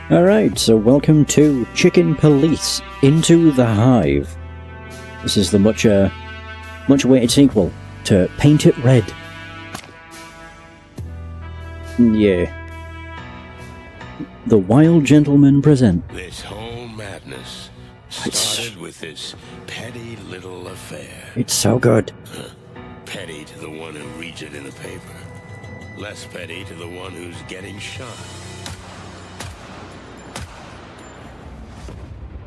Alright, so welcome to Chicken Police Into the Hive. This is the much awaited sequel to Paint It Red. Yeah. The Wild Gentlemen present. This whole madness started with this petty little affair. It's so good. Petty to the one who reads it in the paper. Less petty to the one who's getting shot.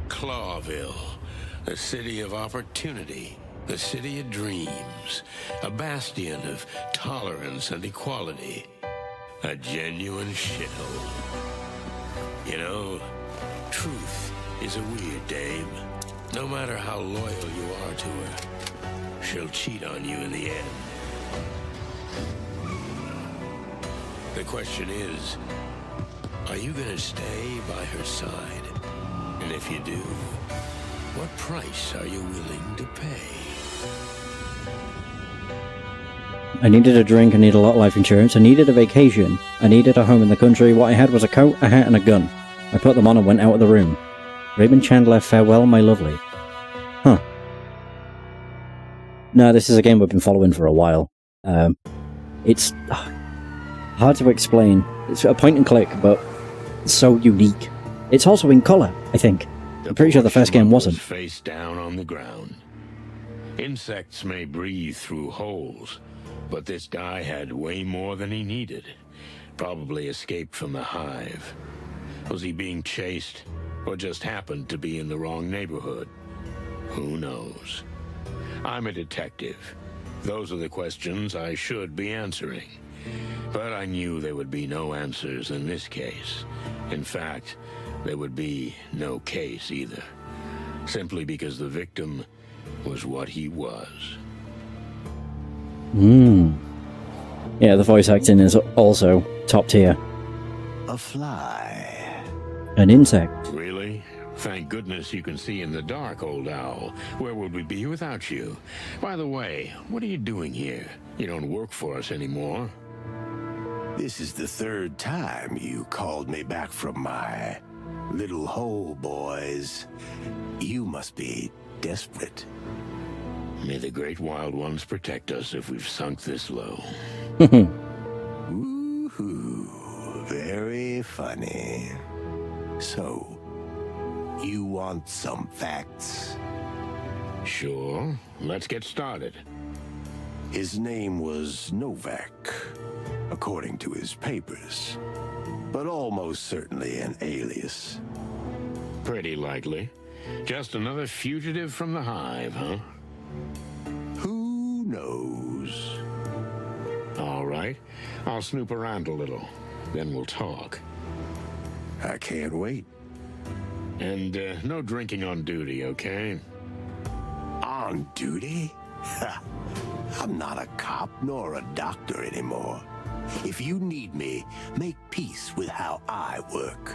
Clawville, the city of opportunity, the city of dreams, a bastion of tolerance and equality, a genuine shithole. You know, truth is a weird dame. No matter how loyal you are to her, she'll cheat on you in the end. The question is, are you gonna stay by her side? And if you do, what price are you willing to pay? I needed a drink, I needed a lot of life insurance, I needed a vacation, I needed a home in the country. What I had was a coat, a hat and a gun. I put them on and went out of the room. Raymond Chandler, farewell my lovely. Huh. No, this is a game we've been following for a while. It's hard to explain. It's a point and click, but it's so unique. It's also in colour, I think. I'm pretty sure the first game wasn't. Face down on the ground. Insects may breathe through holes, but this guy had way more than he needed. Probably escaped from the Hive. Was he being chased, or just happened to be in the wrong neighborhood? Who knows? I'm a detective. Those are the questions I should be answering. But I knew there would be no answers in this case. In fact, there would be no case either. Simply because the victim was what he was. Yeah, the voice acting is also top tier. A fly. An insect. Really? Thank goodness you can see in the dark, old owl. Where would we be without you? By the way, what are you doing here? You don't work for us anymore. This is the third time you called me back from my little hole, boys. You must be desperate. May the great wild ones protect us if we've sunk this low. Woohoo. Very funny. So, you want some facts? Sure. Let's get started. His name was Novak, according to his papers, but almost certainly an alias. Pretty likely. Just another fugitive from the Hive, huh? Who knows? All right. I'll snoop around a little. Then we'll talk. I can't wait. And no drinking on duty, okay? On duty? Ha! I'm not a cop nor a doctor anymore. If you need me, make peace with how I work.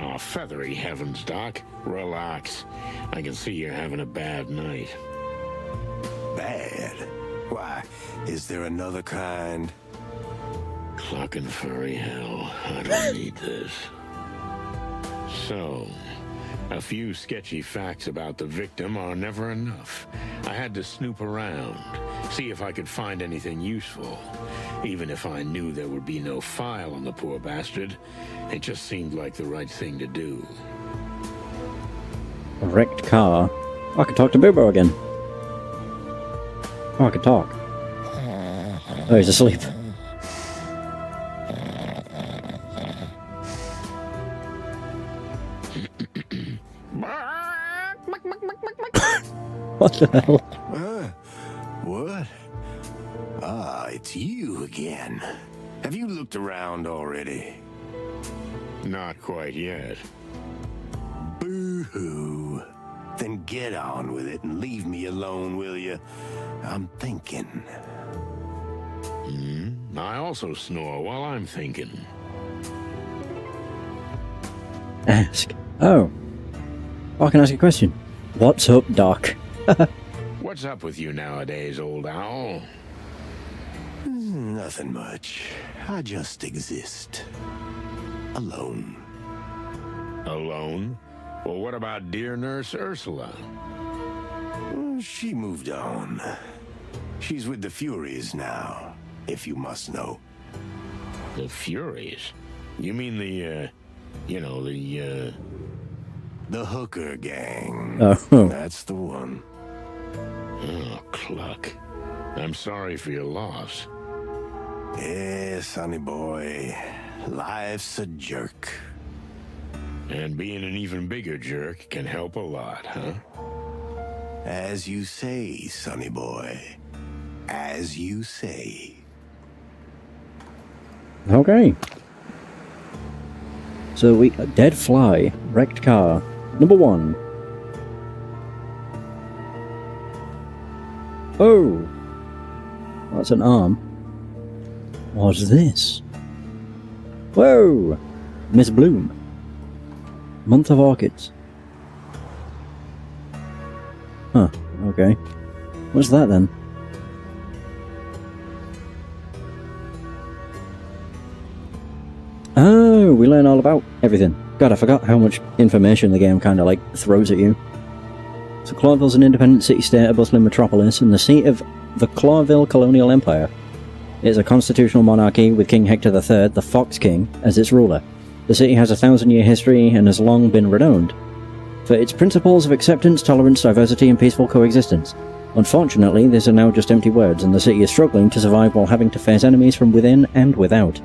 Oh, feathery heavens, Doc. Relax. I can see you're having a bad night. Bad? Why, is there another kind? Clucking furry hell. I don't need this. So, a few sketchy facts about the victim are never enough. I had to snoop around, see if I could find anything useful. Even if I knew there would be no file on the poor bastard, it just seemed like the right thing to do. A wrecked car. I can talk to Bilbo again. Oh, I can talk. Oh, he's asleep. What the hell? What? Ah, it's you again. Have you looked around already? Not quite yet. Boo-hoo. Then get on with it and leave me alone, will you? I'm thinking. I also snore while I'm thinking. Ask. Oh, I can ask a question. What's up, Doc? What's up with you nowadays, old owl? Nothing much. I just exist. Alone. Alone? Well, what about dear Nurse Ursula? She moved on. She's with the Furies now, if you must know. The Furies? You mean the hooker gang. Oh. That's the one. Oh, Cluck. I'm sorry for your loss. Yeah, sonny boy. Life's a jerk. And being an even bigger jerk can help a lot, huh? As you say, sonny boy. As you say. Okay. So we... Dead fly. Wrecked car. Number 1. Oh! That's an arm. What's this? Whoa! Miss Bloom. Month of Orchids. Huh, okay. What's that then? Oh, we learn all about everything. God, I forgot how much information the game kind of like throws at you. So Clawville's an independent city-state, a bustling metropolis, and the seat of the Clawville Colonial Empire. It is a constitutional monarchy with King Hector III, the Fox King, as its ruler. The city has a 1,000-year history and has long been renowned for its principles of acceptance, tolerance, diversity, and peaceful coexistence. Unfortunately, these are now just empty words, and the city is struggling to survive while having to face enemies from within and without.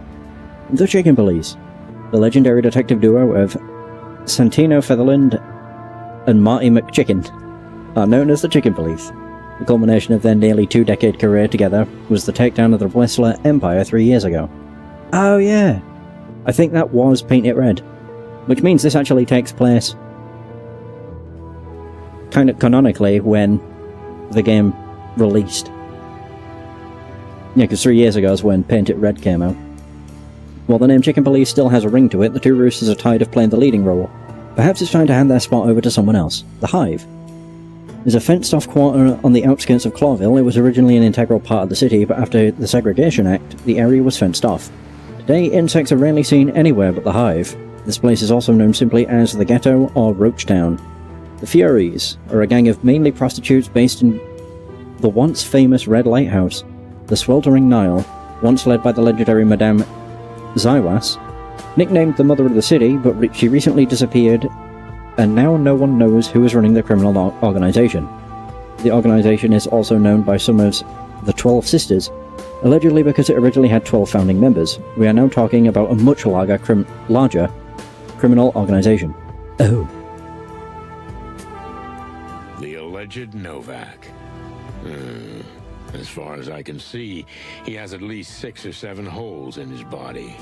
The Chicken Police, the legendary detective duo of Santino Featherland and Marty McChicken, are known as the Chicken Police. The culmination of their nearly 2-decade career together was the takedown of the Whistler Empire 3 years ago. Oh yeah, I think that was Paint It Red, which means this actually takes place kind of canonically when the game released. Yeah, because 3 years ago is when Paint It Red came out. While the name Chicken Police still has a ring to it, the two roosters are tired of playing the leading role. Perhaps it's time to hand their spot over to someone else. The Hive is a fenced-off quarter on the outskirts of Clawville. It was originally an integral part of the city, but after the Segregation Act, the area was fenced off. Today, insects are rarely seen anywhere but the Hive. This place is also known simply as the Ghetto or Roach Town. The Furies are a gang of mainly prostitutes based in the once famous Red Lighthouse, the sweltering Nile, once led by the legendary Madame Zywas, nicknamed the Mother of the City, but she recently disappeared, and now no one knows who is running the criminal organization. The organization is also known by some as the 12 Sisters, allegedly because it originally had 12 founding members. We are now talking about a much larger criminal organization. Oh. The alleged Novak. As far as I can see, he has at least 6 or 7 holes in his body.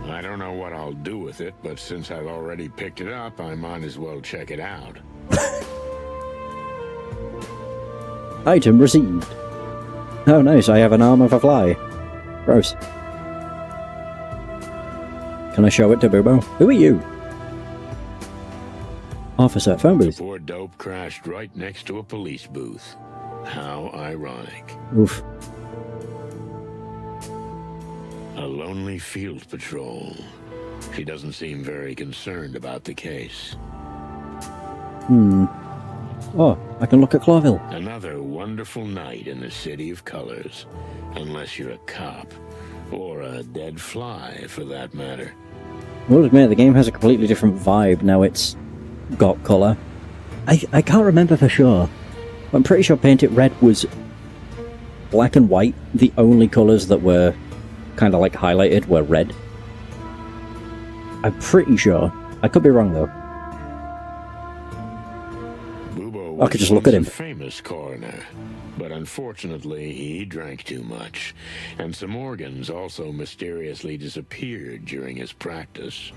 I don't know what I'll do with it, but since I've already picked it up, I might as well check it out. Item received. Oh nice, I have an arm of a fly. Gross. Can I show it to Boobo? Who are you? Officer, phone booth. Poor dope crashed right next to a police booth. How ironic. Oof. A lonely field patrol. She doesn't seem very concerned about the case. Oh, I can look at Clawville. Another wonderful night in the City of Colors. Unless you're a cop. Or a dead fly, for that matter. I will admit, the game has a completely different vibe now it's got colour. I can't remember for sure. I'm pretty sure Paint It Red was black and white. The only colours that were kind of like highlighted were red. I'm pretty sure. I could be wrong though. Bubo I could just look at him. was a famous coroner, but unfortunately he drank too much, and some organs also mysteriously disappeared during his practice.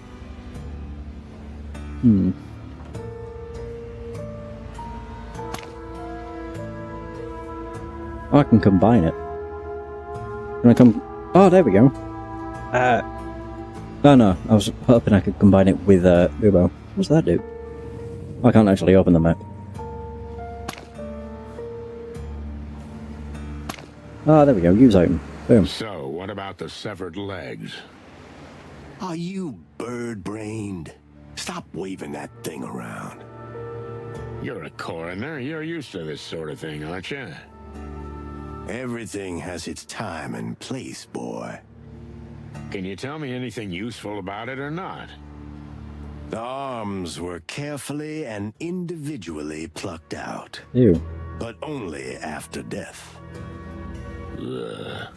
Oh, I can combine it. Can I come? Oh, there we go. Oh no, I was hoping I could combine it with Ubo. What's that do? I can't actually open the map. Ah, there we go. Use item. Boom. So, what what about the severed legs? Are you bird-brained? Stop waving that thing around. You're a coroner. You're used to this sort of thing, aren't you? Everything has its time and place, boy. Can you tell me anything useful about it or not? The arms were carefully and individually plucked out, Ew. but only after death. Ugh.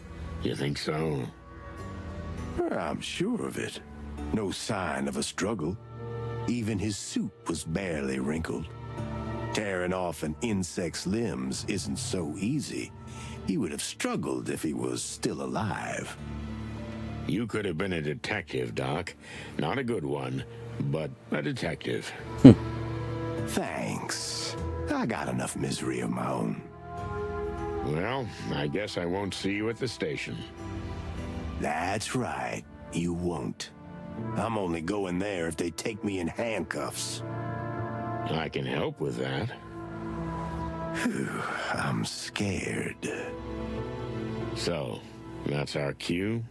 You think so? I'm sure of it. No sign of a struggle. Even his suit was barely wrinkled. Tearing off an insect's limbs isn't so easy. He would have struggled if he was still alive. You could have been a detective, Doc. Not a good one, but a detective. Thanks. I got enough misery of my own. Well, I guess I won't see you at the station. That's right. You won't. I'm only going there if they take me in handcuffs. I can help with that. Phew, I'm scared. So, that's our cue?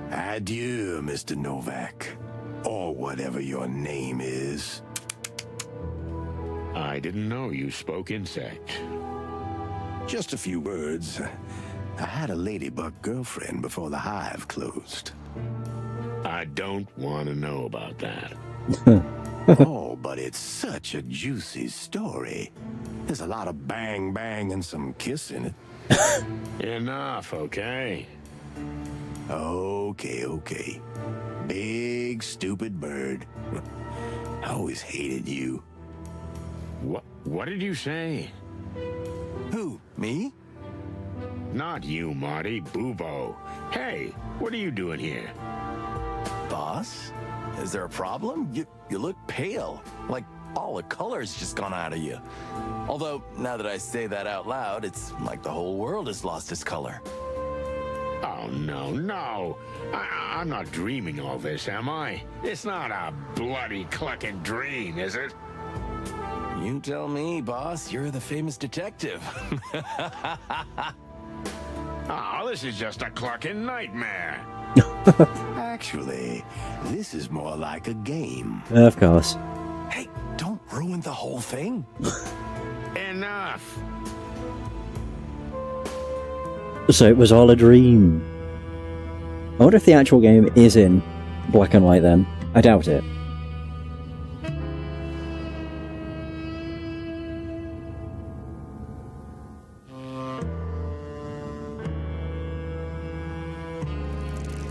Adieu, Mr. Novak. Or whatever your name is. I didn't know you spoke insect. Just a few words. I had a ladybug girlfriend before the Hive closed. I don't want to know about that. Oh, but it's such a juicy story. There's a lot of bang bang and some kiss in it. Enough, okay? Okay. Big stupid bird. I always hated you. What did you say? Who, me? Not you, Marty. Bubo. Hey, what are you doing here? Boss? Is there a problem? You look pale. Like all the color's just gone out of you. Although, now that I say that out loud, it's like the whole world has lost its color. Oh, no. I'm not dreaming all this, am I? It's not a bloody clucking dream, is it? You tell me, boss. You're the famous detective. Oh, this is just a clucking nightmare. Actually, this is more like a game. Of course. Hey, don't ruin the whole thing. Enough. So it was all a dream. I wonder if the actual game is in black and white then. I doubt it.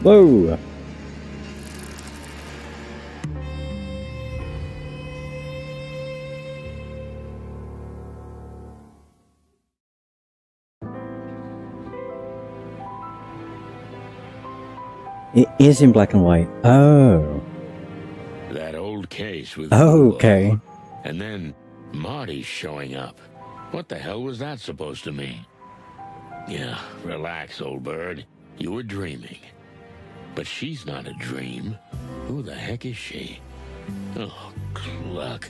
Whoa! It is in black and white. Oh. That old case with Oh, Bubo. okay. And then Marty's showing up. What the hell was that supposed to mean? Yeah, relax, old bird. You were dreaming. But she's not a dream. Who the heck is she? Oh, cluck.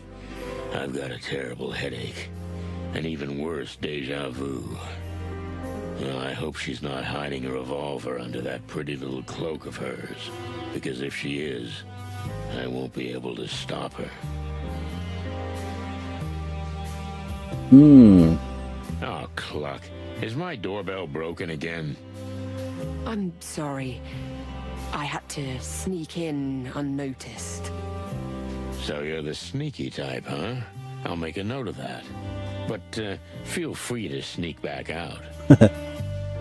I've got a terrible headache. And even worse, deja vu. Well, I hope she's not hiding a revolver under that pretty little cloak of hers. Because if she is, I won't be able to stop her. Oh, cluck. Is my doorbell broken again? I'm sorry. I had to sneak in unnoticed. So you're the sneaky type, huh? I'll make a note of that. But feel free to sneak back out.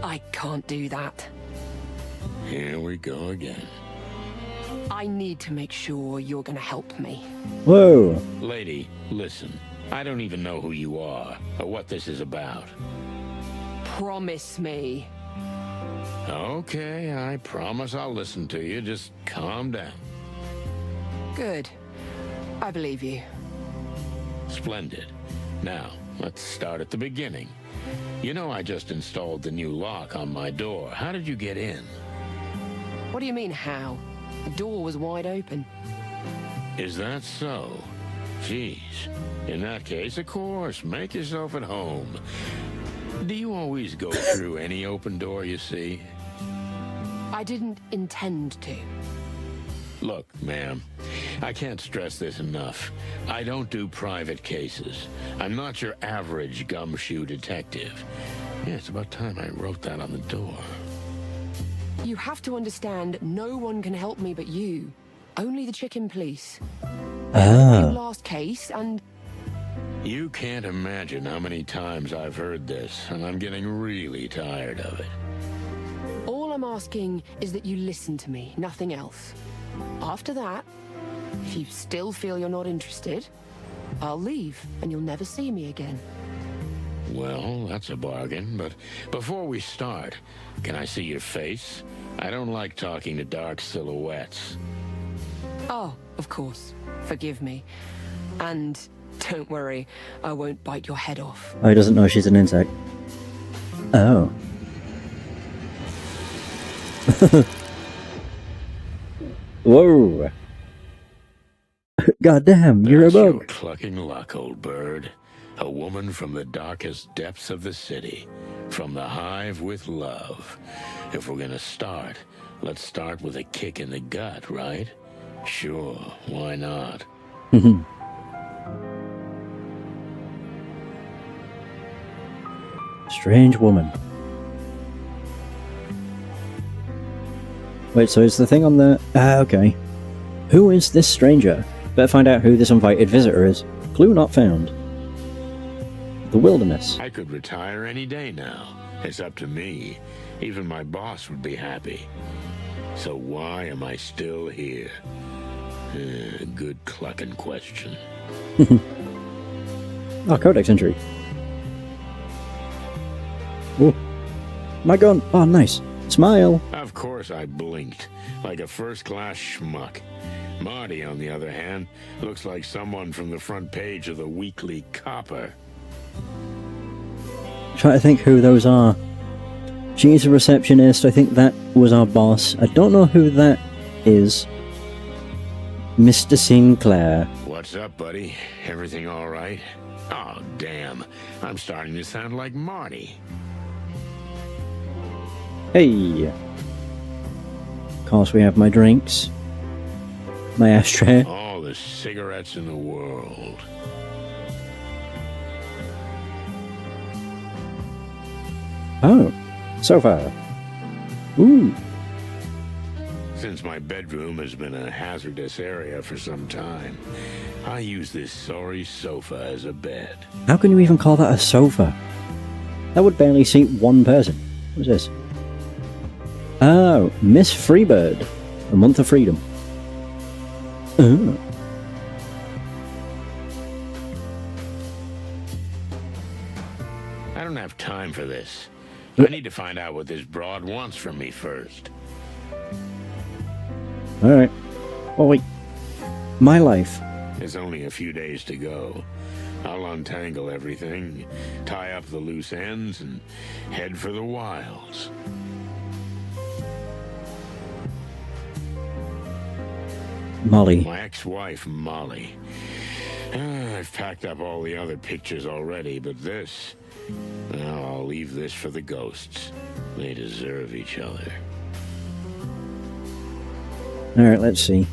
I can't do that. Here we go again. I need to make sure you're gonna help me. Whoa! Lady, listen. I don't even know who you are or what this is about. Promise me. Okay, I promise I'll listen to you. Just calm down. Good. I believe you. Splendid. Now, let's start at the beginning. You know I just installed the new lock on my door. How did you get in? What do you mean, how? The door was wide open. Is that so? Jeez. In that case, of course, make yourself at home. Do you always go through any open door you see? I didn't intend to. Look, ma'am, I can't stress this enough. I don't do private cases. I'm not your average gumshoe detective. Yeah, it's about time I wrote that on the door. You have to understand, no one can help me but you. Only the chicken police. Your last case, and... You can't imagine how many times I've heard this, and I'm getting really tired of it. all I'm asking is that you listen to me, nothing else. After that, if you still feel you're not interested, I'll leave and you'll never see me again. Well, that's a bargain, but before we start, can I see your face? I don't like talking to dark silhouettes. Oh, of course. Forgive me. And don't worry, I won't bite your head off. Oh, he doesn't know she's an insect. Oh. Whoa. Goddamn, you're a That's your bug. clucking luck, old bird. A woman from the darkest depths of the city. From the Hive with love. If we're gonna start, let's start with a kick in the gut, right? Sure, why not? Strange woman. Wait, so is the thing on the... okay. Who is this stranger? Better find out who this invited visitor is. Clue not found. The wilderness. I could retire any day now. It's up to me. Even my boss would be happy. So why am I still here? Good clucking question. Oh, codex entry. Oh, my gun. Oh, nice. Smile. Of course I blinked, like a first-class schmuck. Marty, on the other hand, looks like someone from the front page of the Weekly Copper. Trying to think who those are. She's a receptionist. I think that was our boss. I don't know who that is. Mr. Sinclair. What's up, buddy? Everything all right? Oh, damn. I'm starting to sound like Marty. Hey. Of course, we have my drinks. My ashtray. All the cigarettes in the world. Oh, sofa. Ooh. Since my bedroom has been a hazardous area for some time, I use this sorry sofa as a bed. How can you even call that a sofa? That would barely seat one person. What's this? Oh, Miss Freebird. A month of freedom. Oh. I don't have time for this. I need to find out what this broad wants from me first. Alright. Oh, wait. My life. There's only a few days to go. I'll untangle everything, tie up the loose ends, and head for the wilds. Molly. My ex-wife, Molly. I've packed up all the other pictures already, but this... Well, I'll leave this for the ghosts. They deserve each other. Alright, let's see.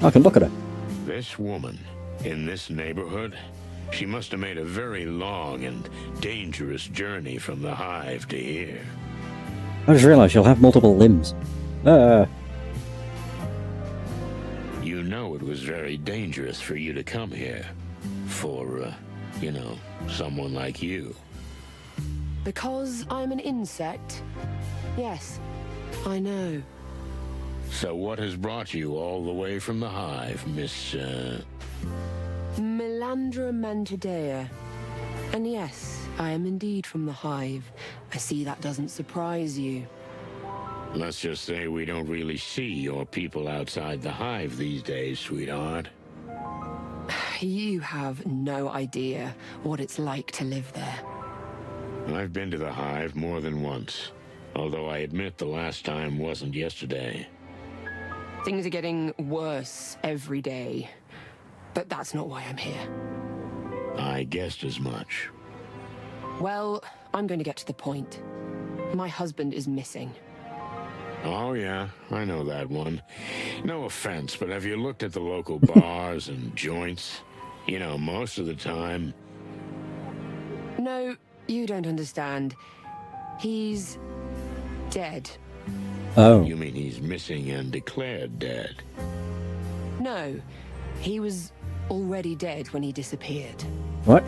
I can look at her. This woman, in this neighborhood, she must have made a very long and dangerous journey from the Hive to here. I just realised she'll have multiple limbs. You know it was very dangerous for you to come here. For, you know, someone like you. Because I'm an insect? Yes, I know. So what has brought you all the way from the Hive, Miss, Melandra Mantidea. And yes, I am indeed from the Hive. I see that doesn't surprise you. Let's just say we don't really see your people outside the Hive these days, sweetheart. You have no idea what it's like to live there. I've been to the Hive more than once, although I admit the last time wasn't yesterday. Things are getting worse every day. But that's not why I'm here. I guessed as much. Well, I'm going to get to the point. My husband is missing. Oh, yeah, I know that one. No offense, but have you looked at the local bars and joints? You know, most of the time... No, you don't understand. He's dead. Oh. You mean he's missing and declared dead? No, he was already dead when he disappeared. What?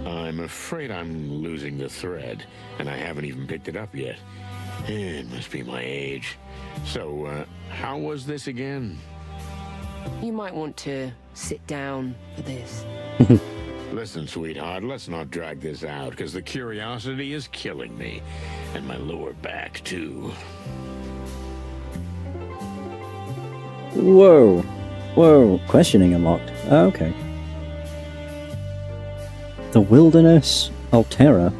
I'm afraid I'm losing the thread, and I haven't even picked it up yet. It must be my age. So, how was this again? You might want to sit down for this. Listen, sweetheart, let's not drag this out, because the curiosity is killing me. And my lower back, too. Whoa. Whoa. Questioning unlocked. Okay. The wilderness, Altera.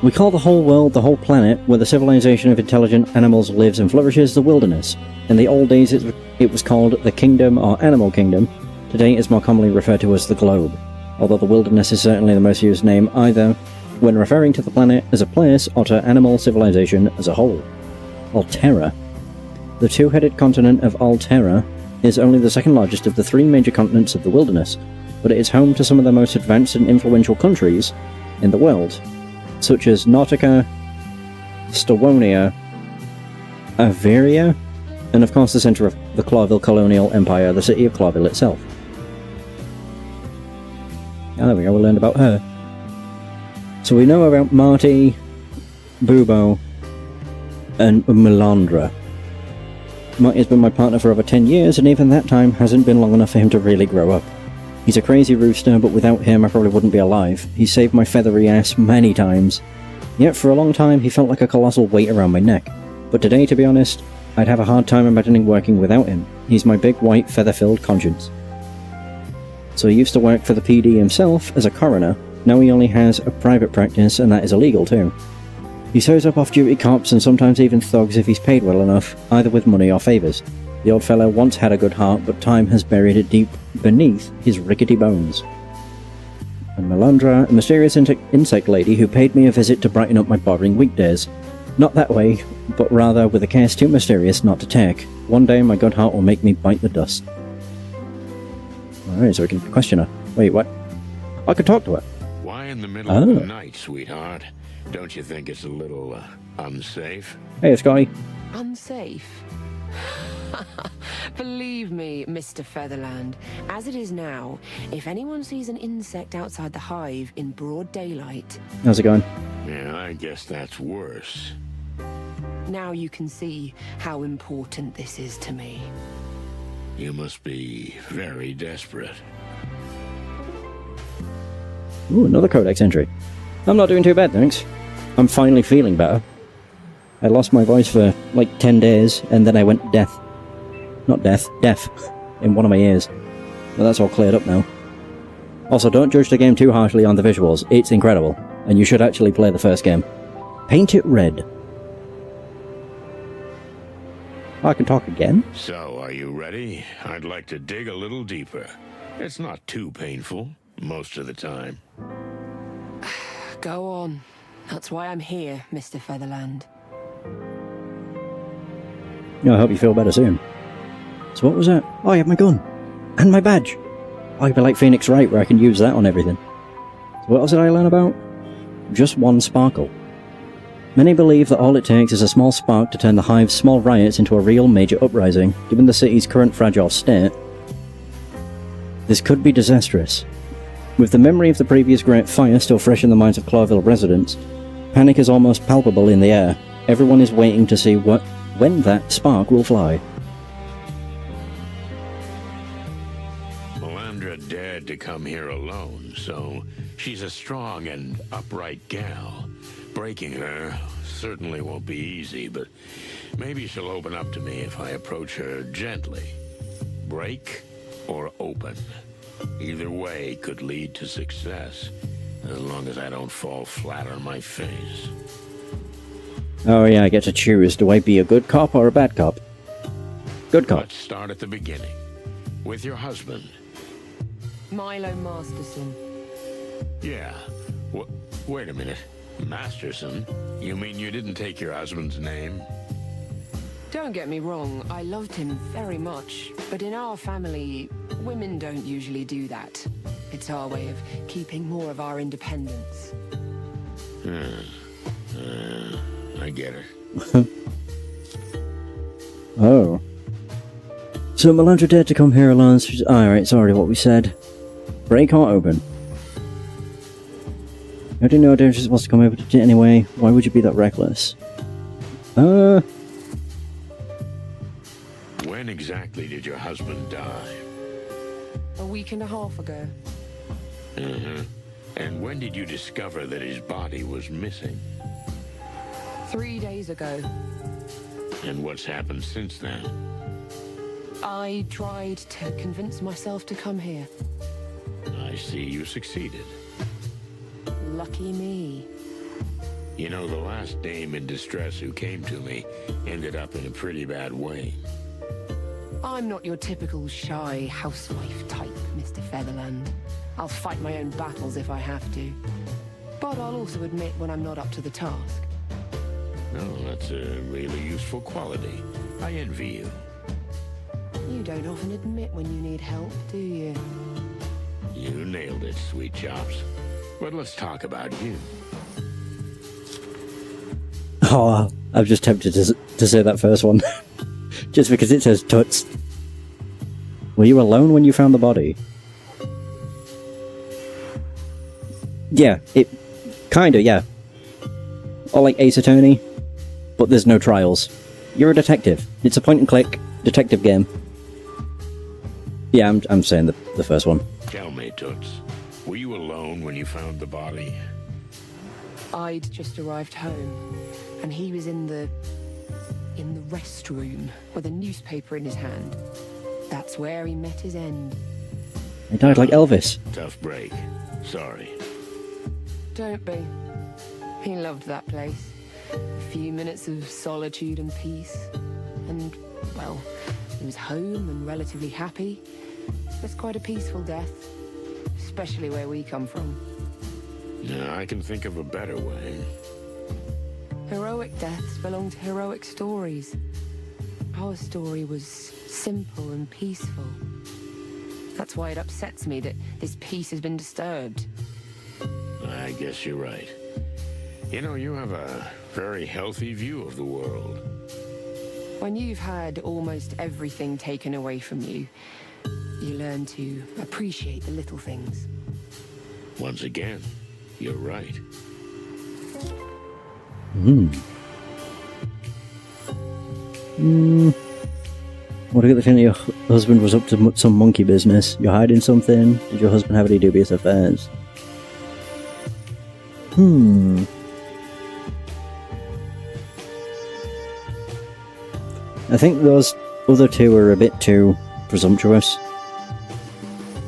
We call the whole world, the whole planet, where the civilization of intelligent animals lives and flourishes, the wilderness. In the old days it was called the kingdom or animal kingdom. Today it's more commonly referred to as the globe, although the wilderness is certainly the most used name either when referring to the planet as a place or to animal civilization as a whole. Altera. The two-headed continent of Altera is only the second largest of the three major continents of the wilderness, but it is home to some of the most advanced and influential countries in the world, such as Nautica, Stawonia, Averia, and of course the centre of the Clawville colonial empire, the city of Clawville itself. Ah, there we go, we learned about her. So we know about Marty, Bubo, and Melandra. Marty has been my partner for over 10 years, and even that time hasn't been long enough for him to really grow up. He's a crazy rooster, but without him I probably wouldn't be alive. He saved my feathery ass many times. Yet for a long time he felt like a colossal weight around my neck. But today, to be honest, I'd have a hard time imagining working without him. He's my big white feather-filled conscience. So he used to work for the PD himself as a coroner. Now he only has a private practice, and that is illegal too. He serves up off-duty cops and sometimes even thugs if he's paid well enough, either with money or favours. The old fellow once had a good heart, but time has buried it deep beneath his rickety bones. And Melandra, a mysterious insect lady who paid me a visit to brighten up my boring weekdays. Not that way, but rather with a case too mysterious not to take. One day my good heart will make me bite the dust. Alright, so we can question her. Wait, what? I could talk to her. Why in the middle of the night, sweetheart? Don't you think it's a little, unsafe? Hey, Scotty. Unsafe? Believe me, Mr. Featherland, as it is now, if anyone sees an insect outside the hive in broad daylight... How's it going? Yeah, I guess that's worse. Now you can see how important this is to me. You must be very desperate. Ooh, another codex entry. I'm not doing too bad, thanks. I'm finally feeling better. I lost my voice for like 10 days, and then I went deaf in one of my ears. But that's all cleared up now. Also, don't judge the game too harshly on the visuals. It's incredible, and you should actually play the first game. Paint it red. Oh, I can talk again? So, are you ready? I'd like to dig a little deeper. It's not too painful, most of the time. Go on. That's why I'm here, Mr. Featherland. I hope you feel better soon. So what was that? Oh, I have my gun. And my badge. Oh, I'd be like Phoenix Wright, where I can use that on everything. So what else did I learn about? Just one sparkle. Many believe that all it takes is a small spark to turn the Hive's small riots into a real major uprising. Given the city's current fragile state, this could be disastrous. With the memory of the previous Great Fire still fresh in the minds of Clawville residents, panic is almost palpable in the air. Everyone is waiting to see when that spark will fly. Melandra dared to come here alone, so she's a strong and upright gal. Breaking her certainly won't be easy, but maybe she'll open up to me if I approach her gently. Break or open. Either way could lead to success, as long as I don't fall flat on my face. Oh yeah, I get to choose. Do I be a good cop or a bad cop? Good cop. Let's start at the beginning. With your husband. Milo Masterson. Yeah. Wait a minute. Masterson? You mean you didn't take your husband's name? Don't get me wrong, I loved him very much. But in our family, women don't usually do that. It's our way of keeping more of our independence. I get it. Oh. So Melandra dared to come here alone. Alright, it's already what we said. Break or open? I didn't know how dangerous it was to come over to it anyway. Why would you be that reckless? When exactly did your husband die? A week and a half ago. And when did you discover that his body was missing? 3 days ago. And what's happened since then? I tried to convince myself to come here. I see you succeeded. Lucky me. You know, the last dame in distress who came to me ended up in a pretty bad way. I'm not your typical shy housewife type, Mr. Featherland. I'll fight my own battles if I have to. But I'll also admit when I'm not up to the task. Oh, that's a really useful quality. I envy you. You don't often admit when you need help, do you? You nailed it, sweet chops. But let's talk about you. Oh, I'm just tempted to say that first one. Just because it says Toots. Were you alone when you found the body? Yeah, kinda, yeah. Or like Ace Attorney, but there's no trials. You're a detective. It's a point-and-click detective game. Yeah, I'm saying the first one. Tell me, Toots, were you alone when you found the body? I'd just arrived home, and he was in the restroom with a newspaper in his hand. That's where he met his end. He died like Elvis. Tough break. Sorry. Don't be. He loved that place. A few minutes of solitude and peace. And, well, he was home and relatively happy. It's quite a peaceful death. Especially where we come from. Yeah, I can think of a better way. Heroic deaths belong to heroic stories. Our story was simple and peaceful. That's why it upsets me that this peace has been disturbed. I guess you're right. You know, you have a very healthy view of the world. When you've had almost everything taken away from you, you learn to appreciate the little things. Once again, you're right. What do you get the feeling your husband was up to some monkey business? You're hiding something? Did your husband have any dubious affairs? I think those other two were a bit too presumptuous.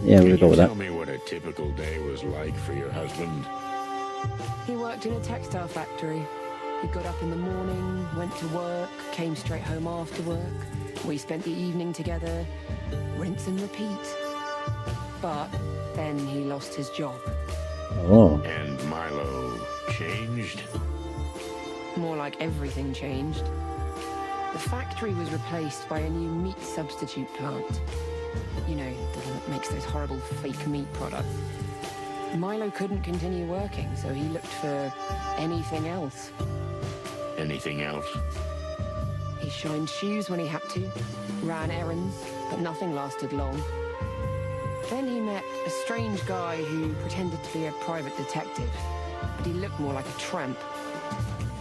Yeah, we'll go with that. Tell me what a typical day was like for your husband. He worked in a textile factory. He got up in the morning, went to work, came straight home after work. We spent the evening together, rinse and repeat. But then he lost his job. Oh. And Milo changed? More like everything changed. The factory was replaced by a new meat substitute plant. You know, the one that makes those horrible fake meat products. Milo couldn't continue working, so he looked for anything else. Anything else? He shined shoes when he had to, ran errands, but nothing lasted long. Then he met a strange guy who pretended to be a private detective, but he looked more like a tramp.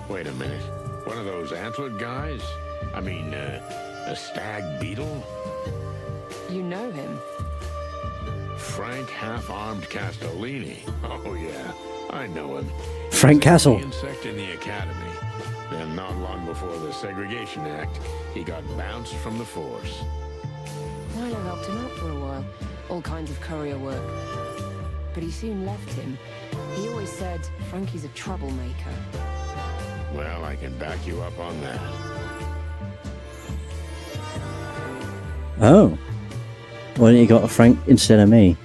Wait a minute. One of those antlered guys? I mean, a stag beetle? You know him? Frank Half-Armed Castellini. Oh yeah, I know him. Frank Castle. He was the insect in the academy. Then not long before the Segregation Act, he got bounced from the force. Milo helped him out for a while, all kinds of courier work. But he soon left him. He always said Frankie's a troublemaker. Well, I can back you up on that. Oh. Why didn't you go to Frank instead of me?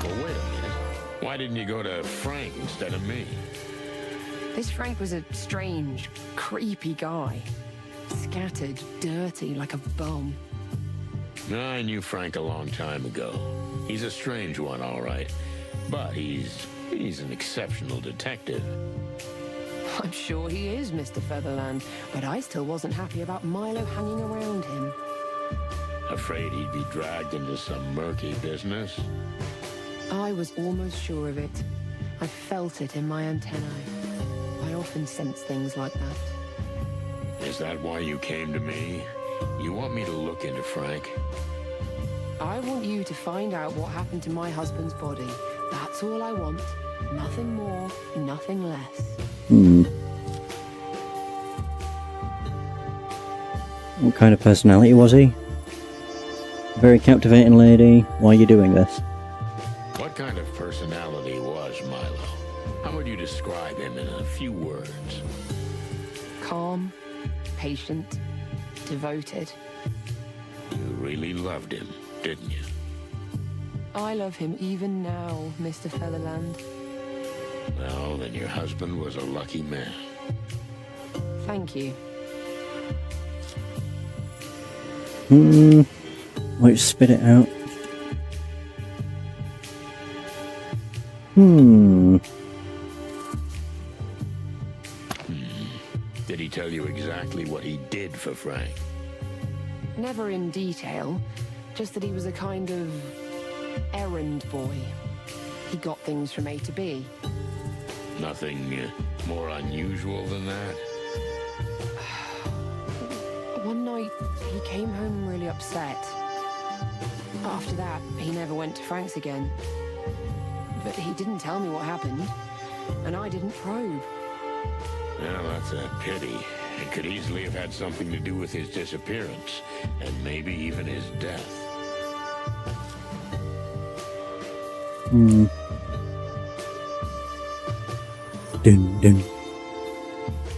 Well, wait a minute. Why didn't you go to Frank instead of me? This Frank was a strange, creepy guy. Scattered, dirty, like a bum. I knew Frank a long time ago. He's a strange one, all right. But he's an exceptional detective. I'm sure he is, Mr. Featherland, but I still wasn't happy about Milo hanging around him. Afraid he'd be dragged into some murky business? I was almost sure of it. I felt it in my antennae. I often sense things like that. Is that why you came to me? You want me to look into Frank? I want you to find out what happened to my husband's body. That's all I want. Nothing more, nothing less. What kind of personality was he? Very captivating lady. Why are you doing this? What kind of personality was Milo? How would you describe him in a few words? Calm, patient, devoted. You really loved him, didn't you? I love him even now, Mr. Featherland. Well, then your husband was a lucky man. Thank you. Wait, spit it out. Did he tell you exactly what he did for Frank? Never in detail, just that he was a kind of errand boy. He got things from A to B. Nothing more unusual than that? One night, he came home really upset. After that, he never went to Frank's again. But he didn't tell me what happened, and I didn't probe. Well, that's a pity. It could easily have had something to do with his disappearance, and maybe even his death. Dun, dun.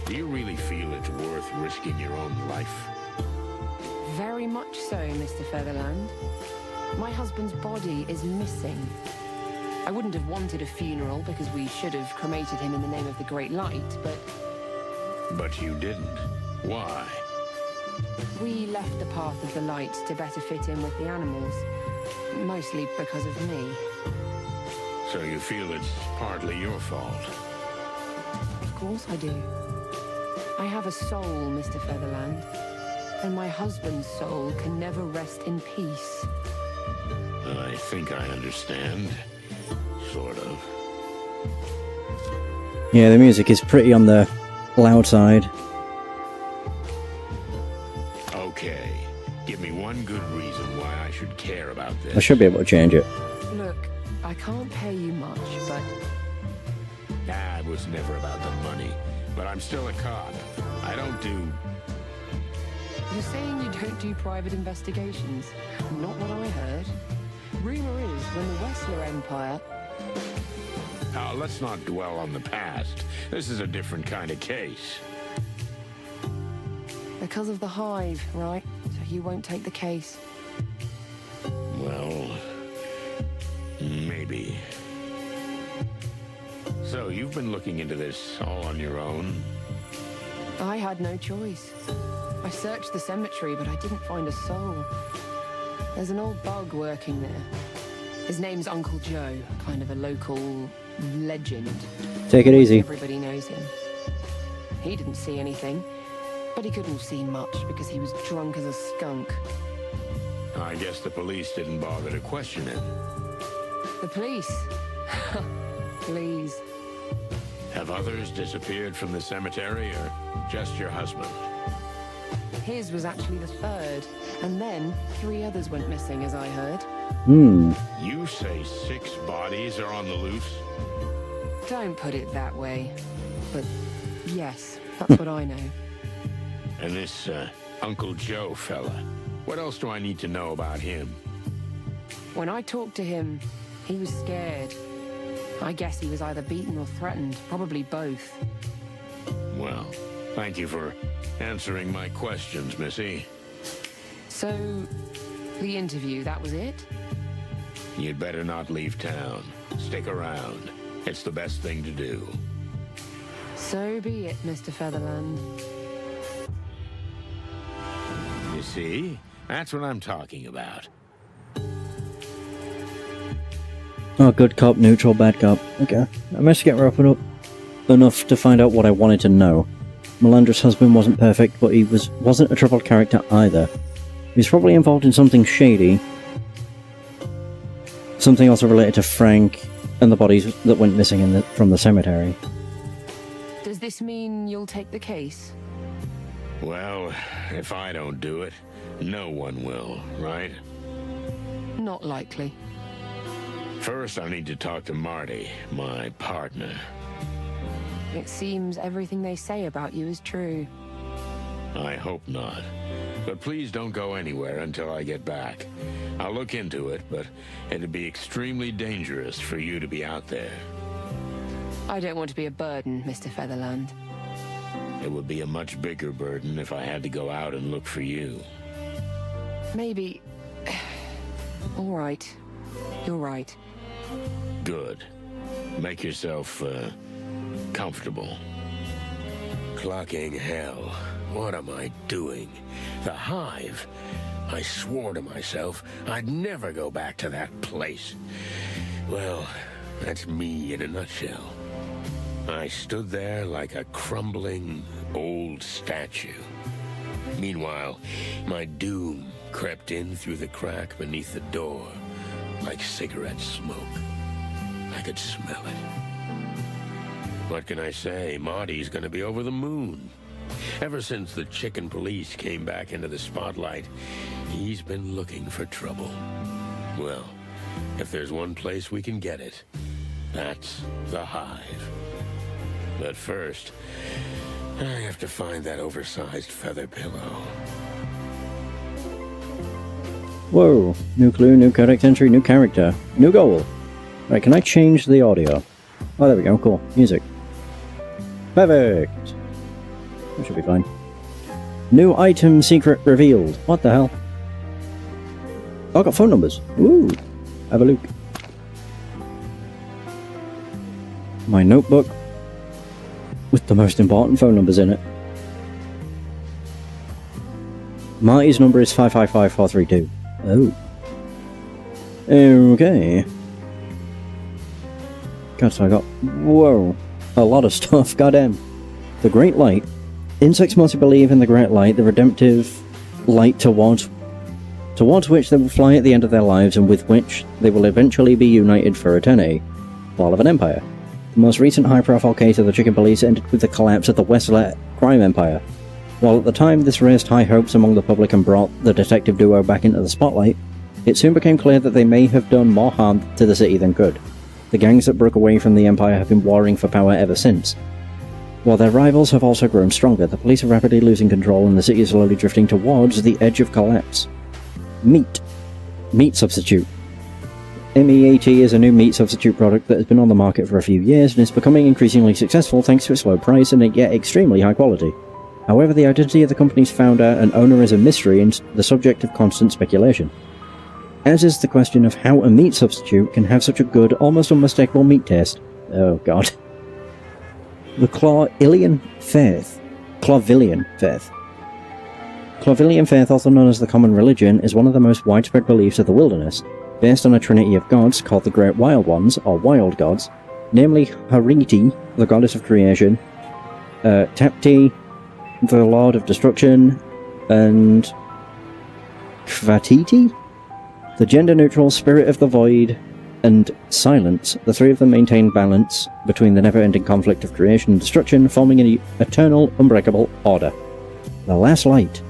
Do you really feel it's worth risking your own life? Very much so, Mr. Featherland. My husband's body is missing. I wouldn't have wanted a funeral because we should have cremated him in the name of the Great Light, but But you didn't. Why? we left the path of the light to better fit in with the animals. Mostly because of me. So you feel it's partly your fault? Of course I do. I have a soul, Mr. Featherland. And my husband's soul can never rest in peace. I think I understand. Sort of. Yeah, the music is pretty on the loud side. Okay. Give me one good reason why I should care about this. I should be able to change it. Look, I can't pay you much, but It was never about the money. But I'm still a cop. I don't do... you're saying you don't do private investigations? Not what I heard. Rumor is, when the Wessler Empire... let's not dwell on the past. This is a different kind of case. Because of the Hive, right? So you won't take the case. Well... maybe. So, you've been looking into this all on your own? I had no choice. I searched the cemetery, but I didn't find a soul. There's an old bug working there. His name's Uncle Joe, kind of a local legend. Take it easy. Everybody knows him. He didn't see anything, but he couldn't have seen much because he was drunk as a skunk. I guess the police didn't bother to question him. The police? Please. Have others disappeared from the cemetery, or just your husband? His was actually the third, and then 3 others went missing, as I heard. You say 6 bodies are on the loose? Don't put it that way. But yes, that's what I know. And this, Uncle Joe fella, what else do I need to know about him? When I talked to him, he was scared. I guess he was either beaten or threatened, probably both. Well, thank you for answering my questions, Missy. So, the interview, that was it? You'd better not leave town. Stick around. It's the best thing to do. So be it, Mr. Featherland. You see? That's what I'm talking about. Oh, good cop, neutral, bad cop. Okay. I managed to get wrapping up enough to find out what I wanted to know. Melandra's husband wasn't perfect, but he wasn't a troubled character either. He was probably involved in something shady. Something also related to Frank and the bodies that went missing from the cemetery. Does this mean you'll take the case? Well, if I don't do it, no one will, right? Not likely. First, I need to talk to Marty, my partner. It seems everything they say about you is true. I hope not. But please don't go anywhere until I get back. I'll look into it, but it'd be extremely dangerous for you to be out there. I don't want to be a burden, Mr. Featherland. It would be a much bigger burden if I had to go out and look for you. Maybe... All right. You're right. Good. Make yourself, comfortable. Clucking hell. What am I doing? The Hive. I swore to myself I'd never go back to that place. Well, that's me in a nutshell. I stood there like a crumbling old statue. Meanwhile, my doom crept in through the crack beneath the door, like cigarette smoke. I could smell it. What can I say? Marty's gonna be over the moon. Ever since the chicken police came back into the spotlight, he's been looking for trouble. Well, if there's one place we can get it, that's the Hive. But first, I have to find that oversized feather pillow. Whoa. New clue, new codex entry, new character, new goal. Right, can I change the audio? Oh, there we go, cool. Music. Perfect! That should be fine. New item secret revealed. What the hell? Oh, I got phone numbers. Ooh. Have a look. My notebook with the most important phone numbers in it. Marty's number is 555432. Oh. Okay. God, so I got... Whoa. A lot of stuff. Goddamn. The Great Light. Insects must believe in the Great Light, the redemptive light towards which they will fly at the end of their lives and with which they will eventually be united for eternity. Fall of an Empire. The most recent high-profile case of the Chicken Police ended with the collapse of the Westlet crime empire. While at the time this raised high hopes among the public and brought the detective duo back into the spotlight, it soon became clear that they may have done more harm to the city than good. The gangs that broke away from the empire have been warring for power ever since. While their rivals have also grown stronger, the police are rapidly losing control and the city is slowly drifting towards the edge of collapse. Meat substitute. MEAT is a new meat substitute product that has been on the market for a few years and is becoming increasingly successful thanks to its low price and yet extremely high quality. However, the identity of the company's founder and owner is a mystery and the subject of constant speculation. As is the question of how a meat substitute can have such a good, almost unmistakable meat taste. Oh god. The Clavilian Faith. Clavilian Faith, also known as the Common Religion, is one of the most widespread beliefs of the wilderness, based on a trinity of gods called the Great Wild Ones, or Wild Gods, namely Hariti, the goddess of creation, Tapti, the Lord of Destruction, and Kvatiti, the gender-neutral Spirit of the Void, and Silence. The three of them maintain balance between the never-ending conflict of creation and destruction, forming an eternal, unbreakable order. The Last Light.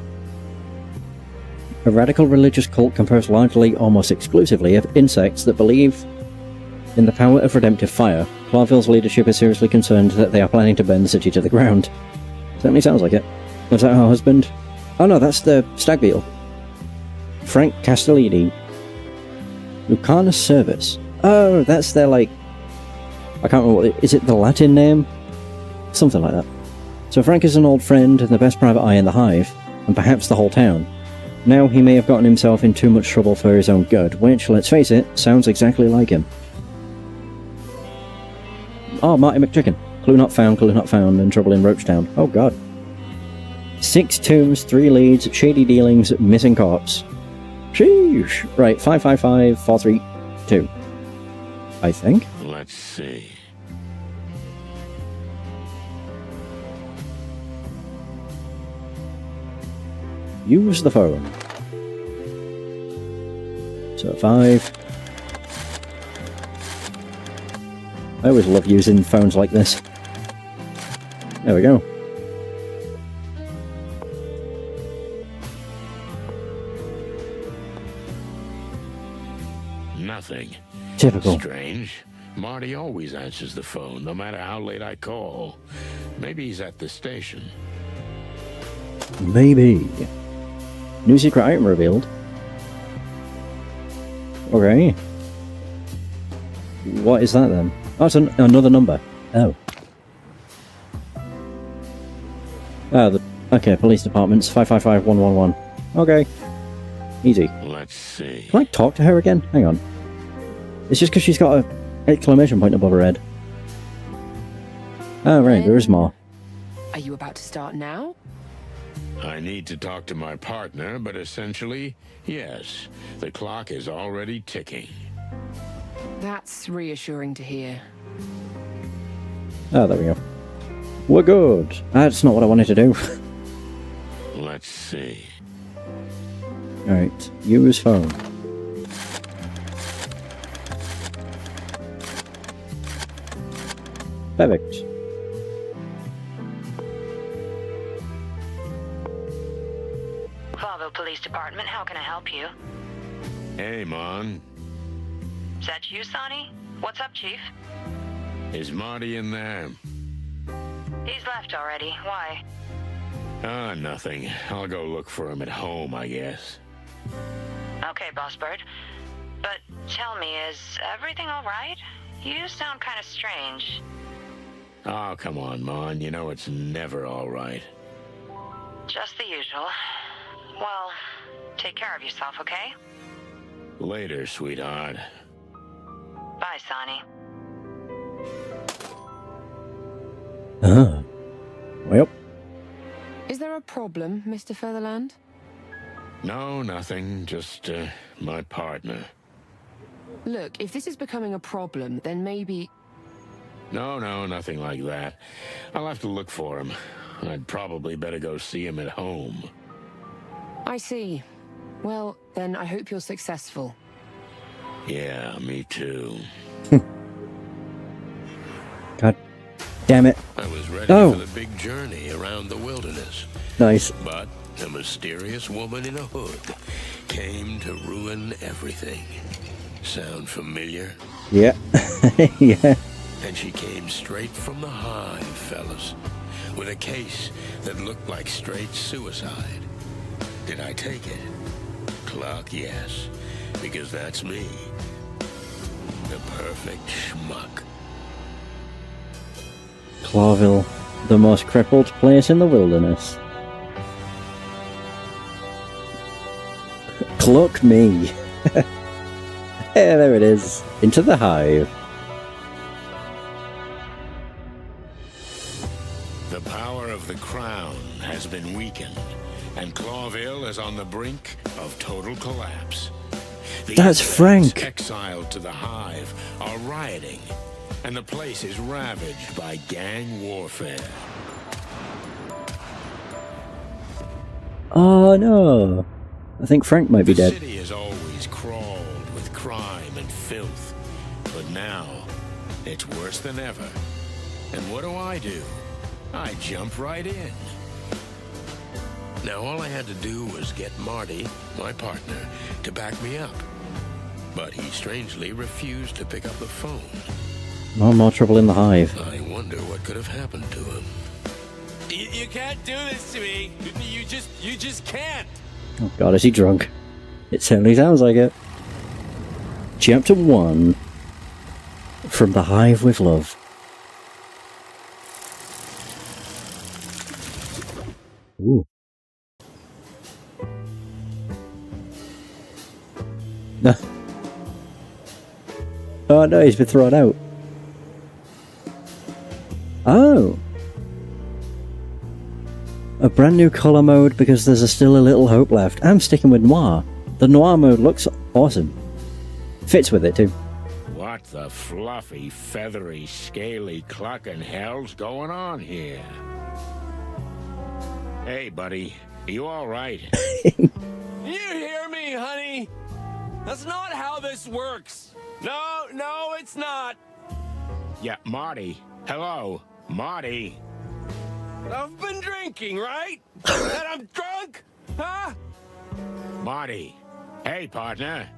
A radical religious cult composed largely, almost exclusively, of insects that believe in the power of redemptive fire. Clarville's leadership is seriously concerned that they are planning to burn the city to the ground. Certainly sounds like it. Was that her husband? Oh no, that's the stag beetle. Frank Castellini. Lucana Service. Oh, that's their, like... I can't remember what... Is it the Latin name? Something like that. So Frank is an old friend and the best private eye in the Hive, and perhaps the whole town. Now he may have gotten himself in too much trouble for his own good, which, let's face it, sounds exactly like him. Oh, Marty McChicken. Clue not found, and trouble in Roachtown. Oh god. 6 tombs, 3 leads, shady dealings, missing corpse. Sheesh. Right, 555 432. I think. Let's see. Use the phone. So 5. I always love using phones like this. There we go. Nothing. Typical. Strange. Marty always answers the phone, no matter how late I call. Maybe he's at the station. Maybe. New secret item revealed. Okay. What is that then? Oh, it's another number. Oh. Okay, police department's 555-111. Okay. Easy. Let's see. Can I talk to her again? Hang on. It's just because she's got an exclamation point above her head. Oh, right, there is more. Are you about to start now? I need to talk to my partner, but essentially, yes. The clock is already ticking. That's reassuring to hear. Oh, there we go. We're good. That's not what I wanted to do. Let's see. Alright, use phone. Perfect. Clarville Police Department, how can I help you? Hey, Mon. Is that you, Sonny? What's up, Chief? Is Marty in there? He's left already. Why? Ah, nothing. I'll go look for him at home, I guess. Okay, Boss Bird. But tell me, is everything all right? You sound kind of strange. Oh, come on, Mon. You know it's never all right. Just the usual. Well, take care of yourself, okay? Later, sweetheart. Bye, Sonny. Ah. Well. Is there a problem, Mr. Featherland? No, nothing. Just, my partner. Look, if this is becoming a problem, then maybe... No, nothing like that. I'll have to look for him. I'd probably better go see him at home. I see. Well, then I hope you're successful. Yeah, me too. God damn it. I was ready for the big journey around the wilderness. Nice. But a mysterious woman in a hood came to ruin everything. Sound familiar? Yeah. Yeah. And she came straight from the Hive, fellas, with a case that looked like straight suicide. Did I take it? Clock, yes, because that's me. The perfect schmuck. Clarville, the most crippled place in the wilderness. Cluck me. Yeah, there it is. Into the Hive. The power of the crown has been weakened, and Clawville is on the brink of total collapse. The That's insects Frank. exiled to the Hive are rioting, and the place is ravaged by gang warfare. Oh no. I think Frank might be The dead. city has always crawled with crime and filth, but now it's worse than ever. And what do? I jump right in. Now all I had to do was get Marty, my partner, to back me up. But he strangely refused to pick up the phone. No more trouble in the Hive. I wonder what could have happened to him. You can't do this to me. You just can't. Oh god, is he drunk? It certainly sounds like it. Chapter 1. From the Hive with Love. Ooh. No. Oh no, he's been thrown out. Oh! A brand new colour mode because there's still a little hope left. I'm sticking with Noir. The Noir mode looks awesome. Fits with it too. What the fluffy, feathery, scaly clucking hell's going on here? Hey, buddy. Are you alright? You hear me, honey? That's not how this works. No, it's not. Yeah, Marty. Hello, Marty. I've been drinking, right? And I'm drunk? Huh? Marty. Hey, partner.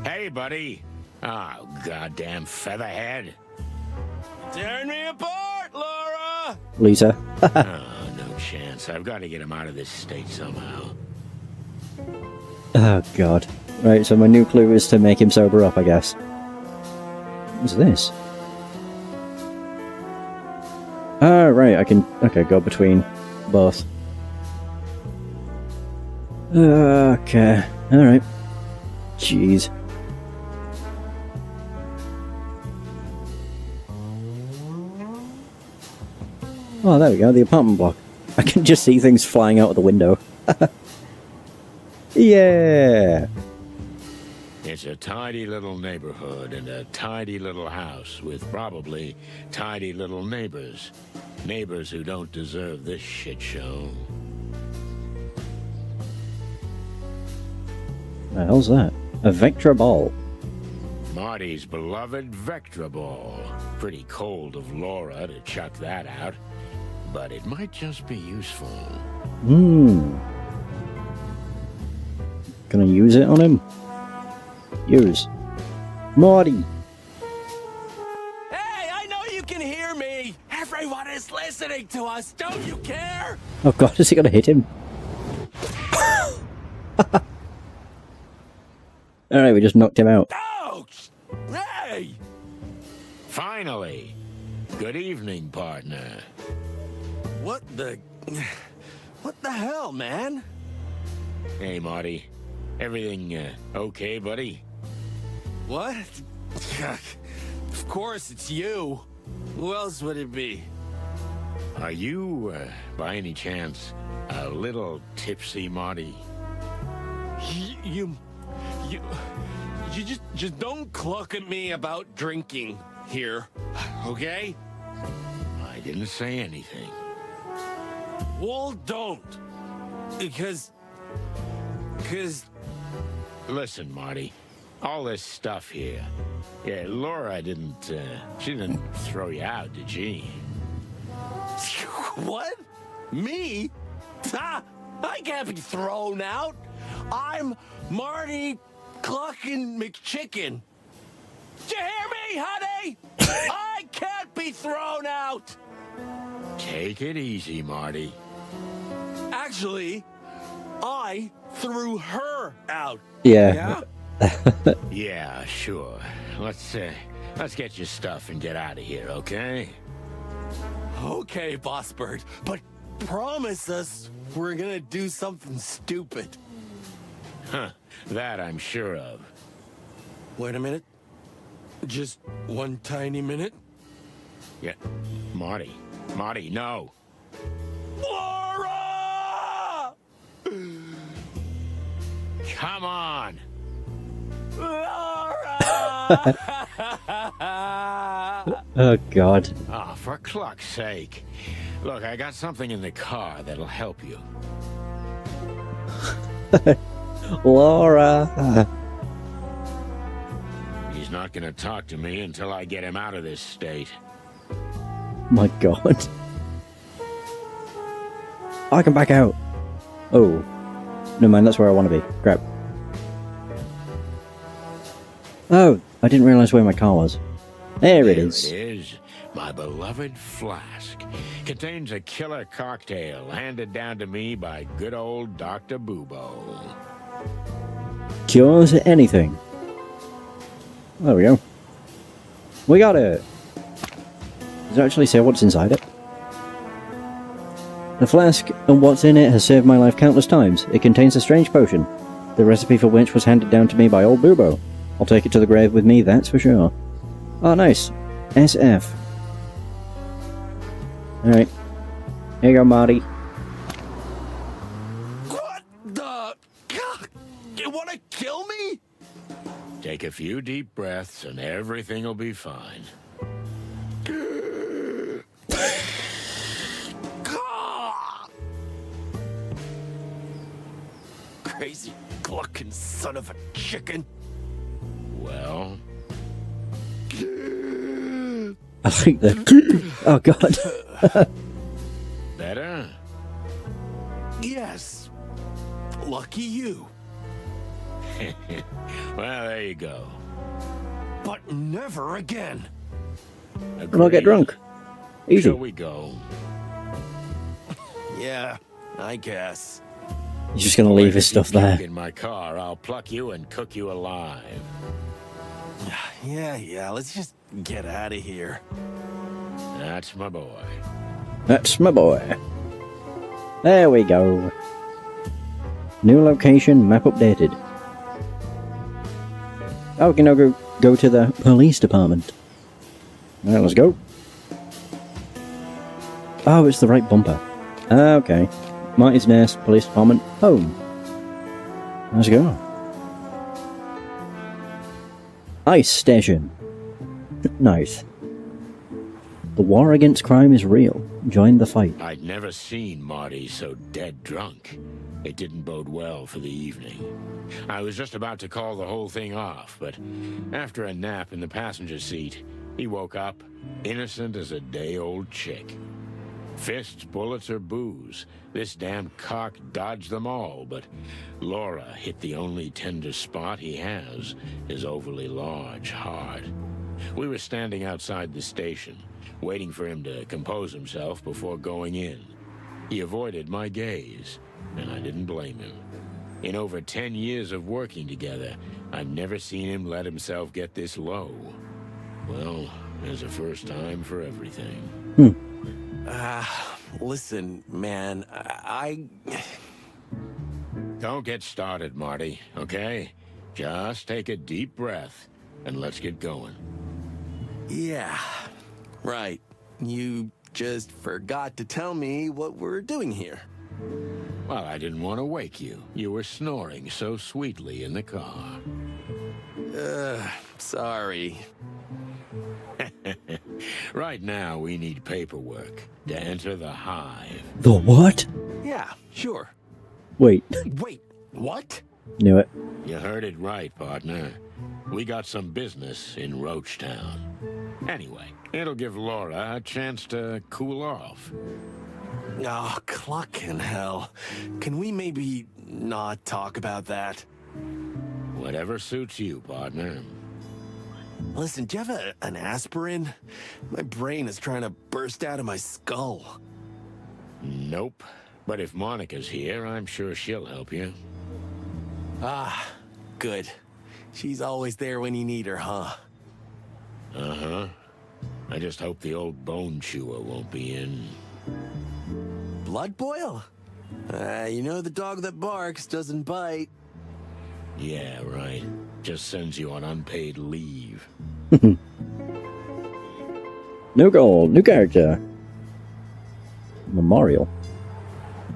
Hey, buddy. Oh, goddamn featherhead. Tearing me apart, Laura! Lisa. Oh, no chance. I've got to get him out of this state somehow. Oh god. Right, so my new clue is to make him sober up, I guess. What's this? Ah, right, I can... Okay, go between both. Okay, alright. Jeez. Oh, there we go, the apartment block. I can just see things flying out of the window. Yeah! It's a tidy little neighborhood and a tidy little house with probably tidy little neighbors. Neighbors who don't deserve this shit show. The hell's that? A Vectra ball. Marty's beloved Vectra ball. Pretty cold of Laura to chuck that out, but it might just be useful. Can I use it on him? Use. Marty! Hey, I know you can hear me! Everyone is listening to us, don't you care? Oh god, is he gonna hit him? Alright, we just knocked him out. Ouch! Hey! Finally! Good evening, partner. What the hell, man? Hey, Marty. Everything, okay, buddy? What? Of course it's you. Who else would it be? Are you, by any chance, a little tipsy, Marty? You just don't cluck at me about drinking here, okay? I didn't say anything. Well, don't. Because... Listen, Marty. All this stuff here. Yeah, Laura didn't, she didn't throw you out, did she? What? Me? Ha! I can't be thrown out. I'm Marty Cluckin' McChicken. Did you hear me, honey? I can't be thrown out. Take it easy, Marty. Actually, I threw her out. Yeah. Yeah, sure. Let's get your stuff and get out of here, okay? Okay, Boss Bird, but promise us we're gonna do something stupid. Huh, that I'm sure of. Wait a minute. Just one tiny minute. Yeah, Marty, no. Laura! Come on! Laura! Oh god. Oh, for cluck's sake. Look, I got something in the car that'll help you. Laura! He's not gonna talk to me until I get him out of this state. My god. I can back out. Oh. No man, that's where I want to be. Crap. Oh, I didn't realize where my car was. There it is. It is. My beloved flask. Contains a killer cocktail handed down to me by good old Dr. Bubo. Cures anything. There we go. We got it! Does it actually say what's inside it? The flask and what's in it has saved my life countless times. It contains a strange potion, the recipe for which was handed down to me by old Bubo. I'll take it to the grave with me, that's for sure. Oh, nice. SF. Alright. Here you go, Marty. What the? You want to kill me? Take a few deep breaths and everything will be fine. Crazy clucking son of a chicken. Well, I like the... Oh, God. better? Yes. Lucky you. Well, there you go. But never again. And I'll get Agreed. drunk. Easy. Shall we go? Yeah, I guess. He's just gonna leave his If you stuff there. puke in my car, I'll pluck you and cook you alive. Yeah, let's just get out of here. That's my boy. That's my boy. There we go. New location, map updated. Oh, we can now go to the police department. Alright, let's go. Oh, it's the right bumper. Okay. Marty's Nest, police department, home. Let's go. Ice station. Nice. The war against crime is real. Join the fight. I'd never seen Marty so dead drunk. It didn't bode well for the evening. I was just about to call the whole thing off, but after a nap in the passenger seat, he woke up, innocent as a day-old chick. Fists, bullets, or booze, this damned cock dodged them all, but Laura hit the only tender spot he has, his overly large heart. We were standing outside the station, waiting for him to compose himself before going in. He avoided my gaze, and I didn't blame him. In over 10 years of working together, I've never seen him let himself get this low. Well, there's a first time for everything. Listen, man, I... Don't get started, Marty, okay? Just take a deep breath, and let's get going. Yeah, right. You just forgot to tell me what we're doing here. Well, I didn't want to wake you. You were snoring so sweetly in the car. Sorry. Right now, we need paperwork to enter the Hive. The what? Yeah, sure. Wait, Wait, what? knew it. You heard it right, partner. We got some business in Roachtown. Anyway, it'll give Laura a chance to cool off. Oh, clucking hell. Can we maybe not talk about that? Whatever suits you, partner. Listen, do you have an aspirin? My brain is trying to burst out of my skull. Nope. But if Monica's here, I'm sure she'll help you. Ah, good. She's always there when you need her, huh? Uh-huh. I just hope the old bone chewer won't be in. Blood boil? You know the dog that barks doesn't bite. Yeah, right. Just sends you on unpaid leave. New goal, new character. Memorial.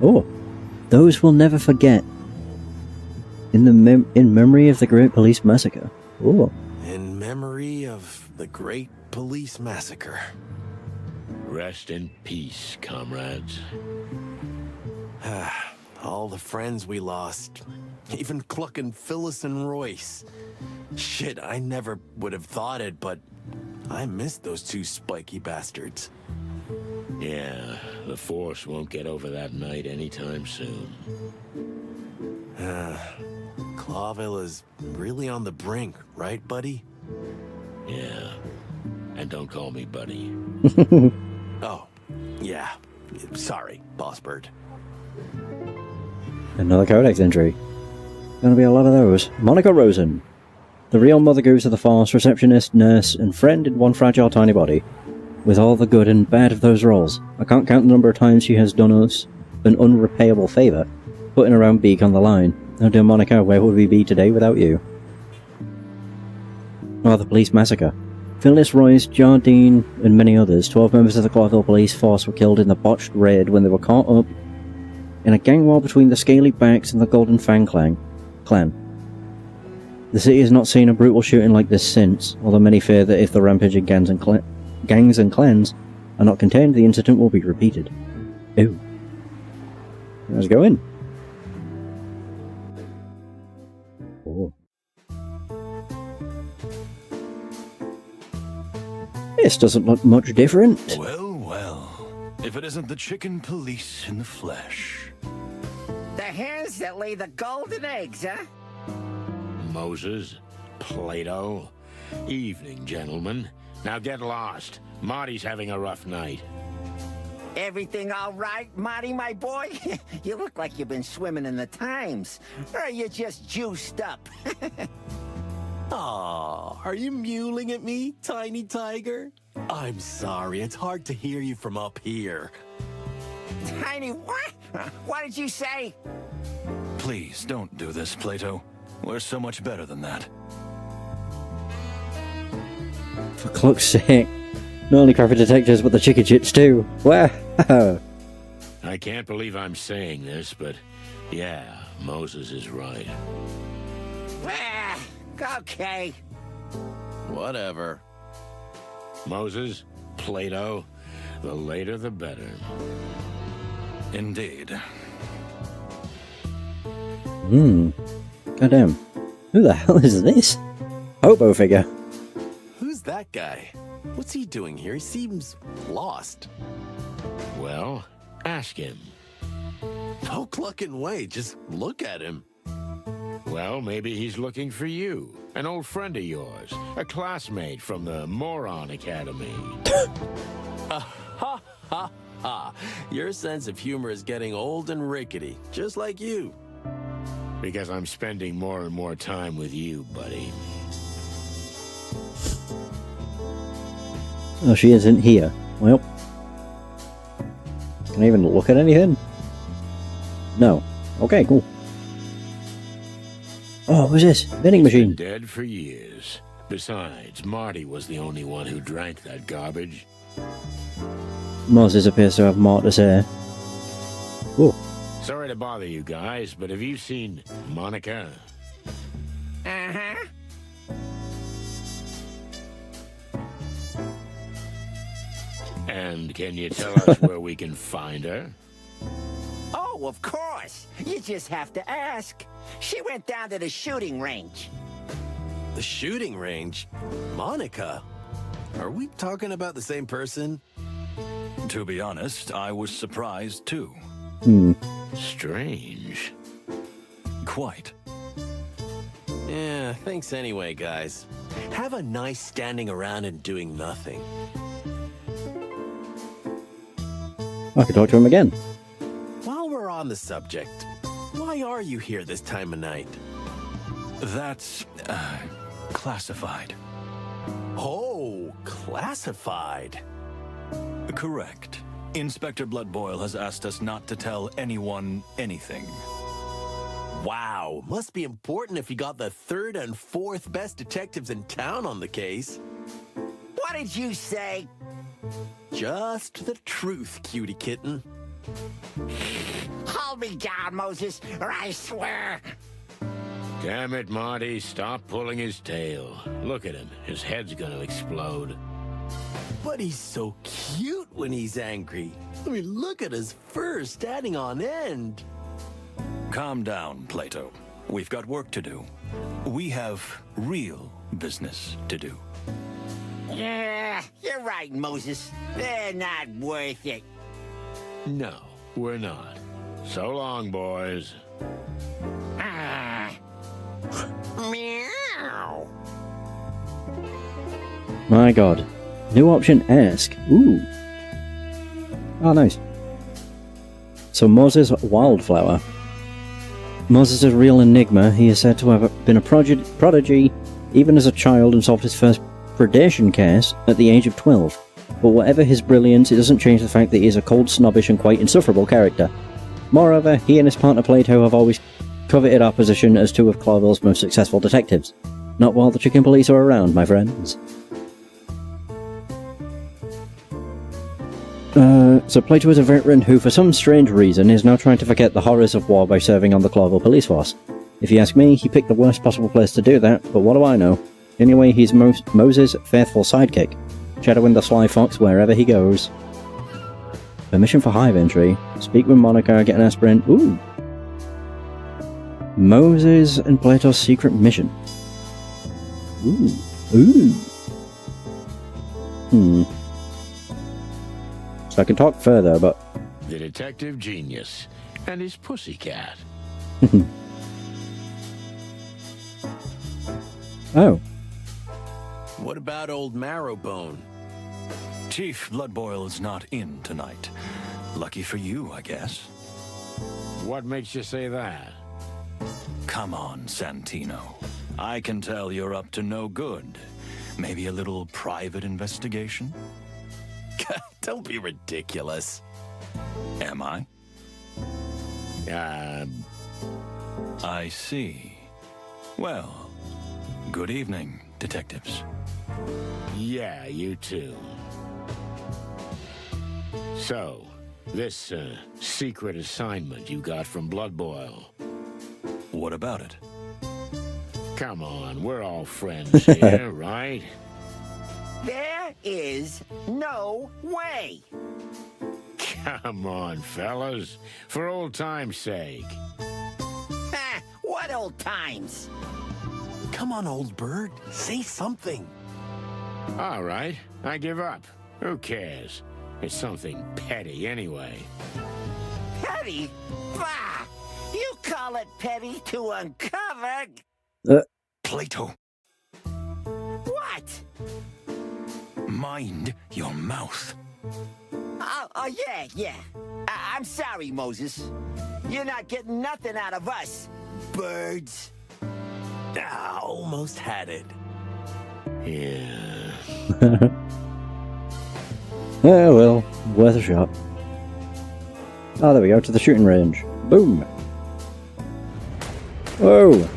Oh, those we'll never forget. In memory of the Great Police Massacre. Oh. In memory of the Great Police Massacre. Rest in peace, comrades. All the friends we lost. Even clucking Phyllis and Royce. Shit, I never would have thought it, but I missed those two spiky bastards. Yeah, the Force won't get over that night anytime soon. Clawville is really on the brink, right, buddy? Yeah. And don't call me buddy. Oh, yeah. Sorry, Boss Bird. Another codex entry. Gonna be a lot of those. Monica Rosen. The real Mother Goose of the Force, receptionist, nurse, and friend in one fragile tiny body. With all the good and bad of those roles. I can't count the number of times she has done us an unrepayable favour, putting around Beak on the line. Oh dear Monica, where would we be today without you? Oh, the police massacre. Phyllis, Royce, Jardine, and many others, 12 members of the Clarkville police force were killed in the botched raid when they were caught up in a gang war between the Scaly Backs and the Golden Fang clan. The city has not seen a brutal shooting like this since, although many fear that if the rampaging gangs and clans are not contained, the incident will be repeated. Ooh. Let's go in. Oh. This doesn't look much different. Well, well. If it isn't the chicken police in the flesh. The hens that lay the golden eggs, huh? Moses, Plato. Evening, gentlemen. Now get lost. Marty's having a rough night. Everything all right, Marty, my boy? You look like you've been swimming in the Times. Or are you just juiced up? Aw, are you mewling at me, tiny tiger? I'm sorry, it's hard to hear you from up here. Tiny what? What did you say? Please don't do this, Plato. We're so much better than that. For cluck's sake. Not only crappy detectives, but the chicken shits too. Wow. I can't believe I'm saying this, but yeah, Moses is right. Okay. Whatever. Moses, Plato, the later the better. Indeed. Goddamn. Who the hell is this? Hobo figure. Who's that guy? What's he doing here? He seems lost. Well, ask him. No clucking way. Just look at him. Well, maybe he's looking for you. An old friend of yours. A classmate from the Moron Academy. Ha ha ha. Your sense of humor is getting old and rickety, just like you. Because I'm spending more and more time with you, buddy. Oh, she isn't here. Well. Can I even look at anything? No. Okay, cool. Oh, what's this? Vending He's been machine. dead for years. Besides, Marty was the only one who drank that garbage. Moses appears to have more to say. Oh. Sorry to bother you guys, but have you seen Monica? Uh-huh. And can you tell us where we can find her? Oh, of course. You just have to ask. She went down to the shooting range. The shooting range? Monica? Are we talking about the same person? To be honest, I was surprised too. Strange. Quite. Yeah, thanks anyway, guys. Have a nice standing around and doing nothing. I could talk to him again. While we're on the subject, why are you here this time of night? That's, classified. Oh, classified. Correct. Inspector Bloodboil has asked us not to tell anyone anything. Wow, must be important if you got the third and fourth best detectives in town on the case. What did you say? Just the truth, cutie kitten. Hold me down, Moses, or I swear. Damn it, Marty, stop pulling his tail. Look at him, his head's gonna explode. But he's so cute when he's angry. I mean, look at his fur standing on end. Calm down, Plato. We've got work to do. We have real business to do. Yeah, you're right, Moses. They're not worth it. No, we're not. So long, boys. Meow. My god. New option, ask. Ooh. Oh, nice. So Moses Wildflower. Moses is a real enigma. He is said to have been a prodigy even as a child and solved his first predation case at the age of 12. But whatever his brilliance, it doesn't change the fact that he is a cold, snobbish and quite insufferable character. Moreover, he and his partner Plato have always coveted our position as two of Clarville's most successful detectives. Not while the chicken police are around, my friends. So Plato is a veteran who, for some strange reason, is now trying to forget the horrors of war by serving on the Clawville police force. If you ask me, he picked the worst possible place to do that, but what do I know? Anyway, he's Moses' faithful sidekick, shadowing the sly fox wherever he goes. Permission for Hive entry. Speak with Monica, get an aspirin. Ooh! Moses and Plato's secret mission. Ooh. Ooh. So I can talk further, but... The detective genius and his pussycat. Oh. What about old Marrowbone? Chief Bloodboil is not in tonight. Lucky for you, I guess. What makes you say that? Come on, Santino. I can tell you're up to no good. Maybe a little private investigation? Don't be ridiculous. Am I? I see. Well, good evening, detectives. Yeah, you too. So, this secret assignment you got from Bloodboil. What about it? Come on, we're all friends here, right? There is no way. Come on, fellas. For old time's sake. Ha! What old times? Come on, old bird. Say something. All right, I give up. Who cares? It's something petty anyway. Petty? Bah! You call it petty to uncover... Plato, What? mind your mouth. Oh, yeah. I'm sorry, Moses. You're not getting nothing out of us, birds. Ah, almost had it. Yeah. Yeah, well, worth a shot. Oh, there we go, to the shooting range. Boom! Whoa!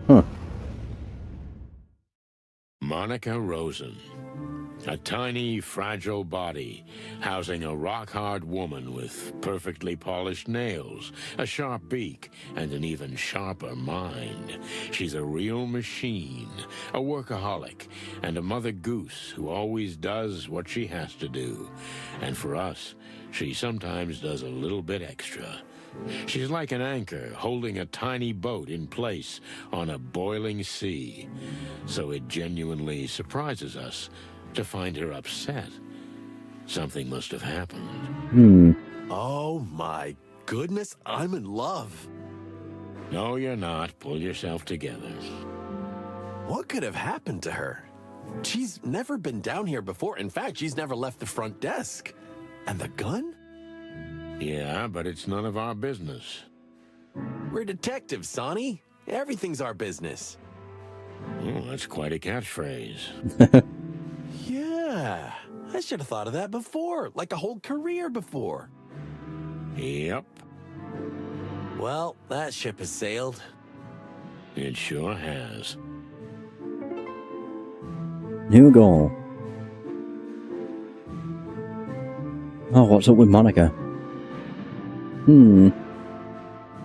Huh. Monica Rosen. A tiny, fragile body, housing a rock-hard woman with perfectly polished nails, a sharp beak, and an even sharper mind. She's a real machine, a workaholic, and a mother goose who always does what she has to do. And for us, she sometimes does a little bit extra. She's like an anchor holding a tiny boat in place on a boiling sea. So it genuinely surprises us to find her upset. Something must have happened. Oh my goodness, I'm in love. No, you're not. Pull yourself together. What could have happened to her? She's never been down here before. In fact, she's never left the front desk. And the gun? Yeah, but it's none of our business. We're detectives, Sonny. Everything's our business. Oh, that's quite a catchphrase. Yeah, I should have thought of that before, like a whole career before. Yep, Well, that ship has sailed. it sure has. New goal. Oh, what's up with Monica? We'll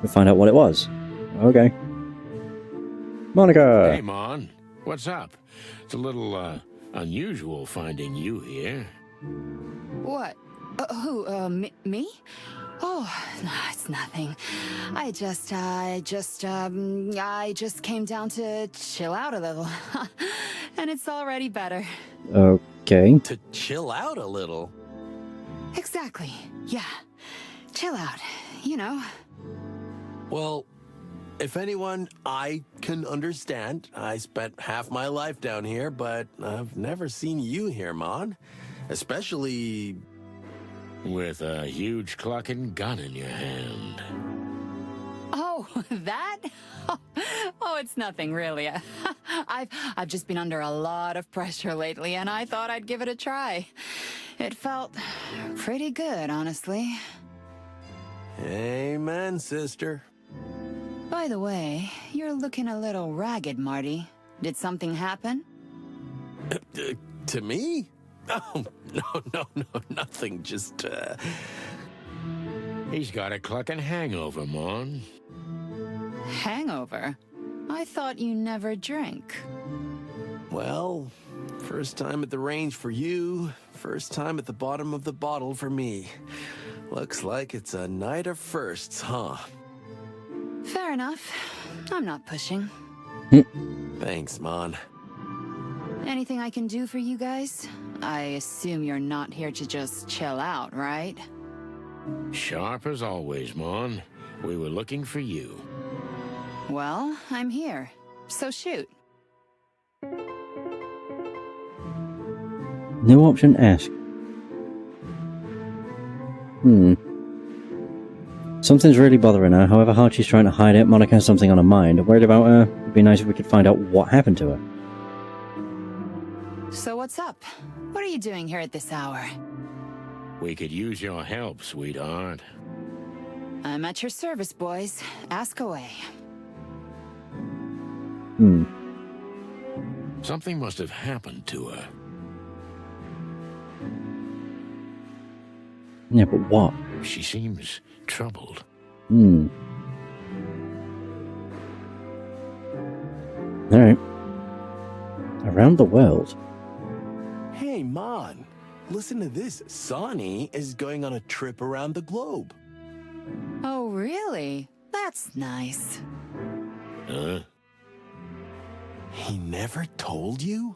find out what it was. Okay. Monica! Hey, Mon. What's up? It's a little, unusual finding you here. What? Me? Oh, no, it's nothing. I just came down to chill out a little. And it's already better. Okay. To chill out a little. Exactly. Yeah. Chill out, you know. Well, if anyone, I can understand. I spent half my life down here, but I've never seen you here, Mon. Especially... With a huge clucking gun in your hand. Oh, that? Oh, it's nothing really. I've just been under a lot of pressure lately, and I thought I'd give it a try. It felt pretty good, honestly. Amen, sister. By the way, you're looking a little ragged, Marty. Did something happen? To me? Oh, no, nothing. Just, He's got a clucking hangover, Mon. Hangover? I thought you never drank. Well, first time at the range for you, first time at the bottom of the bottle for me. Looks like it's a night of firsts, huh? Fair enough. I'm not pushing. Thanks, Mon. Anything I can do for you guys? I assume you're not here to just chill out, right? Sharp as always, Mon. We were looking for you. Well, I'm here. So shoot. New option, ask. Something's really bothering her. However hard she's trying to hide it, Monica has something on her mind. Worried about her? It'd be nice if we could find out what happened to her. So what's up? What are you doing here at this hour? We could use your help, sweetheart. I'm at your service, boys. Ask away. Something must have happened to her. Yeah, but what? She seems troubled. Alright. Around the world. Hey, Mon. Listen to this. Sonny is going on a trip around the globe. Oh, really? That's nice. Huh? He never told you?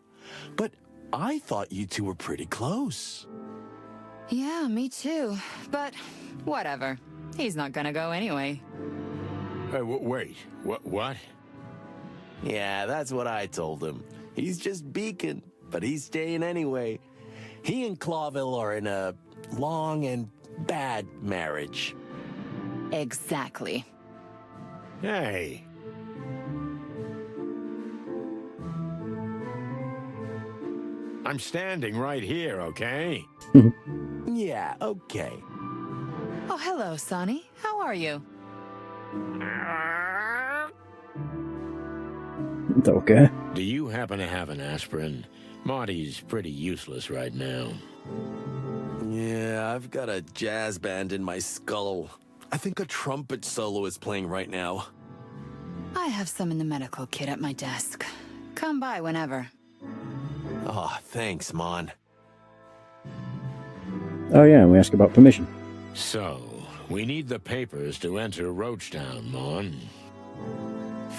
But I thought you two were pretty close. Yeah, me too. But whatever. He's not gonna go anyway. Hey, wait. What? Yeah, that's what I told him. He's just beacon, but he's staying anyway. He and Clawville are in a long and bad marriage. Exactly. Hey. I'm standing right here, okay? Yeah, okay. Oh, hello, Sonny. How are you? Okay. Do you happen to have an aspirin? Marty's pretty useless right now. Yeah, I've got a jazz band in my skull. I think a trumpet solo is playing right now. I have some in the medical kit at my desk. Come by whenever. Oh, thanks, Mon. Oh yeah, we asked about permission. So, we need the papers to enter Roachtown, Mon.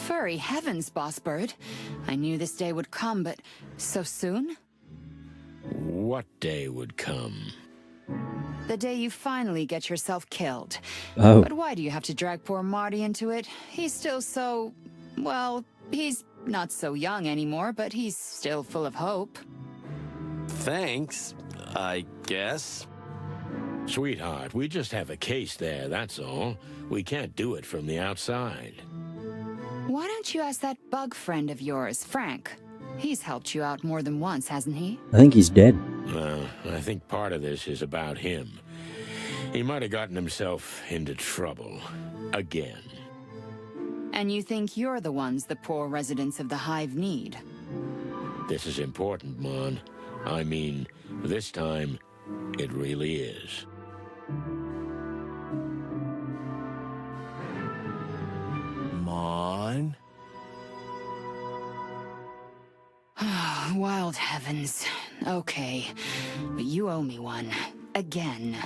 Furry heavens, Boss Bird. I knew this day would come, but so soon? What day would come? The day you finally get yourself killed. Oh. But why do you have to drag poor Marty into it? He's still so... well, he's not so young anymore, but he's still full of hope. Thanks, I guess. Sweetheart, we just have a case there, that's all. We can't do it from the outside. Why don't you ask that bug friend of yours, Frank? He's helped you out more than once, hasn't he? I think he's dead. Well, I think part of this is about him. He might have gotten himself into trouble. Again. And you think you're the ones the poor residents of the Hive need? This is important, Mon. I mean, this time, it really is. Mon? Wild heavens. Okay. But you owe me one. Again.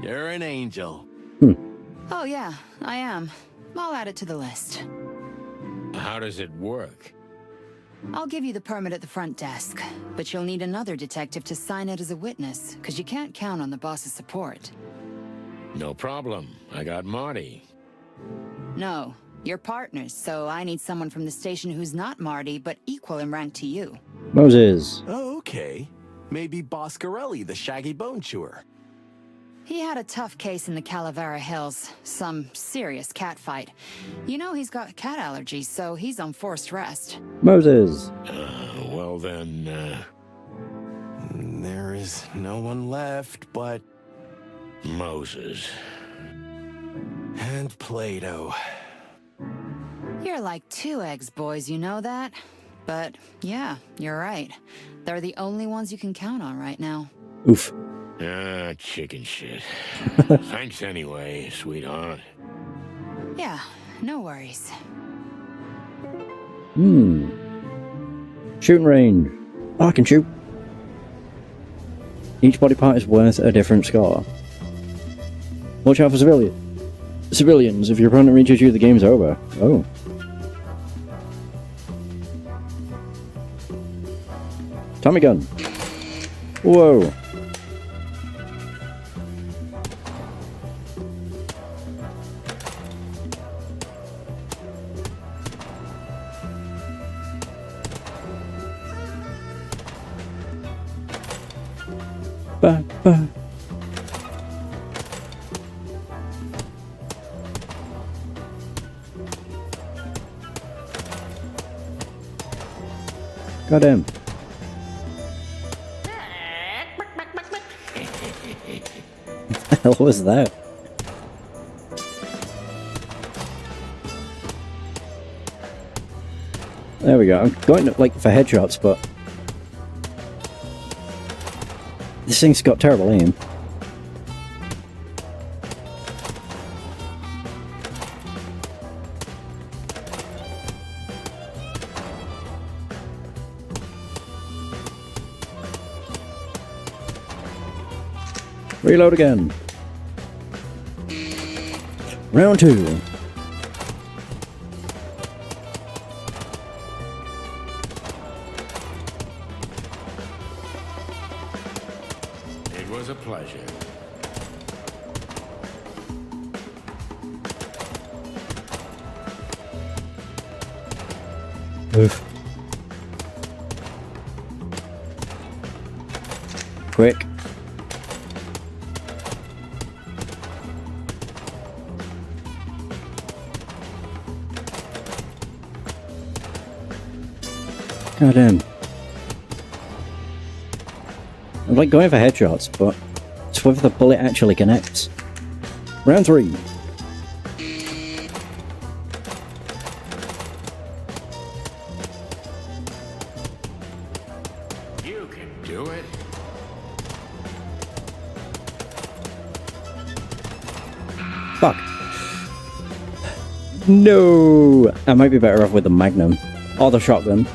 You're an angel. Oh yeah, I am. I'll add it to the list. How does it work? I'll give you the permit at the front desk, but you'll need another detective to sign it as a witness, because you can't count on the boss's support. No problem. I got Marty. No, you're partners, so I need someone from the station who's not Marty, but equal in rank to you. Moses. Oh, okay. Maybe Boscarelli, the shaggy bone chewer. He had a tough case in the Calavera Hills, some serious cat fight. You know he's got cat allergies, so he's on forced rest. Moses. Well then, There is no one left but... Moses. and Plato. You're like 2 eggs, boys, you know that? But yeah, you're right. They're the only ones you can count on right now. Oof. Ah, chicken shit. Thanks anyway, sweetheart. Yeah, no worries. Shooting range. Oh, I can shoot. Each body part is worth a different score. Watch out for civilians. If your opponent reaches you, the game's over. Oh. Tommy gun. Whoa. Ba, ba. Got him. What the hell was that? There we go. I'm going like for headshots, but this thing's got terrible aim. Reload again. Round 2. It was a pleasure. Oof. Quick. God damn. I'm like going for headshots, but it's whether the bullet actually connects. Round 3. You can do it. Fuck. No! I might be better off with the Magnum. Or the shotgun.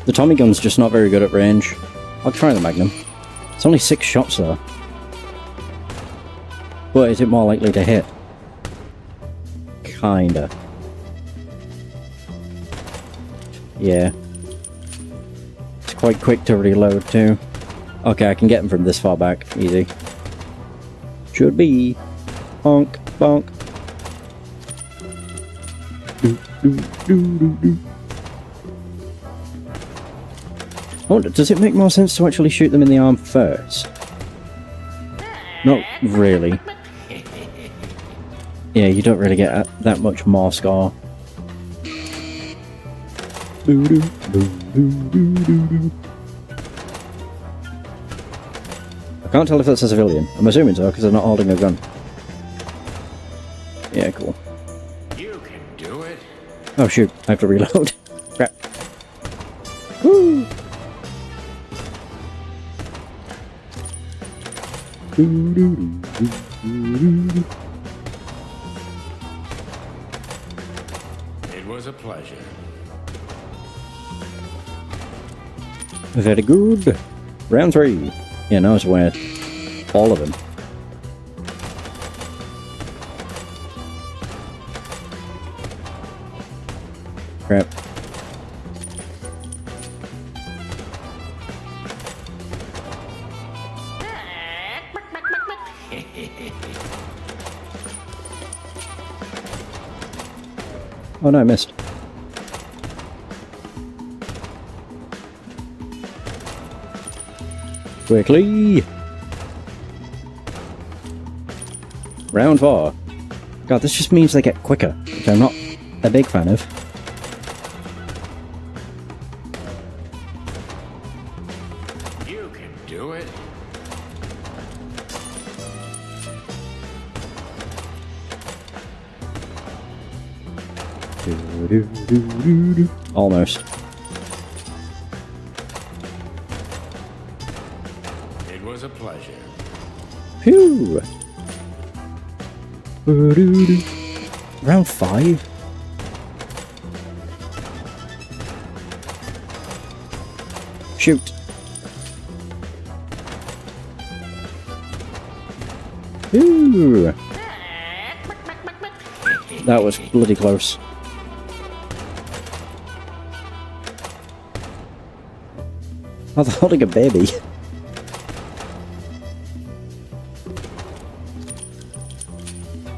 The Tommy gun's just not very good at range. I'll try the Magnum. It's only 6 shots though. But is it more likely to hit? Kinda. Yeah. It's quite quick to reload too. Okay, I can get him from this far back. Easy. Should be. Bonk, bonk. Do, do, do, do, do. Oh, does it make more sense to actually shoot them in the arm first? Not really. Yeah, you don't really get that much more score. I can't tell if that's a civilian. I'm assuming so, because they're not holding a gun. Yeah, cool. You can do it. Oh shoot, I have to reload. Crap. Woo! It was a pleasure. Very good. Round 3. Yeah, now it's worth all of them. Crap. Oh no, I missed. Quickly! Round 4. God, this just means they get quicker, which I'm not a big fan of. You can do it. Almost. Phew! Round 5? Shoot! Ooh! That was bloody close. I was holding a baby.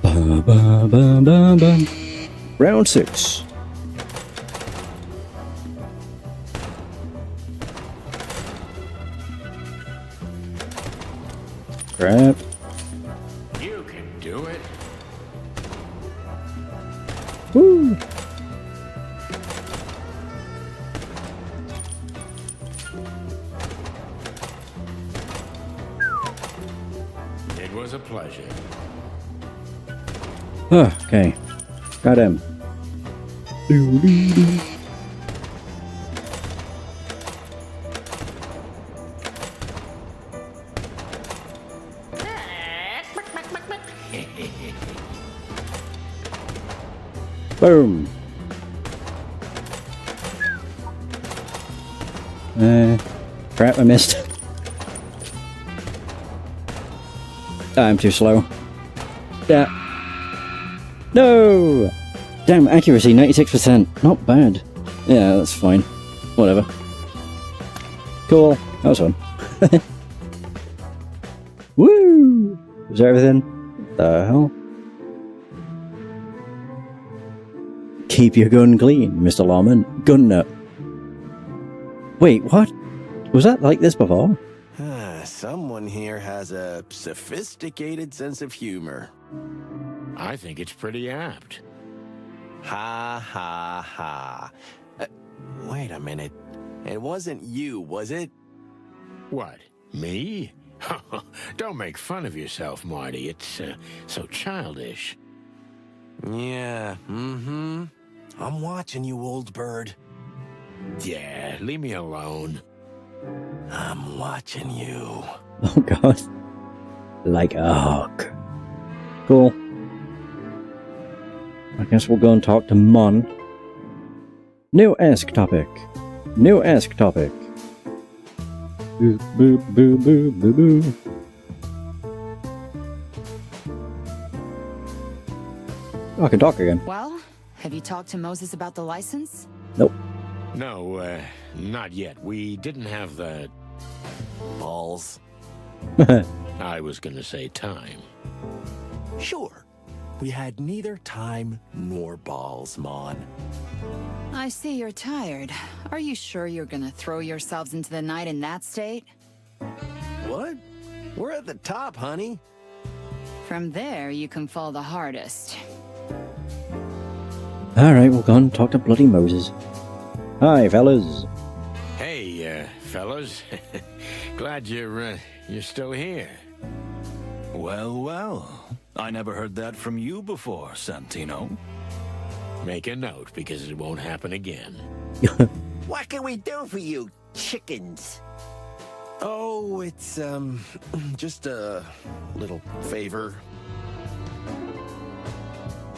Ba, ba, ba, ba, ba. Round 6. Crap. You can do it. Woo! It was a pleasure. Okay. Got him. Doo-doo-doo. Boom. Crap, I missed. I'm too slow. Yeah. No! Damn, accuracy, 96%. Not bad. Yeah, that's fine. Whatever. Cool. That was fun. Woo! Was that everything? What the hell? Keep your gun clean, Mr. Lawman. Gun nut. Wait, what? Was that like this before? Someone here has a sophisticated sense of humor. I think it's pretty apt. Ha ha ha. Wait a minute. It wasn't you, was it? What? Me? Don't make fun of yourself, Marty. It's so childish. Yeah, I'm watching you, old bird. Yeah, leave me alone. I'm watching you. Oh god. Like a hawk. Cool. I guess we'll go and talk to Mon. New Ask topic. New Ask topic. Boo, boo, boo, boo, boo, boo. Oh, I can talk again. Well, have you talked to Moses about the license? Nope. No, not yet. We didn't have the Balls. I was gonna say time. Sure. We had neither time nor balls, Mon. I see you're tired. Are you sure you're gonna throw yourselves into the night in that state? What? We're at the top, honey. From there, you can fall the hardest. Alright, we'll go and talk to bloody Moses. Hi, fellas. Hey, fellas. Glad you're still here. Well, well. I never heard that from you before, Santino. Make a note, because it won't happen again. What can we do for you, chickens? Oh, it's, just a little favor.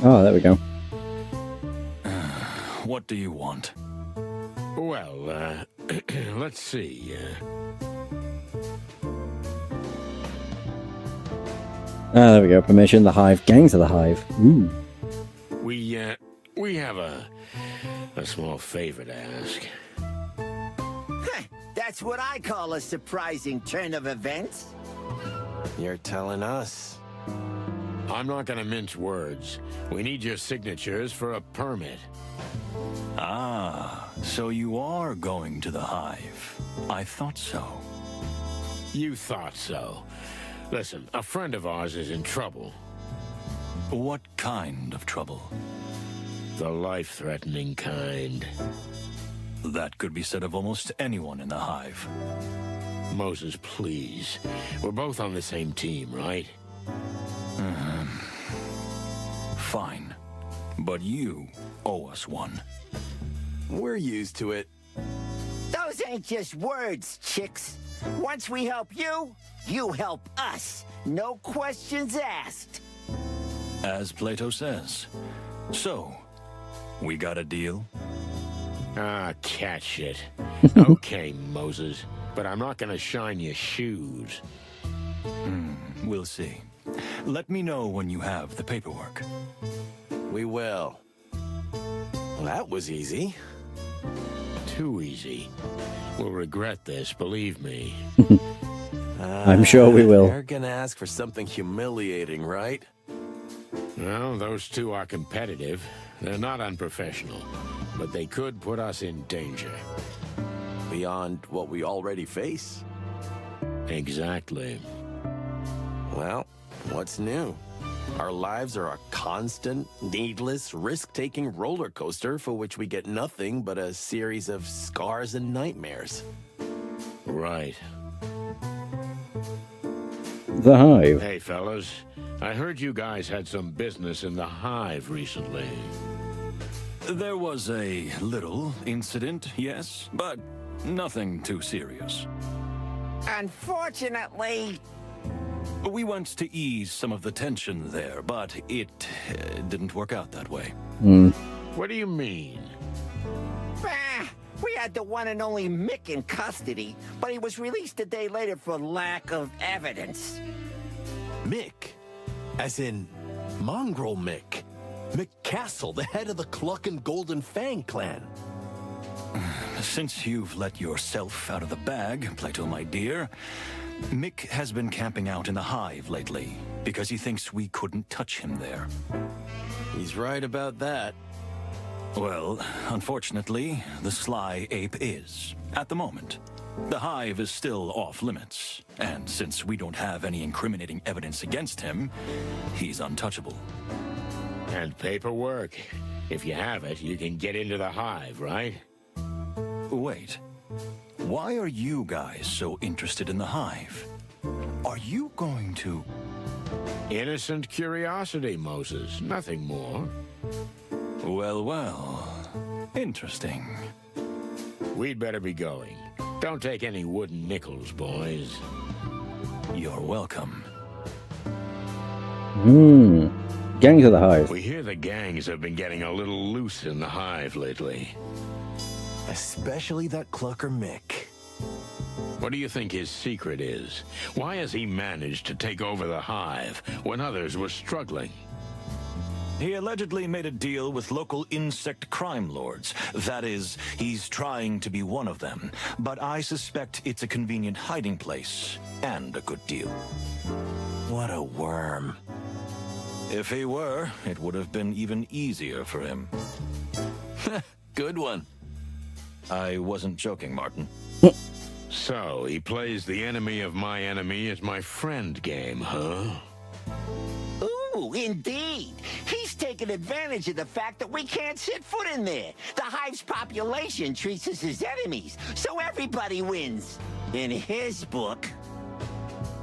Oh, there we go. What do you want? Well, let's see. Ah, there we go. Permission, the Hive. Gangs of the Hive. Ooh. We have a small favor to ask. Huh, that's what I call a surprising turn of events. You're telling us. I'm not gonna mince words. We need your signatures for a permit. Ah, so you are going to the Hive. I thought so. You thought so. Listen, a friend of ours is in trouble. What kind of trouble? The life-threatening kind. That could be said of almost anyone in the Hive. Moses, please. We're both on the same team, right? Fine. But you owe us one. We're used to it. Those ain't just words, chicks. Once we help you, you help us. No questions asked. As Plato says. So, we got a deal? Ah, catch it. Okay, Moses, but I'm not gonna shine your shoes. We'll see. Let me know when you have the paperwork. We will. Well, that was easy. Too easy. We'll regret this, believe me. I'm sure we will. They're gonna ask for something humiliating, right? Well, those two are competitive. They're not unprofessional, but they could put us in danger. Beyond what we already face? Exactly. Well, what's new? Our lives are a constant, needless, risk-taking roller coaster for which we get nothing but a series of scars and nightmares. Right. The Hive. Hey, fellas. I heard you guys had some business in the Hive recently. There was a little incident, yes, but nothing too serious. Unfortunately, We went to ease some of the tension there, but it didn't work out that way. What do you mean? we had the one and only Mick in custody, but he was released a day later for lack of evidence. Mick? As in, Mongrel Mick. Mick Castle, the head of the Cluck and Golden Fang clan. Since you've let yourself out of the bag, Plato, my dear, Mick has been camping out in the Hive lately because he thinks we couldn't touch him there. He's right about that. Well, unfortunately, the sly ape is, at the moment. The Hive is still off limits, and since we don't have any incriminating evidence against him, he's untouchable. And paperwork. If you have it, you can get into the Hive, right? Wait. Why are you guys so interested in the Hive? Are you going to... Innocent curiosity, Moses. Nothing more. Well, well. Interesting. We'd better be going. Don't take any wooden nickels, boys. You're welcome. Gangs of the Hive. We hear the gangs have been getting a little loose in the Hive lately. Especially that Clucker Mick. What do you think his secret is? Why has he managed to take over the Hive when others were struggling? He allegedly made a deal with local insect crime lords. That is, he's trying to be one of them. But I suspect it's a convenient hiding place and a good deal. What a worm. If he were, it would have been even easier for him. Good one. I wasn't joking, Martin. So, he plays the enemy of my enemy as my friend game, huh? Ooh, indeed. He's taken advantage of the fact that we can't set foot in there. The Hive's population treats us as enemies, so everybody wins. In his book.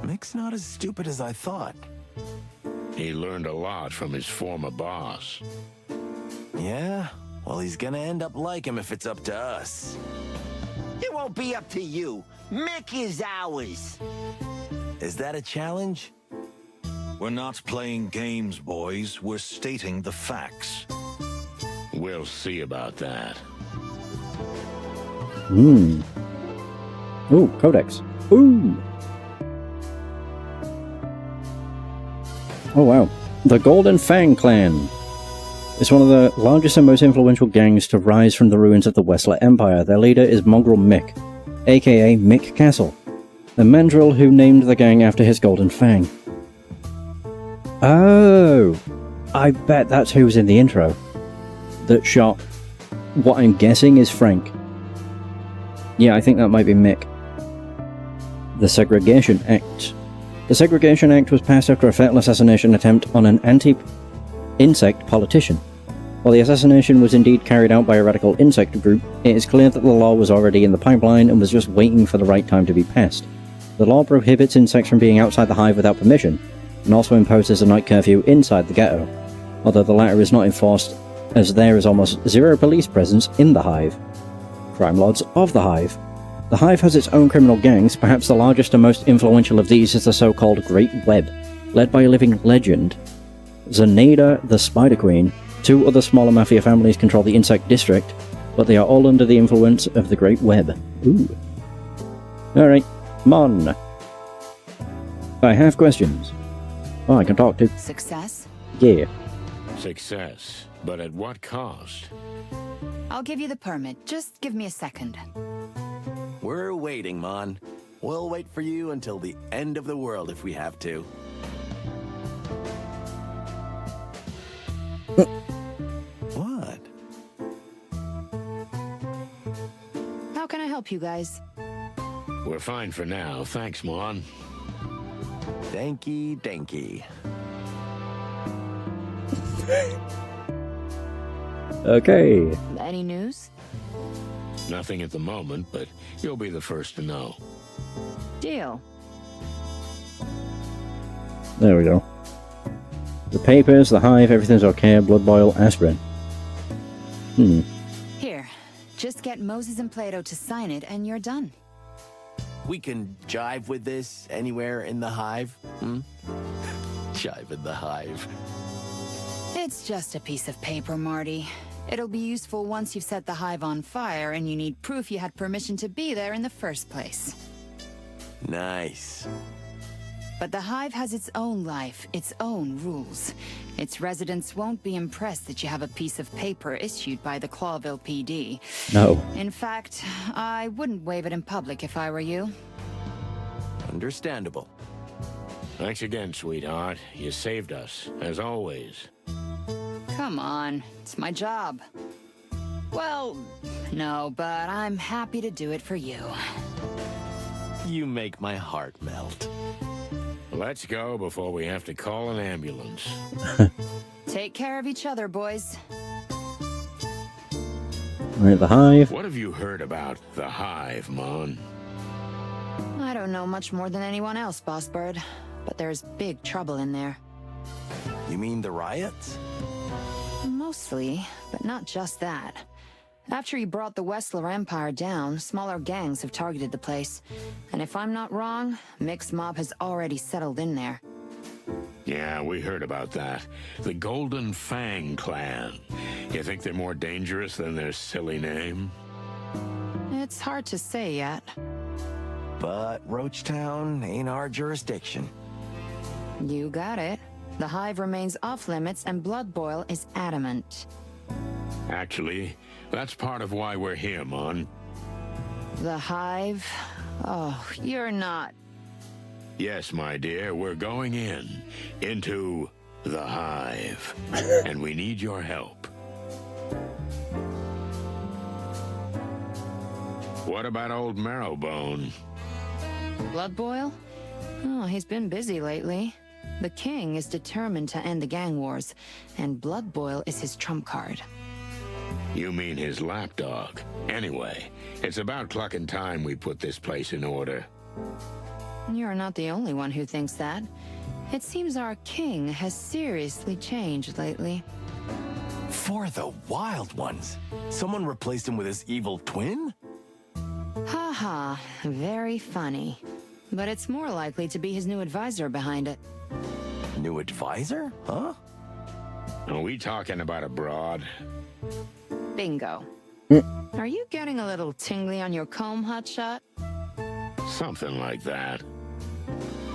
Mick's not as stupid as I thought. He learned a lot from his former boss. Yeah? Well, he's gonna end up like him if it's up to us. It won't be up to you. Mick is ours. Is that a challenge? We're not playing games, boys. We're stating the facts. We'll see about that. Ooh, Codex. Ooh. Oh wow. The Golden Fang Clan. It's one of the largest and most influential gangs to rise from the ruins of the Westler Empire. Their leader is Mongrel Mick, aka Mick Castle, a mandrill who named the gang after his golden fang. Oh, I bet that's who was in the intro that shot what I'm guessing is Frank. Yeah, I think that might be Mick. The Segregation Act. The Segregation Act was passed after a fatal assassination attempt on an anti-insect politician. While the assassination was indeed carried out by a radical insect group, it is clear that the law was already in the pipeline and was just waiting for the right time to be passed. The law prohibits insects from being outside the hive without permission, and also imposes a night curfew inside the ghetto, although the latter is not enforced as there is almost zero police presence in the hive. Crime lords of the hive. The Hive has its own criminal gangs. Perhaps the largest and most influential of these is the so-called Great Web, led by a living legend, Zenaida the Spider Queen. 2 other smaller mafia families control the insect district, but they are all under the influence of the Great Web. Ooh. Alright, Mon. I have questions. Oh, I can talk to. Success? Yeah. Success, but at what cost? I'll give you the permit. Just give me a second. We're waiting, Mon. We'll wait for you until the end of the world if we have to. What? How can I help you guys? We're fine for now. Thanks, Mon. Danky, danky. Okay. Any news? Nothing at the moment, but you'll be the first to know. Deal. There we go. The papers, the Hive, everything's okay. Blood boil, aspirin. Here, just get Moses and Plato to sign it and you're done. We can jive with this anywhere in the Hive, Jive in the Hive. It's just a piece of paper, Marty. It'll be useful once you've set the Hive on fire and you need proof you had permission to be there in the first place. Nice. But the Hive has its own life, its own rules. Its residents won't be impressed that you have a piece of paper issued by the Clawville PD. No. In fact, I wouldn't wave it in public if I were you. Understandable. Thanks again, sweetheart. You saved us, as always. Come on, it's my job. Well, no, but I'm happy to do it for you. You make my heart melt. Let's go before we have to call an ambulance. Take care of each other, boys. Alright, the Hive. What have you heard about the Hive, Mon? I don't know much more than anyone else, Boss Bird, but there's big trouble in there. You mean the riots? Mostly, but not just that. After you brought the Westler Empire down, smaller gangs have targeted the place. And if I'm not wrong, Mixed Mob has already settled in there. Yeah, we heard about that. The Golden Fang Clan. You think they're more dangerous than their silly name? It's hard to say yet. But Roachtown ain't our jurisdiction. You got it. The Hive remains off limits and Blood Boil is adamant. Actually, that's part of why we're here, Mon. The Hive? Oh, you're not. Yes, my dear, we're going into the Hive. And we need your help. What about old Marrowbone? Blood Boil? Oh, he's been busy lately. The King is determined to end the gang wars, and Blood Boil is his trump card. You mean his lapdog. Anyway, it's about clucking time we put this place in order. You're not the only one who thinks that. It seems our king has seriously changed lately. For the Wild Ones? Someone replaced him with his evil twin? Haha, very funny. But it's more likely to be his new advisor behind it. New advisor? Huh? Are we talking about a broad? Bingo. Are you getting a little tingly on your comb, Hotshot? Something like that.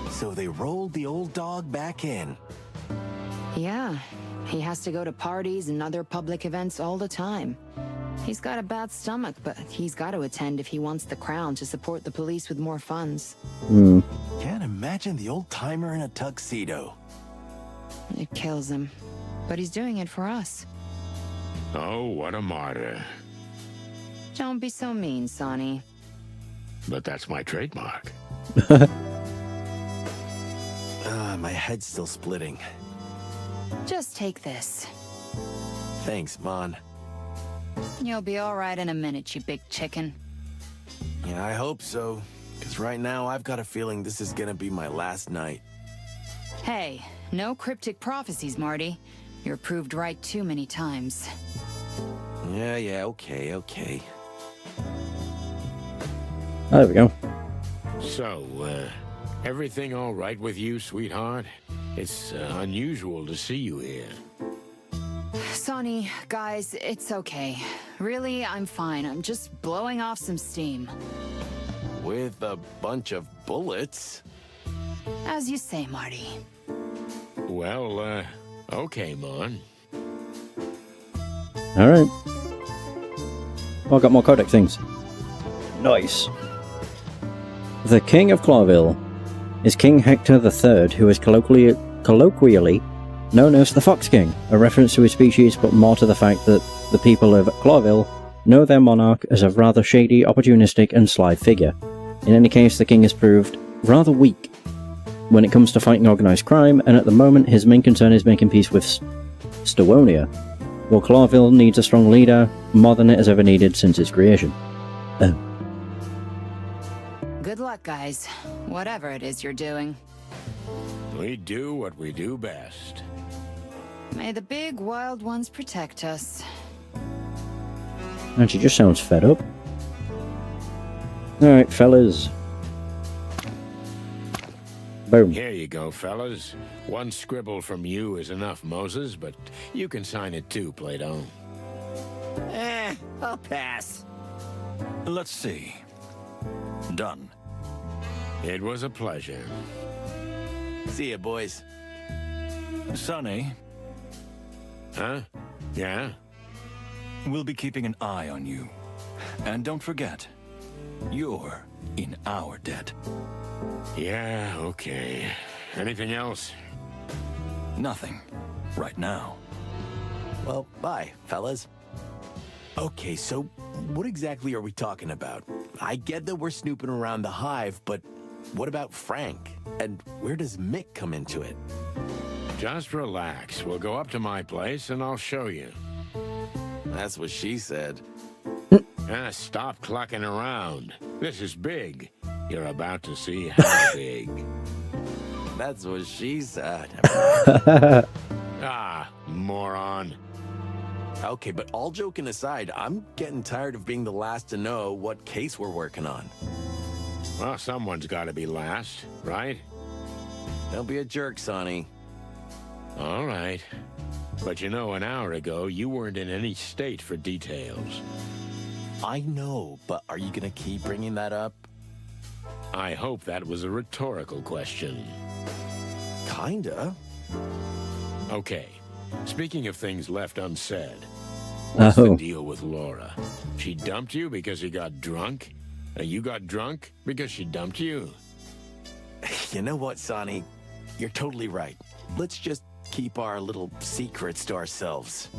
So they rolled the old dog back in. Yeah, he has to go to parties and other public events all the time. He's got a bad stomach, but he's got to attend if he wants the crown to support the police with more funds. Can't imagine the old timer in a tuxedo. It kills him, but he's doing it for us. Oh, what a martyr. Don't be so mean, Sonny. But that's my trademark. My head's still splitting. Just take this. Thanks, Mon. You'll be all right in a minute, you big chicken. Yeah, I hope so. Because right now, I've got a feeling this is gonna be my last night. Hey, no cryptic prophecies, Marty. You're proved right too many times. Yeah, okay. There we go. So, everything all right with you, sweetheart? It's unusual to see you here. Sonny, guys, it's okay. Really, I'm fine. I'm just blowing off some steam. With a bunch of bullets. As you say, Marty. Well, okay, Mon. Alright. Oh, I got more codec things. Nice. The King of Clawville is King Hector III, who is colloquially known as the Fox King, a reference to his species, but more to the fact that the people of Clawville know their monarch as a rather shady, opportunistic, and sly figure. In any case, the king has proved rather weak when it comes to fighting organised crime, and at the moment his main concern is making peace with Stowonia. Well, Clawville needs a strong leader, more than it has ever needed since its creation. Good luck, guys. Whatever it is you're doing. We do what we do best. May the big wild ones protect us. And she just sounds fed up. Alright, fellas. Boom. Here you go, fellas. One scribble from you is enough, Moses, but you can sign it too, Plato. I'll pass. Let's see. Done. It was a pleasure. See ya, boys. Sonny, Huh? Yeah? we'll be keeping an eye on you. And don't forget, you're in our debt. Yeah, okay. Anything else? Nothing. Right now. Well, bye, fellas. Okay, so what exactly are we talking about? I get that we're snooping around the Hive, but what about Frank? And where does Mick come into it? Just relax. We'll go up to my place and I'll show you. That's what she said. Stop clucking around. This is big. You're about to see how big. That's what she said. Ah, moron. Okay, but all joking aside, I'm getting tired of being the last to know what case we're working on. Well, someone's got to be last, right? Don't be a jerk, Sonny. All right. But you know, an hour ago, you weren't in any state for details. I know, but are you gonna keep bringing that up? I hope that was a rhetorical question. Kinda. Okay. Speaking of things left unsaid, what's the Oh. deal with Laura? She dumped you because you got drunk? You got drunk because she dumped you? You know what, Sonny? You're totally right. Let's just keep our little secrets to ourselves.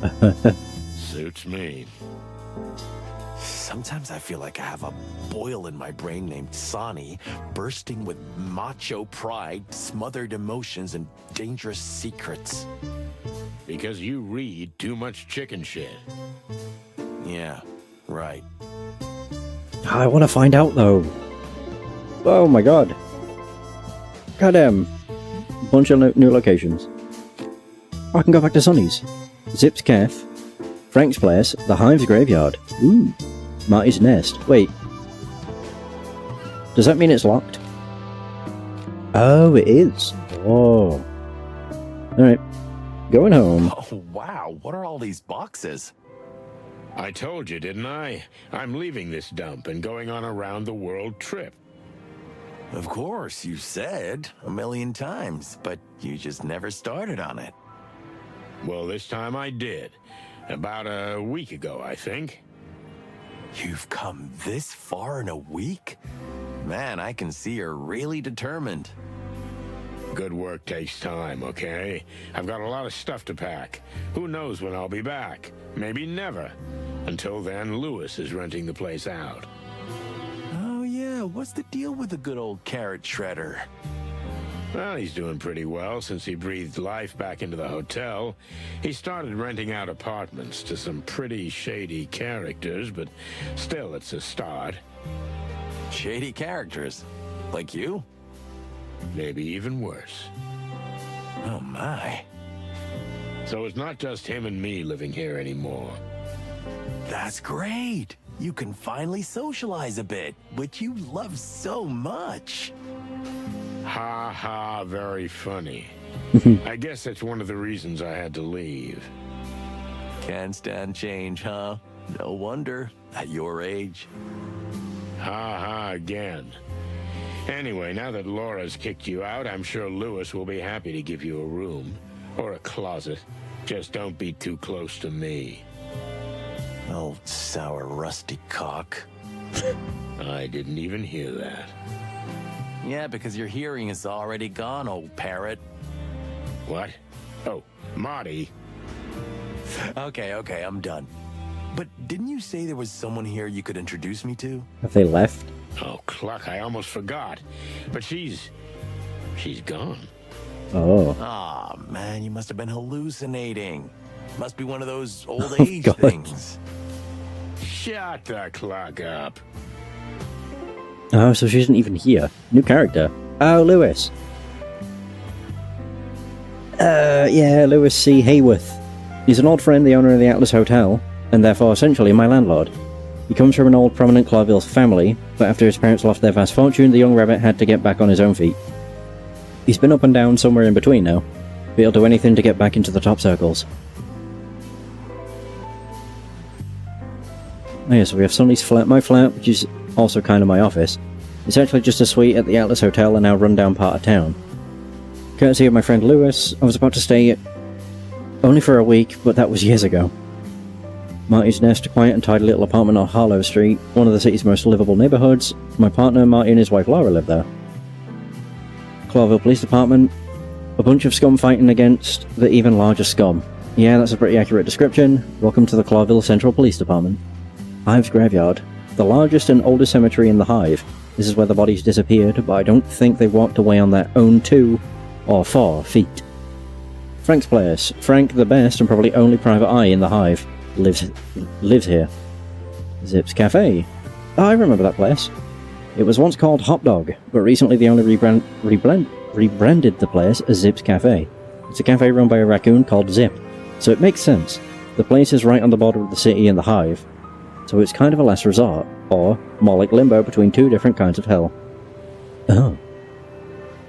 Suits me. Sometimes I feel like I have a boil in my brain named Sonny, bursting with macho pride, smothered emotions, and dangerous secrets. Because you read too much chicken shit. Yeah, right. I want to find out though. Oh my god. Goddamn. Bunch of new locations. Oh, I can go back to Sonny's. Zip's Cafe, Frank's place, the Hive's graveyard. Ooh. Marty's nest. Wait. Does that mean it's locked? Oh, it is. Oh. Alright. Going home. Oh, wow. What are all these boxes? I told you, didn't I? I'm leaving this dump and going on a round-the-world trip. Of course, you said 1,000,000 times, but you just never started on it. Well, this time I did. About a week ago, I think. You've come this far in a week? Man, I can see you're really determined. Good work takes time, okay? I've got a lot of stuff to pack. Who knows when I'll be back? Maybe never. Until then, Lewis is renting the place out. Oh yeah, what's the deal with the good old carrot shredder? Well, he's doing pretty well since he breathed life back into the hotel. He started renting out apartments to some pretty shady characters, but still, it's a start. Shady characters? Like you? Maybe even worse. Oh my. So it's not just him and me living here anymore. That's great. You can finally socialize a bit, which you love so much. Ha ha, very funny. I guess that's one of the reasons I had to leave. Can't stand change, huh? No wonder, at your age. Ha ha again. Anyway, now that Laura's kicked you out, I'm sure Lewis will be happy to give you a room. Or a closet. Just don't be too close to me. Oh, sour rusty cock. I didn't even hear that. Yeah, because your hearing is already gone, old parrot. What? Oh, Marty. Okay, I'm done. But didn't you say there was someone here you could introduce me to? Have they left? Oh, Cluck, I almost forgot. But she's gone. Oh. Aw, man, you must have been hallucinating. Must be one of those old Oh, age God. things. Shut the clock up. Oh, so she isn't even here. New character. Oh, Lewis. Yeah, Lewis C. Hayworth. He's an old friend, the owner of the Atlas Hotel, and therefore essentially my landlord. He comes from an old prominent Clawville family, but after his parents lost their vast fortune, the young rabbit had to get back on his own feet. He's been up and down somewhere in between now, but he'll do anything to get back into the top circles. Oh yeah, so we have Sonny's flat. My flat, which is also kind of my office. It's actually just a suite at the Atlas Hotel in our rundown part of town. Courtesy of my friend Lewis, I was about to stay only for a week, but that was years ago. Marty's Nest, a quiet and tidy little apartment on Harlow Street, one of the city's most livable neighbourhoods. My partner, Marty, and his wife Laura live there. Clawville Police Department, a bunch of scum fighting against the even larger scum. Yeah, that's a pretty accurate description. Welcome to the Clawville Central Police Department. Hive's graveyard, the largest and oldest cemetery in the Hive. This is where the bodies disappeared, but I don't think they walked away on their own 2 or 4 feet. Frank's place. Frank, the best and probably only private eye in the Hive, lives here. Zip's Cafe. Oh, I remember that place. It was once called Hot Dog, but recently they only rebranded the place as Zip's Cafe. It's a cafe run by a raccoon called Zip, so it makes sense. The place is right on the border of the city and the Hive, so it's kind of a last resort, or more like limbo between 2 different kinds of hell. Oh.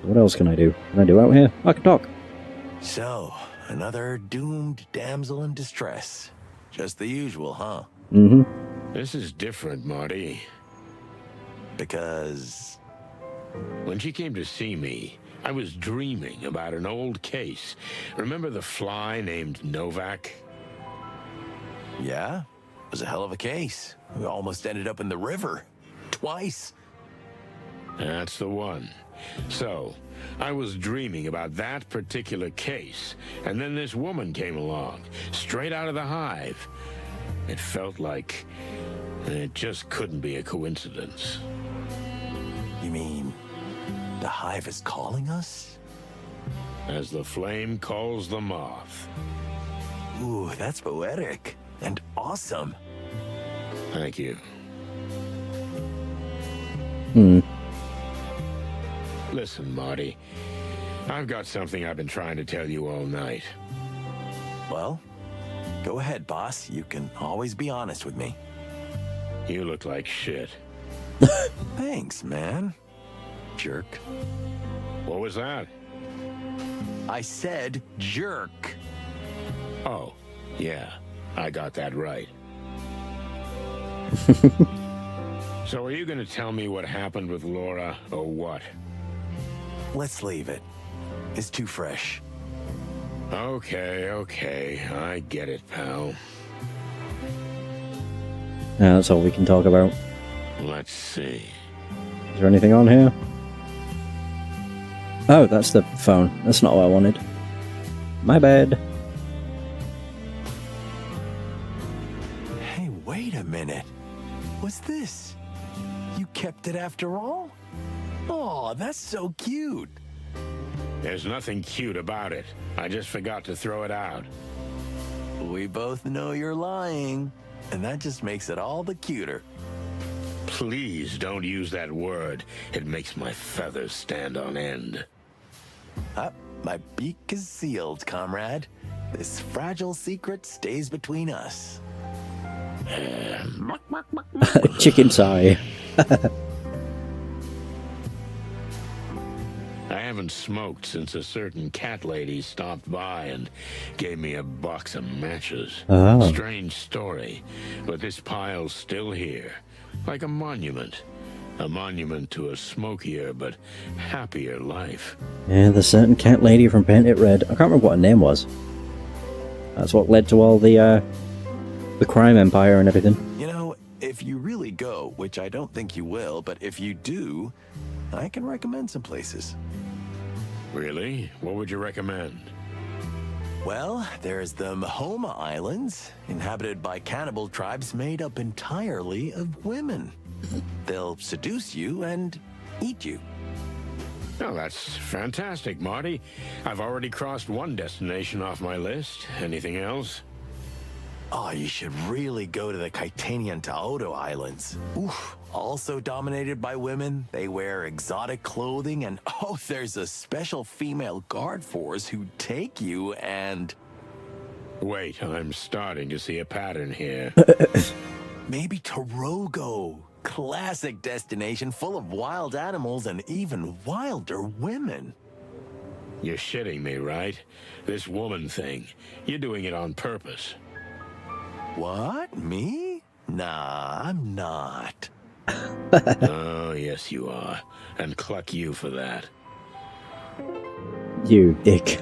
What else can I do? Can I do out here? I can talk. So, another doomed damsel in distress. Just the usual, huh? Mm-hmm. This is different, Marty. Because... When she came to see me, I was dreaming about an old case. Remember the fly named Novak? Yeah, it was a hell of a case. We almost ended up in the river. Twice. That's the one. So, I was dreaming about that particular case, and then this woman came along, straight out of the Hive. It felt like it just couldn't be a coincidence. You mean, the Hive is calling us? As the flame calls the moth. Ooh, that's poetic. And awesome. Thank you. Listen, Marty. I've got something I've been trying to tell you all night. Well, go ahead, boss. You can always be honest with me. You look like shit. Thanks, man. Jerk. What was that? I said jerk. Oh, yeah. I got that right. So are you going to tell me what happened with Laura, or what? Let's leave it. It's too fresh. Okay. I get it, pal. That's all we can talk about. Let's see. Is there anything on here? Oh, that's the phone. That's not what I wanted. My bad. Hey, wait a minute. What's this? You kept it after all? Oh, that's so cute. There's nothing cute about it. I just forgot to throw it out. We both know you're lying, and that just makes it all the cuter. Please don't use that word. It makes my feathers stand on end. My beak is sealed, comrade. This fragile secret stays between us. Chicken sigh. I haven't smoked since a certain cat lady stopped by and gave me a box of matches. Oh. Strange story, but this pile's still here, like a monument. A monument to a smokier but happier life. Yeah, the certain cat lady from Paint It Red. I can't remember what her name was. That's what led to all the crime empire and everything. You know, if you really go, which I don't think you will, but if you do, I can recommend some places. Really? What would you recommend? Well, there's the Mahoma Islands, inhabited by cannibal tribes made up entirely of women. They'll seduce you and eat you. Oh, that's fantastic, Marty. I've already crossed one destination off my list. Anything else? Oh, you should really go to the Kaitanian Taoto Islands. Oof. Also dominated by women, they wear exotic clothing, and oh, there's a special female guard force who take you and... Wait, I'm starting to see a pattern here. Maybe Torogo. Classic destination full of wild animals and even wilder women. You're shitting me, right? This woman thing. You're doing it on purpose. What? Me? Nah, I'm not. Oh, yes you are. And cluck you for that. You dick.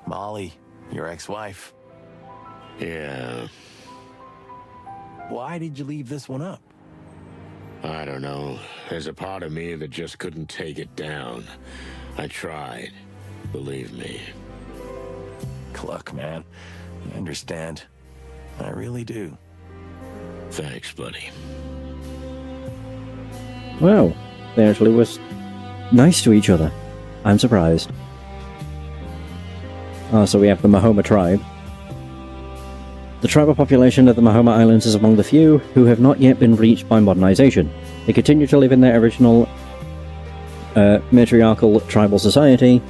Molly, your ex-wife. Yeah. Why did you leave this one up? I don't know. There's a part of me that just couldn't take it down. I tried. Believe me. Cluck, man. I understand. I really do. Thanks, buddy. Well, they actually was nice to each other. I'm surprised. Oh, so we have the Mahoma tribe. The tribal population of the Mahoma Islands is among the few who have not yet been reached by modernization. They continue to live in their original matriarchal tribal society,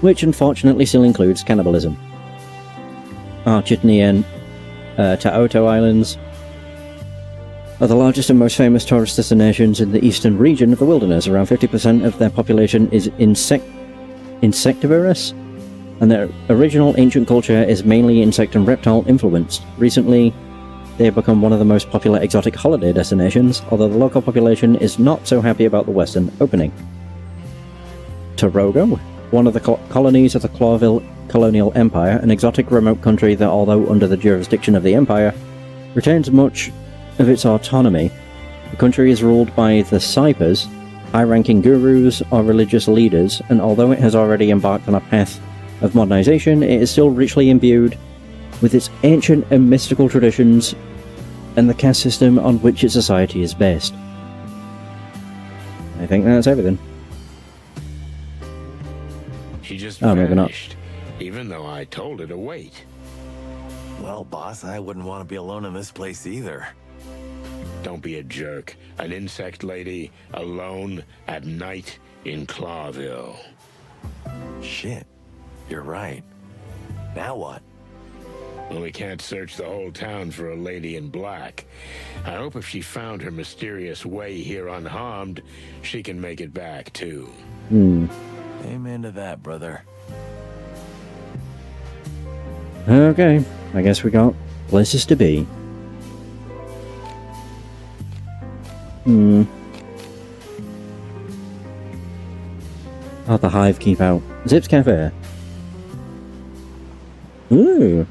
which unfortunately still includes cannibalism. Chitney and Taoto Islands are the largest and most famous tourist destinations in the eastern region of the wilderness. Around 50% of their population is insectivorous, and their original ancient culture is mainly insect and reptile influenced. Recently, they have become one of the most popular exotic holiday destinations, although the local population is not so happy about the western opening. Torogo, one of the colonies of the Clawville colonial empire, an exotic remote country that, although under the jurisdiction of the empire, retains much of its autonomy. The country is ruled by the Saipers, high-ranking gurus or religious leaders, and although it has already embarked on a path of modernization, it is still richly imbued with its ancient and mystical traditions and the caste system on which its society is based. I think that's everything. She just maybe not. vanished, even though I told her to wait. Well, boss, I wouldn't want to be alone in this place either. Don't be a jerk. An insect lady, alone, at night, in Clawville. Shit. You're right. Now what? Well, we can't search the whole town for a lady in black. I hope if she found her mysterious way here unharmed, she can make it back, too. Amen to that, brother. Okay, I guess we got places to be. Oh, the Hive keep out. Zip's Cafe. Ooh.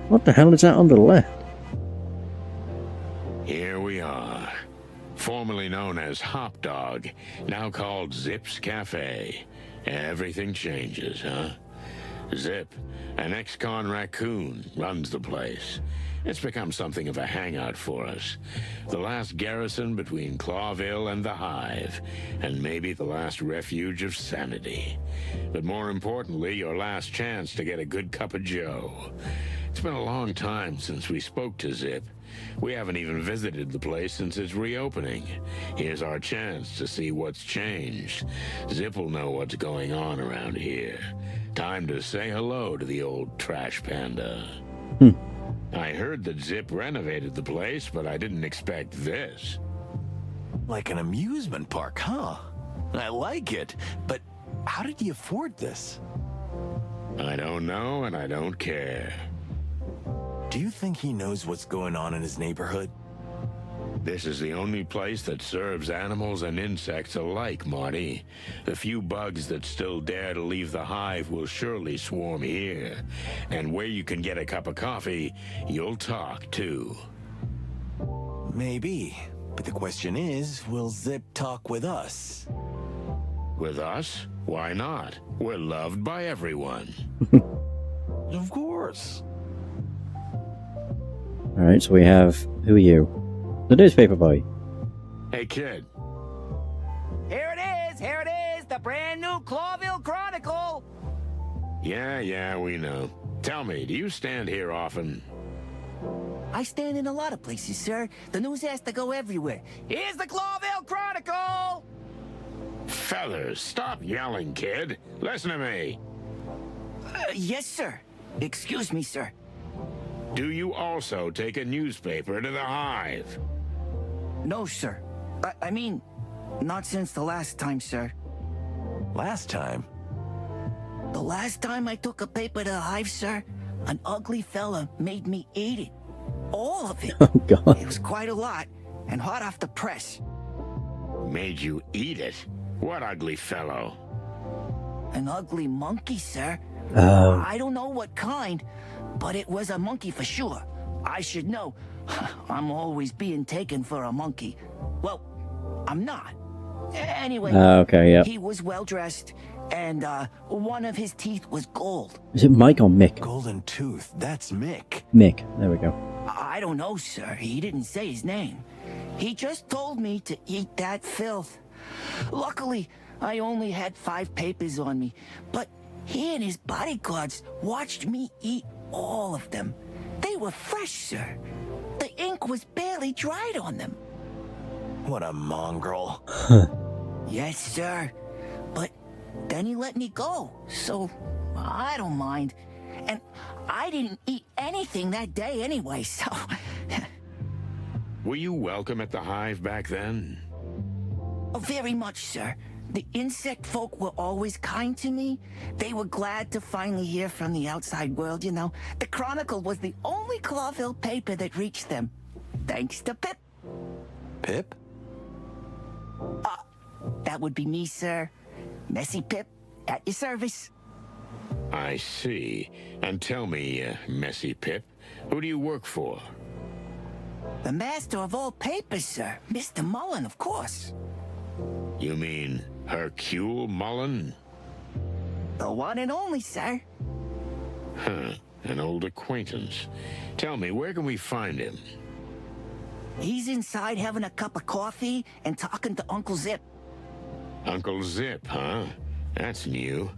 What the hell is that on the left? Here we are. Formerly known as Hop Dog, now called Zip's Cafe. Everything changes, huh? Zip, an ex-con raccoon, runs the place. It's become something of a hangout for us. The last garrison between Clawville and the Hive, and maybe the last refuge of sanity. But more importantly, your last chance to get a good cup of joe. It's been a long time since we spoke to Zip. We haven't even visited the place since its reopening. Here's our chance to see what's changed. Zip will know what's going on around here. Time to say hello to the old trash panda. I heard that Zip renovated the place, but I didn't expect this. Like an amusement park, huh? I like it, but how did he afford this? I don't know, and I don't care. Do you think he knows what's going on in his neighborhood? This is the only place that serves animals and insects alike, Marty. The few bugs that still dare to leave the hive will surely swarm here. And where you can get a cup of coffee, you'll talk too. Maybe, but the question is, will Zip talk with us? With us? Why not? We're loved by everyone. Of course. Alright, so we have... Who are you? The newspaper boy. Hey, kid. Here it is, the brand new Clawville Chronicle. Yeah, we know. Tell me, do you stand here often? I stand in a lot of places, sir. The news has to go everywhere. Here's the Clawville Chronicle! Feathers, stop yelling, kid. Listen to me. Yes, sir. Excuse me, sir. Do you also take a newspaper to the hive? No, sir. I mean, not since the last time, sir. Last time? The last time I took a paper to the hive, sir, an ugly fella made me eat it. All of it. Oh, God. It was quite a lot, and hot off the press. Made you eat it? What ugly fellow? An ugly monkey, sir. Oh. I don't know what kind, but it was a monkey for sure. I should know. I'm always being taken for a monkey. Well, I'm not. Anyway, Okay, yeah. he was well-dressed, and one of his teeth was gold. Is it Mike or Mick? Golden Tooth, that's Mick. Mick, there we go. I don't know, sir. He didn't say his name. He just told me to eat that filth. Luckily, I only had 5 papers on me, but he and his bodyguards watched me eat all of them. They were fresh, sir. The ink was barely dried on them. What a mongrel. Yes, sir. But then he let me go, so I don't mind. And I didn't eat anything that day anyway, so... Were you welcome at the hive back then? Oh, very much, sir. The insect folk were always kind to me. They were glad to finally hear from the outside world, you know. The Chronicle was the only Clawville paper that reached them. Thanks to Pip. Pip? That would be me, sir. Messy Pip, at your service. I see. And tell me, Messy Pip, who do you work for? The master of all papers, sir. Mr. Mullen, of course. You mean Hercule Mullen? The one and only, sir. Huh, an old acquaintance. Tell me, where can we find him? He's inside having a cup of coffee and talking to Uncle Zip. Uncle Zip, huh? That's new.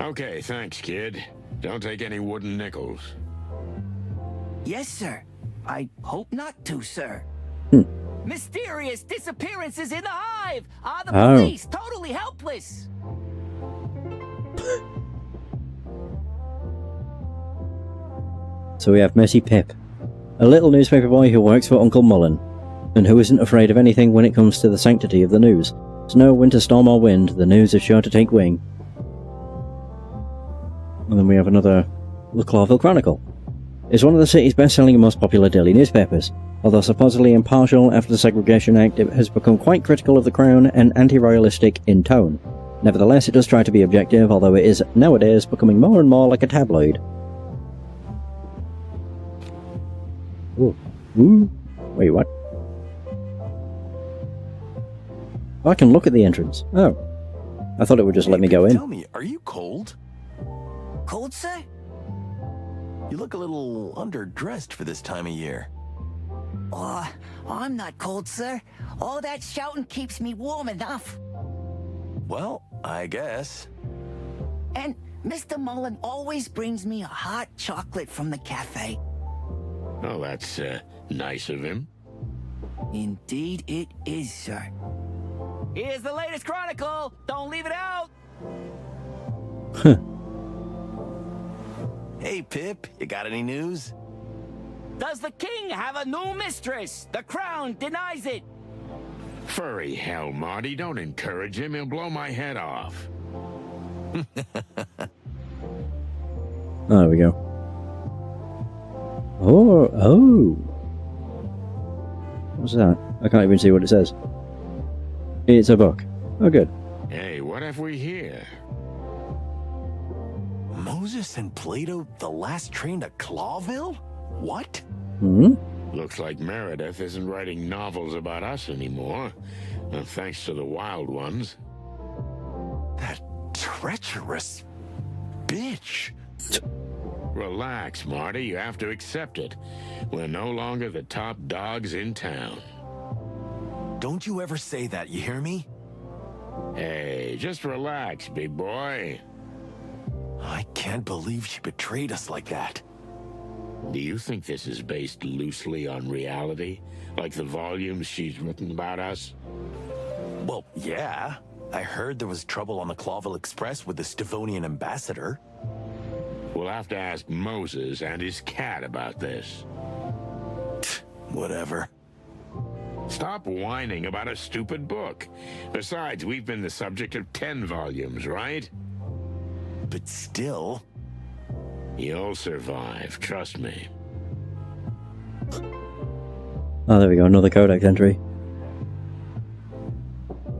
Okay, thanks, kid. Don't take any wooden nickels. Yes, sir. I hope not to, sir. Mysterious disappearances in the hive! Are the police totally helpless? So we have Messy Pip, a little newspaper boy who works for Uncle Mullen, and who isn't afraid of anything when it comes to the sanctity of the news. Snow, winter, storm or wind, the news is sure to take wing. And then we have another, the Clawville Chronicle. It's one of the city's best-selling and most popular daily newspapers. Although supposedly impartial after the Segregation Act, it has become quite critical of the Crown and anti-royalistic in tone. Nevertheless, it does try to be objective, although it is nowadays becoming more and more like a tabloid. Ooh. Ooh. Wait, what? Oh, I can look at the entrance. Oh. I thought it would just let me go in. Tell me, are you cold? Cold, sir? You look a little underdressed for this time of year. I'm not cold, sir. All that shouting keeps me warm enough. Well, I guess. And Mr. Mullen always brings me a hot chocolate from the cafe. Oh, that's Nice of him. Indeed it is, sir. Here's the latest chronicle. Don't leave it out. Hey, Pip, you got any news? Does the king have a new mistress? The crown denies it. Furry hell, Marty. Don't encourage him. He'll blow my head off. Oh, there we go. Oh. What's that? I can't even see what it says. It's a book. Oh, good. Hey, what have we here? Moses and Plato, the last train to Clawville? What? Hmm? Looks like Meredith isn't writing novels about us anymore. Thanks to the wild ones. That treacherous bitch. Relax, Marty. You have to accept it. We're no longer the top dogs in town. Don't you ever say that, you hear me? Hey, just relax, big boy. I can't believe she betrayed us like that. Do you think this is based loosely on reality? Like the volumes she's written about us? Well, yeah. I heard there was trouble on the Clawville Express with the Stavonian ambassador. We'll have to ask Moses and his cat about this. Whatever. Stop whining about a stupid book. Besides, we've been the subject of 10 volumes, right? But still... You'll survive, trust me. Oh, there we go, another codex entry.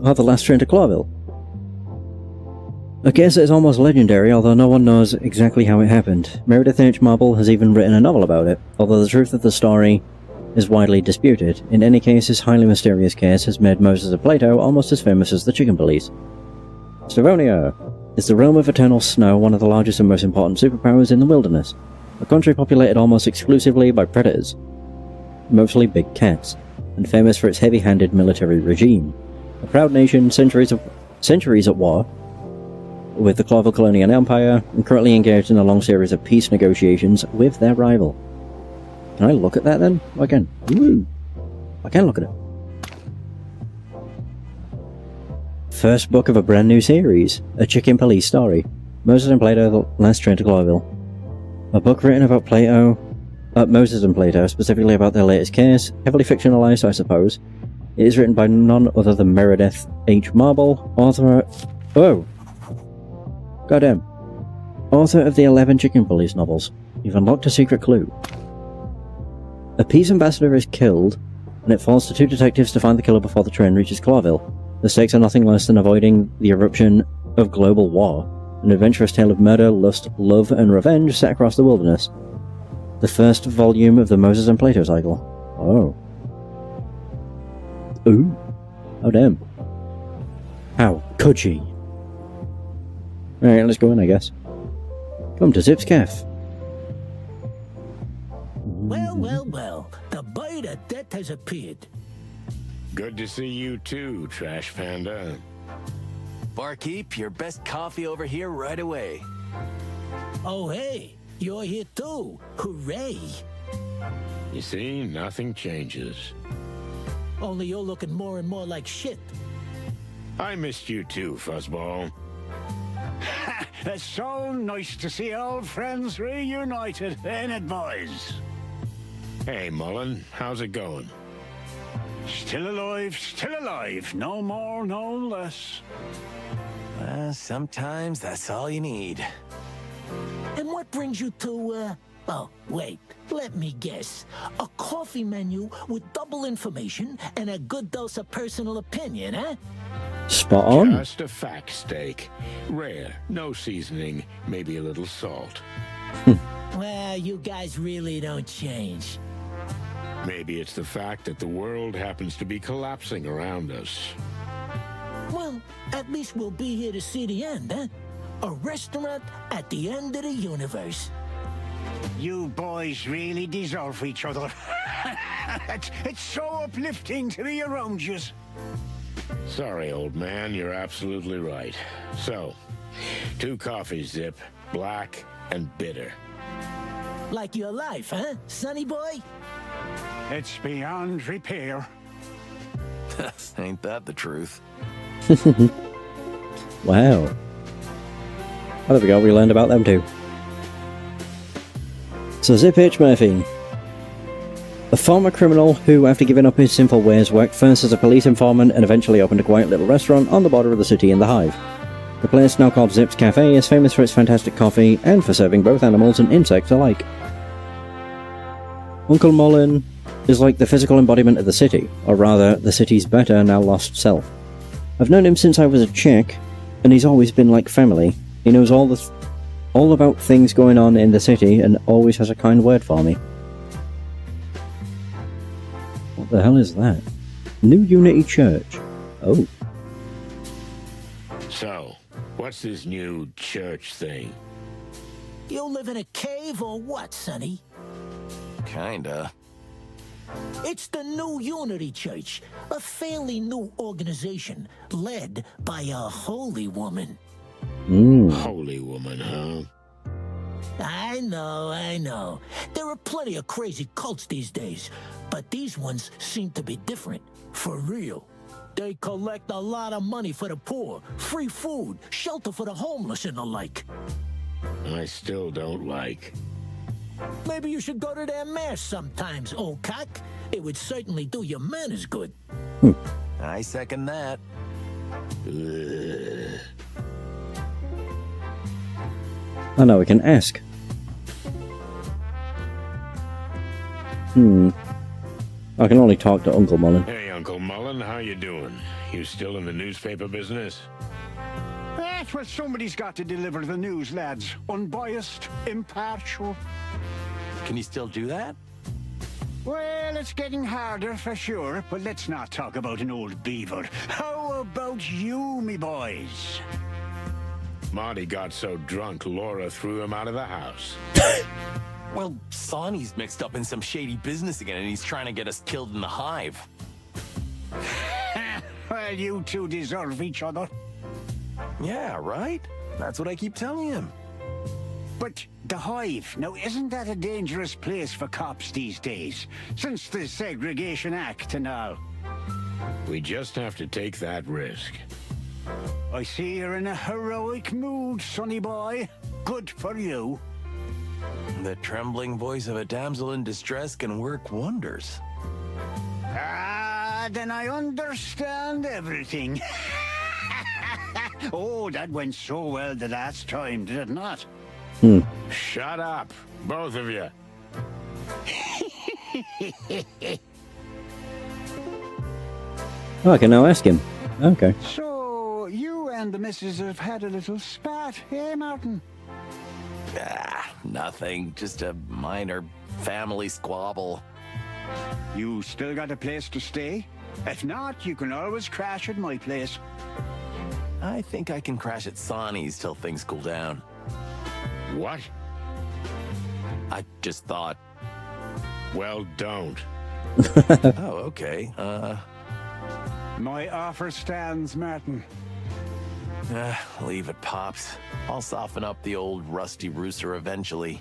Oh, the last train to Clawville. A case that is almost legendary, although no one knows exactly how it happened. Meredith H. Marble has even written a novel about it, although the truth of the story is widely disputed. In any case, this highly mysterious case has made Moses of Plato almost as famous as the Chicken Police. Stavonia is the realm of eternal snow, one of the largest and most important superpowers in the wilderness. A country populated almost exclusively by predators, mostly big cats, and famous for its heavy-handed military regime. A proud nation, centuries at war with the Clawville Colonial Empire, and currently engaged in a long series of peace negotiations with their rival. Can I look at that then? I can. Woo! I can look at it. First book of a brand new series, a Chicken Police story. Moses and Plato, the last train to Clawville. A book written about Moses and Plato, specifically about their latest case, heavily fictionalized, I suppose. It is written by none other than Meredith H. Marble, author... Oh! Goddamn. Author of the 11 Chicken Police novels. You've unlocked a secret clue. A peace ambassador is killed, and it falls to two detectives to find the killer before the train reaches Clawville. The stakes are nothing less than avoiding the eruption of global war, an adventurous tale of murder, lust, love, and revenge set across the wilderness. The first volume of the Moses and Plato cycle. Oh. Ooh. Oh damn. How could she? Alright, let's go in, I guess. Come to Zip's Cafe. Well, well, well. The bite of death has appeared. Good to see you too, Trash Panda. Barkeep, your best coffee over here right away. Oh, hey. You're here too. Hooray. You see, nothing changes. Only you're looking more and more like shit. I missed you too, Fuzzball. It's so nice to see old friends reunited, ain't it, boys? Hey, Mullen, how's it going? Still alive. No more, no less. Sometimes that's all you need. And what brings you to, oh, wait, let me guess. A coffee menu with double information and a good dose of personal opinion, eh? Spot on. Just a fact steak. Rare, no seasoning, maybe a little salt. Well, you guys really don't change. Maybe it's the fact that the world happens to be collapsing around us. Well, at least we'll be here to see the end, eh? A restaurant at the end of the universe. You boys really deserve each other. It's so uplifting to be around you. Sorry, old man, you're absolutely right. So, 2 coffees, Zip, black and bitter. Like your life, huh, sonny boy? It's beyond repair. Ain't that the truth? Wow. Oh, there we go, we learned about them too. So Zip H. Murphy. A former criminal who, after giving up his sinful ways, worked first as a police informant and eventually opened a quiet little restaurant on the border of the city in the Hive. The place, now called Zip's Cafe, is famous for its fantastic coffee and for serving both animals and insects alike. Uncle Mullen is like the physical embodiment of the city, or rather, the city's better, now lost self. I've known him since I was a chick, and he's always been like family. He knows all about things going on in the city and always has a kind word for me. What the hell is that? New Unity Church. Oh. So, what's this new church thing? You live in a cave or what, Sonny? Kinda. It's the New Unity Church, a fairly new organization led by a holy woman. Holy woman, huh? I know. There are plenty of crazy cults these days, but these ones seem to be different, for real. They collect a lot of money for the poor, free food, shelter for the homeless and the like. I still don't like. Maybe you should go to their mass sometimes, old cock. It would certainly do your manners good. I second that. Oh no, we can ask. I can only talk to Uncle Mullen. Hey, Uncle Mullen, how you doing? You still in the newspaper business? That's what somebody's got to deliver the news, lads. Unbiased, impartial. Can you still do that? Well, it's getting harder for sure, but let's not talk about an old beaver. How about you, me boys? Marty got so drunk, Laura threw him out of the house. Well, Sonny's mixed up in some shady business again, and he's trying to get us killed in the Hive. Well, you two deserve each other. Yeah, right? That's what I keep telling him. But the Hive, now isn't that a dangerous place for cops these days? Since the Segregation Act and all. We just have to take that risk. I see you're in a heroic mood, sonny boy. Good for you. The trembling voice of a damsel in distress can work wonders. Ah, then I understand everything. Oh, that went so well the last time, did it not? Shut up, both of you. Oh, I can now ask him. Okay. So, you and the missus have had a little spat, eh, Martin? Nothing. Just a minor family squabble. You still got a place to stay? If not, you can always crash at my place. I think I can crash at Sonny's till things cool down. What? I just thought. Well, don't. Oh, okay. My offer stands, Martin. Leave it, Pops. I'll soften up the old rusty rooster eventually.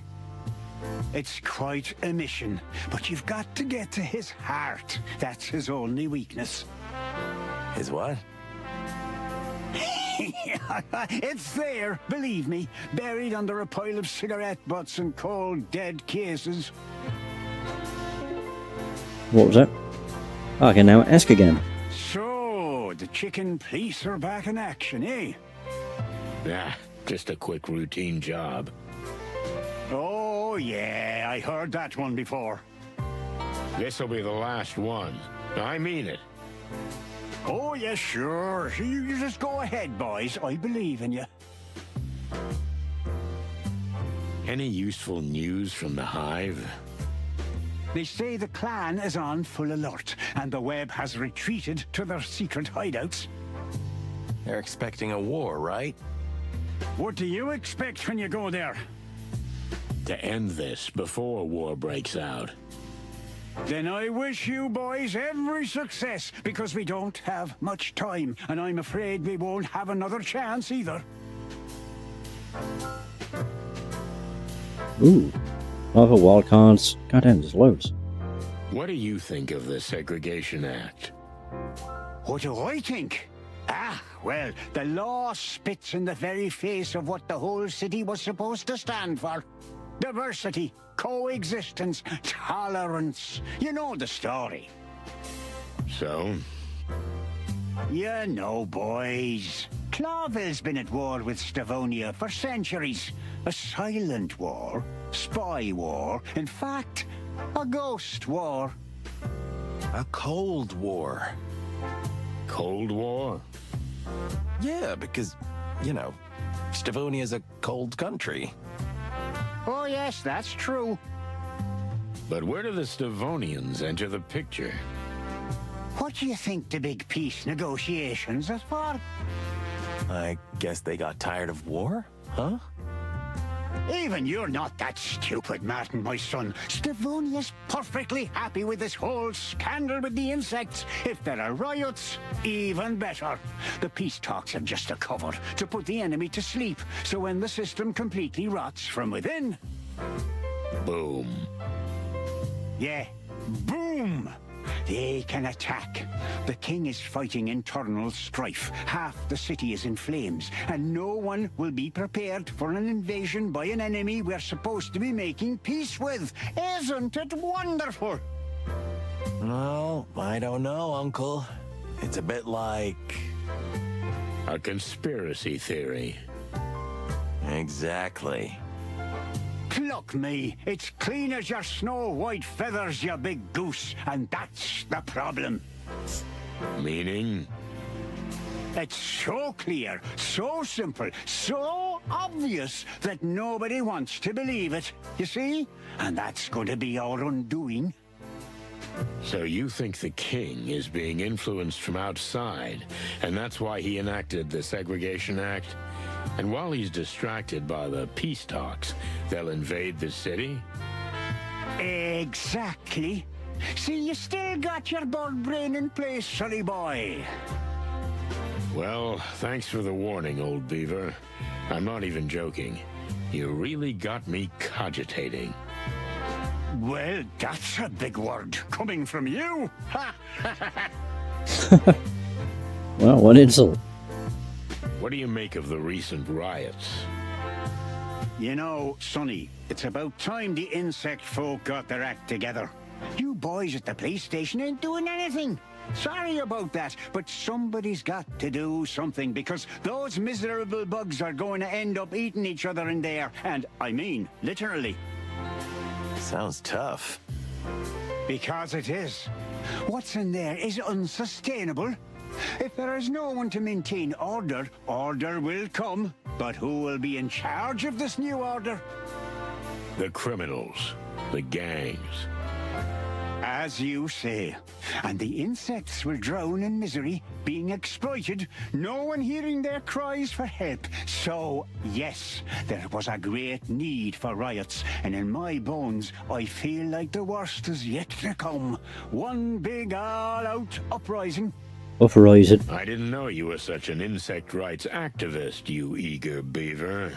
It's quite a mission, but you've got to get to his heart. That's his only weakness. His what? It's there, believe me, buried under a pile of cigarette butts and cold, dead cases. What was that? Oh, I can now ask again. So, the chicken police are back in action, eh? Nah, just a quick routine job. Oh, yeah, I heard that one before. This'll be the last one. I mean it. Oh, yeah, sure. You just go ahead, boys. I believe in you. Any useful news from the Hive? They say the clan is on full alert, and the web has retreated to their secret hideouts. They're expecting a war, right? What do you expect when you go there? To end this before war breaks out. Then I wish you boys every success, because we don't have much time, and I'm afraid we won't have another chance either. Ooh. Other wild cards. Goddamn, there's loads. What do you think of the Segregation Act? What do I think? Well, the law spits in the very face of what the whole city was supposed to stand for. Diversity, coexistence, tolerance. You know the story. So? You know, boys. Clawville's been at war with Stavonia for centuries. A silent war, spy war, in fact, a ghost war. A Cold War. Cold War? Yeah, because, you know, Stavonia's a cold country. Oh yes, that's true. But where do the Stavonians enter the picture? What do you think the big peace negotiations are for? I guess they got tired of war, huh? Even you're not that stupid, Martin, my son. Stavonia's perfectly happy with this whole scandal with the insects. If there are riots, even better. The peace talks are just a cover to put the enemy to sleep, so when the system completely rots from within... Boom. Yeah, boom! They can attack. The king is fighting internal strife. Half the city is in flames, and no one will be prepared for an invasion by an enemy we're supposed to be making peace with. Isn't it wonderful? Well, I don't know, Uncle. It's a bit like... a conspiracy theory. Exactly. Pluck me. It's clean as your snow-white feathers, you big goose. And that's the problem. Meaning? It's so clear, so simple, so obvious that nobody wants to believe it. You see? And that's going to be our undoing. So you think the king is being influenced from outside, and that's why he enacted the Segregation Act? And while he's distracted by the peace talks, they'll invade the city? Exactly. See, you still got your bird brain in place, sonny boy. Well, thanks for the warning, old beaver. I'm not even joking. You really got me cogitating. Well, that's a big word coming from you. Well, what insult. What do you make of the recent riots? You know, Sonny, it's about time the insect folk got their act together. You boys at the police station ain't doing anything. Sorry about that, but somebody's got to do something, because those miserable bugs are going to end up eating each other in there. And I mean, literally. Sounds tough. Because it is. What's in there is unsustainable. If there is no one to maintain order, order will come. But who will be in charge of this new order? The criminals. The gangs. As you say. And the insects will drown in misery, being exploited, no one hearing their cries for help. So, yes, there was a great need for riots, and in my bones, I feel like the worst is yet to come. One big all-out uprising. Uprising. I didn't know you were such an insect rights activist, you eager beaver.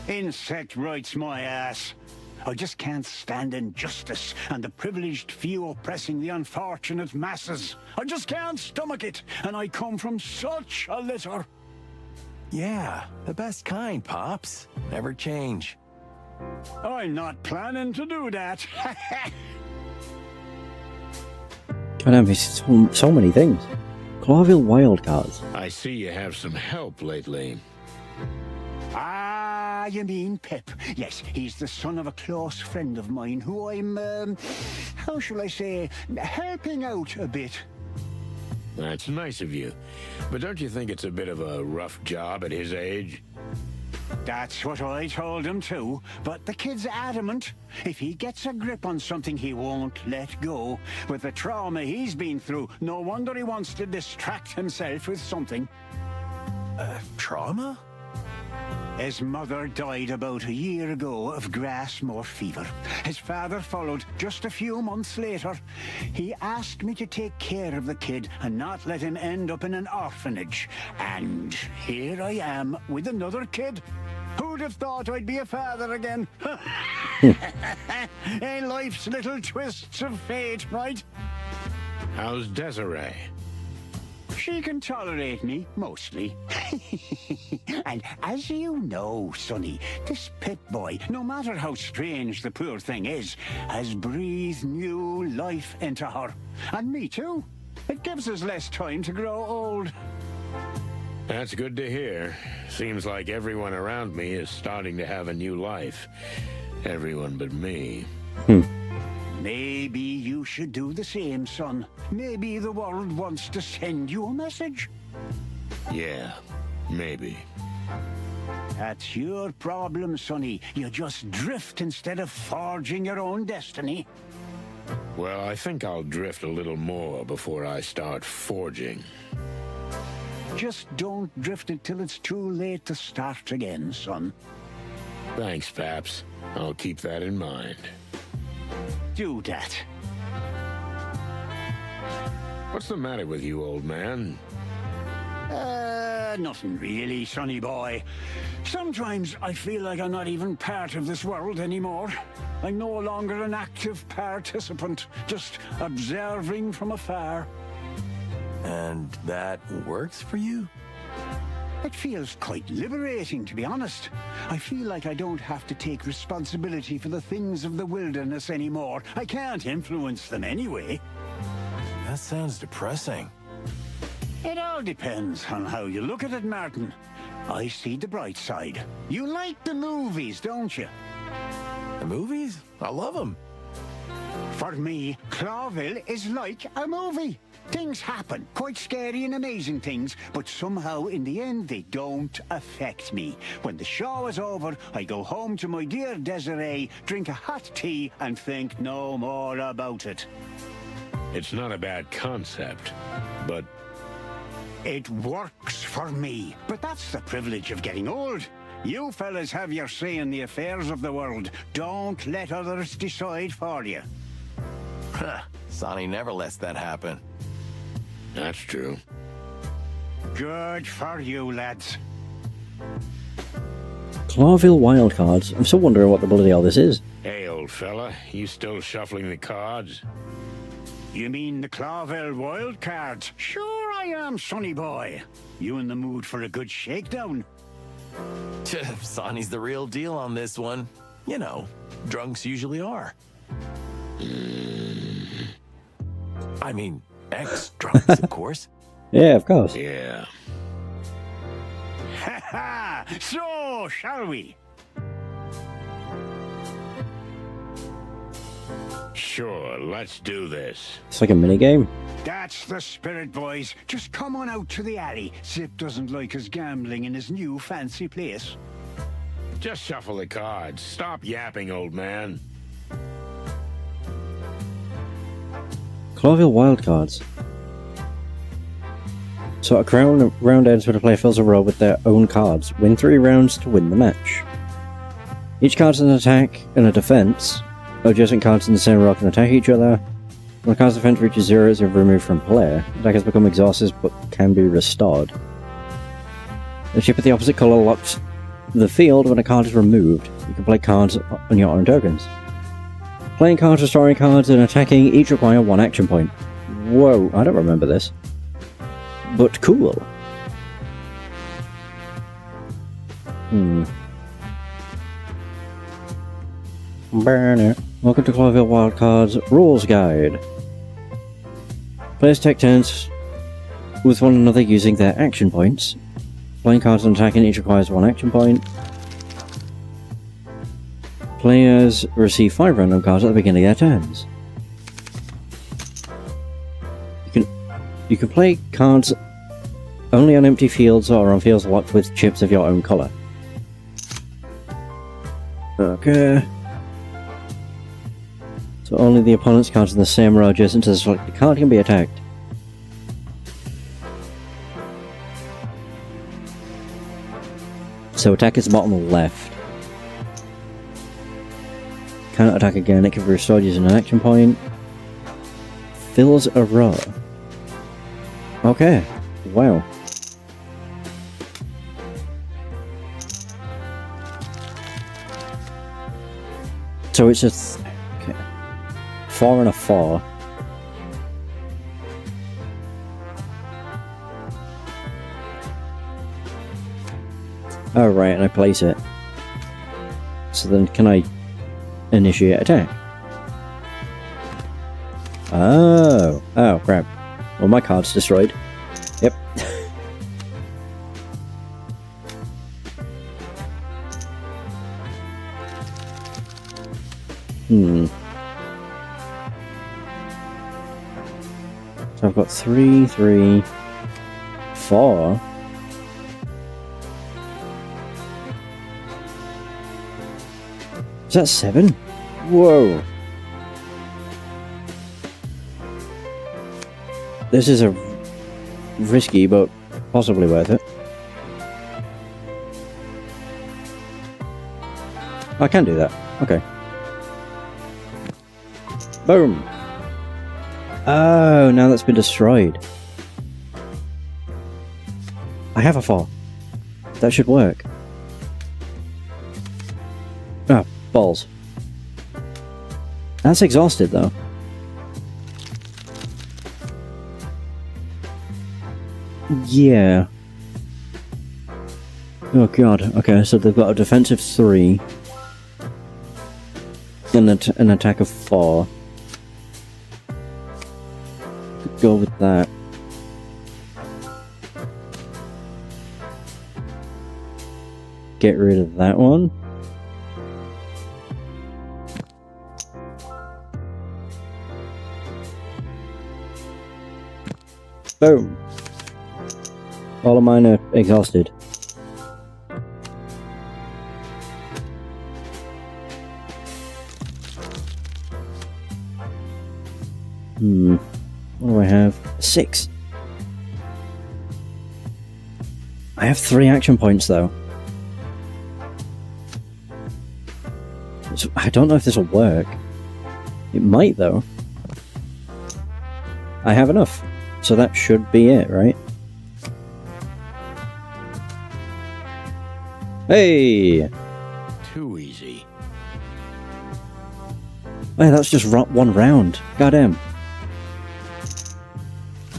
Insect rights, my ass. I just can't stand injustice and the privileged few oppressing the unfortunate masses. I just can't stomach it, and I come from such a litter. Yeah, the best kind, Pops. Never change. I'm not planning to do that. God, there's so many things. Clawville wildcards. I see you have some help lately. Ah, you mean Pip. Yes, he's the son of a close friend of mine who I'm, how shall I say, helping out a bit. That's nice of you. But don't you think it's a bit of a rough job at his age? That's what I told him too, but the kid's adamant. If he gets a grip on something, he won't let go. With the trauma he's been through, no wonder he wants to distract himself with something. Trauma? His mother died about a year ago of grass moor fever. His father followed just a few months later. He asked me to take care of the kid and not let him end up in an orphanage. And here I am with another kid. Who Who'd have thought I'd be a father again? And life's little twists of fate, right? How's Desiree? She can tolerate me, mostly. And as you know, Sonny, this pit boy, no matter how strange the poor thing is, has breathed new life into her. And me too. It gives us less time to grow old. That's good to hear. Seems like everyone around me is starting to have a new life. Everyone but me. Maybe you should do the same, son. Maybe the world wants to send you a message. Yeah, maybe. That's your problem, Sonny. You just drift instead of forging your own destiny. Well, I think I'll drift a little more before I start forging. Just don't drift until it's too late to start again, son. Thanks, Paps. I'll keep that in mind. Do that. What's the matter with you, old man? Nothing really, sonny boy. Sometimes I feel like I'm not even part of this world anymore. I'm no longer an active participant, just observing from afar. And that works for you? It feels quite liberating, to be honest. I feel like I don't have to take responsibility for the things of the wilderness anymore. I can't influence them anyway. That sounds depressing. It all depends on how you look at it, Martin. I see the bright side. You like the movies, don't you? The movies? I love them. For me, Clawville is like a movie. Things happen, quite scary and amazing things, but somehow in the end they don't affect me. When the show is over, I go home to my dear Desiree, drink a hot tea and think no more about it. It's not a bad concept, but... It works for me, but that's the privilege of getting old. You fellas have your say in the affairs of the world. Don't let others decide for you. Sonny never lets that happen. That's true. Good for you, lads. Clawville wildcards. I'm still wondering what the bloody hell this is. Hey, old fella, you still shuffling the cards? You mean the Clawville wild cards? Sure I am, sonny boy. You in the mood for a good shakedown? Sonny's the real deal on this one. You know, drunks usually are. I mean, ex-drunks, of course. Yeah, of course. Yeah. Ha ha! So, shall we? Sure, let's do this. It's like a minigame. That's the spirit, boys. Just come on out to the alley. Zip doesn't like us gambling in his new fancy place. Just shuffle the cards. Stop yapping, old man. Clawville wildcards. So a round ends when a player fills a row with their own cards. Win 3 rounds to win the match. Each card's an attack and a defense. Adjacent cards in the same row can attack each other. When a card's defense reaches 0, it's removed from play. Attackers become exhausted but can be restored. The chip of the opposite colour locks the field when a card is removed. You can play cards on your own tokens. Playing cards, restoring cards, and attacking each require 1 action point. Whoa, I don't remember this. But cool. Burn it. Welcome to Clawville Wildcards Rules Guide. Players take turns with one another using their action points. Playing cards and attacking each requires 1 action point. Players receive 5 random cards at the beginning of their turns. You can play cards only on empty fields or on fields locked with chips of your own colour. Okay. So only the opponent's cards in the same row adjacent to the selected card can be attacked. So attack is bottom left. Cannot attack again, it can be restored using an action point. Fills a row. Okay, wow. So it's a... okay. 4 and a 4. Oh, right, and I place it. So then can I initiate attack? Oh. Oh, crap. Well, my card's destroyed. Yep. So I've got 3, 3, 4. Is that 7? Whoa. This is a risky, but possibly worth it. I can do that. Okay. Boom. Oh, now that's been destroyed. I have a 4. That should work. Oh, balls. That's exhausted, though. Yeah. Oh god. Okay, so they've got a defensive 3. And an attack of 4. Could go with that. Get rid of that one. Boom. All of mine are exhausted. What do I have? 6. I have 3 action points though. So I don't know if this will work. It might though. I have enough. So that should be it, right? Hey! Too easy. Hey, that's just one round. Goddamn.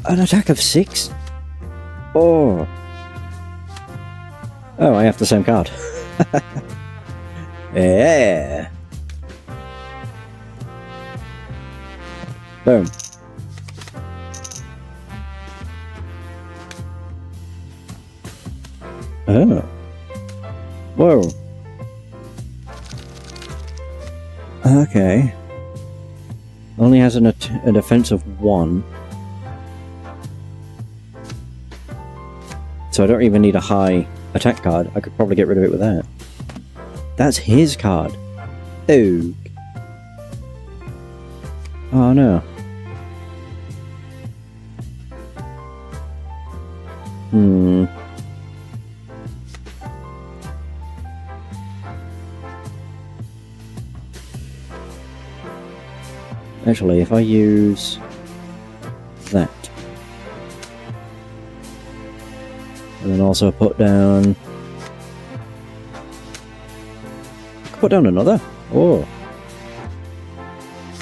An attack of 6? Oh. Oh, I have the same card. Yeah. Boom. Oh. Whoa. Okay. Only has a defense of 1. So I don't even need a high attack card. I could probably get rid of it with that. That's his card. Oh. Oh no. Actually, if I use that, and then also put down, put down another. Oh,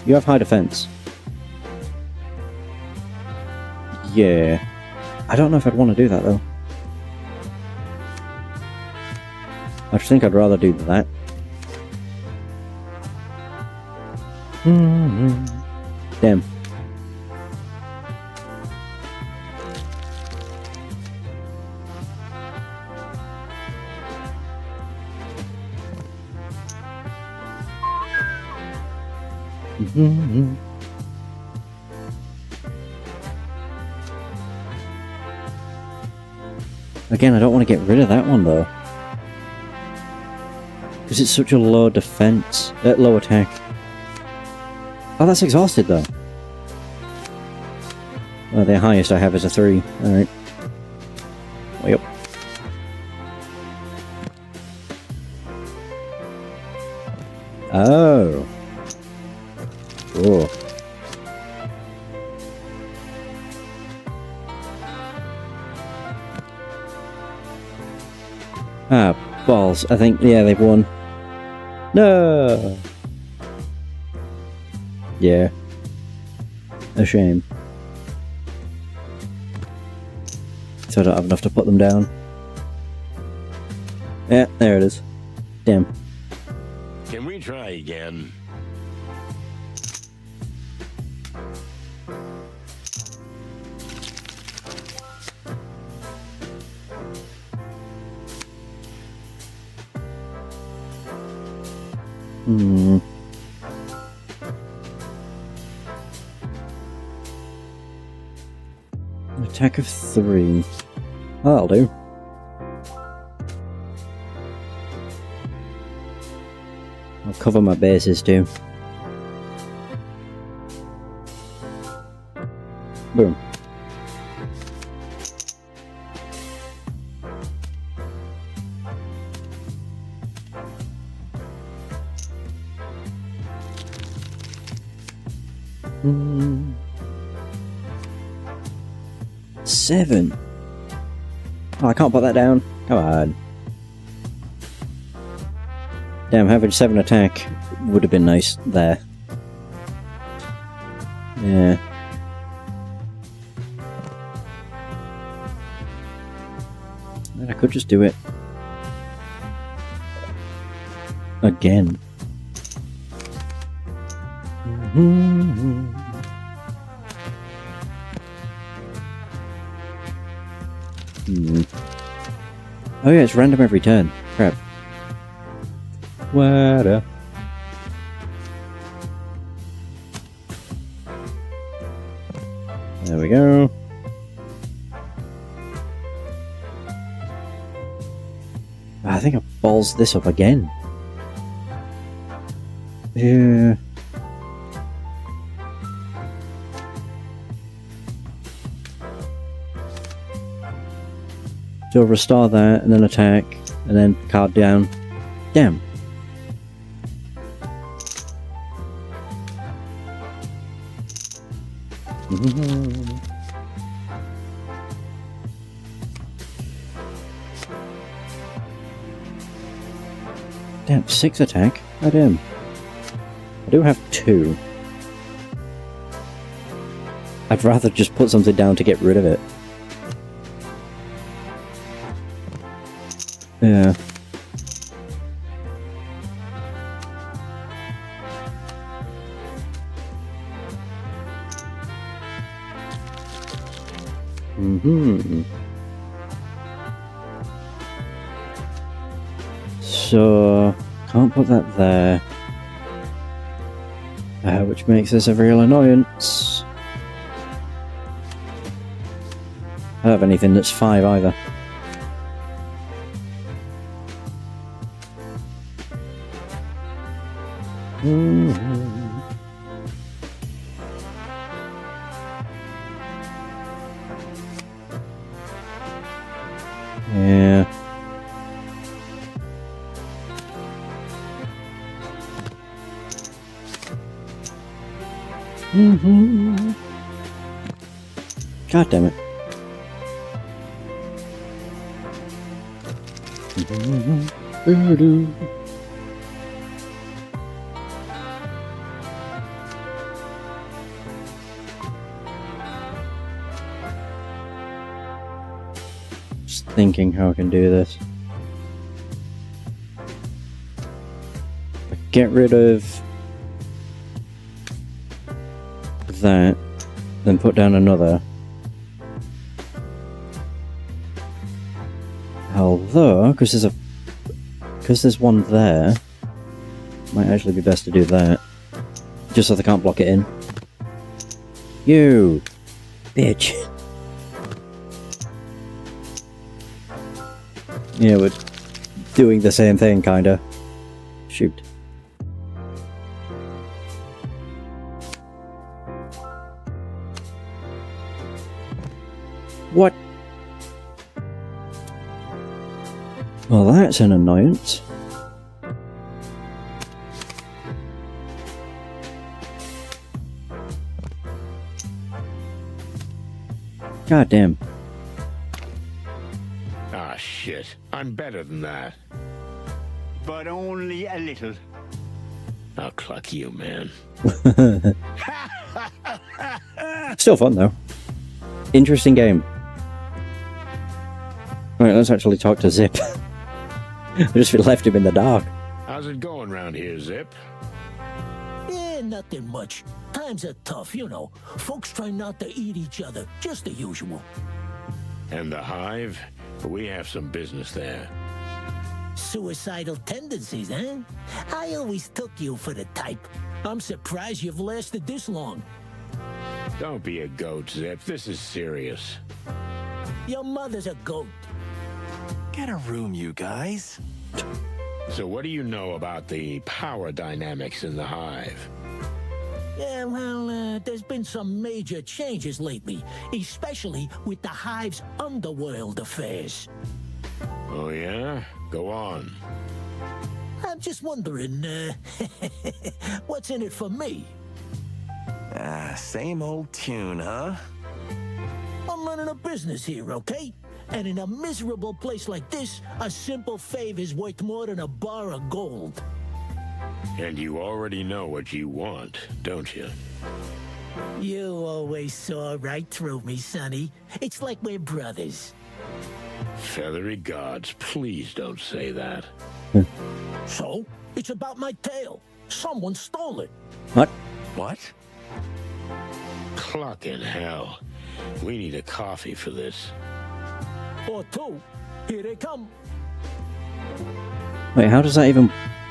you have high defense. Yeah, I don't know if I'd want to do that though. I think I'd rather do that. Damn. Again, I don't want to get rid of that one though, because it's such a low defense, low attack. Oh, that's exhausted though. Oh, the highest I have is a 3. Alright. Yep. Oh. Cool. Ah, balls. I think, yeah, they've won. No! Yeah. A shame. So I don't have enough to put them down. Yeah, there it is. Damn. Can we try again? Hmm. Attack of 3. That'll do. I'll cover my bases too. Boom. Hmm. 7. Oh, I can't put that down. Come on. Damn, having 7 attack would have been nice there. Yeah. And I could just do it again. Oh yeah, it's random every turn. Crap. What? There we go. I think I balls this up again. Yeah. So restore that, and then attack, and then card down. Damn. Damn, 6 attack? Oh damn. I do have 2. I'd rather just put something down to get rid of it. Yeah. So, can't put that there. Which makes this a real annoyance. I don't have anything that's 5 either. Yeah. God damn it. Just thinking how I can do this. Get rid of that, then put down another. Although, because there's one there, might actually be best to do that, just so they can't block it in. You bitch. Yeah, we're doing the same thing, kinda. Shoot. What? Well, that's an annoyance. God damn. Ah, shit. I'm better than that. But only a little. I'll cluck you, man. Still fun, though. Interesting game. Right, let's actually talk to Zip. I just left him in the dark. How's it going round here, Zip? Yeah, nothing much. Times are tough, you know. Folks try not to eat each other, just the usual. And the Hive? We have some business there. Suicidal tendencies, huh? I always took you for the type. I'm surprised you've lasted this long. Don't be a goat, Zip. This is serious. Your mother's a goat. Get a room, you guys. So what do you know about the power dynamics in the Hive? Yeah, well, there's been some major changes lately, especially with the Hive's underworld affairs. Oh, yeah? Go on. I'm just wondering, what's in it for me? Same old tune, huh? I'm running a business here, okay? And in a miserable place like this, a simple favor is worth more than a bar of gold. And you already know what you want, don't you? You always saw right through me, Sonny. It's like we're brothers. Feathery gods, please don't say that. So, it's about my tail. Someone stole it. What? What? Clucking hell. We need a coffee for this. Or two. Here they come. Wait, how does that even...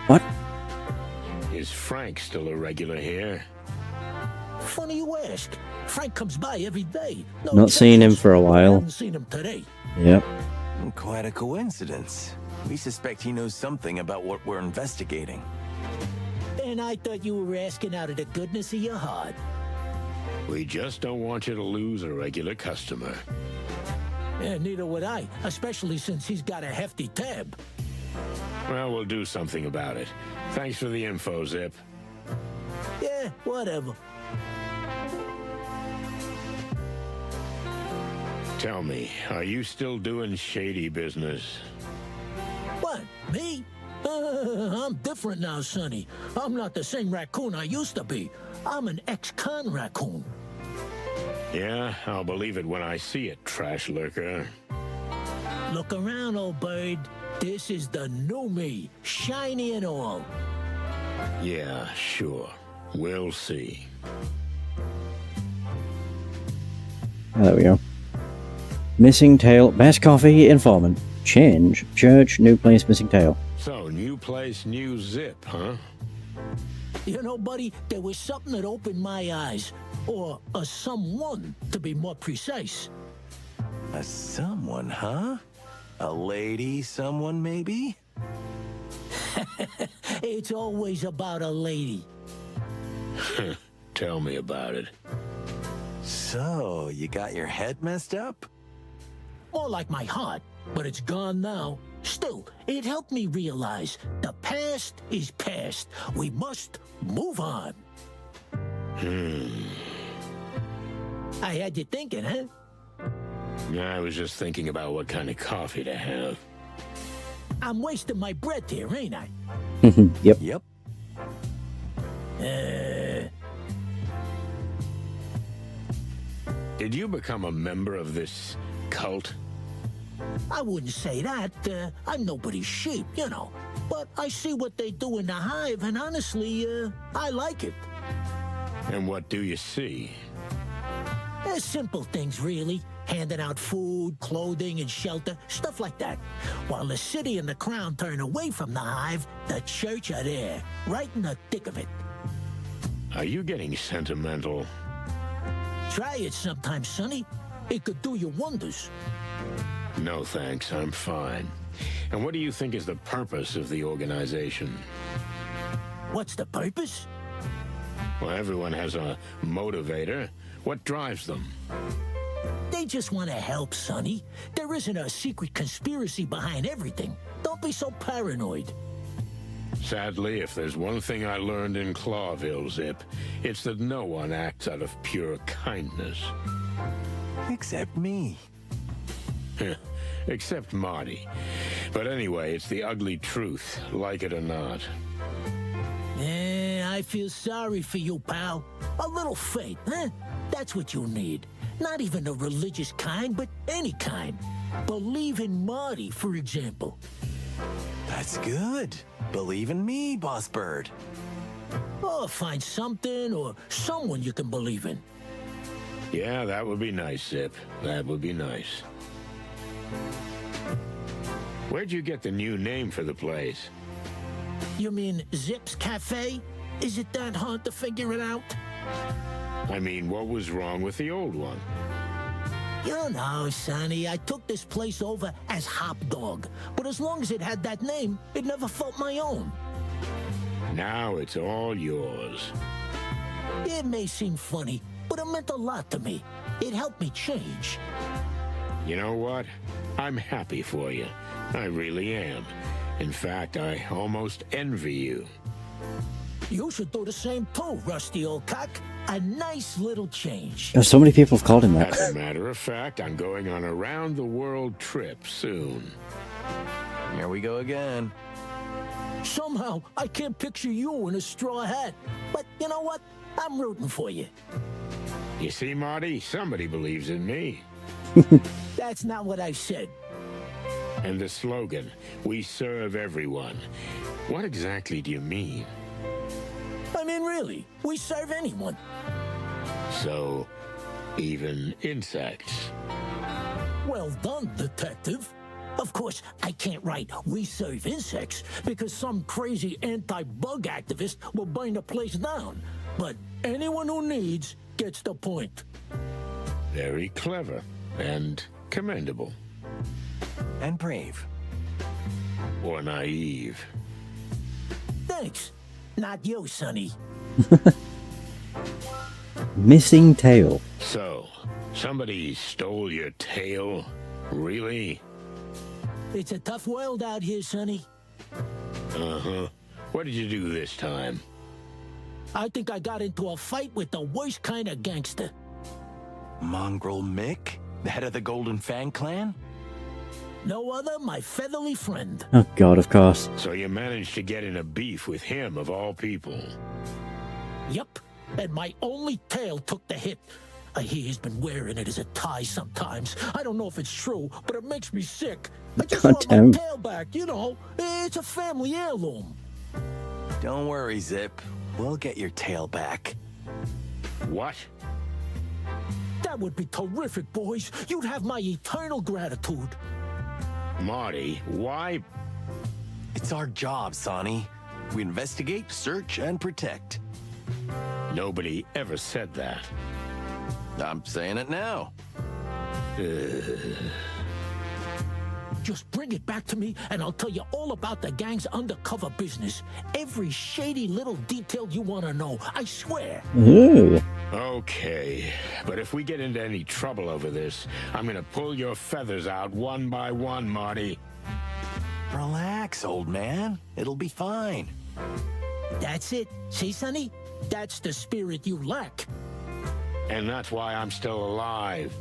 What? Is Frank still a regular here? Funny you ask. Frank comes by every day. No Not seen him for a I while. haven't seen him today. Yep. Quite a coincidence. We suspect he knows something about what we're investigating. And I thought you were asking out of the goodness of your heart. We just don't want you to lose a regular customer. Yeah, neither would I, especially since he's got a hefty tab. Well, we'll do something about it. Thanks for the info, Zip. Yeah, whatever. Tell me, are you still doing shady business? What, me? I'm different now, Sonny. I'm not the same raccoon I used to be. I'm an ex-con raccoon. Yeah, I'll believe it when I see it, trash lurker. Look around, old bird. This is the new me, shiny and all. Yeah, sure. We'll see. Oh, there we go. Missing tail. Best coffee. Informant. Change. Church. New place. Missing tail. So, new place, new Zip, huh? You know, buddy, there was something that opened my eyes. Or a someone, to be more precise. A someone, huh? A lady, someone, maybe? It's always about a lady. Tell me about it. So, you got your head messed up? More like my heart, but it's gone now. Still, it helped me realize the past is past. We must move on. I had you thinking, huh? I was just thinking about what kind of coffee to have. I'm wasting my breath here, ain't I? Yep. Yep. Did you become a member of this cult? I wouldn't say that. I'm nobody's sheep, you know. But I see what they do in the Hive, and honestly, I like it. And what do you see? They're simple things, really. Handing out food, clothing, and shelter, stuff like that. While the city and the crown turn away from the Hive, the church are there, right in the thick of it. Are you getting sentimental? Try it sometime, Sonny. It could do you wonders. No thanks, I'm fine. And what do you think is the purpose of the organization? What's the purpose? Well, everyone has a motivator. What drives them? They just want to help, Sonny. There isn't a secret conspiracy behind everything. Don't be so paranoid. Sadly, if there's one thing I learned in Clawville, Zip, it's that no one acts out of pure kindness. Except me. Except Marty. But anyway, it's the ugly truth, like it or not. I feel sorry for you, pal. A little faith, huh? That's what you need. Not even a religious kind, but any kind. Believe in Marty, for example. That's good. Believe in me, Boss Bird. Or find something or someone you can believe in. Yeah, that would be nice, Zip. That would be nice. Where'd you get the new name for the place? You mean Zip's Cafe? Is it that hard to figure it out? I mean, what was wrong with the old one? You know, Sonny, I took this place over as Hop Dog. But as long as it had that name, it never felt my own. Now it's all yours. It may seem funny, but it meant a lot to me. It helped me change. You know what? I'm happy for you. I really am. In fact, I almost envy you. You should do the same too, Rusty old cock. A nice little change. So many people have called him that. As a matter of fact, I'm going on a round-the-world trip soon. Here we go again. Somehow, I can't picture you in a straw hat. But you know what? I'm rooting for you. You see, Marty, somebody believes in me. That's not what I said. And the slogan, we serve everyone. What exactly do you mean? I mean, really, we serve anyone. So, even insects. Well done, detective. Of course, I can't write "we serve insects" because some crazy anti-bug activist will burn the place down. But anyone who needs gets the point. Very clever and commendable. And brave. Or naive. Thanks. Not you, Sonny. Missing tail. So, somebody stole your tail? Really? It's a tough world out here, Sonny. Uh-huh. What did you do this time? I think I got into a fight with the worst kind of gangster. Mongrel Mick? The head of the Golden Fang clan? No other, my feathery friend. Oh god, of course. So you managed to get in a beef with him, of all people. Yep, and my only tail took the hit. I hear he's been wearing it as a tie sometimes. I don't know if it's true, but it makes me sick. I just want my tail back, you know. It's a family heirloom. Don't worry, Zip. We'll get your tail back. What? That would be terrific, boys. You'd have my eternal gratitude. Marty, why? It's our job, Sonny. We investigate, search, and protect. Nobody ever said that. I'm saying it now. Just bring it back to me, and I'll tell you all about the gang's undercover business. Every shady little detail you want to know, I swear. Ooh. Okay, but if we get into any trouble over this, I'm gonna pull your feathers out one by one, Marty. Relax, old man. It'll be fine. That's it. See, Sonny? That's the spirit you lack. And that's why I'm still alive.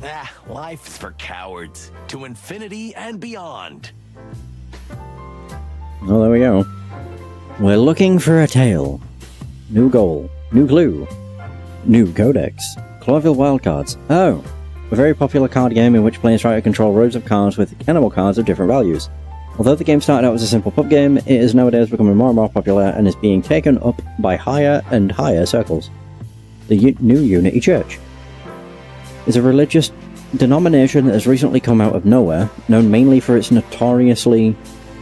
Ah, life is for cowards. To infinity and beyond. Well, there we go. We're looking for a tail. New goal. New clue. New codex. Clawville Wildcards. Oh. A very popular card game in which players try to control rows of cards with cannibal cards of different values. Although the game started out as a simple pub game, it is nowadays becoming more and more popular and is being taken up by higher and higher circles. The New Unity Church is a religious denomination that has recently come out of nowhere, known mainly for its notoriously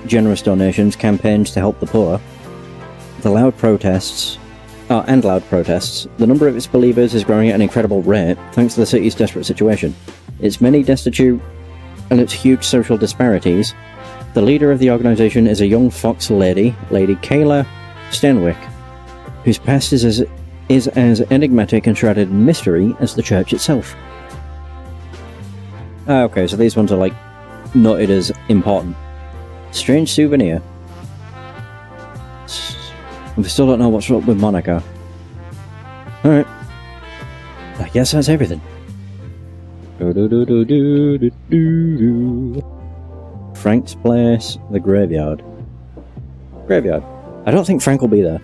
generous donations, campaigns to help the poor, and loud protests. The number of its believers is growing at an incredible rate, thanks to the city's desperate situation. Its many destitute and its huge social disparities. The leader of the organization is a young fox lady, Lady Kayla Stanwyck, whose past is as enigmatic and shrouded in mystery as the church itself. Okay, so these ones are like noted as important. Strange souvenir. We still don't know what's up with Monica. Alright. I guess that's everything. Frank's place, the graveyard. Graveyard. I don't think Frank will be there.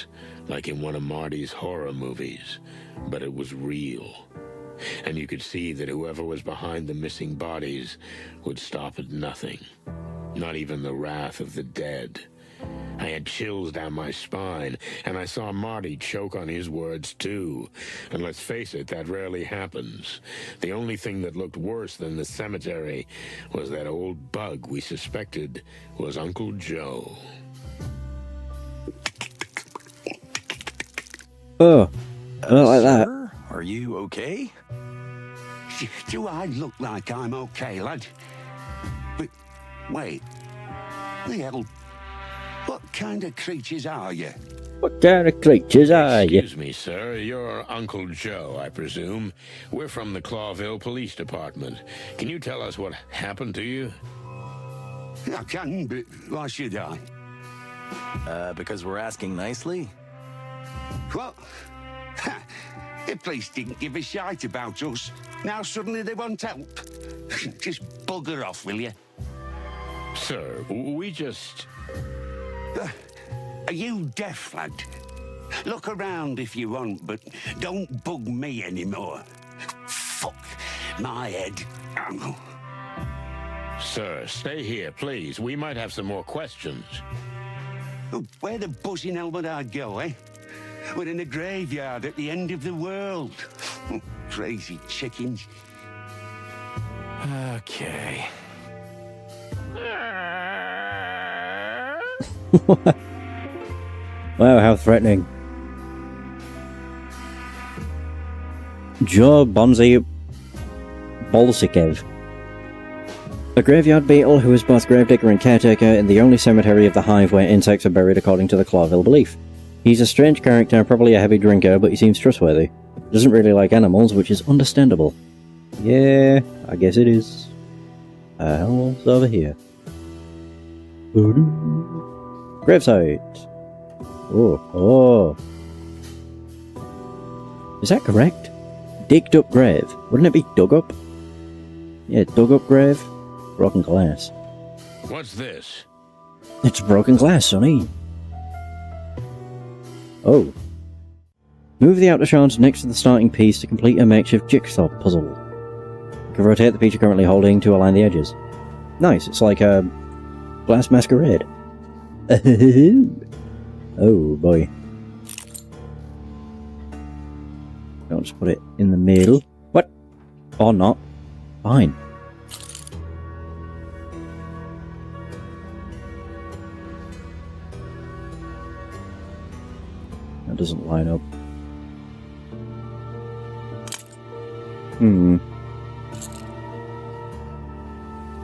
bodies, like in one of Marty's horror movies, but it was real. And you could see that whoever was behind the missing bodies would stop at nothing, not even the wrath of the dead. I had chills down my spine, and I saw Marty choke on his words too. And let's face it, that rarely happens. The only thing that looked worse than the cemetery was that old bug we suspected was Uncle Joe. Oh, I don't like that. Sir, are you okay? Do I look like I'm okay, lad? But wait, the hell? What kind of creatures are you? What kind of creatures are you? Excuse me, sir. You're Uncle Joe, I presume. We're from the Clawville Police Department. Can you tell us what happened to you? I can, but why should I? Because we're asking nicely? What? The police didn't give a shite about us. Now suddenly they want help. Just bugger off, will you? Sir, we just... Are you deaf, lad? Look around if you want, but don't bug me anymore. Fuck my head. Sir, stay here, please. We might have some more questions. Where the buzzing hell would I go, eh? We're in a graveyard at the end of the world. Crazy chickens. Okay. Wow, how threatening. Joe Bonzi Bolsikev. A graveyard beetle who is both gravedigger and caretaker in the only cemetery of the Hive where insects are buried according to the Clawville belief. He's a strange character, probably a heavy drinker, but he seems trustworthy. Doesn't really like animals, which is understandable. Yeah, I guess it is. Hell's over here. Gravesite. Oh. Is that correct? Digged up grave. Wouldn't it be dug up? Yeah, dug up grave. Broken glass. What's this? It's broken glass, Sonny. Oh. Move the outer shards next to the starting piece to complete a makeshift jigsaw puzzle. You can rotate the piece you're currently holding to align the edges. Nice, it's like a glass masquerade. Oh boy. I'll just put it in the middle. What? Or not. Fine. That doesn't line up.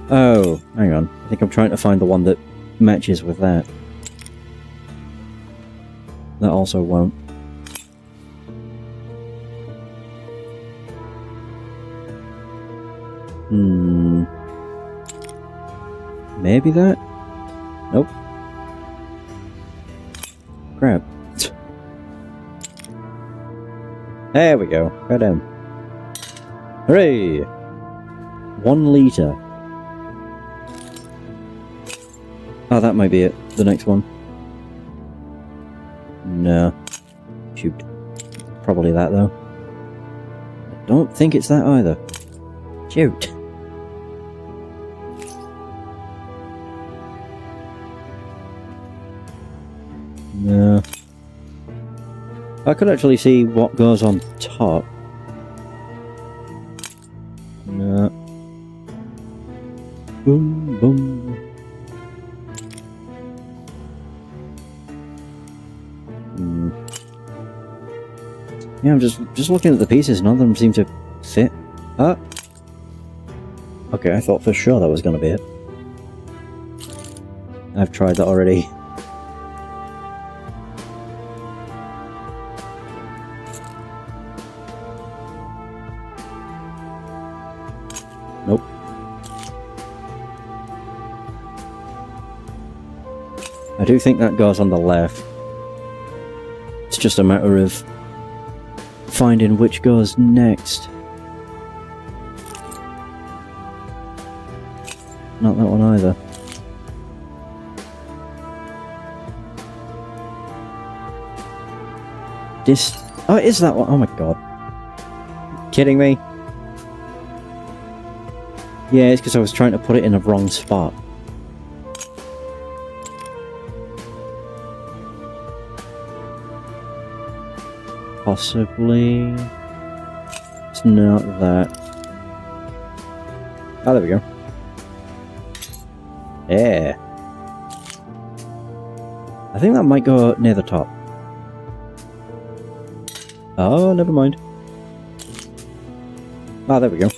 Oh, hang on. I think I'm trying to find the one that matches with that. That also won't. Maybe that? Nope. Crap. There we go. Right down. Hooray! 1 liter. Oh, that might be it. The next one. No. Shoot. Probably that, though. I don't think it's that either. Shoot. No. I could actually see what goes on top. No. Boom, boom. Yeah, I'm just looking at the pieces, none of them seem to fit. Ah! Okay, I thought for sure that was gonna be it. I've tried that already. Nope. I do think that goes on the left. It's just a matter of finding which goes next. Not that one either. Oh, is that one? Oh my god. Kidding me? Yeah, it's because I was trying to put it in the wrong spot. Possibly... It's not that. Oh, there we go. Yeah. I think that might go near the top. Oh, never mind. Oh, there we go.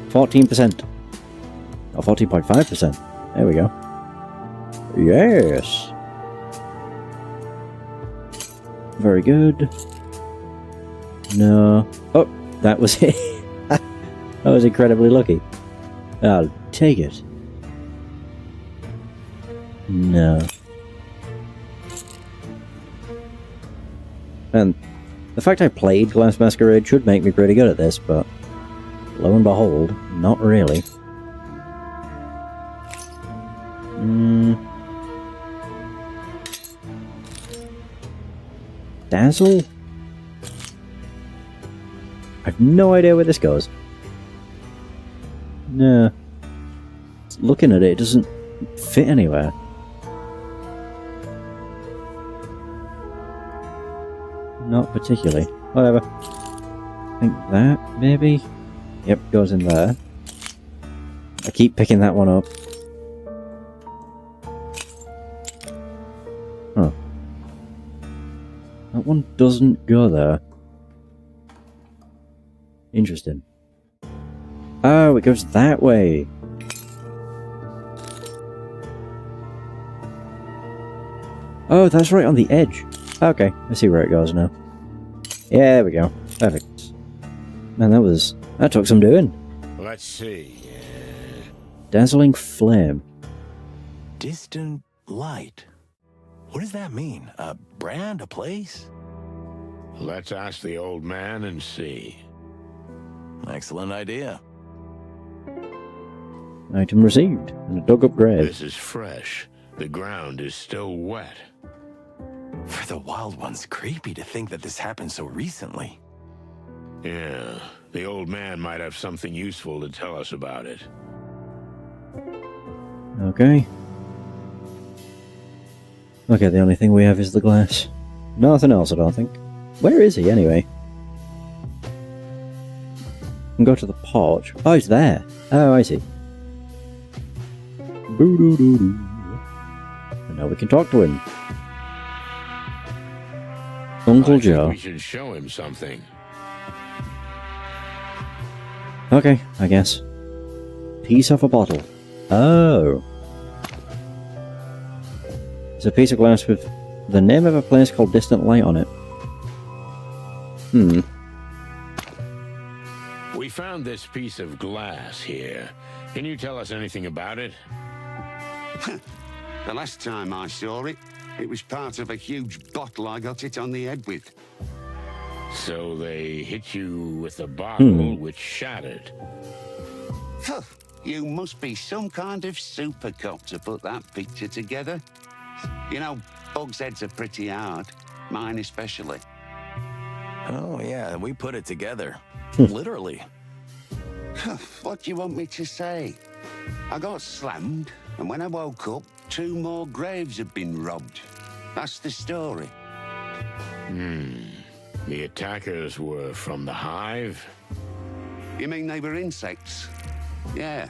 14%. Oh, 14.5%. There we go. Yes. Very good. No. Oh, that was it. That was incredibly lucky. I'll take it. No. And the fact I played Glass Masquerade should make me pretty good at this, but lo and behold, not really. Dazzle? I've no idea where this goes. No. Looking at it, it doesn't fit anywhere. Not particularly. Whatever. I think that, maybe? Yep, goes in there. I keep picking that one up. Huh. That one doesn't go there. Interesting. Oh, it goes that way. Oh, that's right on the edge. Okay, I see where it goes now. Yeah, there we go. Perfect. Man, that took some doing. Let's see. Dazzling flame. Distant light. What does that mean? A brand? A place? Let's ask the old man and see. Excellent idea. Item received. And a dug up grave. This is fresh. The ground is still wet. For the wild ones, creepy to think that this happened so recently. Yeah, the old man might have something useful to tell us about it. Okay. Okay, the only thing we have is the glass. Nothing else, I don't think. Where is he, anyway? Can go to the porch. Oh, he's there. Oh, I see. Boo-doo-doo-doo. And now we can talk to him. Uncle Joe. We should show him something. Okay, I guess. Piece of a bottle. Oh. It's a piece of glass with the name of a place called Distant Light on it. We found this piece of glass here. Can you tell us anything about it? The last time I saw it, it was part of a huge bottle I got it on the head with. So they hit you with a bottle which shattered. You must be some kind of super cop to put that picture together. You know, bugs' heads are pretty hard. Mine especially. Oh, yeah, we put it together. Literally. What do you want me to say? I got slammed, and when I woke up, 2 more graves had been robbed. That's the story. The attackers were from the Hive? You mean they were insects? Yeah.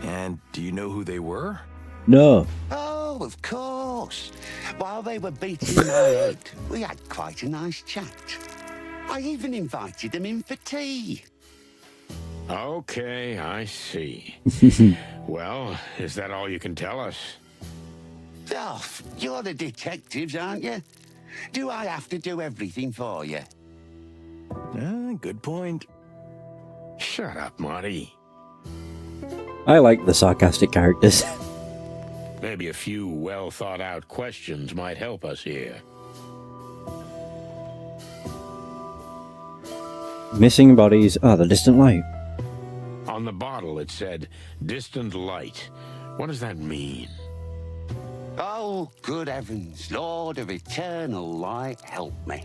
And do you know who they were? No. Oh, of course. While they were beating my head, we had quite a nice chat. I even invited them in for tea. Okay, I see. Well, is that all you can tell us? Oh, you're the detectives, aren't you? Do I have to do everything for you? Good point. Shut up, Marty. I like the sarcastic characters. Maybe a few well-thought-out questions might help us here. Missing bodies. Oh, the distant light. On the bottle it said, distant light. What does that mean? Oh, Oh, good heavens, Lord of eternal light, help me.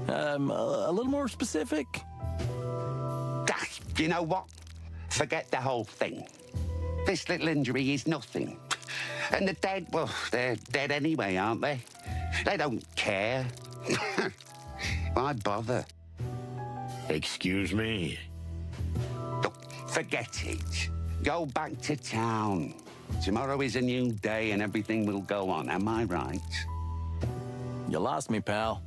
A little more specific? You know what? Forget the whole thing. This little injury is nothing. And the dead, well, they're dead anyway, aren't they? They don't care. Why bother? Excuse me? Look, forget it. Go back to town. Tomorrow is a new day and everything will go on, am I right? You lost me, pal.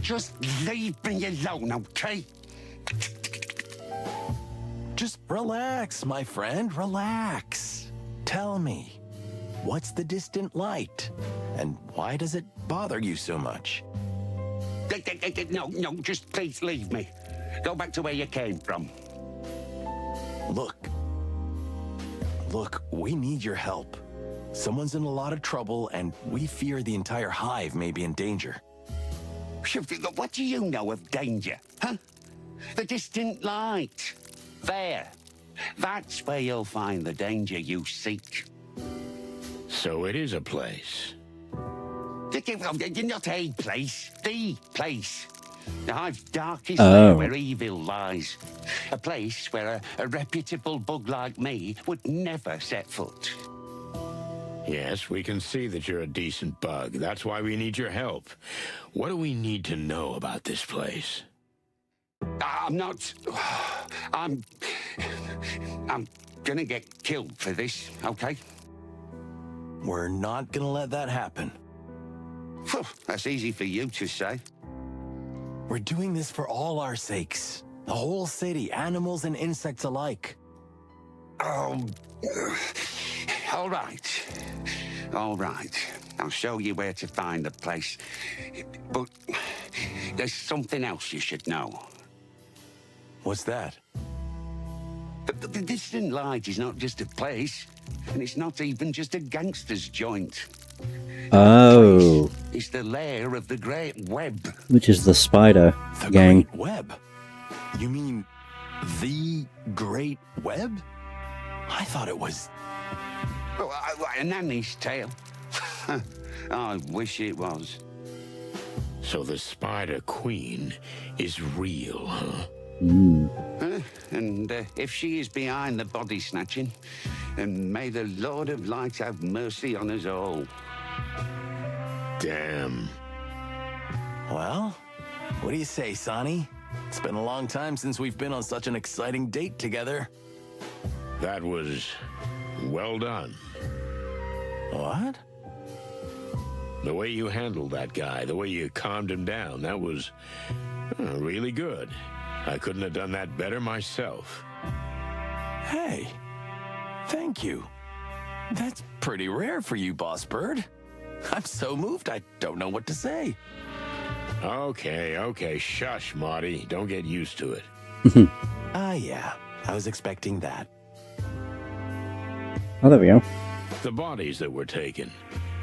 Just leave me alone, okay? Just relax, my friend, relax. Tell me, what's the distant light? And why does it bother you so much? No, just please leave me. Go back to where you came from. Look, we need your help. Someone's in a lot of trouble, and we fear the entire hive may be in danger. What do you know of danger, huh? The distant light. There. That's where you'll find the danger you seek. So it is a place. Not a place, the place. The Hive's darkest lair where evil lies. A place where a reputable bug like me would never set foot. Yes, we can see that you're a decent bug. That's why we need your help. What do we need to know about this place? I'm gonna get killed for this, okay? We're not gonna let that happen. That's easy for you to say. We're doing this for all our sakes. The whole city, animals and insects alike. Oh, all right. All right. I'll show you where to find the place. But there's something else you should know. What's that? The distant light is not just a place, and it's not even just a gangster's joint. Oh. It's the lair of the Great Web. Which is the spider gang. Great Web? You mean the Great Web? I thought it was... A nanny's tale. I wish it was. So the Spider Queen is real, huh? And if she is behind the body snatching, then may the Lord of Light have mercy on us all. Damn. Well, what do you say, Sonny? It's been a long time since we've been on such an exciting date together. That was well done. What? The way you handled that guy, the way you calmed him down, that was really good. I couldn't have done that better myself. Hey, thank you. That's pretty rare for you, Boss Bird. I'm so moved, I don't know what to say. Okay, shush, Marty. Don't get used to it. Yeah, I was expecting that. Oh, there we go. The bodies that were taken,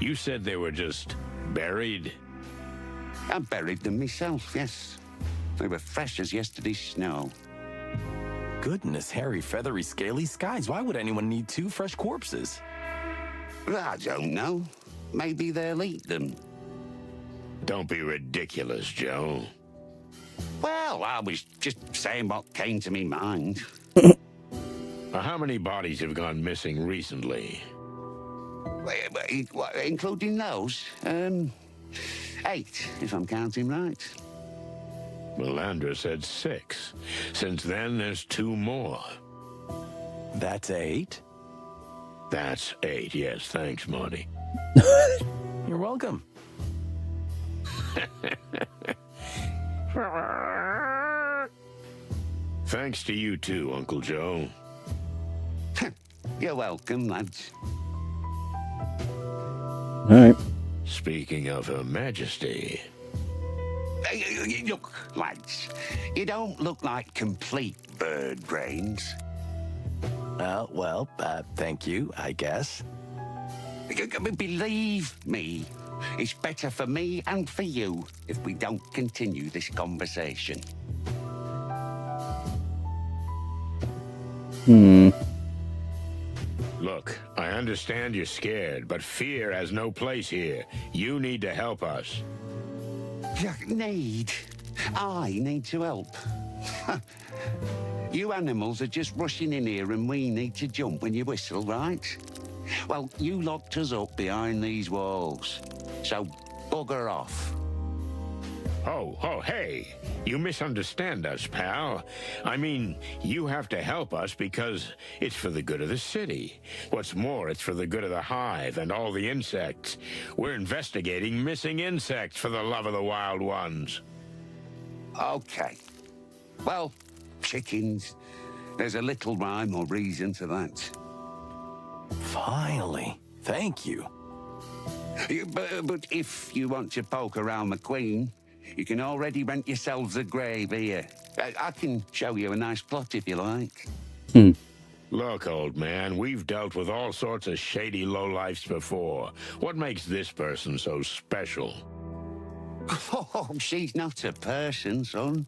you said they were just buried? I buried them myself, yes. They were fresh as yesterday's snow. Goodness, hairy, feathery, scaly skies. Why would anyone need 2 fresh corpses? I don't know. Maybe they'll eat them. Don't be ridiculous, Joe. Well, I was just saying what came to me mind. How many bodies have gone missing recently? Including those? 8, if I'm counting right. Melandra said 6. Since then, there's 2 more. That's 8? That's 8, yes. Thanks, Marty. You're welcome. Thanks to you too, Uncle Joe. You're welcome, lads. All right. Speaking of Her Majesty... Look, lads, you don't look like complete bird brains. Well, thank you, I guess. Believe me, it's better for me and for you if we don't continue this conversation. Look, I understand you're scared, but fear has no place here. You need to help us. Need? I need to help. You animals are just rushing in here and we need to jump when you whistle, right? Well, you locked us up behind these walls. So, bugger off. Oh, hey! You misunderstand us, pal. I mean, you have to help us because it's for the good of the city. What's more, it's for the good of the Hive and all the insects. We're investigating missing insects for the love of the wild ones. Okay. Well, chickens. There's a little rhyme or reason to that. Finally. Thank you. But if you want to poke around the Queen, you can already rent yourselves a grave here. I can show you a nice plot if you like. Look, old man, we've dealt with all sorts of shady lowlifes before. What makes this person so special? Oh, she's not a person, son.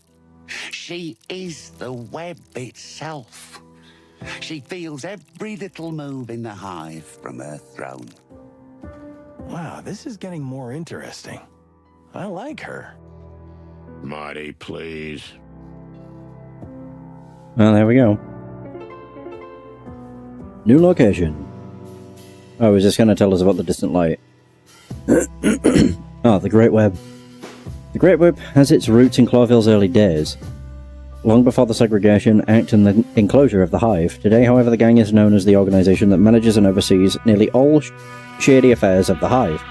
She is the web itself. She feels every little move in the Hive from her throne. Wow, this is getting more interesting. I like her. Marty, please. Well, there we go. New location. Oh, he's just going to tell us about the distant light. Oh, the Great Web. The Great Web has its roots in Clawville's early days. Long before the segregation act and the enclosure of the Hive, today, however, the gang is known as the organization that manages and oversees nearly all shady affairs of the Hive.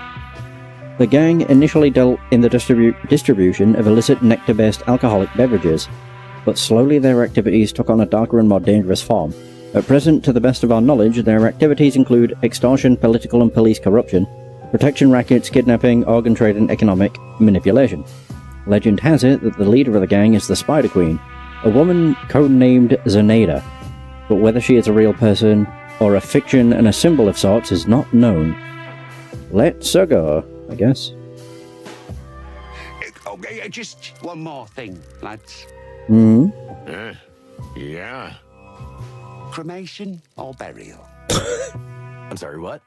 The gang initially dealt in the distribution of illicit nectar-based alcoholic beverages, but slowly their activities took on a darker and more dangerous form. At present, to the best of our knowledge, their activities include extortion, political and police corruption, protection rackets, kidnapping, organ trade and economic manipulation. Legend has it that the leader of the gang is the Spider Queen, a woman codenamed Zenaida, but whether she is a real person or a fiction and a symbol of sorts is not known. Let's go, I guess. Okay, just one more thing, lads. Yeah? Cremation or burial? I'm sorry, what?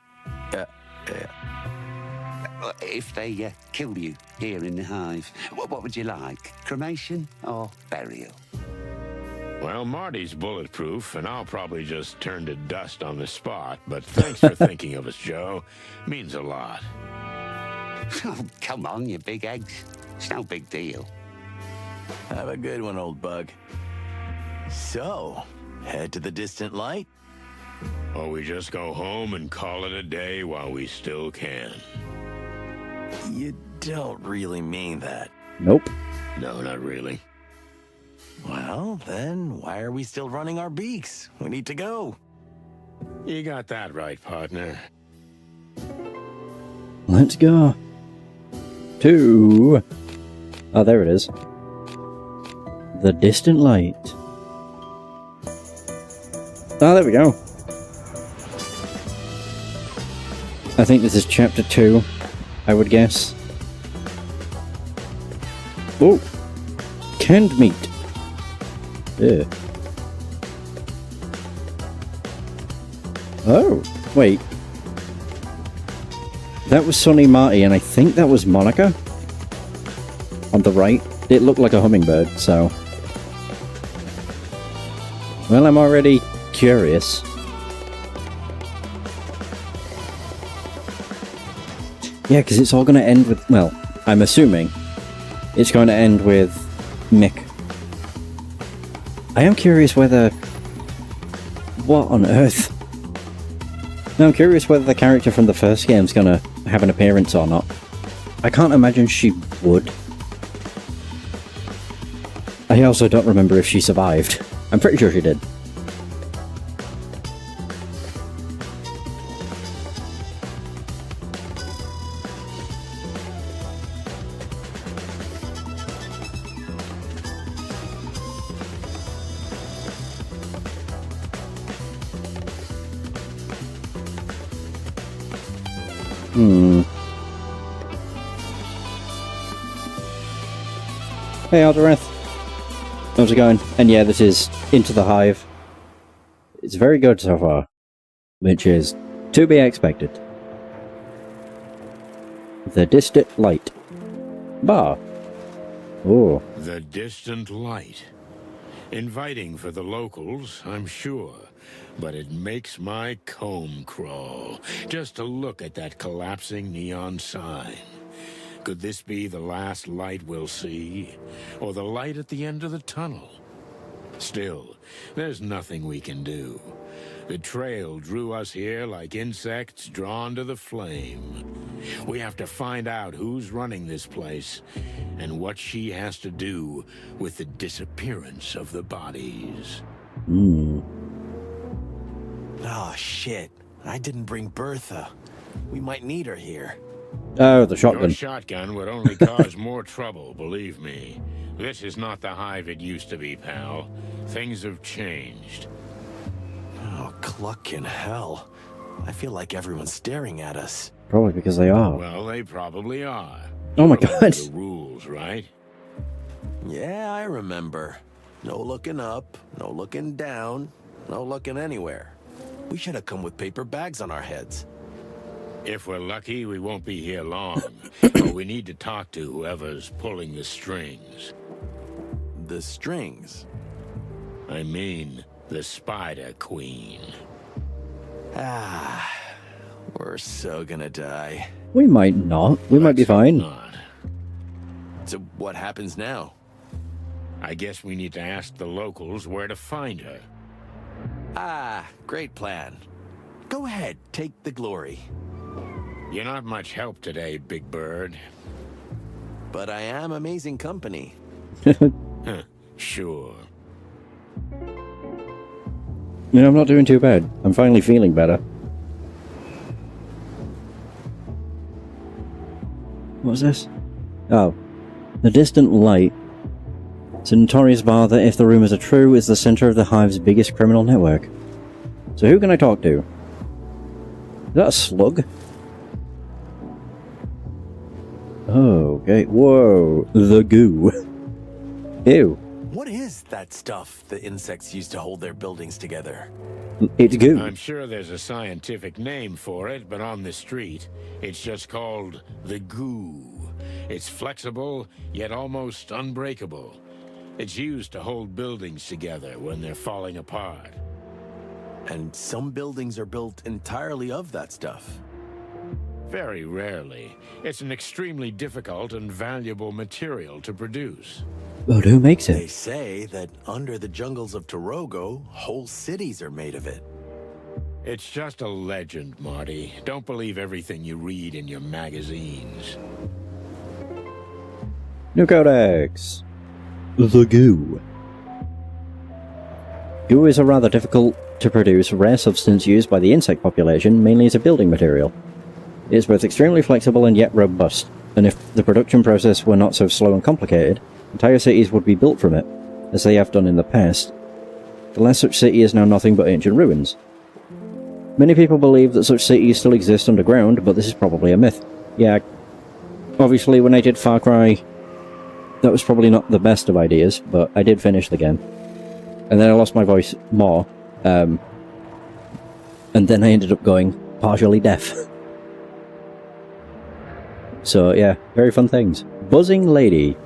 If they kill you here in the Hive, what would you like? Cremation or burial? Well, Marty's bulletproof, and I'll probably just turn to dust on the spot, but thanks for thinking of us, Joe. Means a lot. Oh, come on, you big eggs. It's no big deal. Have a good one, old bug. So, head to the distant light? Or we just go home and call it a day while we still can. You don't really mean that. Nope. No, not really. Well, then why are we still running our beaks? We need to go. You got that right, partner. Let's go. To... Oh, there it is. The distant light. Oh, there we go. I think this is chapter 2, I would guess. Oh! Canned meat. Ew. Oh, wait. That was Sonny Marty, and I think that was Monica. On the right. It looked like a hummingbird, so... Well, I'm already curious. Yeah, because it's all going to end with... Well, I'm assuming it's going to end with Mick. I am curious whether... What on earth? No, I'm curious whether the character from the first game is going to have an appearance or not. I can't imagine she would. I also don't remember if she survived. I'm pretty sure she did. Hey Aldereth, how's it going? And yeah, this is Into the Hive. It's very good so far. which is to be expected. The distant light. Bar. Oh. The distant light. Inviting for the locals, I'm sure, but it makes my comb crawl just to look at that collapsing neon sign. Could this be the last light we'll see? Or the light at the end of the tunnel? Still, there's nothing we can do. The trail drew us here like insects drawn to the flame. We have to find out who's running this place and what she has to do with the disappearance of the bodies. Oh, shit. I didn't bring Bertha. We might need her here. Oh, the shotgun. Your shotgun would only cause more trouble, believe me. This is not the Hive it used to be, pal. Things have changed. Oh, cluck in hell. I feel like everyone's staring at us. Probably because they are. Well, they probably are. Oh my god. The rules, right? Yeah, I remember. No looking up, no looking down, no looking anywhere. We should have come with paper bags on our heads. If we're lucky, we won't be here long. But we need to talk to whoever's pulling the strings. The strings? I mean, the Spider Queen. Ah, we're so gonna die. We might not. We might be fine. Not. So what happens now? I guess we need to ask the locals where to find her. Ah, great plan. Go ahead, take the glory. You're not much help today, Big Bird. But I am amazing company. Sure. You know, I'm not doing too bad. I'm finally feeling better. What was this? Oh. The distant light. It's a notorious bar that, if the rumors are true, is the center of the Hive's biggest criminal network. So who can I talk to? Is that a slug? Oh, okay. Whoa. The goo. Ew. What is that stuff the insects use to hold their buildings together? It's goo. I'm sure there's a scientific name for it, but on the street, it's just called the goo. It's flexible, yet almost unbreakable. It's used to hold buildings together when they're falling apart. And some buildings are built entirely of that stuff. Very rarely. It's an extremely difficult and valuable material to produce. But who makes They it? say that under the jungles of Torogo, whole cities are made of it. It's just a legend, Marty. Don't believe everything you read in your magazines. New codex. The goo. Goo is a rather difficult to produce rare substance used by the insect population, mainly as a building material. It is both extremely flexible and yet robust, and if the production process were not so slow and complicated, entire cities would be built from it, as they have done in the past. The last such city is now nothing but ancient ruins. Many people believe that such cities still exist underground, but this is probably a myth. Yeah, obviously when I did Far Cry, that was probably not the best of ideas, but I did finish the game. And then I lost my voice more, and then I ended up going partially deaf. So yeah, very fun things. Buzzing Lady.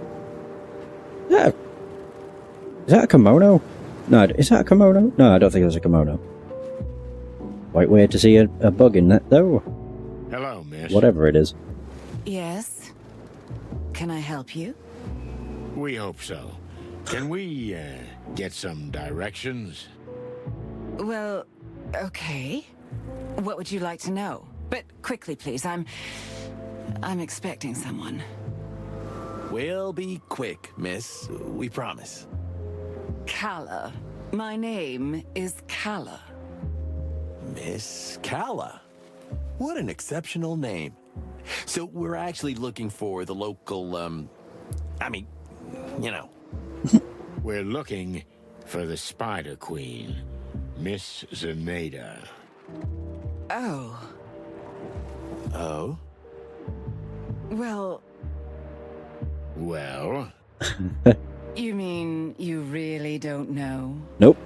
Is that a kimono? No, is that a kimono? No, I don't think that's a kimono. Quite weird to see a bug in that, though. Hello, miss. Whatever it is. Yes? Can I help you? We hope so. Can we, get some directions? Well, okay. What would you like to know? But quickly, please. I'm expecting someone. We'll be quick, miss. We promise. Calla. My name is Calla. Miss Calla. What an exceptional name. So we're actually looking for the local, I mean, you know. We're looking for the Spider Queen, Miss Zaneda. Oh. Oh? Well, Well? you mean you really don't know? Nope.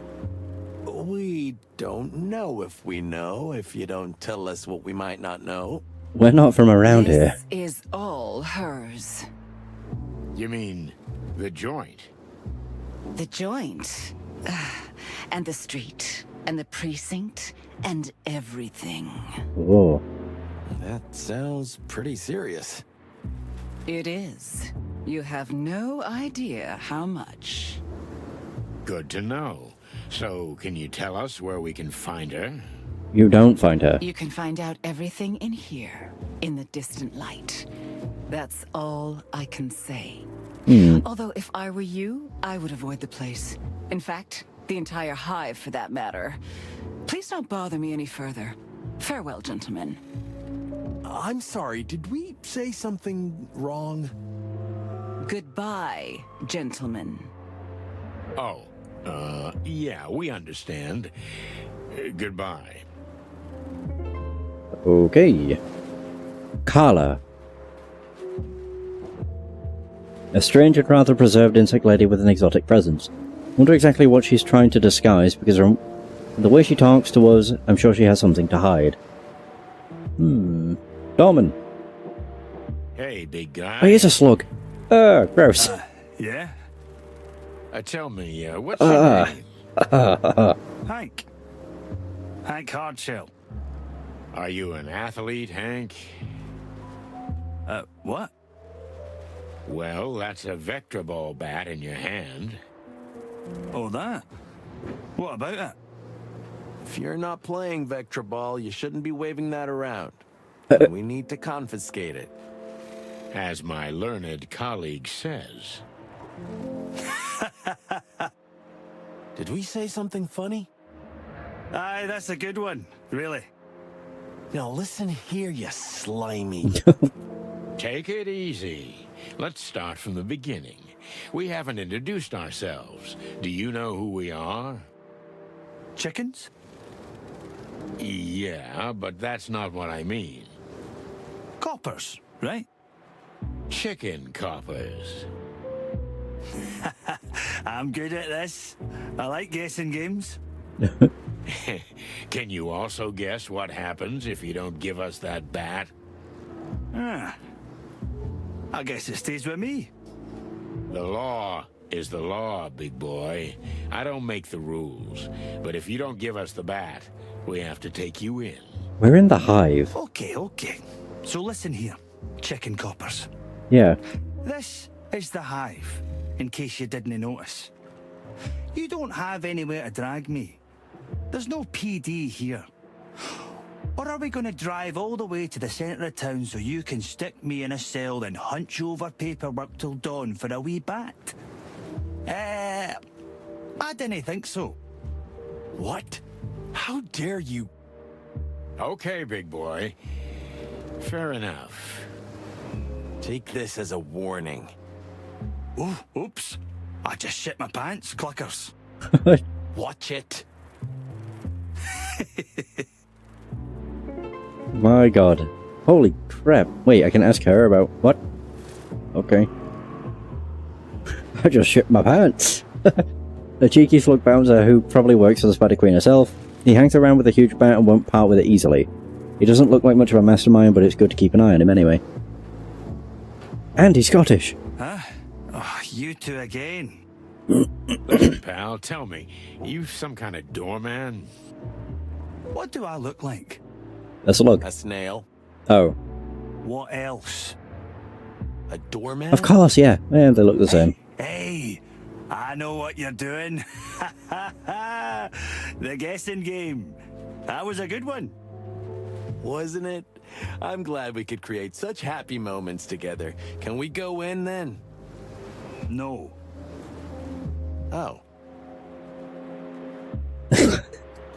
We don't know if you don't tell us what we might not know. We're not from around here. This is all hers. You mean the joint? The joint. And the street. And the precinct. And everything. Whoa. That sounds pretty serious. It is. You have no idea how much. Good to know. So, can you tell us where we can find her? You don't find her. You can find out everything in here, in the distant light. That's all I can say. Although if I were you, I would avoid the place. In fact, the entire Hive for that matter. Please don't bother me any further. Farewell, gentlemen. I'm sorry, did we say something wrong? Goodbye, gentlemen. Oh, yeah, we understand. Goodbye. Okay. Carla. A strange and rather preserved insect lady with an exotic presence. Wonder exactly what she's trying to disguise, because the way she talks to us, I'm sure she has something to hide. Dorman. Hey, big guy. Oh, here's a slug. Gross. Yeah? Tell me, what's your name? Hank. Hank Hardshell. Are you an athlete, Hank? What? Well, that's a vector ball bat in your hand. Oh, that? What about it? If you're not playing Vectra Ball, you shouldn't be waving that around. We need to confiscate it. As my learned colleague says. Did we say something funny? Aye, that's a good one. Really. Now listen here, you slimy. Take it easy. Let's start from the beginning. We haven't introduced ourselves. Do you know who we are? Chickens? Yeah, but that's not what I mean. Coppers, right? Chicken coppers. I'm good at this. I like guessing games. Can you also guess what happens if you don't give us that bat? I guess it stays with me. The law is the law, big boy. I don't make the rules. But if you don't give us the bat, we have to take you in. We're in the Hive. Okay. So listen here, chicken coppers. Yeah. This is the Hive, in case you didn't notice. You don't have anywhere to drag me. There's no PD here. Or are we going to drive all the way to the centre of town so you can stick me in a cell and hunch over paperwork till dawn for a wee bat? I didn't think so. What? How dare you? Okay, big boy. Fair enough. Take this as a warning. Oh, oops. I just shit my pants, cluckers. Watch it. My god. Holy crap. Wait, I can ask her about what? Okay. I just shit my pants. A cheeky slug bouncer who probably works for the Spider Queen herself. He hangs around with a huge bat and won't part with it easily. He doesn't look like much of a mastermind, but it's good to keep an eye on him anyway. And he's Scottish. Huh? Oh, you two again. Listen, pal, tell me, you some kind of doorman? What do I look like? A slug. A snail. Oh. What else? A doorman? Of course, yeah. Yeah, they look the same. Hey, I know what you're doing. The guessing game. That was a good one. Wasn't it? I'm glad we could create such happy moments together. Can we go in then? No. Oh.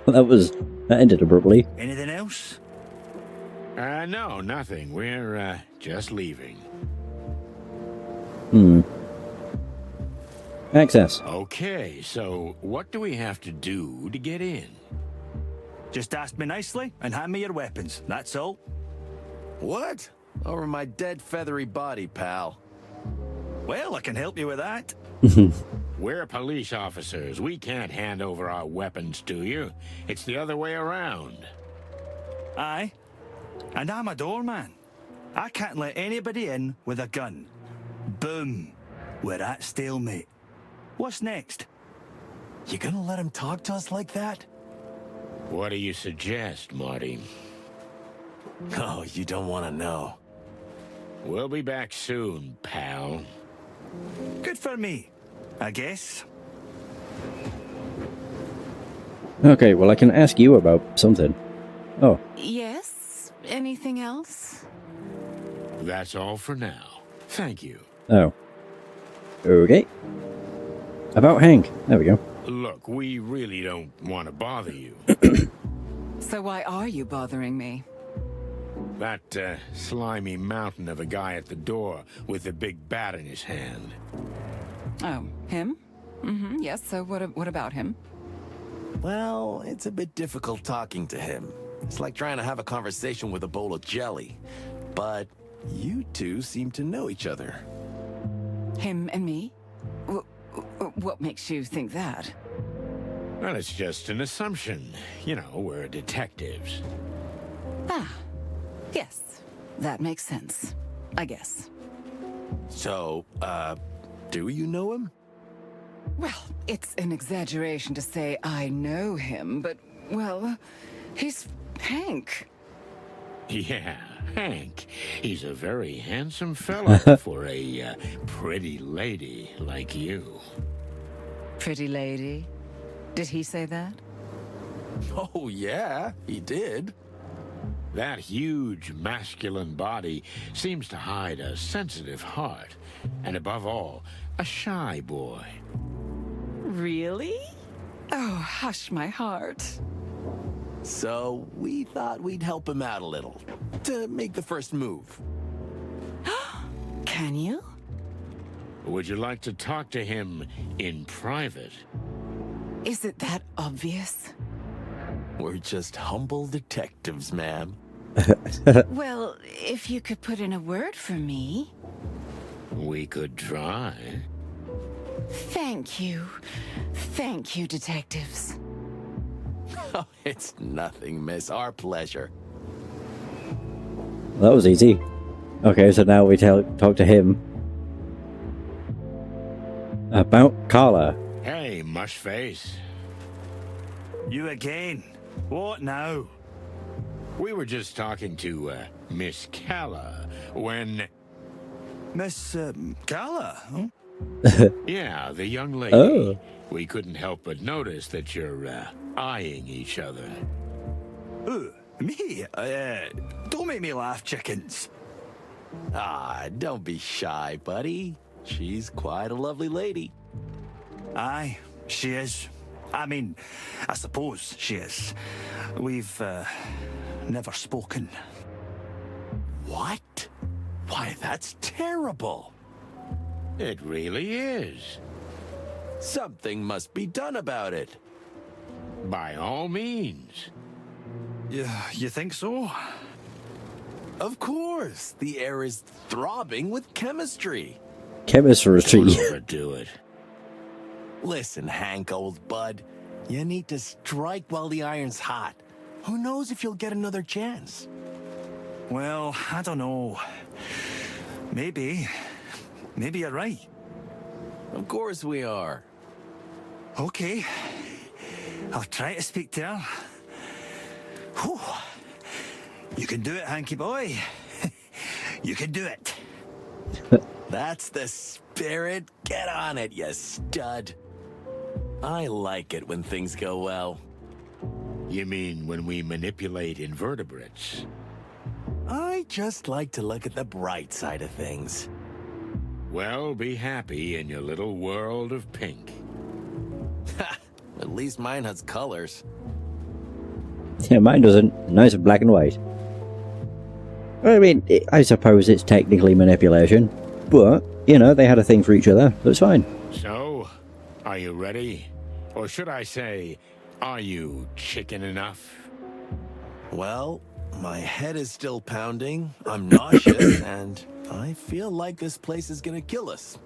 That ended abruptly. Anything else? No, nothing. We're, just leaving. Access. Okay, so what do we have to do to get in? Just ask me nicely and hand me your weapons. That's all. What? Over my dead feathery body, pal. Well, I can help you with that. We're police officers. We can't hand over our weapons to you. It's the other way around. Aye. And I'm a doorman. I can't let anybody in with a gun. Boom. We're at stalemate. What's next? You gonna let him talk to us like that? What do you suggest, Marty? Oh, you don't want to know. We'll be back soon, pal. Good for me, I guess. Okay, well, I can ask you about something. Oh. Yes? Anything else? That's all for now. Thank you. Oh. Okay. About Hank. There we go. Look, we really don't want to bother you. So why are you bothering me? That slimy mountain of a guy at the door with the big bat in his hand. Oh, him? Mm-hmm, yes, so what about him? Well, it's a bit difficult talking to him. It's like trying to have a conversation with a bowl of jelly. But you two seem to know each other. Him and me? What makes you think that? Well, it's just an assumption. You know, we're detectives. Ah, yes. That makes sense. I guess. So, do you know him? Well, it's an exaggeration to say I know him, but, well, he's Hank. Yeah, Hank. He's a very handsome fella for a pretty lady like you. Pretty lady? Did he say that? Oh, yeah, he did. That huge masculine body seems to hide a sensitive heart, and above all, a shy boy. Really? Oh, hush my heart. So, we thought we'd help him out a little, to make the first move. Can you? Would you like to talk to him in private? Is it that obvious? We're just humble detectives, ma'am. Well, if you could put in a word for me. We could try. Thank you. Thank you, detectives. Oh, it's nothing, miss. Our pleasure. That was easy. Okay, so now we talk to him. About Carla. Hey, mushface. You again? What now? We were just talking to Miss Calla when... Miss Calla? Huh? Yeah, the young lady. Oh. We couldn't help but notice that you're eyeing each other. Ooh, me? Don't make me laugh, chickens. Ah, don't be shy, buddy. She's quite a lovely lady. Aye, she is. I mean, I suppose she is. We've never spoken. What? Why, that's terrible. It really is. Something must be done about it. By all means. You think so? Of course. The air is throbbing with chemistry. Chemistry. Don't overdo it. Listen, Hank, old bud. You need to strike while the iron's hot. Who knows if you'll get another chance? Well, I don't know. Maybe. Maybe you're right. Of course we are. Okay. I'll try to speak to her. Whew. You can do it, Hanky boy. You can do it. That's the spirit. Get on it, you stud. I like it when things go well. You mean when we manipulate invertebrates? I just like to look at the bright side of things. Well, be happy in your little world of pink. Ha! At least mine has colors. Yeah, mine doesn't. Nice and black and white. I mean, I suppose it's technically manipulation. But, you know, they had a thing for each other. That's fine. So, are you ready? Or should I say, are you chicken enough? Well, my head is still pounding, I'm nauseous, and I feel like this place is gonna kill us.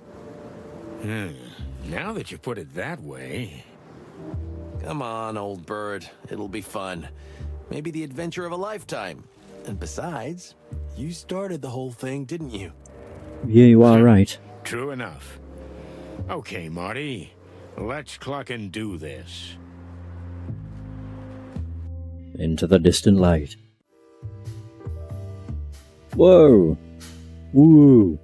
Now that you put it that way... Come on, old bird. It'll be fun. Maybe the adventure of a lifetime. And besides, you started the whole thing, didn't you? Yeah, you are right. True enough. Okay, Marty. Let's cluck and do this. Into the distant light. Whoa! Woo!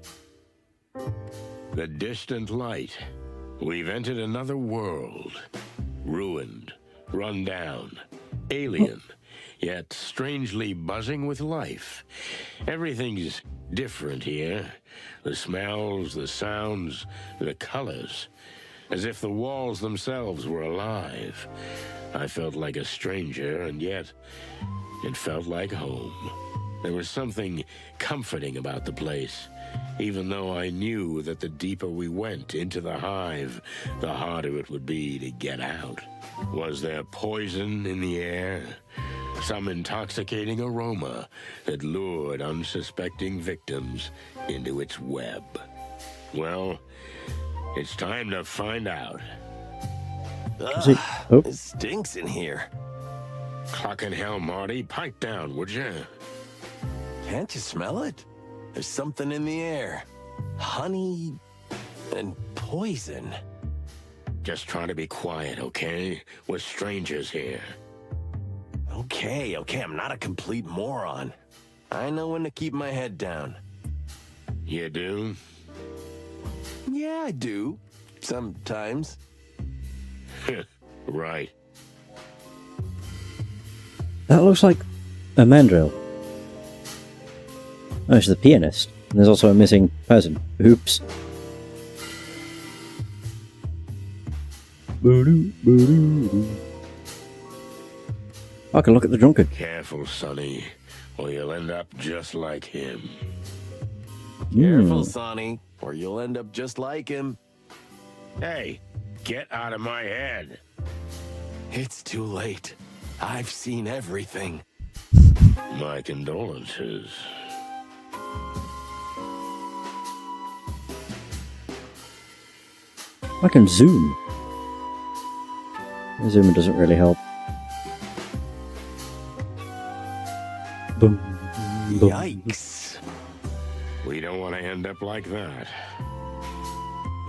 The distant light. We've entered another world. Ruined, run down, alien, yet strangely buzzing with life. Everything's different here. The smells, the sounds, the colors. As if the walls themselves were alive. I felt like a stranger, and yet it felt like home. There was something comforting about the place, even though I knew that the deeper we went into the hive, the harder it would be to get out. Was there poison in the air? Some intoxicating aroma that lured unsuspecting victims into its web? Well, it's time to find out. It stinks in here. Clucking hell, Marty. Pipe down, would you? Can't you smell it? There's something in the air. Honey and poison. Just try to be quiet, okay? We're strangers here. Okay, I'm not a complete moron. I know when to keep my head down. You do? Yeah, I do. Sometimes. Right. That looks like a mandrill. Oh, she's the pianist. And there's also a missing person. Oops. I can look at the drunkard. Careful, Sonny, or you'll end up just like him. Careful, Sonny, or you'll end up just like him. Hey, get out of my head. It's too late. I've seen everything. My condolences. I can zoom. Zooming doesn't really help. Boom. Boom. Yikes. We don't want to end up like that.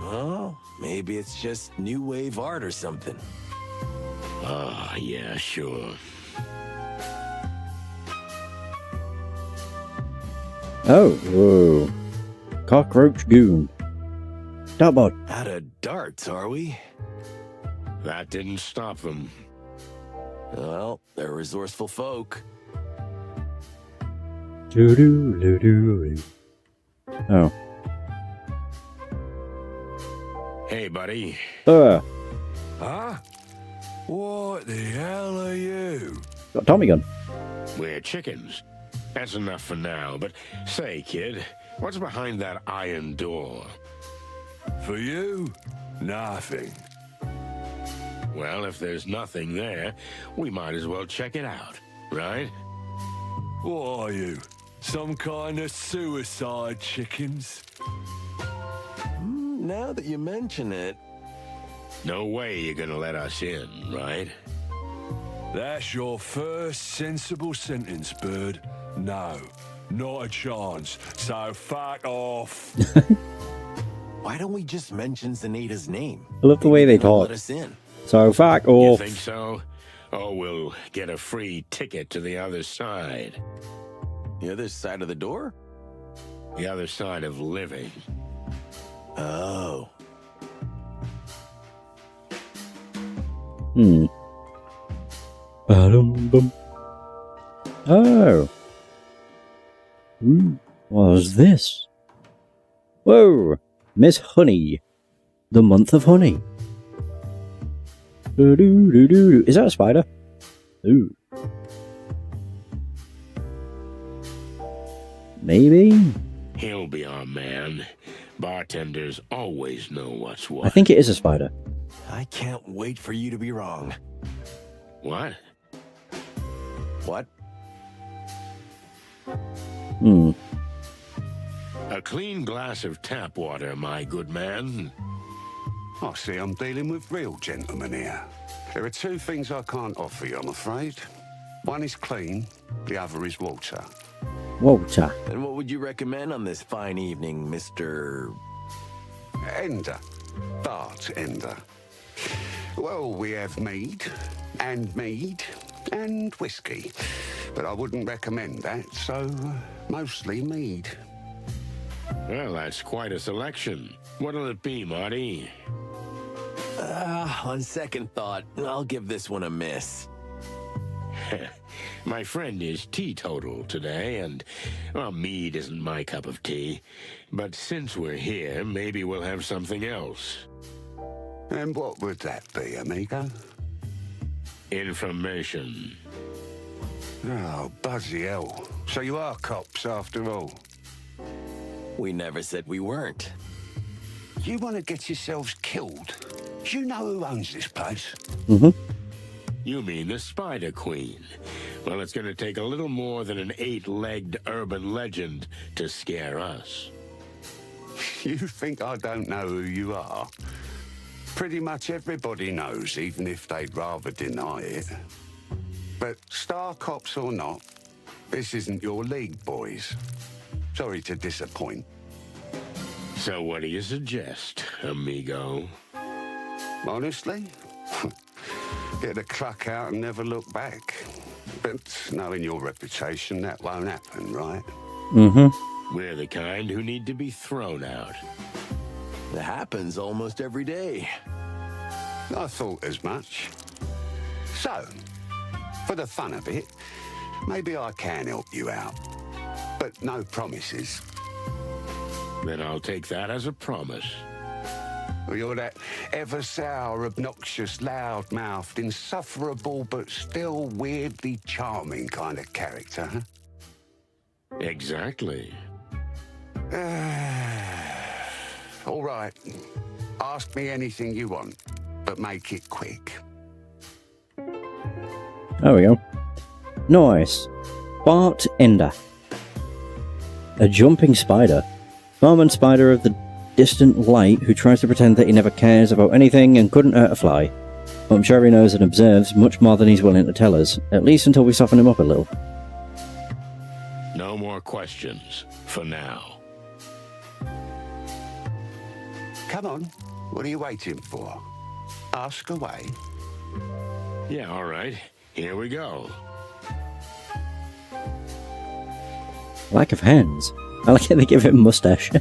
Oh, maybe it's just new wave art or something. Ah, yeah, sure. Oh, whoa. Cockroach goon. Dartboard. Out of darts, are we? That didn't stop them. Well, they're resourceful folk. Doo-doo-doo-doo-doo. Oh. Hey, buddy. Huh? What the hell are you? Got a Tommy gun. We're chickens. That's enough for now, but say, kid, what's behind that iron door? For you, nothing. Well, if there's nothing there, we might as well check it out, right? What are you? Some kind of suicide chickens? Now that you mention it... No way you're gonna let us in, right? That's your first sensible sentence, bird. No, not a chance. So fuck off. Why don't we just mention Zenaita's name? I love the way they talk. Let us in. So fuck You off. think so? Oh, we'll get a free ticket to the other side. The other side of the door? The other side of living. Oh. Ba-dum-bum. Oh. What was this? Whoa. Miss Honey. The month of honey. Do-do-do-do. Is that a spider? Ooh. Maybe? He'll be our man. Bartenders always know what's what. I think it is a spider. I can't wait for you to be wrong. What? What? A clean glass of tap water, my good man. I see I'm dealing with real gentlemen here. There are two things I can't offer you, I'm afraid. One is clean, the other is water. Water. And what would you recommend on this fine evening, Mr. Ender. Bart Ender. Well, we have mead, and whiskey. But I wouldn't recommend that, so mostly mead. Well, that's quite a selection. What'll it be, Marty? On second thought, I'll give this one a miss. My friend is teetotal today, and, well, mead isn't my cup of tea. But since we're here, maybe we'll have something else. And what would that be, amigo? Information. Oh, bloody hell. So you are cops after all? We never said we weren't. You want to get yourselves killed? Do you know who owns this place? Mm-hmm. You mean the Spider Queen? Well, it's going to take a little more than an 8-legged urban legend to scare us. You think I don't know who you are? Pretty much everybody knows, even if they'd rather deny it. But star cops or not, this isn't your league, boys. Sorry to disappoint. So what do you suggest, amigo? Honestly? Get the cluck out and never look back. But knowing your reputation, that won't happen, right? Mm-hmm. We're the kind who need to be thrown out. It happens almost every day. I thought as much. So, for the fun of it, maybe I can help you out. But no promises. Then I'll take that as a promise. Well, you're that ever-sour, obnoxious, loud-mouthed, insufferable, but still weirdly charming kind of character, huh? Exactly. All right. Ask me anything you want, but make it quick. There we go. Nice. Bart Ender. A jumping spider. Barman spider of the distant light who tries to pretend that he never cares about anything and couldn't hurt a fly. But I'm sure he knows and observes much more than he's willing to tell us, at least until we soften him up a little. No more questions, for now. Come on. What are you waiting for? Ask away. Yeah, all right. Here we go. Lack of hands. I like it they give him a mustache.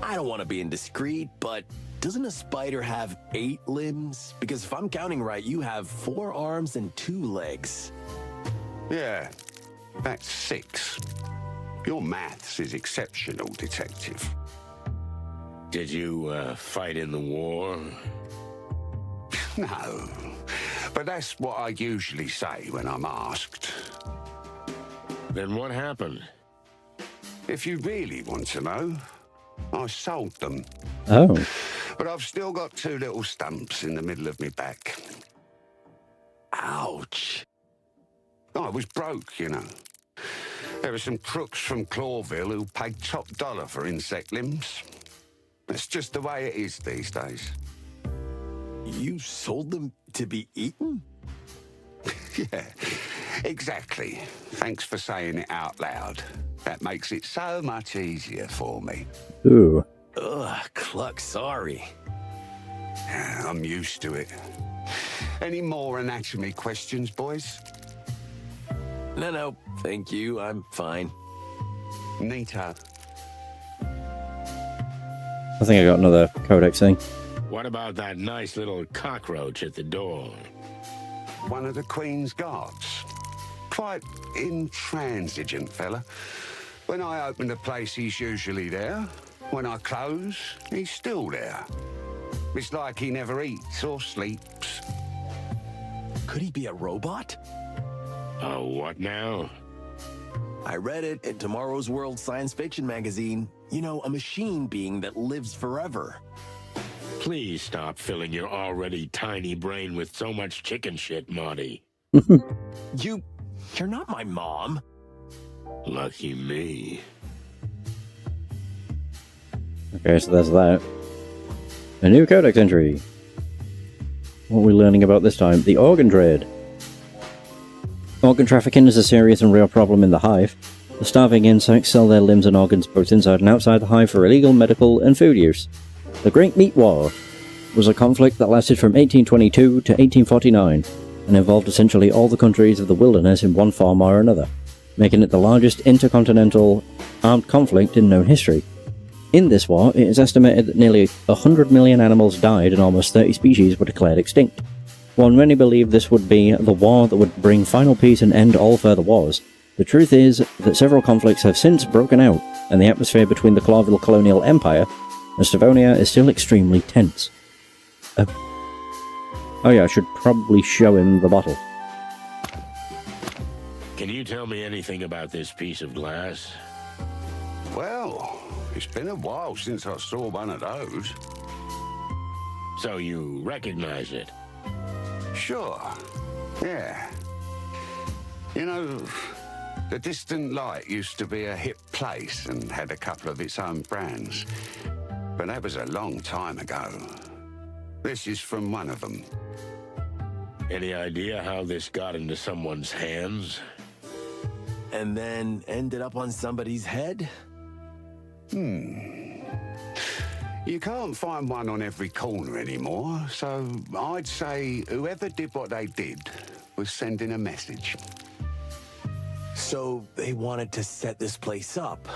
I don't want to be indiscreet, but doesn't a spider have 8 limbs? Because if I'm counting right, you have 4 arms and 2 legs. Yeah, that's 6. Your maths is exceptional, detective. Did you, fight in the war? No, but that's what I usually say when I'm asked. Then what happened? If you really want to know, I sold them. Oh. But I've still got 2 little stumps in the middle of my back. Ouch. I was broke, you know. There were some crooks from Clawville who paid top dollar for insect limbs. That's just the way it is these days. You sold them to be eaten? Yeah, exactly. Thanks for saying it out loud. That makes it so much easier for me. Ooh. Ugh, Cluck, sorry. I'm used to it. Any more anatomy questions, boys? No, thank you. I'm fine. Neato. I think I got another codex thing. What about that nice little cockroach at the door? One of the Queen's guards. Quite intransigent fella. When I open the place, he's usually there. When I close, he's still there. It's like he never eats or sleeps. Could he be a robot? Oh, what now? I read it in Tomorrow's World science fiction magazine. You know, a machine being that lives forever. Please stop filling your already tiny brain with so much chicken shit, Marty. You're not my mom. Lucky me. Okay, so there's that. A new codex entry. What are we learning about this time? The organ trade. Organ trafficking is a serious and real problem in the Hive. The starving insects sell their limbs and organs both inside and outside the Hive for illegal, medical, and food use. The Great Meat War was a conflict that lasted from 1822 to 1849 and involved essentially all the countries of the wilderness in one form or another, making it the largest intercontinental armed conflict in known history. In this war, it is estimated that nearly 100 million animals died and almost 30 species were declared extinct. While many believe this would be the war that would bring final peace and end all further wars, the truth is that several conflicts have since broken out, and the atmosphere between the Clawville colonial empire and Stavonia is still extremely tense. Oh yeah, I should probably show him the bottle. Can you tell me anything about this piece of glass? Well, it's been a while since I saw one of those. So you recognize it? Sure. Yeah. You know, the Distant Light used to be a hip place and had a couple of its own brands. But that was a long time ago. This is from one of them. Any idea how this got into someone's hands? And then ended up on somebody's head? You can't find one on every corner anymore, so I'd say whoever did what they did was sending a message. So they wanted to set this place up?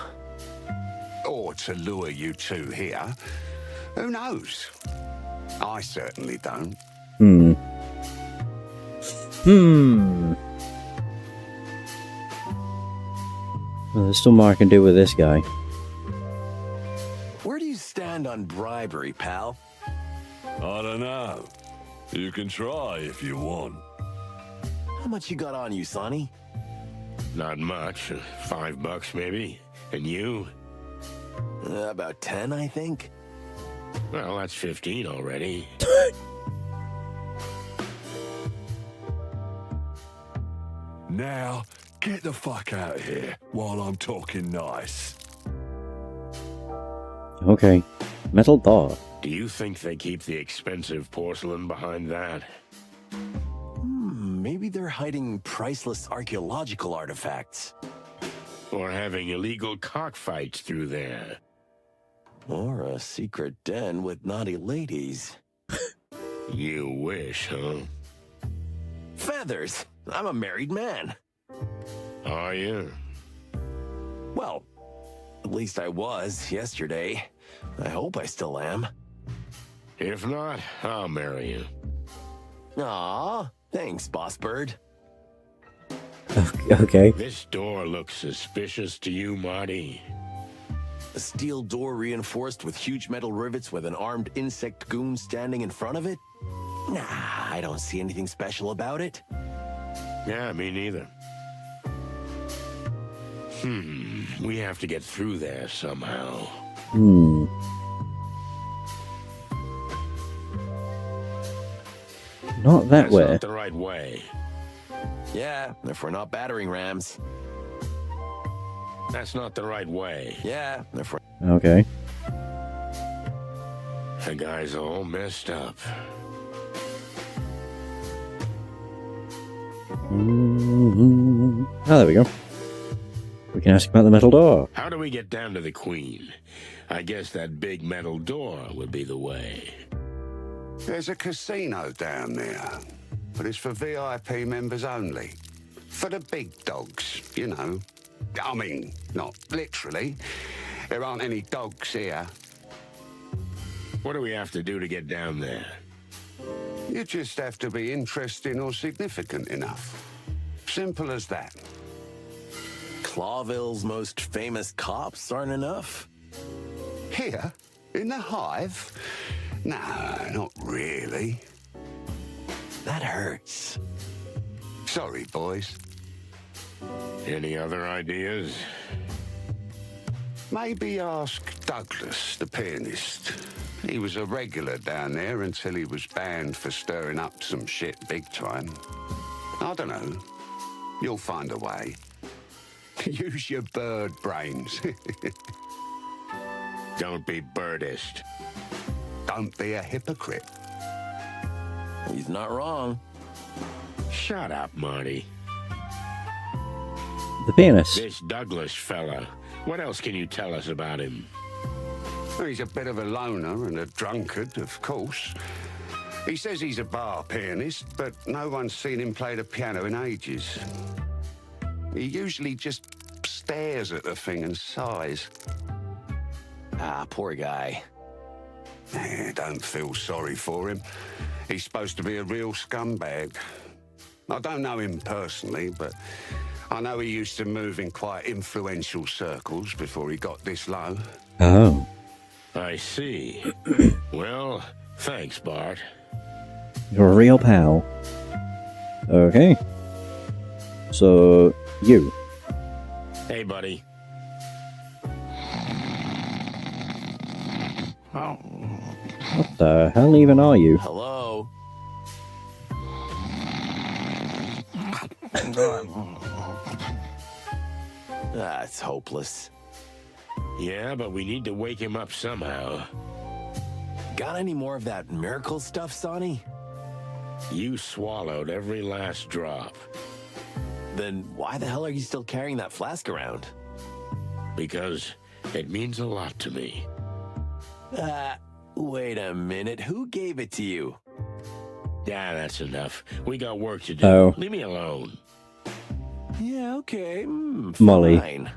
Or to lure you two here. Who knows? I certainly don't. Well, there's still more I can do with this guy. Where do you stand on bribery, pal? I don't know. You can try if you want. How much you got on you, Sonny? Not much. $5 maybe. And you? About 10, I think. Well, that's 15 already. Now, get the fuck out of here while I'm talking nice. Okay. Metal door. Do you think they keep the expensive porcelain behind that? Maybe they're hiding priceless archaeological artifacts. Or having illegal cockfights through there? Or a secret den with naughty ladies. You wish, huh? Feathers! I'm a married man. Are you? Well, at least I was yesterday. I hope I still am. If not, I'll marry you. Aw, thanks, Boss Bird. Okay. This door looks suspicious to you, Marty. A steel door reinforced with huge metal rivets with an armed insect goon standing in front of it? Nah, I don't see anything special about it. Yeah, me neither. We have to get through there somehow. Not that That's way. not the right way. Yeah, if we're not battering rams. That's not the right way. Yeah, if we're... Okay. The guy's all messed up. Oh, there we go. We can ask about the metal door. How do we get down to the Queen? I guess that big metal door would be the way. There's a casino down there, but it's for VIP members only. For the big dogs, you know. I mean, not literally. There aren't any dogs here. What do we have to do to get down there? You just have to be interesting or significant enough. Simple as that. Clawville's most famous cops aren't enough? Here? In the Hive? No, not really. That hurts. Sorry, boys. Any other ideas? Maybe ask Douglas, the pianist. He was a regular down there until he was banned for stirring up some shit big time. I don't know. You'll find a way. Use your bird brains. Don't be birdist. Don't be a hypocrite. He's not wrong. Shut up, Marty. The pianist. This Douglas fella. What else can you tell us about him? Well, he's a bit of a loner and a drunkard, of course. He says he's a bar pianist, but no one's seen him play the piano in ages. He usually just stares at the thing and sighs. Ah, poor guy. Don't feel sorry for him. He's supposed to be a real scumbag. I don't know him personally, but I know he used to move in quite influential circles before he got this low. Oh. I see. Well, thanks, Bart. You're a real pal. Okay. So, you. Hey, buddy. What the hell even are you? Hello? That's hopeless. Yeah, but we need to wake him up somehow. Got any more of that miracle stuff, Sonny? You swallowed every last drop. Then why the hell are you still carrying that flask around? Because it means a lot to me. Wait a minute. Who gave it to you? Yeah, that's enough. We got work to do. Oh. Leave me alone. Yeah, okay. Molly. Fine.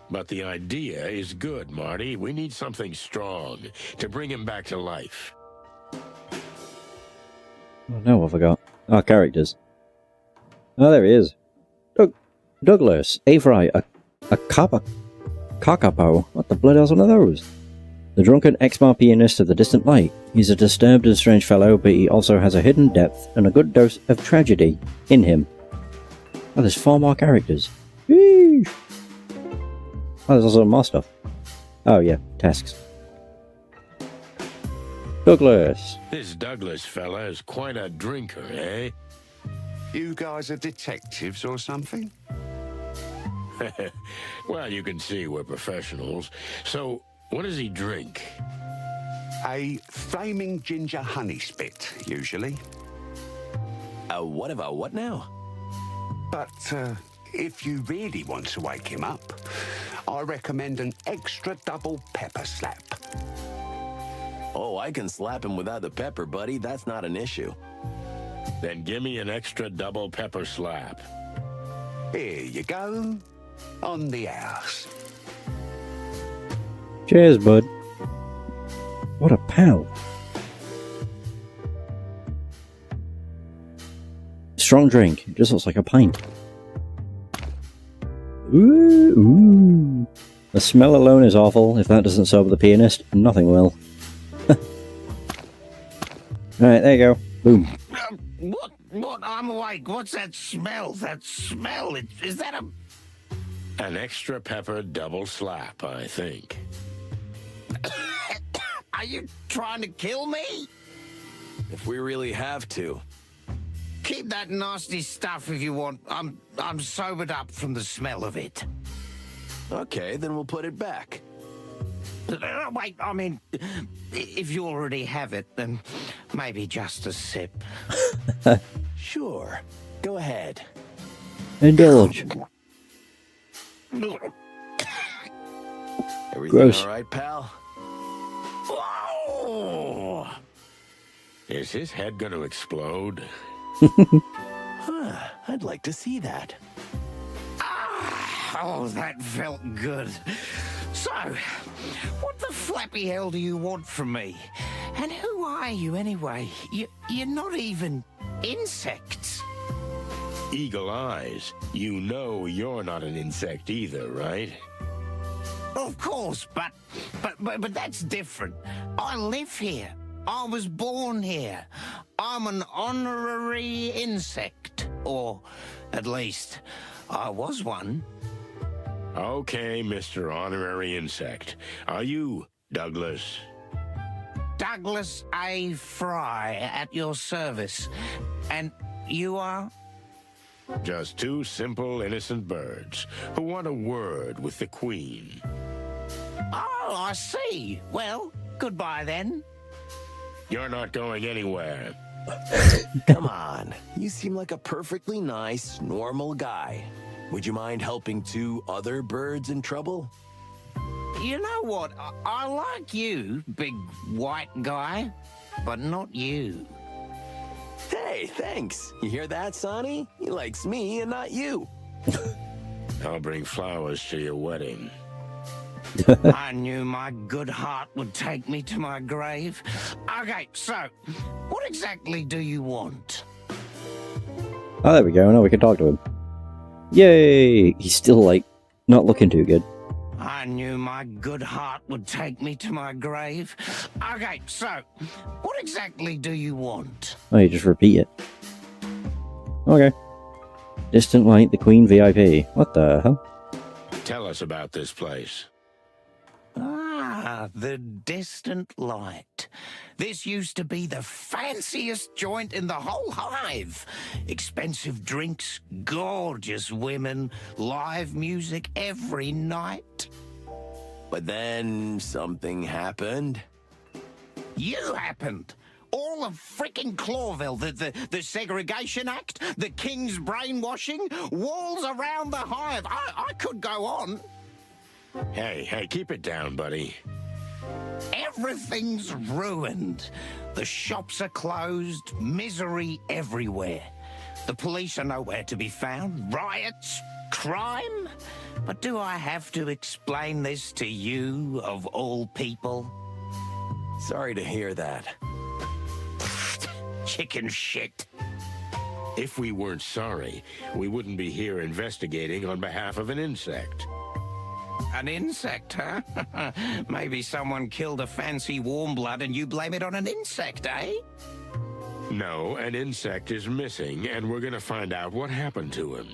But the idea is good, Marty. We need something strong to bring him back to life. Oh no, I forgot. Oh, characters. Oh, there he is. Douglas, Avery, a Kakapo. What the blood is one of those? The drunken ex-bar pianist of the distant light. He's a disturbed and strange fellow, but he also has a hidden depth and a good dose of tragedy in him. Oh, there's 4 more characters. Whee! Oh, there's also more stuff. Oh yeah, tasks. Douglas. This Douglas fella is quite a drinker, eh? You guys are detectives or something? Well, you can see we're professionals. So, what does he drink? A flaming ginger honey spit, usually. What about what now? But if you really want to wake him up, I recommend an extra double pepper slap. Oh, I can slap him without the pepper, buddy. That's not an issue. Then give me an extra double pepper slap. Here you go. On the house. Cheers, bud. What a pal. Strong drink. It just looks like a pint. Ooh. The smell alone is awful. If that doesn't sober the pianist, nothing will. Alright, there you go. Boom. What? I'm awake. What's that smell? That smell? Is that a... An extra pepper double slap, I think. Are you trying to kill me? If we really have to. Keep that nasty stuff if you want. I'm sobered up from the smell of it. Okay, then we'll put it back. Wait, I mean, if you already have it, then maybe just a sip. Sure. Go ahead. Indulge. Everything Gross. all right, pal? Whoa! Is his head going to explode? Huh, I'd like to see that. Oh, that felt good. So, what the flappy hell do you want from me? And who are you anyway? You're not even insects. Eagle eyes. You know you're not an insect either, right? Of course, but that's different. I live here. I was born here. I'm an honorary insect. Or, at least, I was one. Okay, Mr. Honorary Insect. Are you Douglas? Douglas A. Fry, at your service. And you are? Just 2 simple, innocent birds who want a word with the Queen. Oh, I see. Well, goodbye then. You're not going anywhere. Come on. You seem like a perfectly nice, normal guy. Would you mind helping 2 other birds in trouble? You know what? I like you, big white guy, but not you. Hey, thanks. You hear that, Sonny? He likes me and not you. I'll bring flowers to your wedding. I knew my good heart would take me to my grave. Okay, so, what exactly do you want? Oh, there we go. Now we can talk to him. Yay! He's still, like, not looking too good. I knew my good heart would take me to my grave. Okay, so, what exactly do you want? Oh, you just repeat it. Okay. Distant Light, the Queen VIP. What the hell? Tell us about this place. Ah, the Distant Light. This used to be the fanciest joint in the whole Hive. Expensive drinks, gorgeous women, live music every night. But then something happened. You happened. All of freaking Clawville, the Segregation Act, the King's brainwashing, walls around the Hive. I could go on. Hey, keep it down, buddy. Everything's ruined. The shops are closed, misery everywhere. The police are nowhere to be found, riots, crime. But do I have to explain this to you, of all people? Sorry to hear that. Chicken shit. If we weren't sorry, we wouldn't be here investigating on behalf of an insect. An insect, huh? Maybe someone killed a fancy warm blood and you blame it on an insect, eh? No, an insect is missing, and we're gonna find out what happened to him.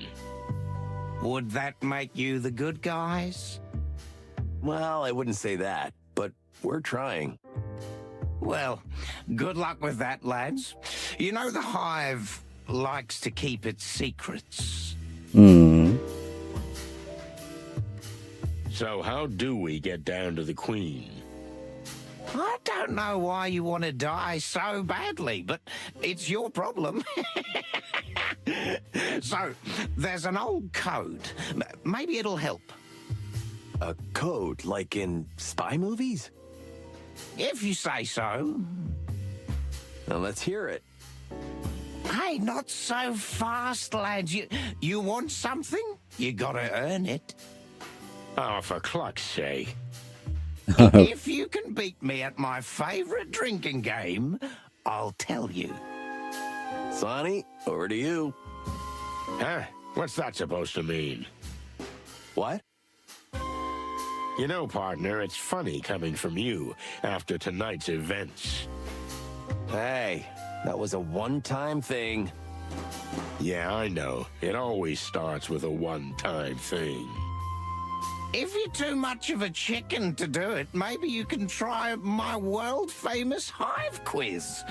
Would that make you the good guys? Well, I wouldn't say that, but we're trying. Well, good luck with that, lads. You know the Hive likes to keep its secrets. So how do we get down to the Queen? I don't know why you want to die so badly, but it's your problem. So, there's an old code. Maybe it'll help. A code, like in spy movies? If you say so. Now let's hear it. Hey, not so fast, lads. You want something? You gotta earn it. Oh, for cluck's sake. If you can beat me at my favorite drinking game, I'll tell you. Sonny, over to you. Huh? What's that supposed to mean? What? You know, partner, it's funny coming from you after tonight's events. Hey, that was a one-time thing. Yeah, I know. It always starts with a one-time thing. If you're too much of a chicken to do it, maybe you can try my world-famous Hive quiz.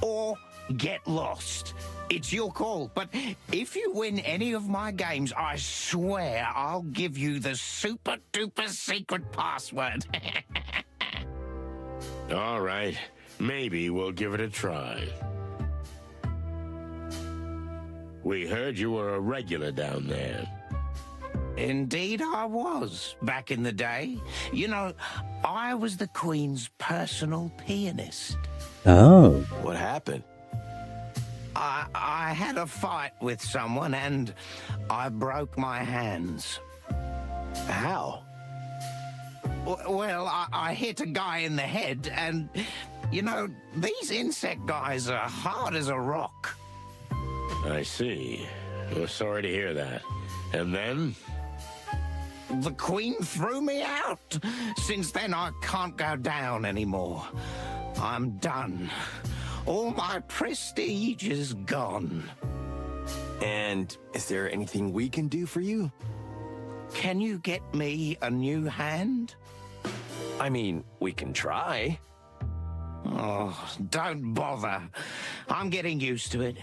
Or get lost. It's your call, but if you win any of my games, I swear I'll give you the super-duper secret password. All right. Maybe we'll give it a try. We heard you were a regular down there. Indeed I was, back in the day. You know, I was the Queen's personal pianist. Oh. What happened? I had a fight with someone and I broke my hands. How? Well, I hit a guy in the head and, you know, these insect guys are hard as a rock. I see. Well, sorry to hear that. And then? The Queen threw me out. Since then, I can't go down anymore. I'm done. All my prestige is gone. And is there anything we can do for you? Can you get me a new hand? I mean, we can try. Oh, don't bother. I'm getting used to it.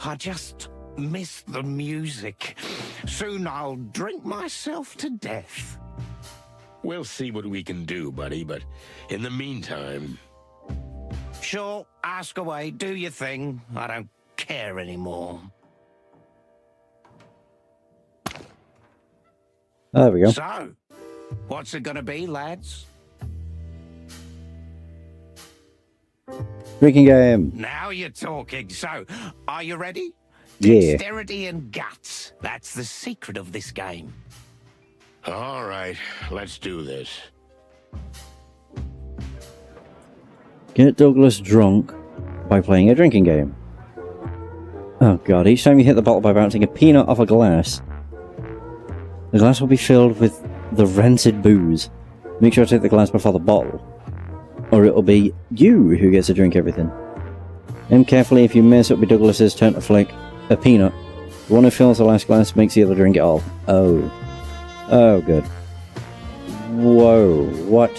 I just miss the music. Soon I'll drink myself to death. We'll see what we can do, buddy, but in the meantime... Sure, ask away, do your thing. I don't care anymore. There we go. So, what's it gonna be, lads? Drinking game. Now you're talking. So, are you ready? Yeah. Dexterity and guts. That's the secret of this game. All right, let's do this. Get Douglas drunk by playing a drinking game. Oh god, each time you hit the bottle by bouncing a peanut off a glass, the glass will be filled with the rancid booze. Make sure to take the glass before the bottle, or it'll be you who gets to drink everything. Aim carefully. If you miss, it'll be Douglas's turn to flick a peanut. The one who fills the last glass makes the other drink it all. Oh. Oh, good. Whoa, what?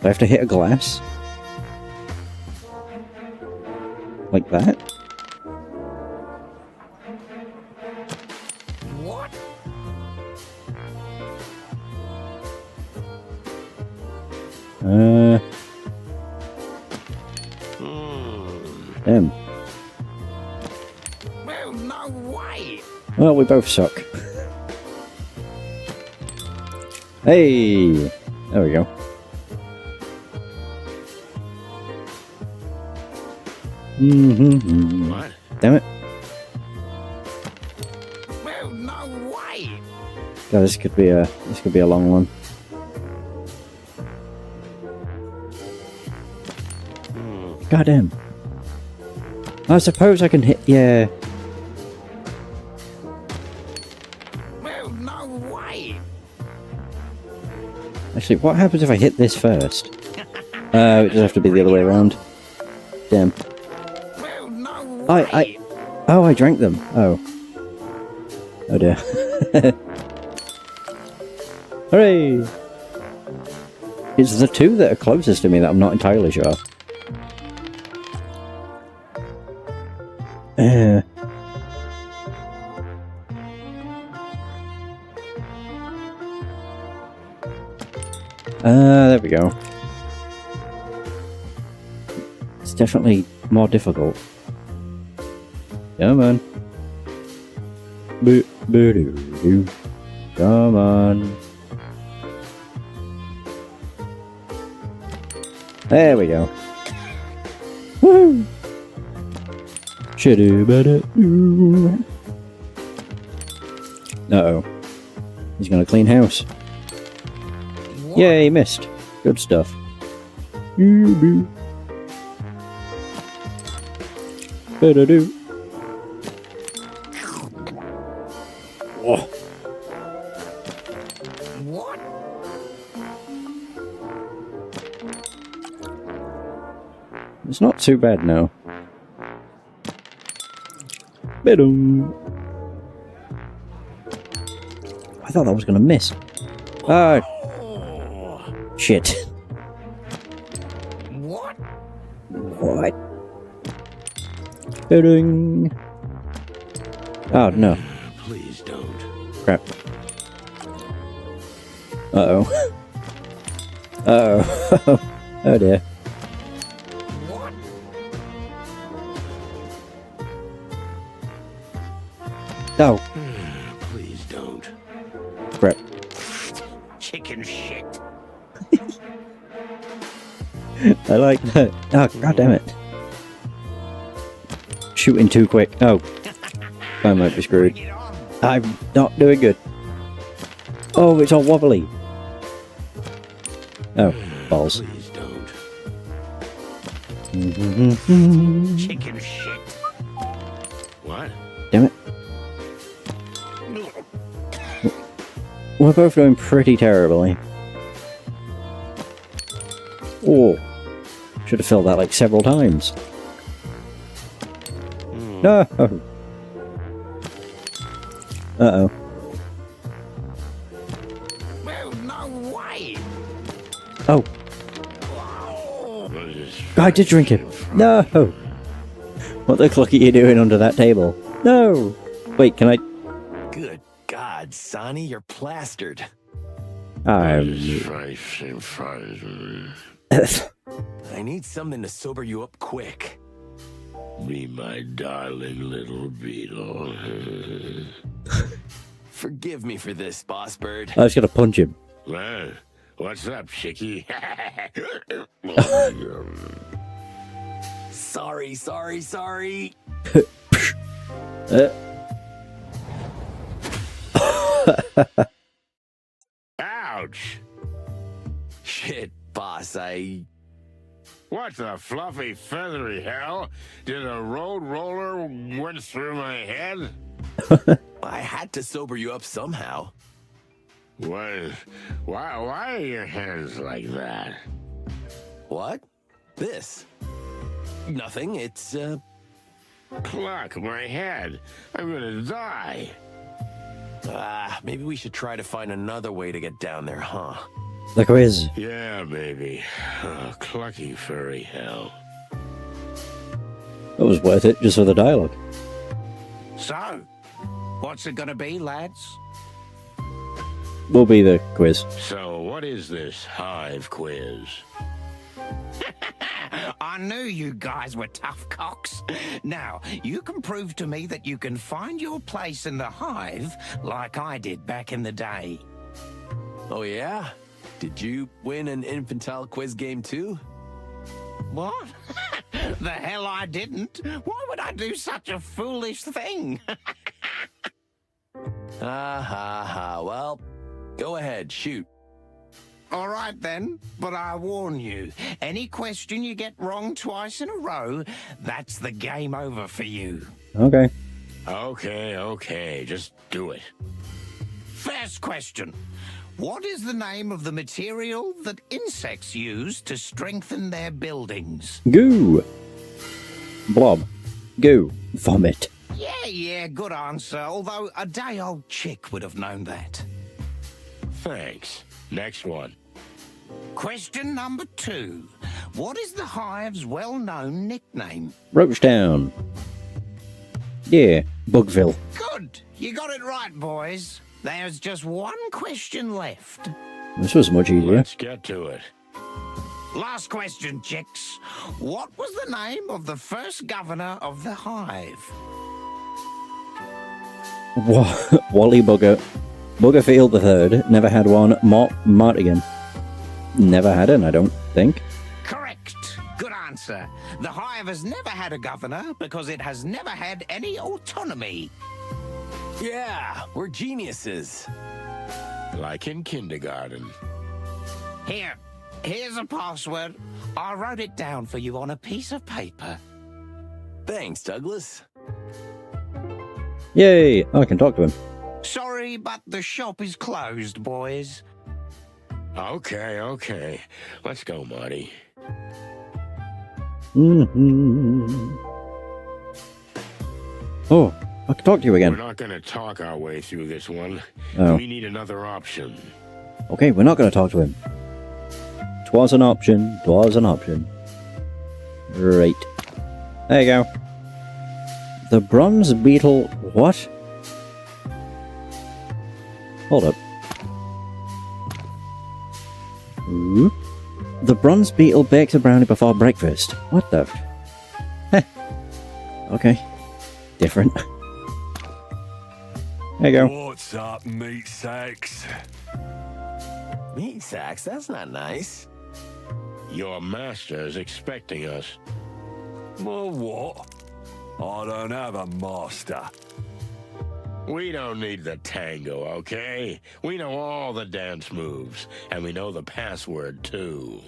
Do I have to hit a glass? Like that? What? Damn. Well, no way. Well, we both suck. Hey! There we go. What? Damn it. Well, no way. God, this could be a long one. God damn. I suppose I can hit. Yeah. Well, no way. Actually, what happens if I hit this first? It does have to be the other way around. Damn. Well, no I drank them. Oh. Oh dear. Hooray! It's the two that are closest to me that I'm not entirely sure. There we go. It's definitely more difficult. Come on. Boo-boo-doo-doo. Come on. There we go. Woo! Shadoo-ba-da-doo. Uh-oh. He's gonna clean house. Yay, missed. Good stuff. Boo-boo. Ba-da-doo. Oh. What? It's not too bad now. Ba-dum. I thought that was gonna miss. Ah. Shit. What? What? Ba-ding. Oh, no. Please don't. Crap. Uh-oh. Uh-oh. Oh dear. What? Oh. Please don't. Crap. Chicken shit. I like that. Oh, god damn it. Shooting too quick. Oh. I might be screwed. I'm not doing good. Oh, it's all wobbly. Oh, balls. Please don't. Chicken shit. What? Damn it. We're both doing pretty terribly. Oh. Should have filled that like several times. No! Uh-oh. Well, no way. Oh. I did drink it. No! What the cluck are you doing under that table? No! Wait, can I... Good God, Sonny, you're plastered. I need something to sober you up quick. Be my darling little beetle. Forgive me for this, Boss Bird. was gonna punch him. Well, what's up, chickie? Sorry. Ouch! Shit, boss, What the fluffy, feathery hell? Did a road roller went through my head? I had to sober you up somehow. Why are your hands like that? What? This? Nothing, it's, Cluck, my head. I'm gonna die. Maybe we should try to find another way to get down there, huh? The quiz. Yeah, baby. Oh, clucky furry hell. That was worth it, just for the dialogue. So, what's it gonna be, lads? Will be the quiz. So, what is this Hive quiz? I knew you guys were tough cocks. Now, you can prove to me that you can find your place in the Hive like I did back in the day. Oh, yeah? Did you win an infantile quiz game too? What? The hell I didn't. Why would I do such a foolish thing? Well, go ahead, shoot. All right then, but I warn you, any question you get wrong twice in a row, that's the game over for you. Okay. Okay, just do it. First question. What is the name of the material that insects use to strengthen their buildings? Goo. Blob. Goo. Vomit. Yeah, good answer, although a day-old chick would have known that. Thanks. Next one. Question number 2. What is the Hive's well-known nickname? Roachtown. Yeah, Bugville. Good. You got it right, boys. There's just one question left. This was much easier. Let's get to it. Last question, chicks. What was the name of the first governor of the Hive? Wally Bugger. Buggerfield III. Never had one. Martigan. Never had it, I don't think. Correct. Good answer. The Hive has never had a governor because it has never had any autonomy. Yeah, we're geniuses. Like in kindergarten. Here's a password. I wrote it down for you on a piece of paper. Thanks, Douglas. Yay! I can talk to him. Sorry, but the shop is closed, boys. Okay. Let's go, Marty. Oh, I can talk to you again. We're not gonna talk our way through this one. Oh. We need another option. Okay, we're not going to talk to him. 'Twas an option. Right. There you go. The bronze beetle... What? Hold up. Ooh. The bronze beetle bakes a brownie before breakfast. What the... Heh. Okay. Different. There you go. What's up, meat sacks? Meat sacks? That's not nice. Your master's expecting us. Well, what? I don't have a master. We don't need the tango, okay? We know all the dance moves, and we know the password, too.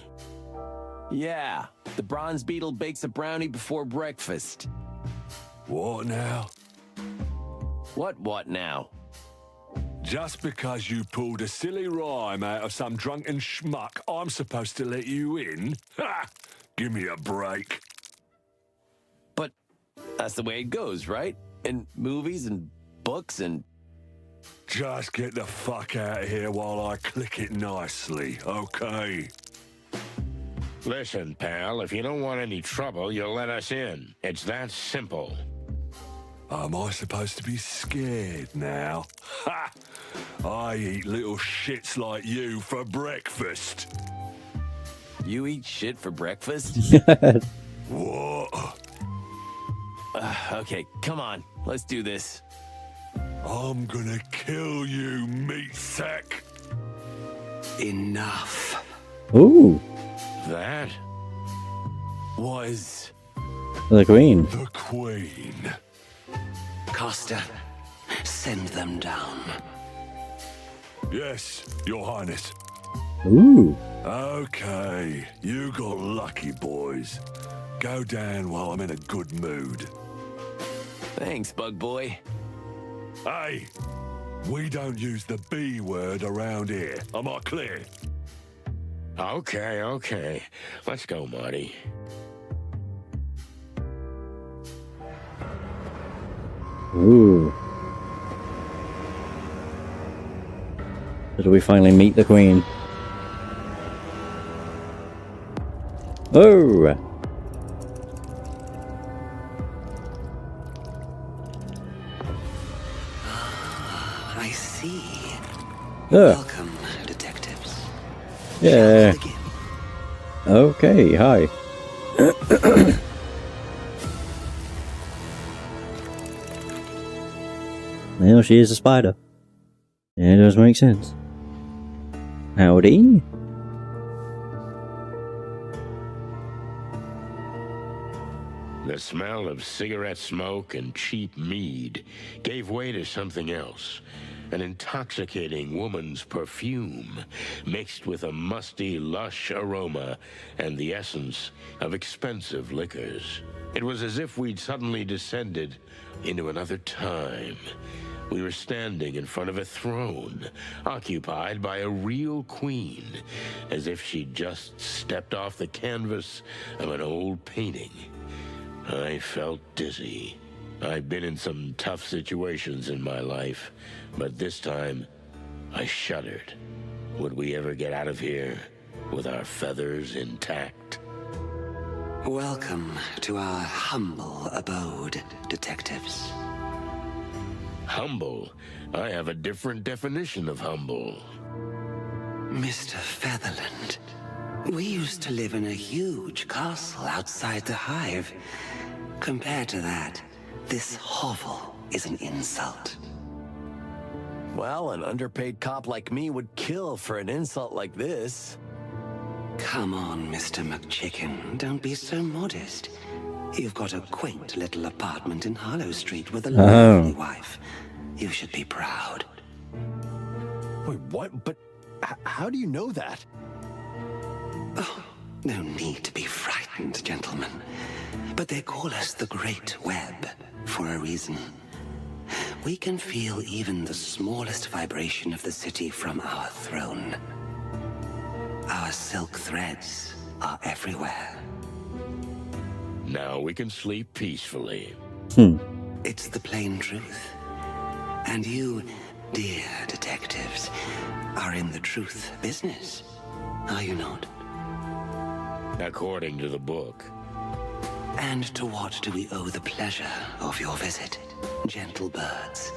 Yeah, the bronze beetle bakes a brownie before breakfast. What now? What now? Just because you pulled a silly rhyme out of some drunken schmuck, I'm supposed to let you in? Ha! Give me a break. But that's the way it goes, right? In movies and books and... Just get the fuck out of here while I click it nicely, okay? Listen, pal, if you don't want any trouble, you'll let us in. It's that simple. Am I supposed to be scared now? Ha! I eat little shits like you for breakfast. You eat shit for breakfast? What? Okay, come on. Let's do this. I'm gonna kill you, meat sack. Enough. Ooh, That? Was... the Queen. The Queen. Costa, send them down. Yes, Your Highness. Ooh. Okay, you got lucky, boys. Go down while I'm in a good mood. Thanks, Bug Boy. Hey, we don't use the B word around here. Am I clear? Okay. Let's go, Marty. Ooh. So do we finally meet the Queen? Oh! I see. Yeah. Welcome, detectives. Yeah. Okay, hi. Well, she is a spider. It does make sense. Howdy. The smell of cigarette smoke and cheap mead gave way to something else. An intoxicating woman's perfume, mixed with a musty, lush aroma and the essence of expensive liquors. It was as if we'd suddenly descended into another time. We were standing in front of a throne, occupied by a real queen, as if she'd just stepped off the canvas of an old painting. I felt dizzy. I've been in some tough situations in my life, but this time, I shuddered. Would we ever get out of here with our feathers intact? Welcome to our humble abode, detectives. Humble? I have a different definition of humble. Mr. Featherland, we used to live in a huge castle outside the Hive. Compared to that, this hovel is an insult. Well, an underpaid cop like me would kill for an insult like this. Come on, Mr. McChicken. Don't be so modest. You've got a quaint little apartment in Hollow Street with a lovely wife. You should be proud. Wait, what? But how do you know that? Oh, no need to be frightened, gentlemen. But they call us the Great Web for a reason. We can feel even the smallest vibration of the city from our throne. Our silk threads are everywhere. Now we can sleep peacefully. It's the plain truth. And you, dear detectives, are in the truth business, are you not? According to the book. And to what do we owe the pleasure of your visit, gentle birds?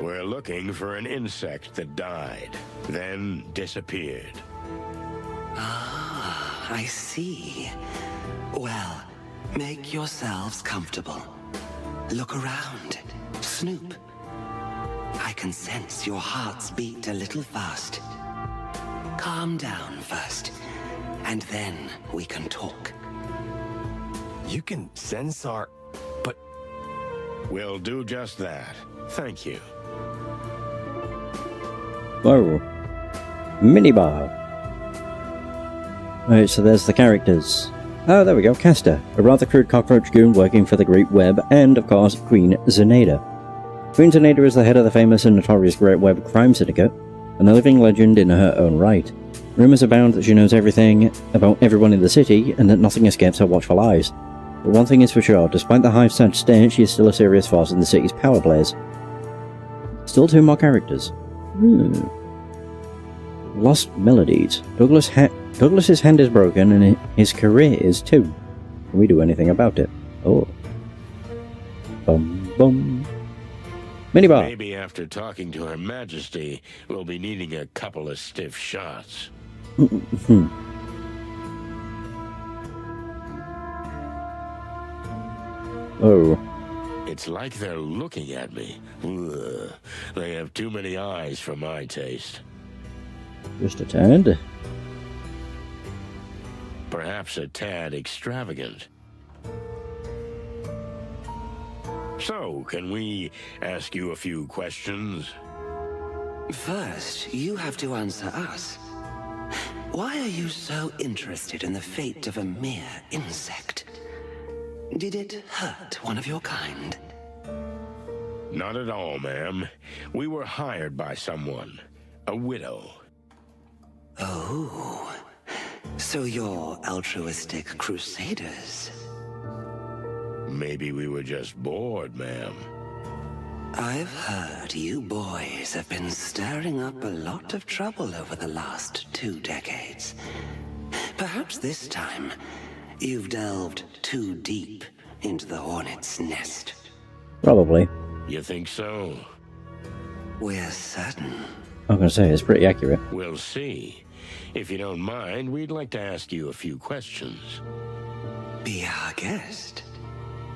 We're looking for an insect that died, then disappeared. Ah, I see. Well, make yourselves comfortable. Look around. Snoop. I can sense your hearts beat a little fast. Calm down first, and then we can talk. You can sense our... but... We'll do just that. Thank you. Whoa. Minibar. Right, so there's the characters. Oh, there we go, Castor, a rather crude cockroach goon working for the Great Web, and, of course, Queen Zenaida. Queen Zenaida is the head of the famous and notorious Great Web crime syndicate, and a living legend in her own right. Rumours abound that she knows everything about everyone in the city, and that nothing escapes her watchful eyes. But one thing is for sure, despite the Hive's sad state, she is still a serious force in the city's power plays. Still 2 more characters. Lost Melodies. Douglas's hand is broken and his career is too. Can we do anything about it? Oh. Bum bum. Minibar. Maybe after talking to Her Majesty, we'll be needing a couple of stiff shots. Oh. It's like they're looking at me. Ugh. They have too many eyes for my taste. Just a tad. Perhaps a tad extravagant. So, can we ask you a few questions? First, you have to answer us. Why are you so interested in the fate of a mere insect? Did it hurt one of your kind? Not at all, ma'am. We were hired by someone. A widow. Oh. So you're altruistic crusaders? Maybe we were just bored, ma'am. I've heard you boys have been stirring up a lot of trouble over the last 2 decades. Perhaps this time, you've delved too deep into the hornet's nest. Probably. You think so? We're certain. I'm gonna say it's pretty accurate. We'll see. If you don't mind, we'd like to ask you a few questions. Be our guest.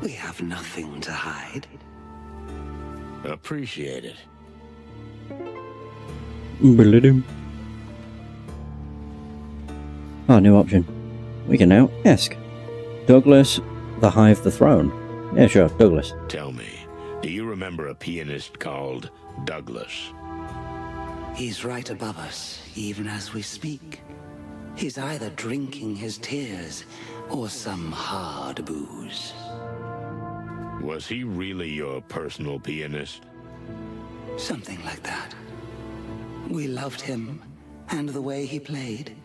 We have nothing to hide. Appreciate it. Ah, new option. We can now ask. Douglas, the Hive, the Throne. Yeah, sure, Douglas. Tell me, do you remember a pianist called Douglas? He's right above us, even as we speak. He's either drinking his tears or some hard booze. Was he really your personal pianist? Something like that. We loved him and the way he played,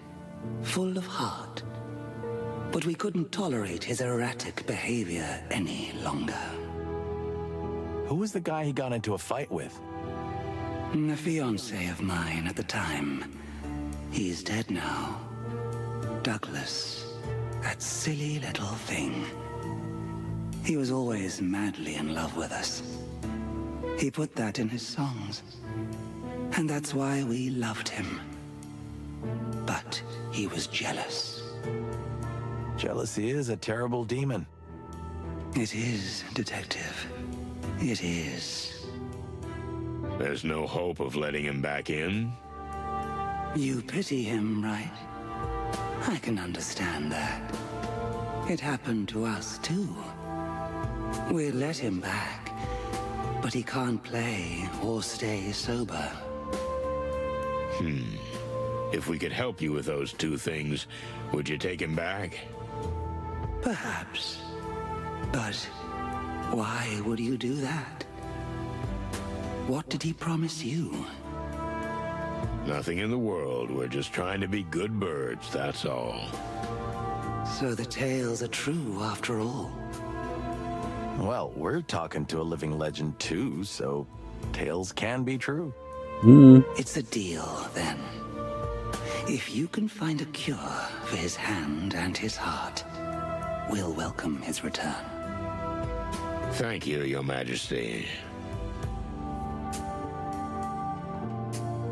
full of heart. But we couldn't tolerate his erratic behavior any longer. Who was the guy he got into a fight with? A fiancé of mine at the time. He's dead now. Douglas. That silly little thing. He was always madly in love with us. He put that in his songs. And that's why we loved him. But he was jealous. Jealousy is a terrible demon. It is, Detective. It is. There's no hope of letting him back in? You pity him, right? I can understand that. It happened to us, too. We let him back, but he can't play or stay sober. If we could help you with those 2 things, would you take him back? Perhaps. But why would you do that? What did he promise you? Nothing in the world. We're just trying to be good birds, that's all. So the tales are true after all. Well, we're talking to a living legend too, so tales can be true. It's a deal, then. If you can find a cure for his hand and his heart, we'll welcome his return. Thank you, Your Majesty.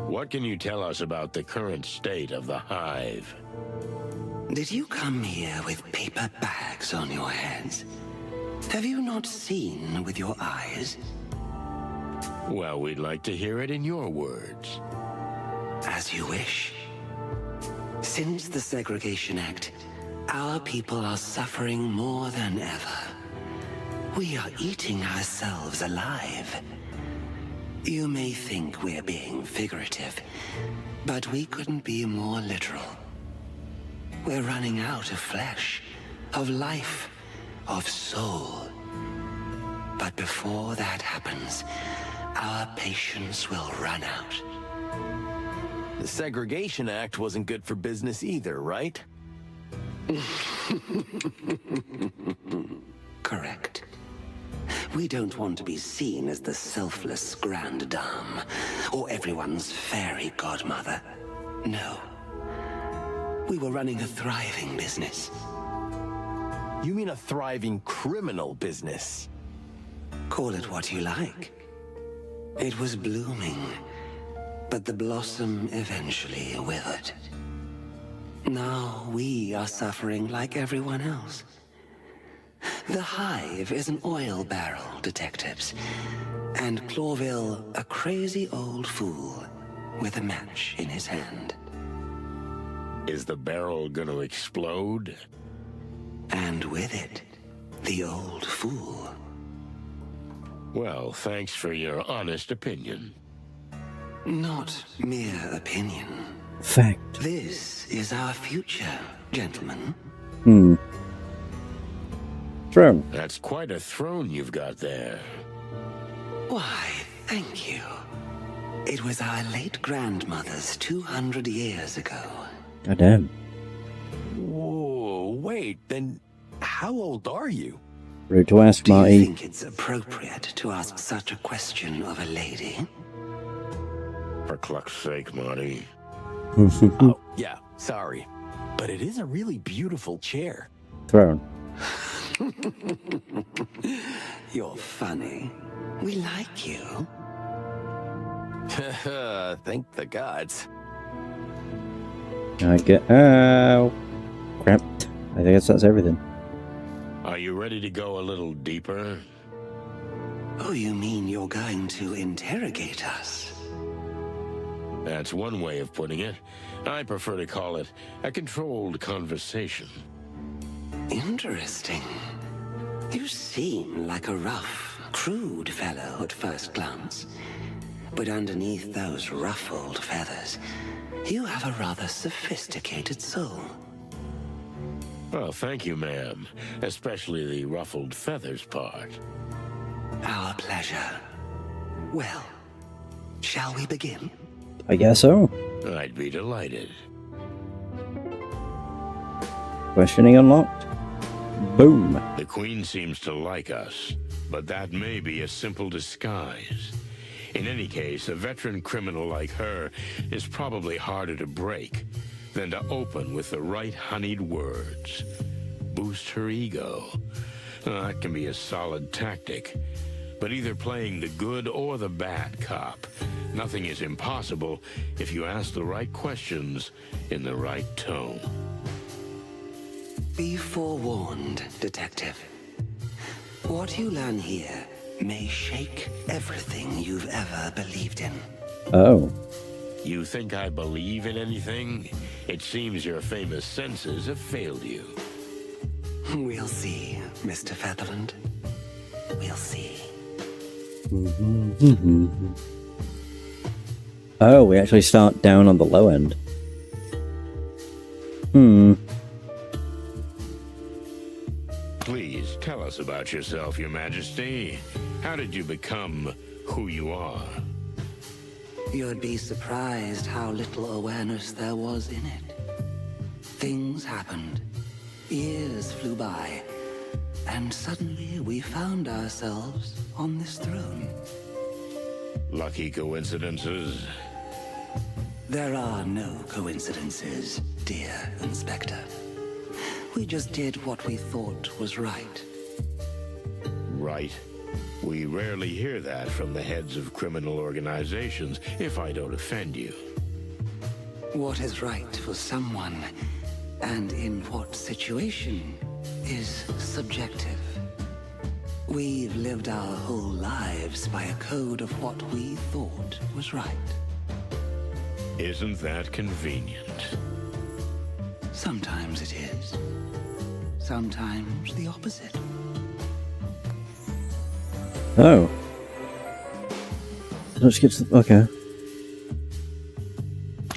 What can you tell us about the current state of the Hive? Did you come here with paper bags on your heads? Have you not seen with your eyes? Well, we'd like to hear it in your words. As you wish. Since the Segregation Act, our people are suffering more than ever. We are eating ourselves alive. You may think we're being figurative, but we couldn't be more literal. We're running out of flesh, of life, of soul. But before that happens, our patience will run out. The Segregation Act wasn't good for business either, right? Correct. We don't want to be seen as the selfless grande dame, or everyone's fairy godmother. No. We were running a thriving business. You mean a thriving criminal business? Call it what you like. It was blooming, but the blossom eventually withered. Now we are suffering like everyone else. The Hive is an oil barrel, detectives, and Clawville a crazy old fool with a match in his hand. Is the barrel gonna explode? And with it, the old fool. Well, thanks for your honest opinion. Not mere opinion. Fact. This is our future, gentlemen. Throne. That's quite a throne you've got there. Why, thank you. It was our late grandmother's 200 years ago. Goddamn. Whoa, wait, then how old are you? Rude to ask, Do you Marty. think it's appropriate to ask such a question of a lady? For cluck's sake, Marty. Oh, yeah, sorry. But it is a really beautiful chair. Throne. You're funny. We like you. Thank the gods. I get. Oh. Crap. I guess that's everything. Are you ready to go a little deeper? Oh, you mean you're going to interrogate us? That's one way of putting it. I prefer to call it a controlled conversation. Interesting. You seem like a rough, crude fellow at first glance. But underneath those ruffled feathers, you have a rather sophisticated soul. Well, thank you, ma'am. Especially the ruffled feathers part. Our pleasure. Well, shall we begin? I guess so. I'd be delighted. Questioning unlocked. Boom. The Queen seems to like us, but that may be a simple disguise. In any case, a veteran criminal like her is probably harder to break than to open with the right honeyed words. Boost her ego. That can be a solid tactic. But either playing the good or the bad cop, nothing is impossible if you ask the right questions in the right tone. Be forewarned, detective. What you learn here may shake everything you've ever believed in. Oh. You think I believe in anything? It seems your famous senses have failed you. We'll see, Mr. Featherland. We'll see. Oh, we actually start down on the low end. Please tell us about yourself, Your Majesty. How did you become who you are? You'd be surprised how little awareness there was in it. Things happened. Years flew by. And suddenly we found ourselves on this throne. Lucky coincidences? There are no coincidences, dear Inspector. We just did what we thought was right. Right. We rarely hear that from the heads of criminal organizations, if I don't offend you. What is right for someone, and in what situation, is subjective. We've lived our whole lives by a code of what we thought was right. Isn't that convenient? Sometimes it is. Sometimes the opposite. Oh. Let's get to the... Okay.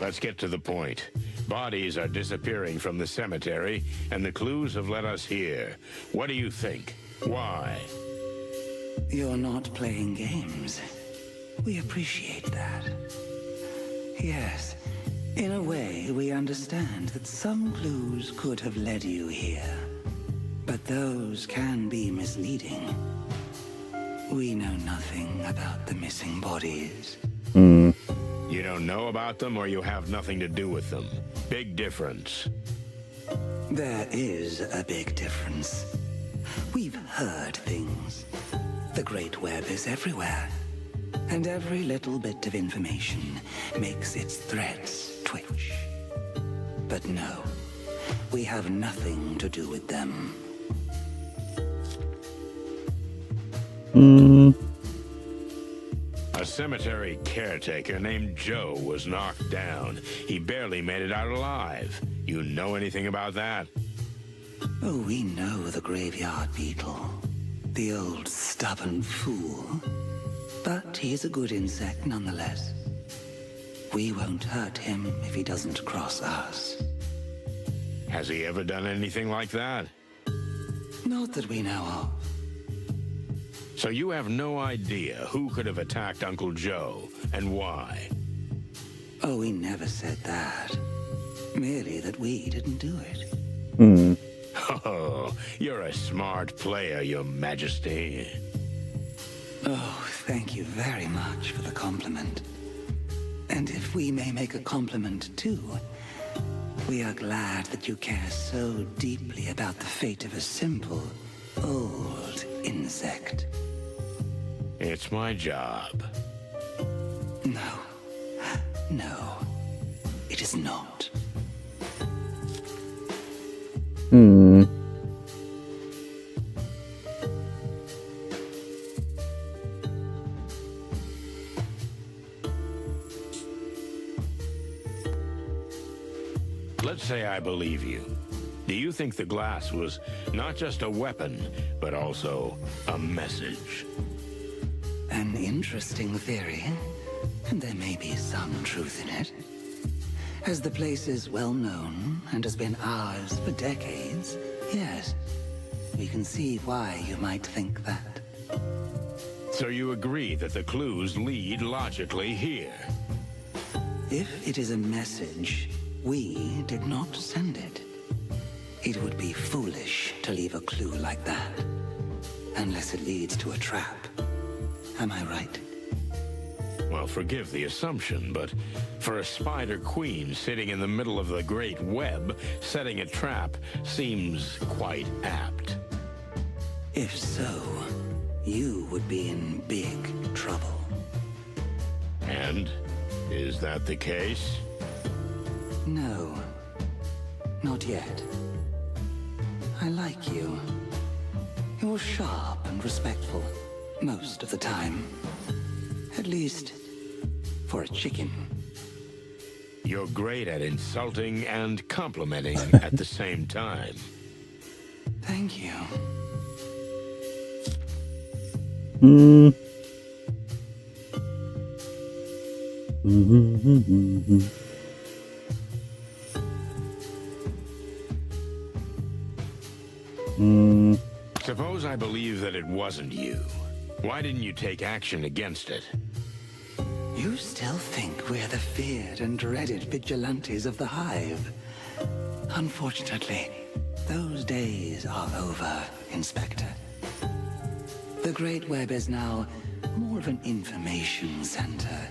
Let's get to the point. Bodies are disappearing from the cemetery, and the clues have led us here. What do you think? Why? You're not playing games. We appreciate that. Yes, in a way, we understand that some clues could have led you here. But those can be misleading. We know nothing about the missing bodies. You don't know about them, or you have nothing to do with them. Big difference. There is a big difference. We've heard things. The Great Web is everywhere, and every little bit of information makes its threads twitch. But no, we have nothing to do with them. A cemetery caretaker named Joe was knocked down. He barely made it out alive. You know anything about that? Oh, we know the graveyard beetle. The old stubborn fool. But he's a good insect nonetheless. We won't hurt him if he doesn't cross us. Has he ever done anything like that? Not that we know of. So you have no idea who could have attacked Uncle Joe and why? Oh, we never said that. Merely that we didn't do it. Oh, you're a smart player, Your Majesty. Oh, thank you very much for the compliment. And if we may make a compliment too, we are glad that you care so deeply about the fate of a simple, old insect. It's my job. No. No. It is not. Let's say I believe you. Do you think the glass was not just a weapon, but also a message? An interesting theory, and there may be some truth in it. As the place is well known and has been ours for decades, yes, we can see why you might think that. So you agree that the clues lead logically here? If it is a message, we did not send it. It would be foolish to leave a clue like that, unless it leads to a trap. Am I right? Well, forgive the assumption, but for a spider queen sitting in the middle of the Great Web, setting a trap seems quite apt. If so, you would be in big trouble. And is that the case? No, not yet. I like you. You're sharp and respectful, most of the time. At least, for a chicken. You're great at insulting and complimenting at the same time. Thank you. Suppose I believe that it wasn't you. Why didn't you take action against it? You still think we're the feared and dreaded vigilantes of the Hive. Unfortunately, those days are over, Inspector. The Great Web is now more of an information center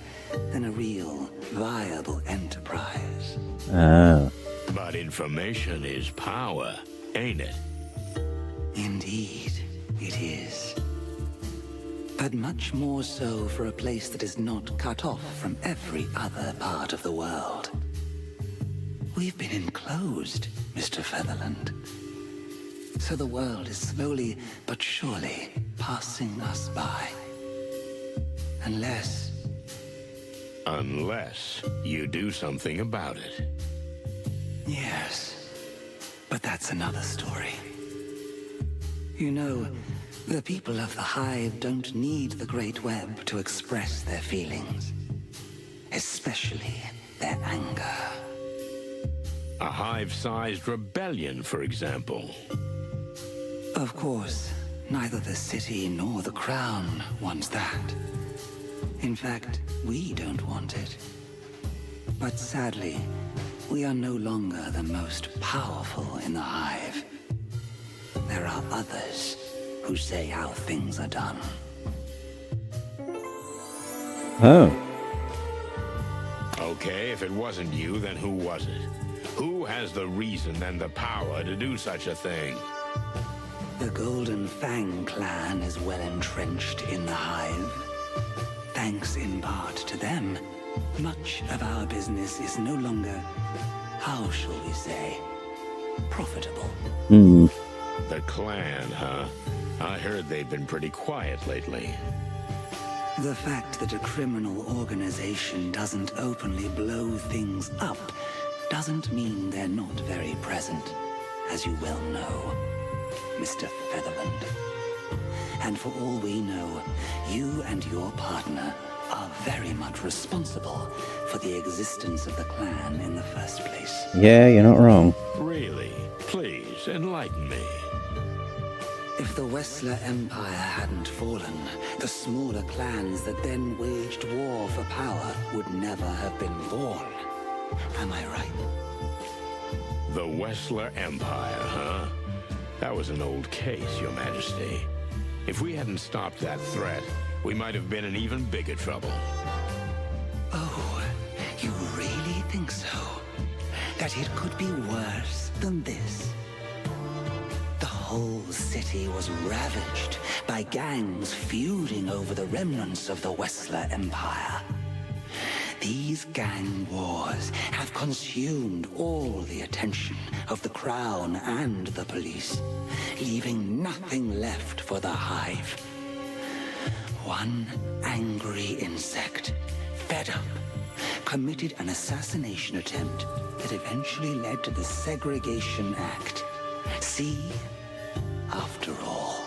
than a real, viable enterprise. But information is power, ain't it? Indeed, it is. But much more so for a place that is not cut off from every other part of the world. We've been enclosed, Mr. Featherland. So the world is slowly but surely passing us by. Unless you do something about it. Yes, but that's another story. You know, the people of the Hive don't need the Great Web to express their feelings. Especially their anger. A Hive-sized rebellion, for example. Of course, neither the city nor the crown wants that. In fact, we don't want it. But sadly, we are no longer the most powerful in the Hive. There are others who say how things are done. Oh. Okay, if it wasn't you, then who was it? Who has the reason and the power to do such a thing? The Golden Fang clan is well entrenched in the Hive. Thanks in part to them, much of our business is no longer, how shall we say, profitable. The clan, huh? I heard they've been pretty quiet lately. The fact that a criminal organization doesn't openly blow things up doesn't mean they're not very present, as you well know, Mr. Featherland. And for all we know, you and your partner are very much responsible for the existence of the clan in the first place. Yeah, you're not wrong. Really? Please, enlighten me. If the Wessler Empire hadn't fallen, the smaller clans that then waged war for power would never have been born. Am I right? The Wessler Empire, huh? That was an old case, Your Majesty. If we hadn't stopped that threat, we might have been in even bigger trouble. Oh, you really think so? That it could be worse than this? The whole city was ravaged by gangs feuding over the remnants of the Wessler Empire. These gang wars have consumed all the attention of the Crown and the police, leaving nothing left for the Hive. One angry insect, fed up, committed an assassination attempt that eventually led to the Segregation Act. See? After all,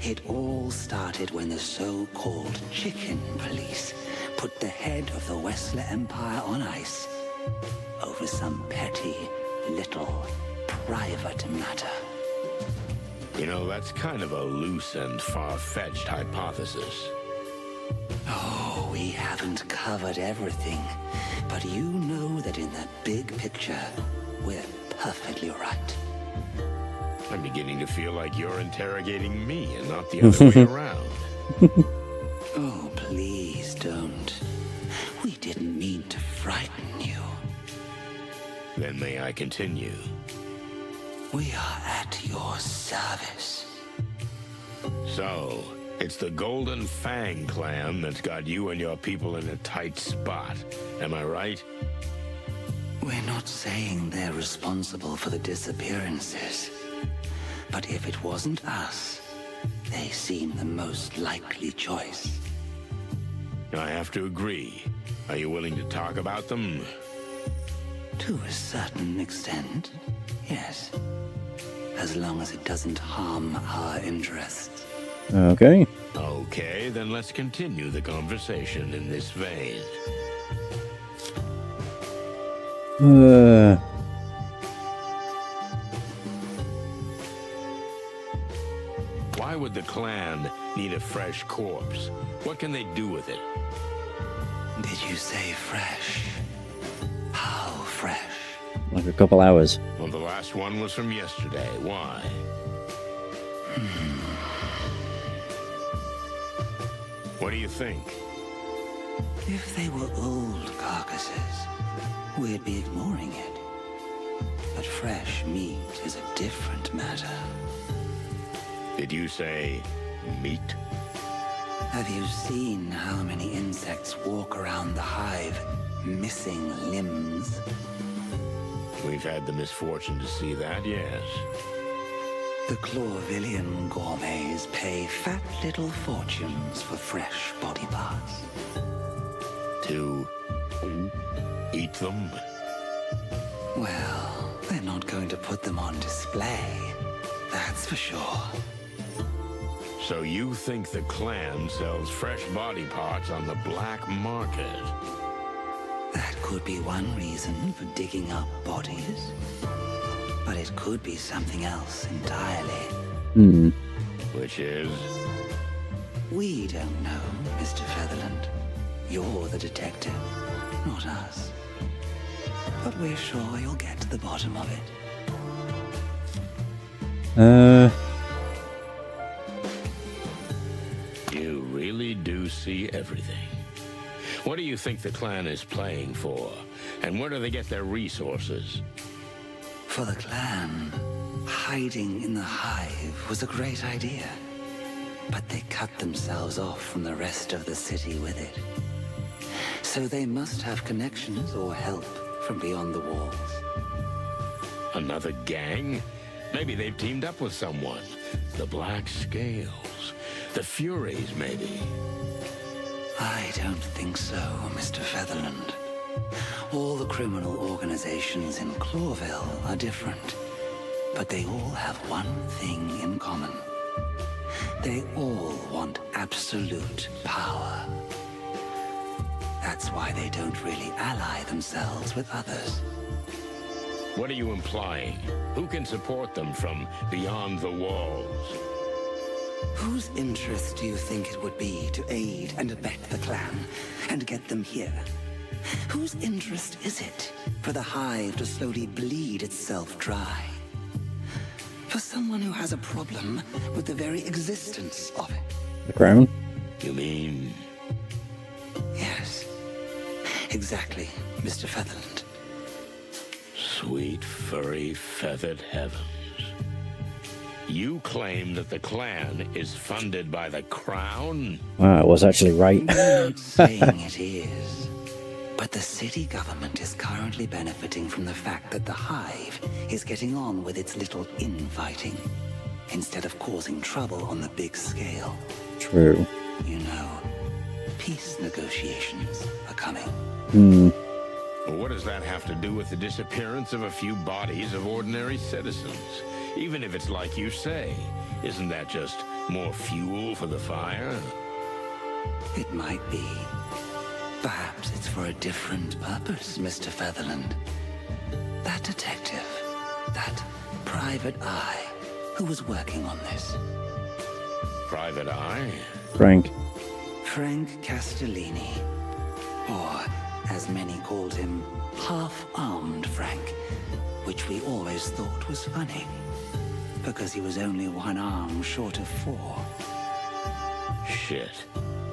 it all started when the so-called Chicken Police put the head of the Wessler Empire on ice over some petty, little, private matter. You know, that's kind of a loose and far-fetched hypothesis. Oh, we haven't covered everything, but you know that in the big picture, we're perfectly right. I'm beginning to feel like you're interrogating me and not the other way around. Oh, please don't. We didn't mean to frighten you. Then may I continue? We are at your service. So, it's the Golden Fang clan that's got you and your people in a tight spot. Am I right? We're not saying they're responsible for the disappearances. But if it wasn't us, they seem the most likely choice. I have to agree. Are you willing to talk about them? To a certain extent, yes. As long as it doesn't harm our interests. Okay. Okay, then let's continue the conversation in this vein. Why would the clan need a fresh corpse? What can they do with it? Did you say fresh? How fresh? Like a couple hours. Well, the last one was from yesterday. Why? What do you think? If they were old carcasses, we'd be ignoring it. But fresh meat is a different matter. Did you say meat? Have you seen how many insects walk around the hive missing limbs? We've had the misfortune to see that, yes. The Chlorvillian gourmets pay fat little fortunes for fresh body parts. To eat them? Well, they're not going to put them on display, that's for sure. So you think the clan sells fresh body parts on the black market? That could be one reason for digging up bodies. But it could be something else entirely. Which is? We don't know, Mr. Featherland. You're the detective, not us. But we're sure you'll get to the bottom of it. You really do see everything. What do you think the clan is playing for? And where do they get their resources? For the clan, Hiding in the Hive was a great idea, but they cut themselves off from the rest of the city with it. So they must have connections or help from beyond the walls. Another gang? Maybe they've teamed up with someone. The Black Scales. The Furies, maybe. I don't think so, Mr. Featherland. All the criminal organizations in Clawville are different, but they all have one thing in common. They all want absolute power. That's why they don't really ally themselves with others. What are you implying? Who can support them from beyond the walls? Whose interest do you think it would be to aid and abet the clan and get them here? Whose interest is it for the Hive to slowly bleed itself dry? For someone who has a problem with the very existence of it. The crown? You mean... Yes. Exactly, Mr. Featherland. Sweet, furry, feathered heavens. You claim that the clan is funded by the crown? Ah, I was actually right. I'm not saying it is. But the city government is currently benefiting from the fact that the Hive is getting on with its little infighting, instead of causing trouble on the big scale. True. You know, peace negotiations are coming. What does that have to do with the disappearance of a few bodies of ordinary citizens? Even if it's like you say, isn't that just more fuel for the fire? It might be. Perhaps it's for a different purpose, Mr. Featherland. That detective, that private eye, who was working on this. Private Eye? Frank. Frank Castellini. Or, as many called him, half-armed Frank, which we always thought was funny, because he was only one arm short of 4. Shit.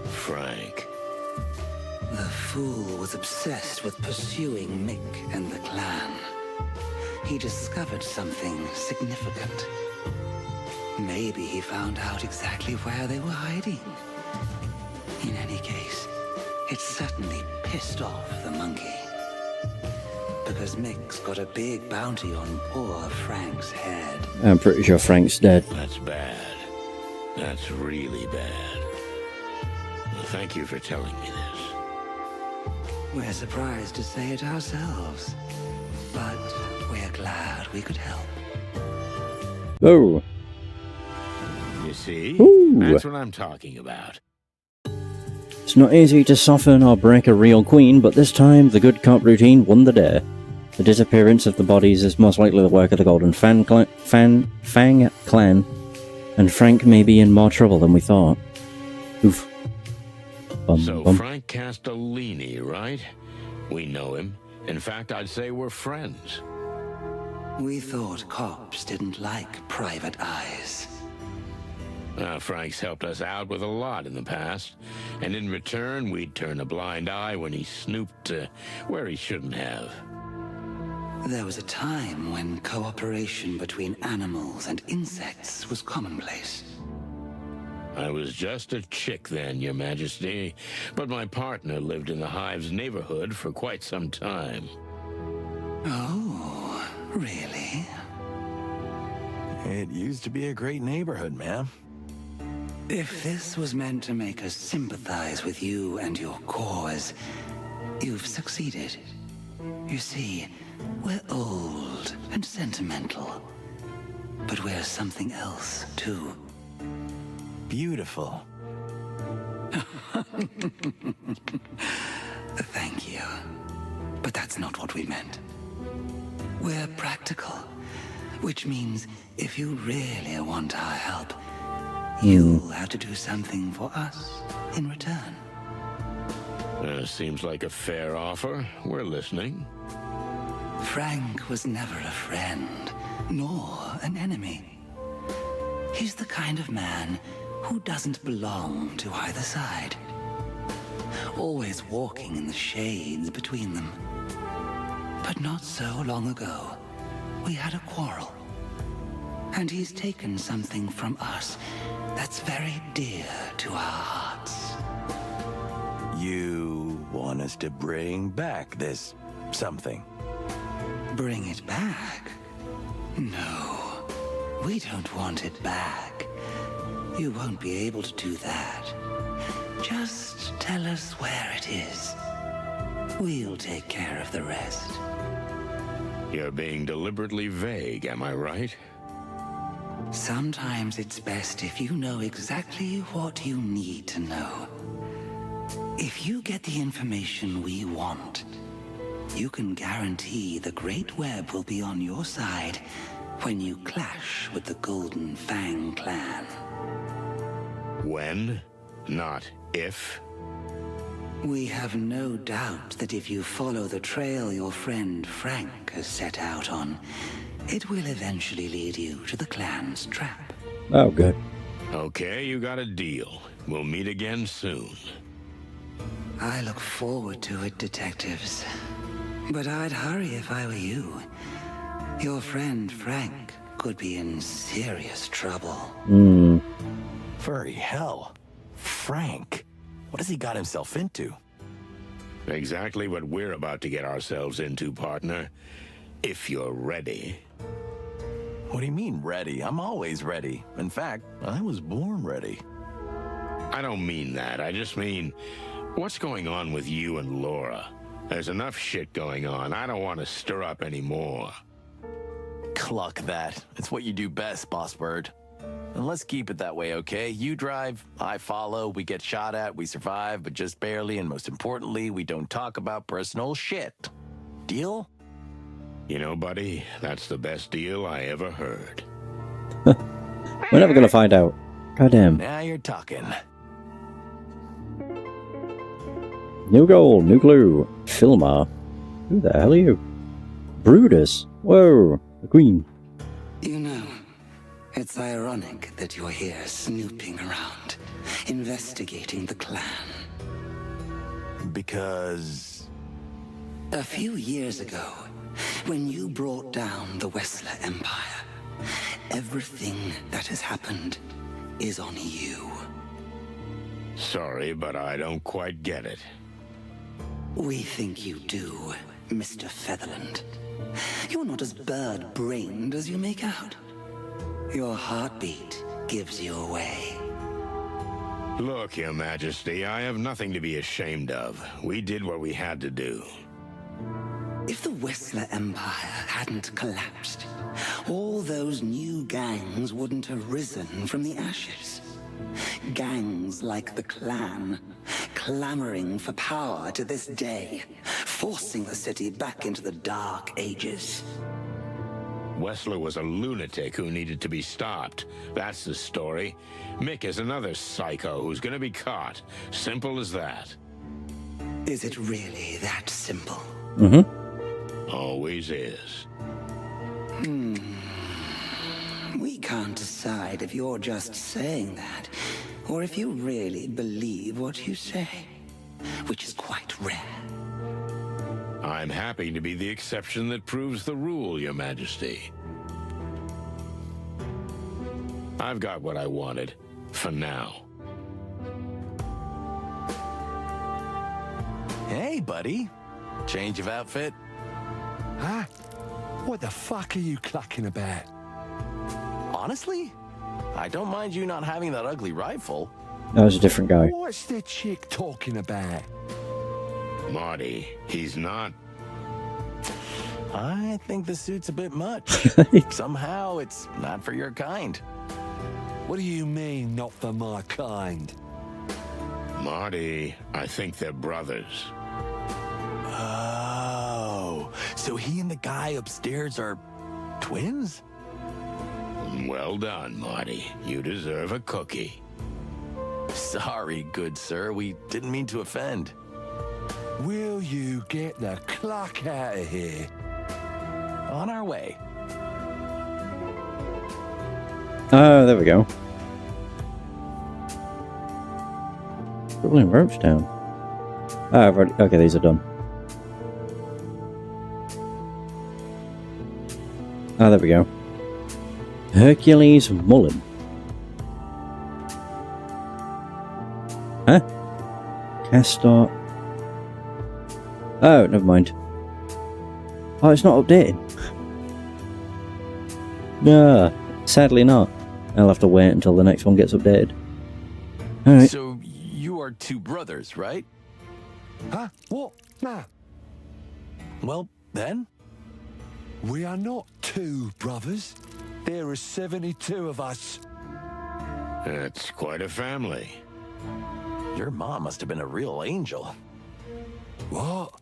Frank. The fool was obsessed with pursuing Mick and the clan. He discovered something significant. Maybe he found out exactly where they were hiding. In any case, it certainly pissed off the monkey. Because Mick's got a big bounty on poor Frank's head. I'm pretty sure Frank's dead. That's bad. That's really bad. Well, thank you for telling me this. We're surprised to say it ourselves, but we're glad we could help. Oh. You see? Ooh. That's what I'm talking about. It's not easy to soften or break a real queen, but this time the good cop routine won the day. The disappearance of the bodies is most likely the work of the Golden Fang clan, and Frank may be in more trouble than we thought. Oof. So Frank Castellini, right? We know him. In fact, I'd say we're friends. We thought cops didn't like private eyes. Frank's helped us out with a lot in the past, and in return, we'd turn a blind eye when he snooped where he shouldn't have. There was a time when cooperation between animals and insects was commonplace. I was just a chick then, Your Majesty, but my partner lived in the Hive's neighborhood for quite some time. Oh, really? It used to be a great neighborhood, ma'am. If this was meant to make us sympathize with you and your cause, you've succeeded. You see, we're old and sentimental, but we're something else, too. Beautiful. Thank you. But that's not what we meant. We're practical, which means if you really want our help, you'll have to do something for us in return. Seems like a fair offer. We're listening. Frank was never a friend, nor an enemy. He's the kind of man who doesn't belong to either side. Always walking in the shades between them. But not so long ago, we had a quarrel. And he's taken something from us that's very dear to our hearts. You want us to bring back this something? Bring it back? No, we don't want it back. You won't be able to do that. Just tell us where it is. We'll take care of the rest. You're being deliberately vague, am I right? Sometimes it's best if you know exactly what you need to know. If you get the information we want, you can guarantee the Great Web will be on your side when you clash with the Golden Fang clan. When, not if. We have no doubt that if you follow the trail your friend Frank has set out on, it will eventually lead you to the clan's trap. Oh, good. Okay, you got a deal. We'll meet again soon. I look forward to it, detectives. But I'd hurry if I were you. Your friend Frank could be in serious trouble. Furry hell. Frank. What has he got himself into? Exactly what we're about to get ourselves into, partner. If you're ready. What do you mean, ready? I'm always ready. In fact, I was born ready. I don't mean that. I just mean, what's going on with you and Laura? There's enough shit going on. I don't want to stir up any more. Cluck that. It's what you do best, Boss Bird. And let's keep it that way, okay? You drive, I follow, we get shot at, we survive, but just barely, and most importantly, we don't talk about personal shit. Deal? You know, buddy, that's the best deal I ever heard. We're never gonna find out. Goddamn. Now you're talking. New goal, new clue. Filmar. Who the hell are you? Brutus. Whoa, the Queen. You know, it's ironic that you're here snooping around, investigating the clan. Because... A few years ago, when you brought down the Wessler Empire, everything that has happened is on you. Sorry, but I don't quite get it. We think you do, Mr. Featherland. You're not as bird-brained as you make out. Your heartbeat gives you away. Look, Your Majesty, I have nothing to be ashamed of. We did what we had to do. If the Wessler Empire hadn't collapsed, all those new gangs wouldn't have risen from the ashes. Gangs like the clan, clamoring for power to this day, forcing the city back into the Dark Ages. Wessler was a lunatic who needed to be stopped. That's the story. Mick is another psycho who's gonna be caught. Simple as that. Is it really that simple? Always is. We can't decide if you're just saying that, or if you really believe what you say, which is quite rare. I'm happy to be the exception that proves the rule, Your Majesty. I've got what I wanted, for now. Hey, buddy. Change of outfit? Huh? What the fuck are you clucking about? Honestly, I don't mind you not having that ugly rifle. That was a different guy. What's the chick talking about? Marty, he's not... I think the suit's a bit much. Somehow, it's not for your kind. What do you mean, not for my kind? Marty, I think they're brothers. Oh, so he and the guy upstairs are twins? Well done, Marty. You deserve a cookie. Sorry, good sir. We didn't mean to offend. Will you get the cluck out of here? On our way. Oh, there we go. Rolling ropes down. Ah, I've already... Okay, these are done. Ah, there we go. Hercules Mullen. Huh? Castor. Oh, never mind. Oh, it's not updated. No, sadly not. I'll have to wait until the next one gets updated. Alright. So, you are two brothers, right? Huh? What? Nah. Well, then? We are not two brothers. There are 72 of us. That's quite a family. Your mom must have been a real angel. What?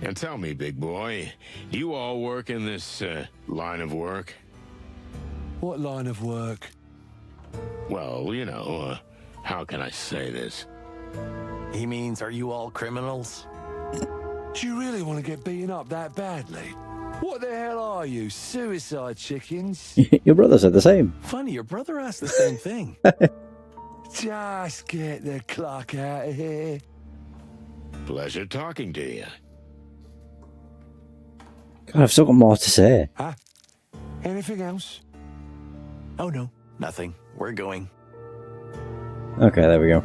And tell me, big boy, do you all work in this line of work? What line of work? Well, you know, how can I say this? He means, are you all criminals? Do you really want to get beaten up that badly? What the hell are you, suicide chickens? Your brother said the same. Funny, your brother asked the same thing. Just get the clock out of here. Pleasure talking to you. God, I've still got more to say. Huh? Anything else? Oh no, nothing. We're going. Okay, there we go.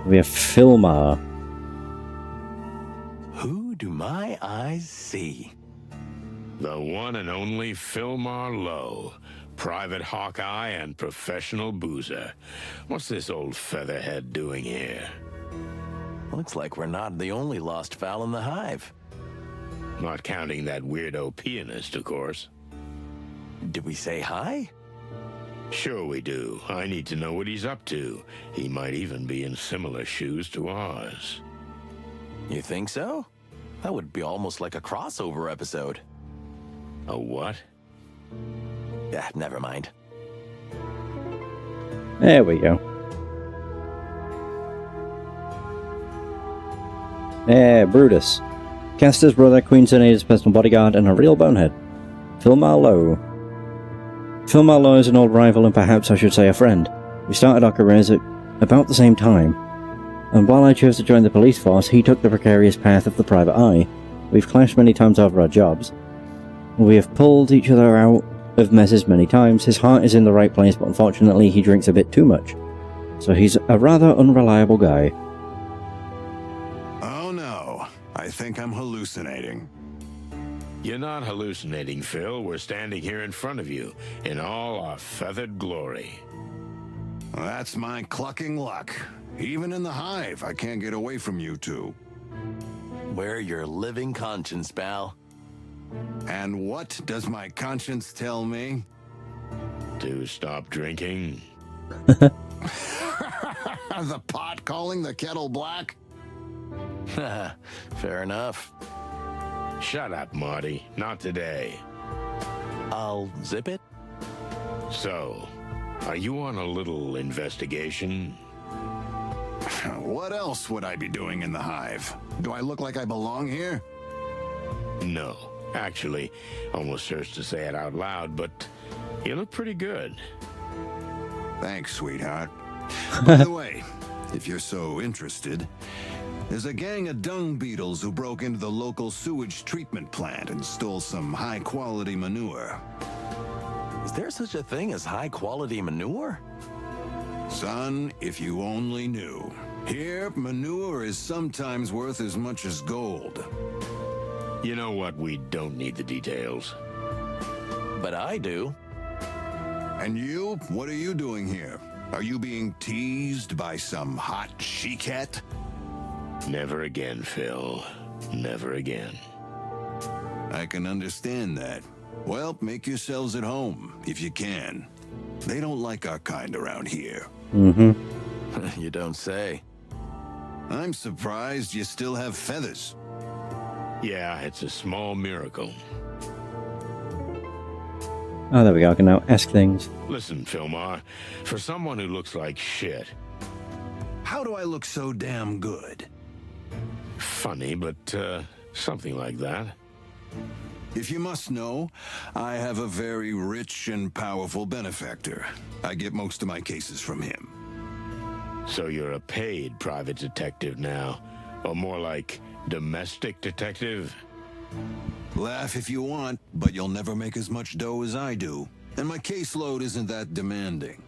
We have Filmar. Who do my eyes see? The one and only Filmar Lowe, private Hawkeye and professional boozer. What's this old featherhead doing here? Looks like we're not the only lost fowl in the hive. Not counting that weirdo pianist, of course. Did we say hi? Sure we do. I need to know what he's up to. He might even be in similar shoes to ours. You think so? That would be almost like a crossover episode. A what? Yeah, never mind. There we go. Brutus. Castor's brother, Queen Senator's personal bodyguard, and a real bonehead. Filmar Lowe. Filmar Lowe is an old rival and perhaps I should say a friend. We started our careers at about the same time. And while I chose to join the police force, he took the precarious path of the private eye. We've clashed many times over our jobs. We have pulled each other out of messes many times. His heart is in the right place, but unfortunately he drinks a bit too much. So he's a rather unreliable guy. Oh no, I think I'm hallucinating. You're not hallucinating, Phil. We're standing here in front of you, in all our feathered glory. That's my clucking luck. Even in the hive, I can't get away from you two. We're your living conscience, pal. And what does my conscience tell me? To stop drinking. The pot calling the kettle black? Fair enough. Shut up, Marty. Not today. I'll zip it. So, are you on a little investigation? What else would I be doing in the hive? Do I look like I belong here? No. Actually, almost hurts to say it out loud, but you look pretty good. Thanks, sweetheart. By the way, if you're so interested, there's a gang of dung beetles who broke into the local sewage treatment plant and stole some high-quality manure. Is there such a thing as high-quality manure? Son, if you only knew. Here, manure is sometimes worth as much as gold. You know what? We don't need the details. But I do. And you? What are you doing here? Are you being teased by some hot she-cat? Never again, Phil. Never again. I can understand that. Well, make yourselves at home, if you can. They don't like our kind around here. Mm-hmm. You don't say. I'm surprised you still have feathers. Yeah, it's a small miracle. Oh, there we go. I can now ask things. Listen, Filmar, for someone who looks like shit... How do I look so damn good? Funny, but, something like that. If you must know, I have a very rich and powerful benefactor. I get most of my cases from him. So you're a paid private detective now, or more like domestic detective? Laugh if you want, but you'll never make as much dough as I do. And my caseload isn't that demanding.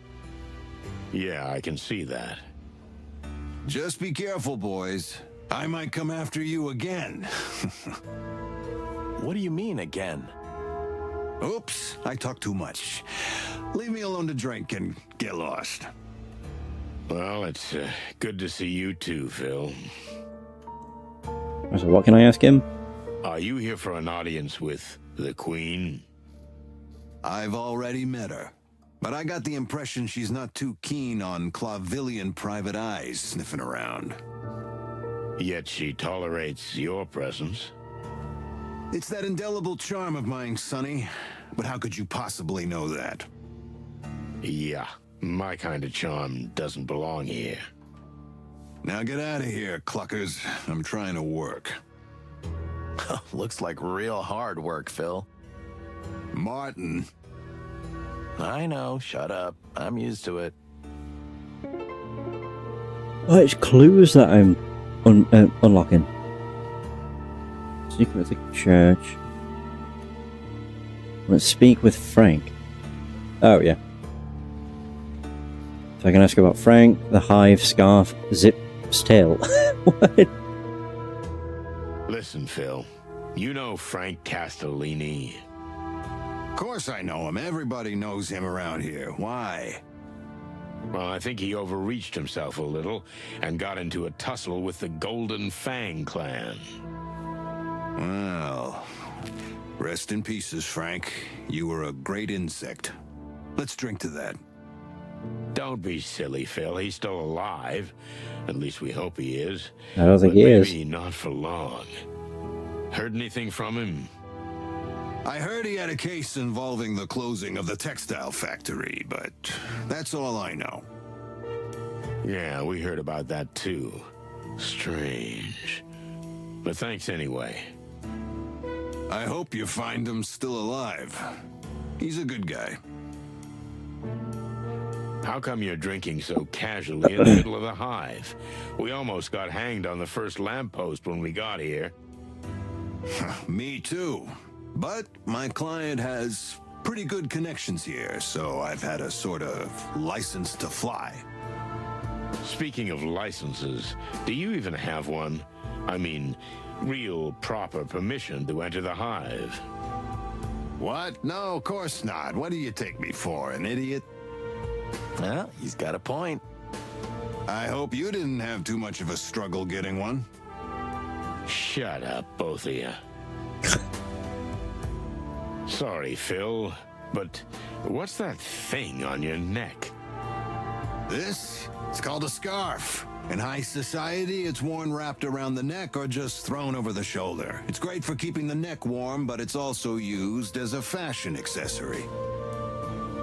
Yeah, I can see that. Just be careful, boys. I might come after you again. What do you mean, again? Oops, I talk too much. Leave me alone to drink and get lost. Well, it's good to see you too, Phil. So what can I ask him? Are you here for an audience with the Queen? I've already met her, but I got the impression she's not too keen on Clavillian private eyes sniffing around. Yet she tolerates your presence. It's that indelible charm of mine, Sonny. But how could you possibly know that? Yeah, my kind of charm doesn't belong here. Now get out of here, cluckers. I'm trying to work. Looks like real hard work, Phil. Martin. I know, shut up. I'm used to it. Oh, it's clues that I'm unlocking. Secret of the church. Let's speak with Frank. Oh, yeah. So I can ask about Frank, the Hive, Scarf, Zip's tail. What? Listen, Phil. You know Frank Castellini. Of course I know him. Everybody knows him around here. Why? Well, I think he overreached himself a little and got into a tussle with the Golden Fang clan. Well, rest in pieces, Frank. You were a great insect. Let's drink to that. Don't be silly, Phil. He's still alive. At least we hope he is. I don't think but he maybe is. not for long. Heard anything from him? I heard he had a case involving the closing of the textile factory, but that's all I know. Yeah, we heard about that too. Strange. But thanks anyway. I hope you find him still alive. He's a good guy. How come you're drinking so casually in the middle of the Hive? We almost got hanged on the first lamppost when we got here. Me too. But my client has pretty good connections here, so I've had a sort of license to fly. Speaking of licenses, do you even have one? I mean, real proper permission to enter the Hive. What? No, of course not. What do you take me for, an idiot? Well, he's got a point. I hope you didn't have too much of a struggle getting one. Shut up, both of you. Sorry, Phil, but what's that thing on your neck? This? It's called a scarf. In high society, it's worn wrapped around the neck or just thrown over the shoulder. It's great for keeping the neck warm, but it's also used as a fashion accessory.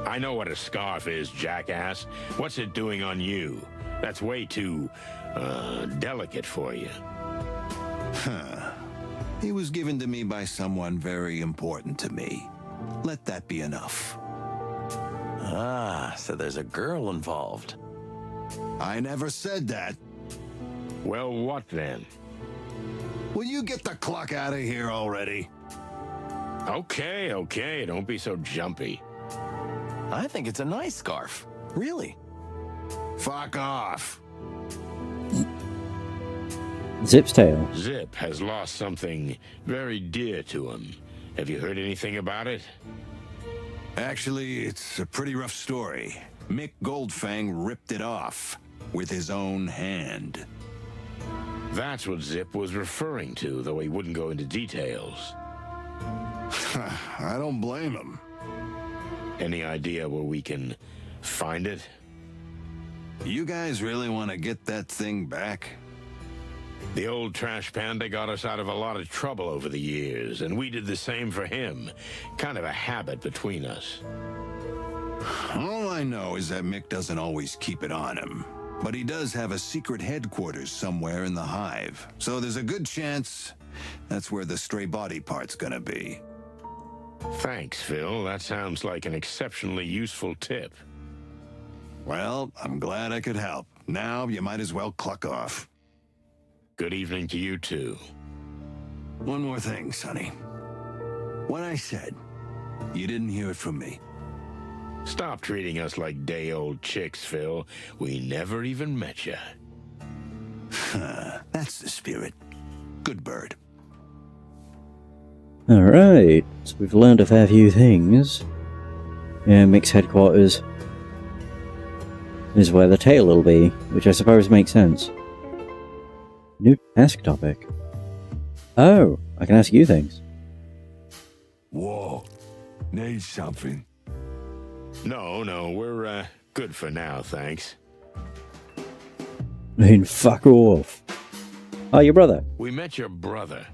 I know what a scarf is, jackass. What's it doing on you? That's way too, delicate for you. Huh. He was given to me by someone very important to me. Let that be enough. Ah, so there's a girl involved. I never said that. Well, what then? Will you get the clock out of here already? Okay, don't be so jumpy. I think it's a nice scarf. Really. Fuck off. Zip's tail. Zip has lost something very dear to him. Have you heard anything about it? Actually, it's a pretty rough story. Mick Goldfang ripped it off with his own hand. That's what Zip was referring to, though he wouldn't go into details. I don't blame him. Any idea where we can find it? You guys really want to get that thing back? The old trash panda got us out of a lot of trouble over the years, and we did the same for him. Kind of a habit between us. All I know is that Mick doesn't always keep it on him. But he does have a secret headquarters somewhere in the Hive. So there's a good chance that's where the stray body part's gonna be. Thanks, Phil. That sounds like an exceptionally useful tip. Well, I'm glad I could help. Now you might as well cluck off. Good evening to you, too. One more thing, Sonny. What I said, you didn't hear it from me. Stop treating us like day-old chicks, Phil. We never even met you. That's the spirit. Good bird. Alright, so we've learned a fair few things. Yeah, Mick's headquarters is where the tail will be, which I suppose makes sense. New task topic. Oh, I can ask you things. Whoa. Need something? No, we're good for now, thanks. Fuck off. Oh, your brother. We met your brother.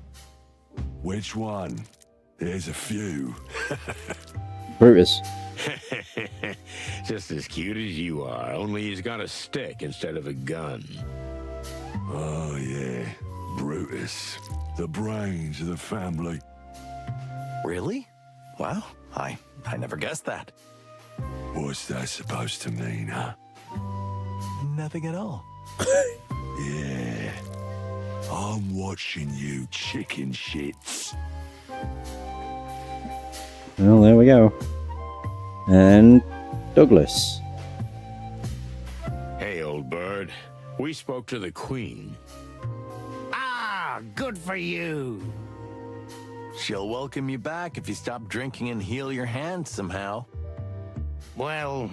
Which one? There's a few. Brutus. Just as cute as you are, only he's got a stick instead of a gun. Oh, yeah. Brutus. The brains of the family. Really? Wow, I never guessed that. What's that supposed to mean, huh? Nothing at all. Yeah. I'm watching you, chicken shits. Well, there we go. And Douglas. Hey, old bird. We spoke to the Queen. Ah, good for you. She'll welcome you back if you stop drinking and heal your hand somehow. Well,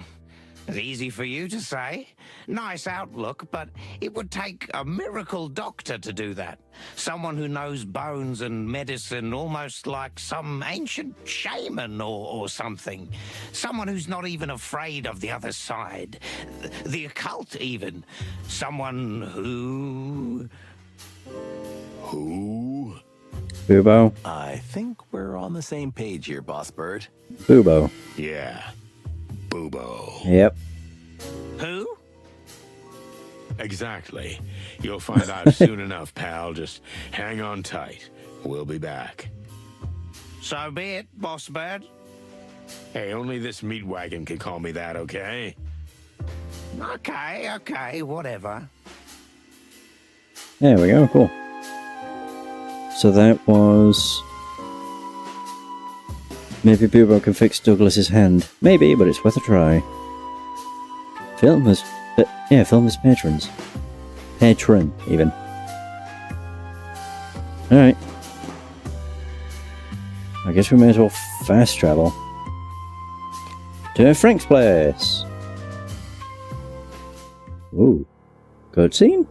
it's easy for you to say. Nice outlook, but it would take a miracle doctor to do that. Someone who knows bones and medicine almost like some ancient shaman or something. Someone who's not even afraid of the other side. The occult, even. Someone who... Who? Bubo. I think we're on the same page here, Boss Bird. Bubo. Yeah. Bubo. Yep. Who? Exactly. You'll find out soon enough, pal. Just hang on tight. We'll be back. So be it, Boss Bird. Hey, only this meat wagon can call me that, okay? Okay, whatever. There we go, cool. So that was... Maybe Bubo can fix Douglas's hand. Maybe, but it's worth a try. Film his patrons. Patron, even. Alright. I guess we may as well fast travel to Frank's place. Ooh. Cutscene?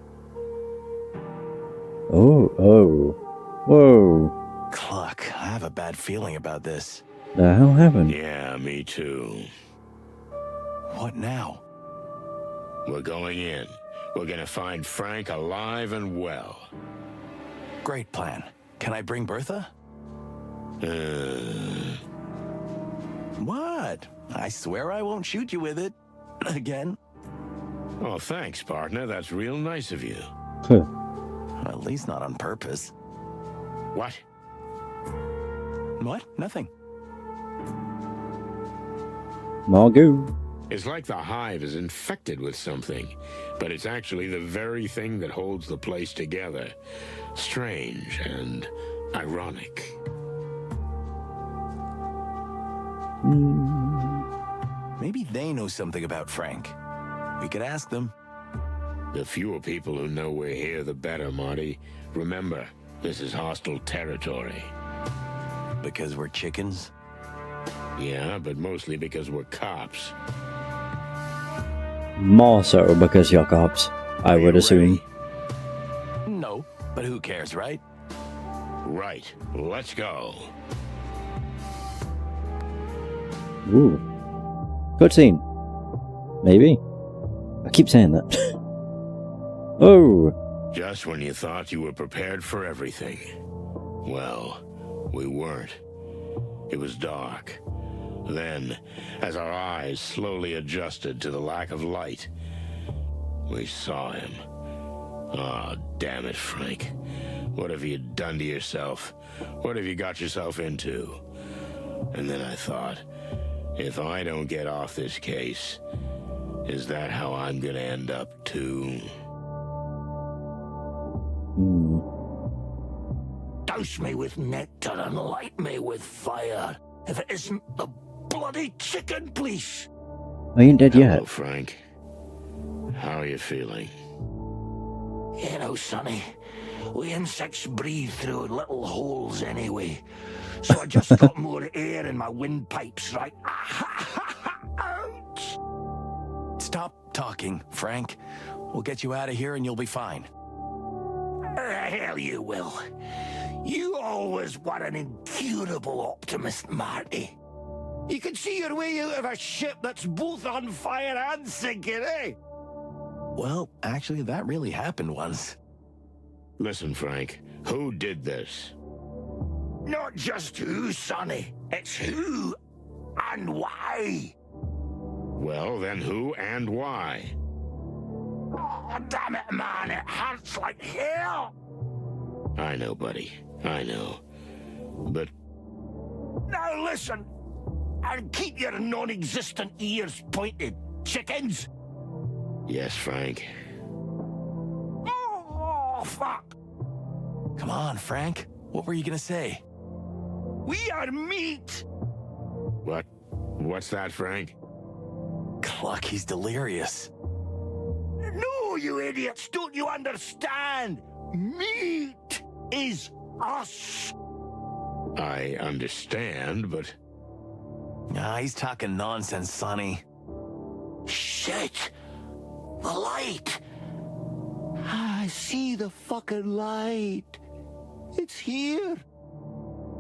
Oh. Whoa. Cluck, I have a bad feeling about this. The hell happened? Yeah, me too. What now? We're going in. We're gonna find Frank alive and well. Great plan. Can I bring Bertha? What? I swear I won't shoot you with it. Again. Oh, thanks, partner. That's real nice of you. At least not on purpose. What? What? Nothing. Margoo. It's like the Hive is infected with something, but it's actually the very thing that holds the place together. Strange and ironic. Maybe they know something about Frank. We could ask them. The fewer people who know we're here, the better, Marty. Remember, this is hostile territory. Because we're chickens? Yeah, but mostly because we're cops. More so because you're cops, I would assume. No, but who cares, right? Right. Let's go. Ooh. Cutscene. Maybe. I keep saying that. Oh. Just when you thought you were prepared for everything. Well, we weren't. It was dark. Then, as our eyes slowly adjusted to the lack of light, we saw him. Ah, oh, damn it, Frank. What have you done to yourself? What have you got yourself into? And then I thought, if I don't get off this case, is that how I'm gonna end up too? douse me with nectar and light me with fire. If it isn't the bloody chicken, please. I ain't dead Hello, yet. Frank. How are you feeling? You know, Sonny, we insects breathe through little holes anyway. So I just got more air in my windpipes, right? Stop talking, Frank. We'll get you out of here and you'll be fine. Hell you will. You always were an incurable optimist, Marty. You can see your way out of a ship that's both on fire and sinking, eh? Well, actually, that really happened once. Listen, Frank, who did this? Not just who, Sonny. It's who and why. Well, then who and why? Oh, damn it, man. It hurts like hell. I know, buddy. I know. But... Now listen, and keep your non-existent ears pointed, chickens. Yes, Frank. Oh, fuck. Come on, Frank. What were you gonna say? We are meat. What? What's that, Frank? Cluck, he's delirious. No, you idiots, don't you understand? Meat is us. I understand, but... Nah, he's talking nonsense, Sonny. Shit! The light! I see the fucking light. It's here.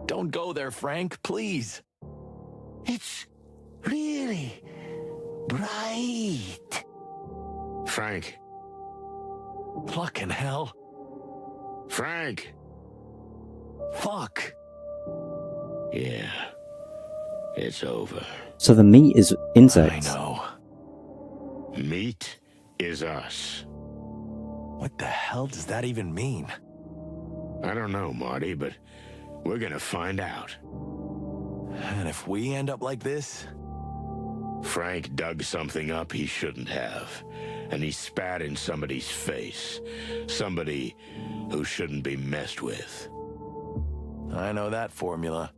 Don't go there, Frank, please. It's really bright. Frank. Fucking hell. Frank! Fuck. Yeah. It's over. So the meat is insects. I know. Meat is us. What the hell does that even mean? I don't know, Marty, but we're gonna find out. And if we end up like this? Frank dug something up he shouldn't have, and he spat in somebody's face. Somebody who shouldn't be messed with. I know that formula.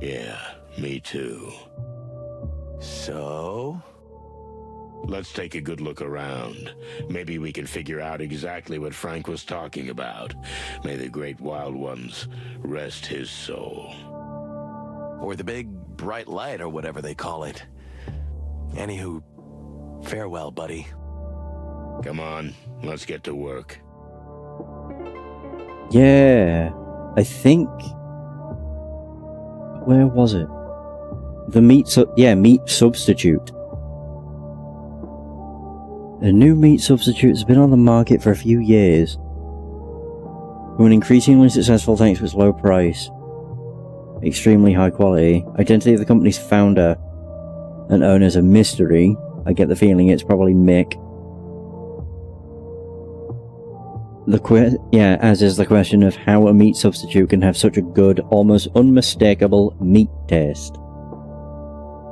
Yeah, me too. So? Let's take a good look around. Maybe we can figure out exactly what Frank was talking about. May the great wild ones rest his soul. Or the big bright light, or whatever they call it. Anywho, farewell, buddy. Come on, let's get to work. Yeah, I think... Where was it? The meat meat substitute. A new meat substitute has been on the market for a few years. Proven increasingly successful thanks to its low price. Extremely high quality. Identity of the company's founder and owner is a mystery. I get the feeling it's probably Mick. As is the question of how a meat substitute can have such a good, almost unmistakable meat taste.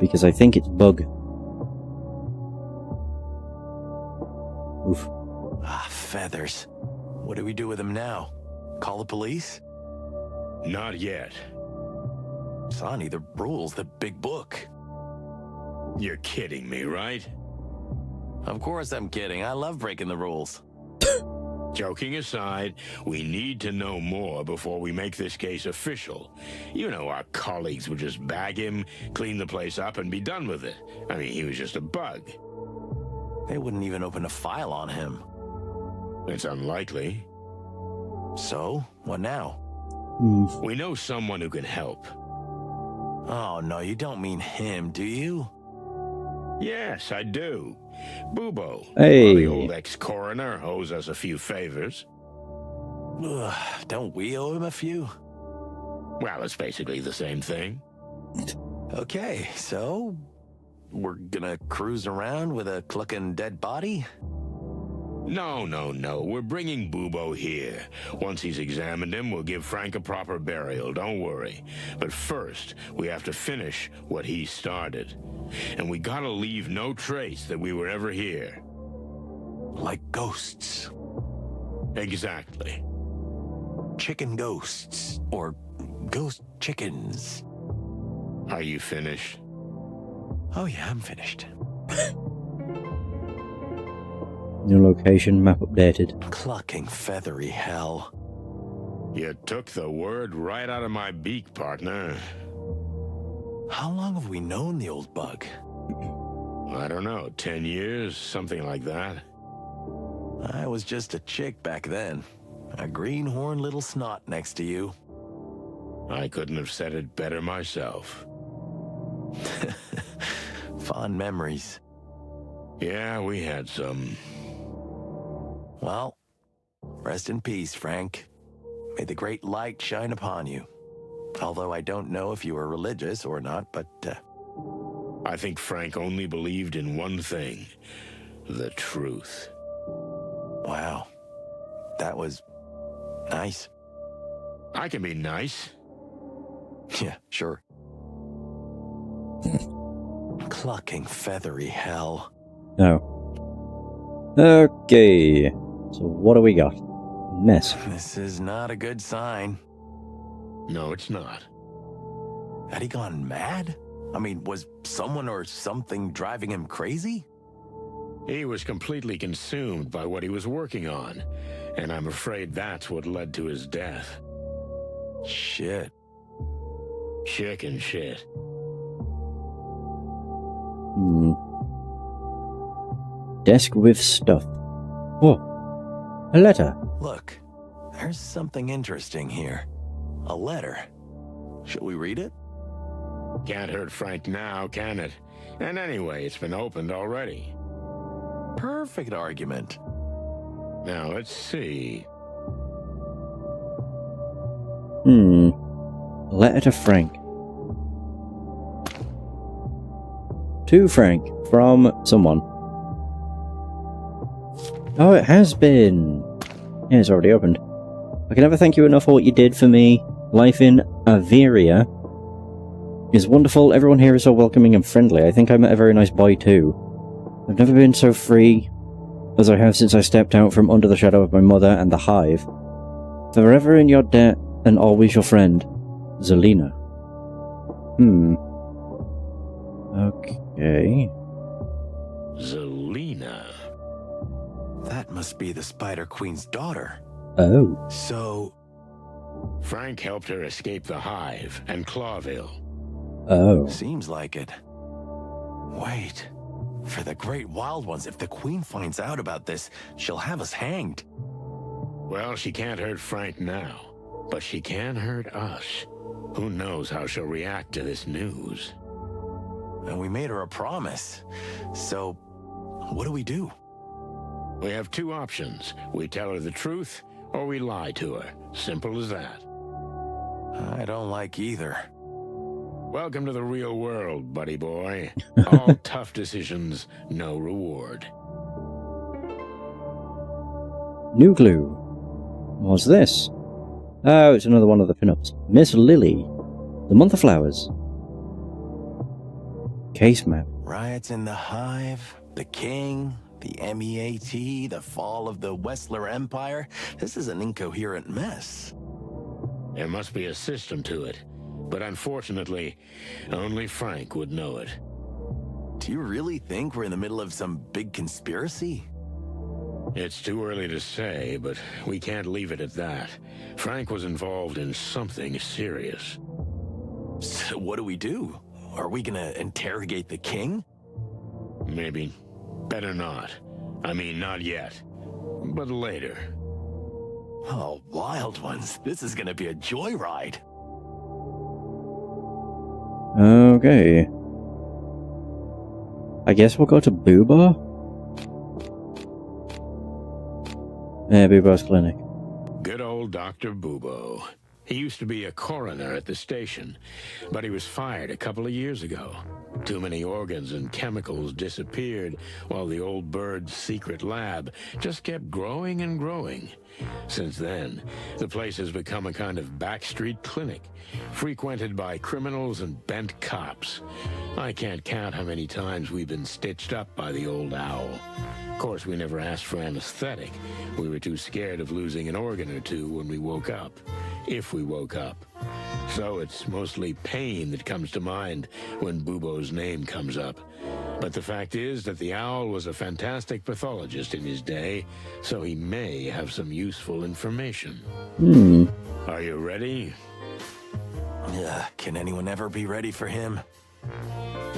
Because I think it's bug. Oof. Ah, feathers. What do we do with him now? Call the police? Not yet. Sonny, the rules, the big book. You're kidding me, right? Of course I'm kidding. I love breaking the rules. Joking aside, we need to know more before we make this case official. You know, our colleagues would just bag him, clean the place up, and be done with it. I mean, he was just a bug. They wouldn't even open a file on him. It's unlikely. So, what now? We know someone who can help. Oh, no, you don't mean him, do you? Yes, I do. Bubo. Hey. Well, the old ex-coroner owes us a few favors. Ugh, don't we owe him a few? Well, it's basically the same thing. Okay, so we're gonna cruise around with a clucking dead body? No. We're bringing Bubo here. Once he's examined him, we'll give Frank a proper burial, don't worry. But first, we have to finish what he started. And we gotta leave no trace that we were ever here. Like ghosts. Exactly. chicken ghosts, or ghost chickens. Are you finished? Oh yeah, I'm finished. New location, map updated. Clucking feathery hell. You took the word right out of my beak, partner. How long have we known the old bug? I don't know, 10 years, something like that. I was just a chick back then. A greenhorn little snot next to you. I couldn't have said it better myself. Fond memories. Yeah, we had some. Well, rest in peace, Frank. May the great light shine upon you. Although I don't know if you were religious or not, but... I think Frank only believed in one thing. The truth. Wow. That was... nice. I can be nice. Yeah, sure. Clucking feathery hell. No. Okay. So what do we got? Mess. This is not a good sign. No, it's not. Had he gone mad? I mean, was someone or something driving him crazy? He was completely consumed by what he was working on, and I'm afraid that's what led to his death. Shit. Chicken shit. Desk with stuff. Oh, a letter. Look, there's something interesting here. A letter. Shall we read it? Can't hurt Frank now, can it? And anyway, it's been opened already. Perfect argument. Now, let's see. A letter to Frank. To Frank, from someone. Oh, it has been. Yeah, it's already opened. I can never thank you enough for what you did for me. Life in Averia is wonderful. Everyone here is so welcoming and friendly. I think I met a very nice boy too. I've never been so free as I have since I stepped out from under the shadow of my mother and the Hive. Forever in your debt and always your friend, Zelina. Okay. Zelina. That must be the Spider Queen's daughter. Oh. So... Frank helped her escape the Hive and Clawville. Oh. Seems like it. Wait. For the Great Wild Ones, if the Queen finds out about this, she'll have us hanged. Well, she can't hurt Frank now, but she can hurt us. Who knows how she'll react to this news? And we made her a promise. So, what do we do? We have two options. We tell her the truth, or we lie to her. Simple as that. I don't like either. Welcome to the real world, buddy boy. All tough decisions, no reward. New clue. What's this? Oh, it's another one of the pinups. Miss Lily. The Month of Flowers. Case map. Riots in the Hive, the King, the MEAT, the fall of the Westler Empire. This is an incoherent mess. There must be a system to it, but unfortunately, only Frank would know it. Do you really think we're in the middle of some big conspiracy? It's too early to say, but we can't leave it at that. Frank was involved in something serious. So what do we do? Are we gonna interrogate the King? Maybe. Better not. I mean, not yet. But later. Oh, Wild Ones. This is gonna be a joyride. Okay. I guess we'll go to Booba? Yeah, Booba's clinic. Good old Dr. Bubo. He used to be a coroner at the station, but he was fired a couple of years ago. Too many organs and chemicals disappeared while the old bird's secret lab just kept growing and growing. Since then, the place has become a kind of backstreet clinic, frequented by criminals and bent cops. I can't count how many times we've been stitched up by the old owl. Of course, we never asked for anesthetic. We were too scared of losing an organ or two when we woke up. If we woke up. So it's mostly pain that comes to mind when Bubo's name comes up. But the fact is that the owl was a fantastic pathologist in his day, so he may have some useful information. Are you ready? Can anyone ever be ready for him?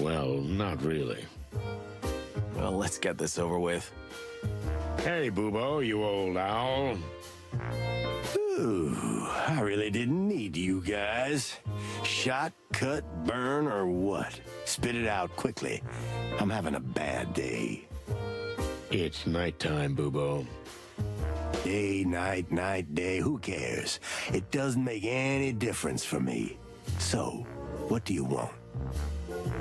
Well, not really. Well, let's get this over with. Hey, Bubo, you old owl. Ooh, I really didn't need you guys. Shot, cut, burn, or what? Spit it out quickly. I'm having a bad day. It's nighttime, Bubo. Day, night, night, day, who cares? It doesn't make any difference for me. So, what do you want?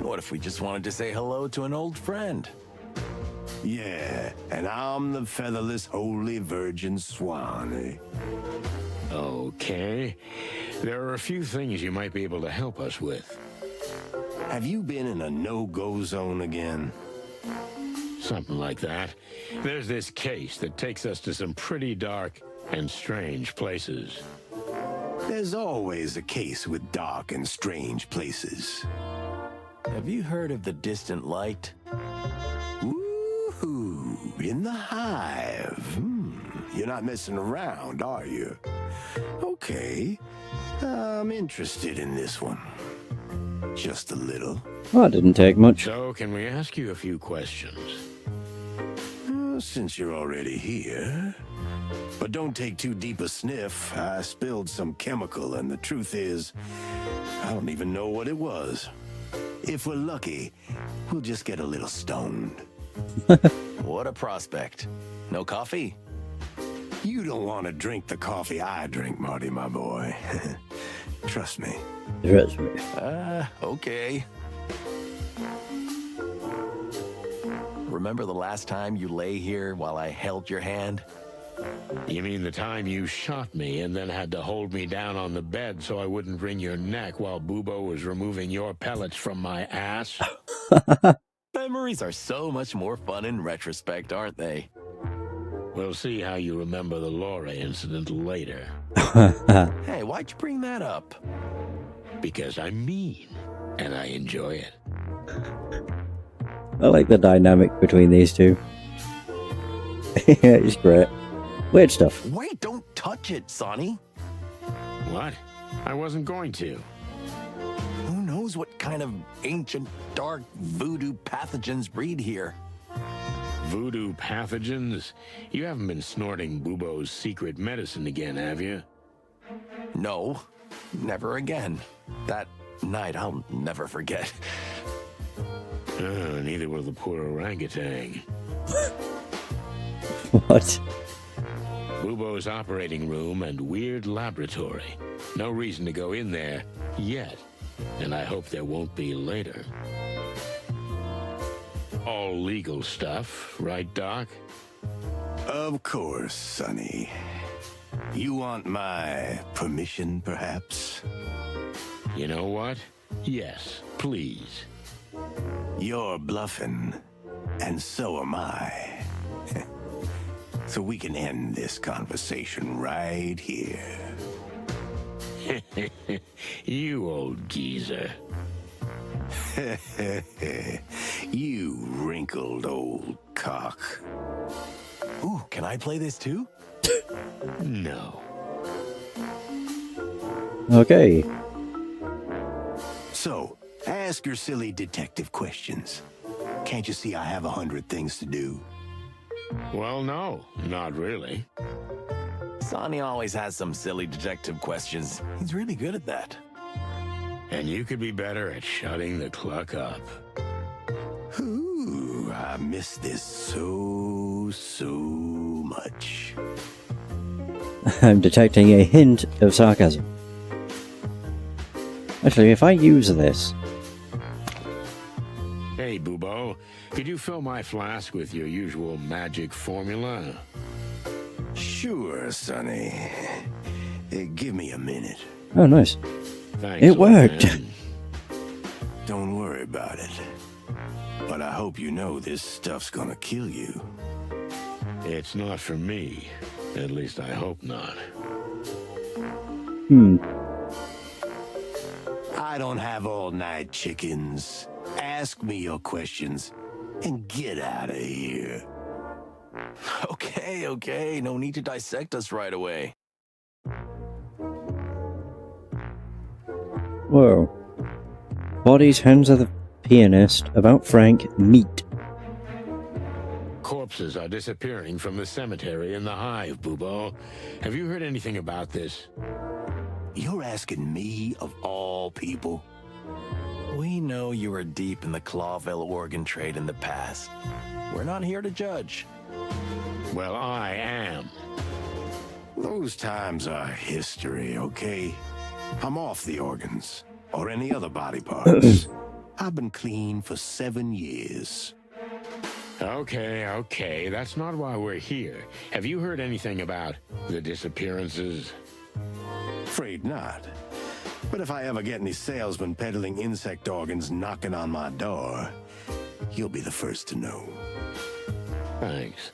What if we just wanted to say hello to an old friend? Yeah, and I'm the featherless holy virgin swan, eh? Okay. There are a few things you might be able to help us with. Have you been in a no-go zone again? Something like that. There's this case that takes us to some pretty dark and strange places. There's always a case with dark and strange places. Have you heard of the distant light? Woo-hoo, in the Hive. You're not messing around, are you? Okay, I'm interested in this one. Just a little. Well, that didn't take much. So, can we ask you a few questions? Since you're already here. But don't take too deep a sniff. I spilled some chemical, and the truth is, I don't even know what it was. If we're lucky, we'll just get a little stoned. What a prospect. No coffee? You don't want to drink the coffee I drink, Marty, my boy. Trust me. Trust me. Okay. Remember the last time you lay here while I held your hand? You mean the time you shot me and then had to hold me down on the bed so I wouldn't wring your neck while Bubo was removing your pellets from my ass? Memories are so much more fun in retrospect, aren't they? We'll see how you remember the Laura incident later. Hey, why'd you bring that up? Because I'm mean, and I enjoy it. I like the dynamic between these two. It's great. Weird stuff. Wait, don't touch it, Sonny. What? I wasn't going to. Who knows what kind of ancient, dark voodoo pathogens breed here? Voodoo pathogens? You haven't been snorting Bubo's secret medicine again, have you? No, never again. That night I'll never forget. Neither will the poor orangutan. What? Bubo's operating room and weird laboratory. No reason to go in there yet, and I hope there won't be later. All legal stuff, right, Doc? Of course, Sonny. You want my permission, perhaps? You know what? Yes, please. You're bluffing, and so am I. So we can end this conversation right here. You old geezer. You wrinkled old cock. Ooh, can I play this too? No. Okay. So, ask your silly detective questions. Can't you see I have 100 things to do? Well, no, not really. Sonny always has some silly detective questions. He's really good at that. And you could be better at shutting the cluck up. Ooh, I miss this so much. I'm detecting a hint of sarcasm. Actually, if I use this... Hey, Bubo, could you fill my flask with your usual magic formula? Sure, Sonny. Give me a minute. Oh, nice. Thanks, It old worked. man. Don't worry about it. But I hope you know this stuff's gonna kill you. It's not for me. At least I hope not. I don't have all night, chickens. Ask me your questions and get out of here. Okay, okay. No need to dissect us right away. Whoa. Bodies, hands of the pianist, about Frank, meat. Corpses are disappearing from the cemetery in the Hive, Bubo. Have you heard anything about this? You're asking me of all people? We know you were deep in the Clawville organ trade in the past. We're not here to judge. Well, I am. Those times are history, okay? I'm off the organs, or any other body parts. I've been clean for 7 years. Okay, okay. That's not why we're here. Have you heard anything about the disappearances? Afraid not. But if I ever get any salesmen peddling insect organs knocking on my door, you'll be the first to know. Thanks.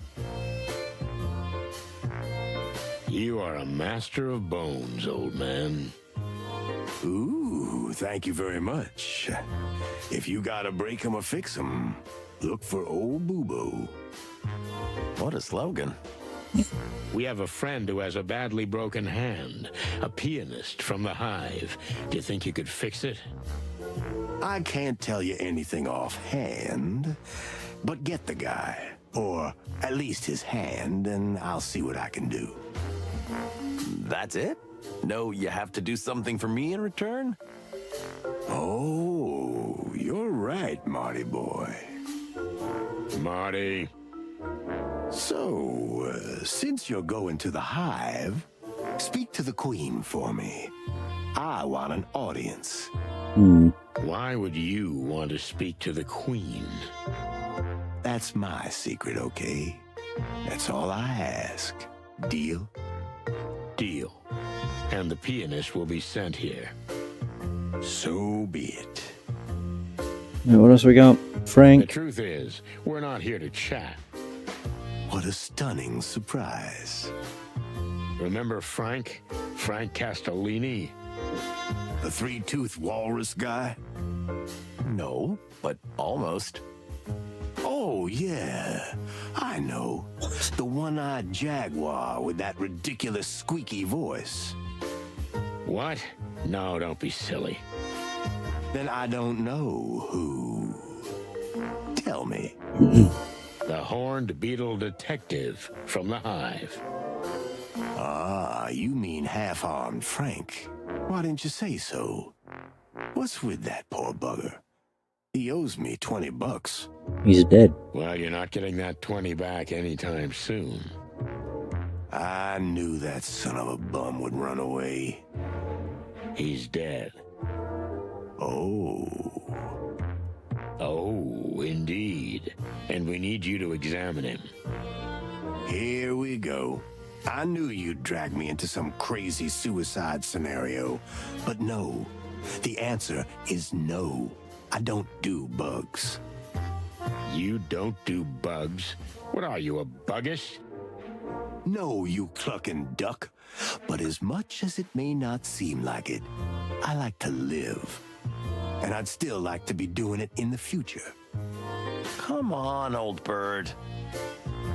You are a master of bones, old man. Ooh, thank you very much. If you gotta break 'em or fix 'em, look for old Bubo. What a slogan. We have a friend who has a badly broken hand, a pianist from the Hive. Do you think you could fix it? I can't tell you anything offhand, but get the guy, or at least his hand, and I'll see what I can do. That's it? No, you have to do something for me in return? Oh, you're right, Marty boy. Marty. So, since you're going to the Hive, speak to the Queen for me. I want an audience. Why would you want to speak to the Queen? That's my secret, okay? That's all I ask. Deal? Deal. And the pianist will be sent here. So be it. What else we got? The Frank. truth is, we're not here to chat. What a stunning surprise. Remember Frank? Frank Castellini? The three-toothed walrus guy? No, but almost. Oh, yeah. I know. The one-eyed jaguar with that ridiculous squeaky voice. What? No, don't be silly. Then I don't know who. Tell me. The Horned Beetle Detective from the Hive. Ah, you mean half-armed Frank. Why didn't you say so? What's with that poor bugger? He owes me $20. He's dead. Well, you're not getting that 20 back anytime soon. I knew that son of a bum would run away. He's dead. Oh. Oh, indeed. And we need you to examine him. Here we go. I knew you'd drag me into some crazy suicide scenario. But no. The answer is no. I don't do bugs. You don't do bugs? What are you, a buggist? No, you clucking duck. But as much as it may not seem like it, I like to live. And I'd still like to be doing it in the future. Come on, old bird.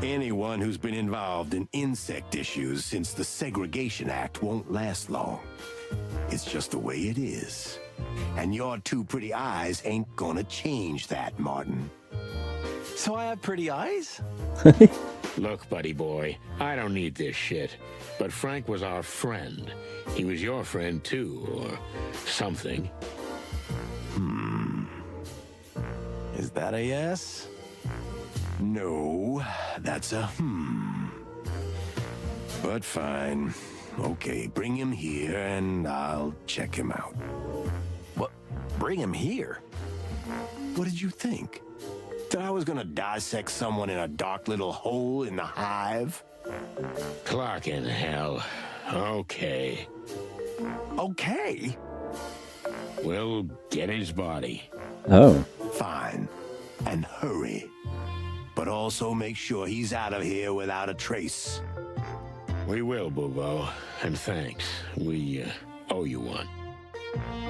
Anyone who's been involved in insect issues since the Segregation Act won't last long. It's just the way it is. And your two pretty eyes ain't gonna change that, Martin. So I have pretty eyes? Look, buddy boy, I don't need this shit. But Frank was our friend. He was your friend too, or something. Is that a yes? No, that's a But fine. Okay, bring him here and I'll check him out. bring him here? What did you think? That I was gonna dissect someone in a dark little hole in the hive? Clock in hell. Okay. Okay? We'll get his body. Oh. Fine. And hurry. But also make sure he's out of here without a trace. We will, Bubo. And thanks. We owe you one.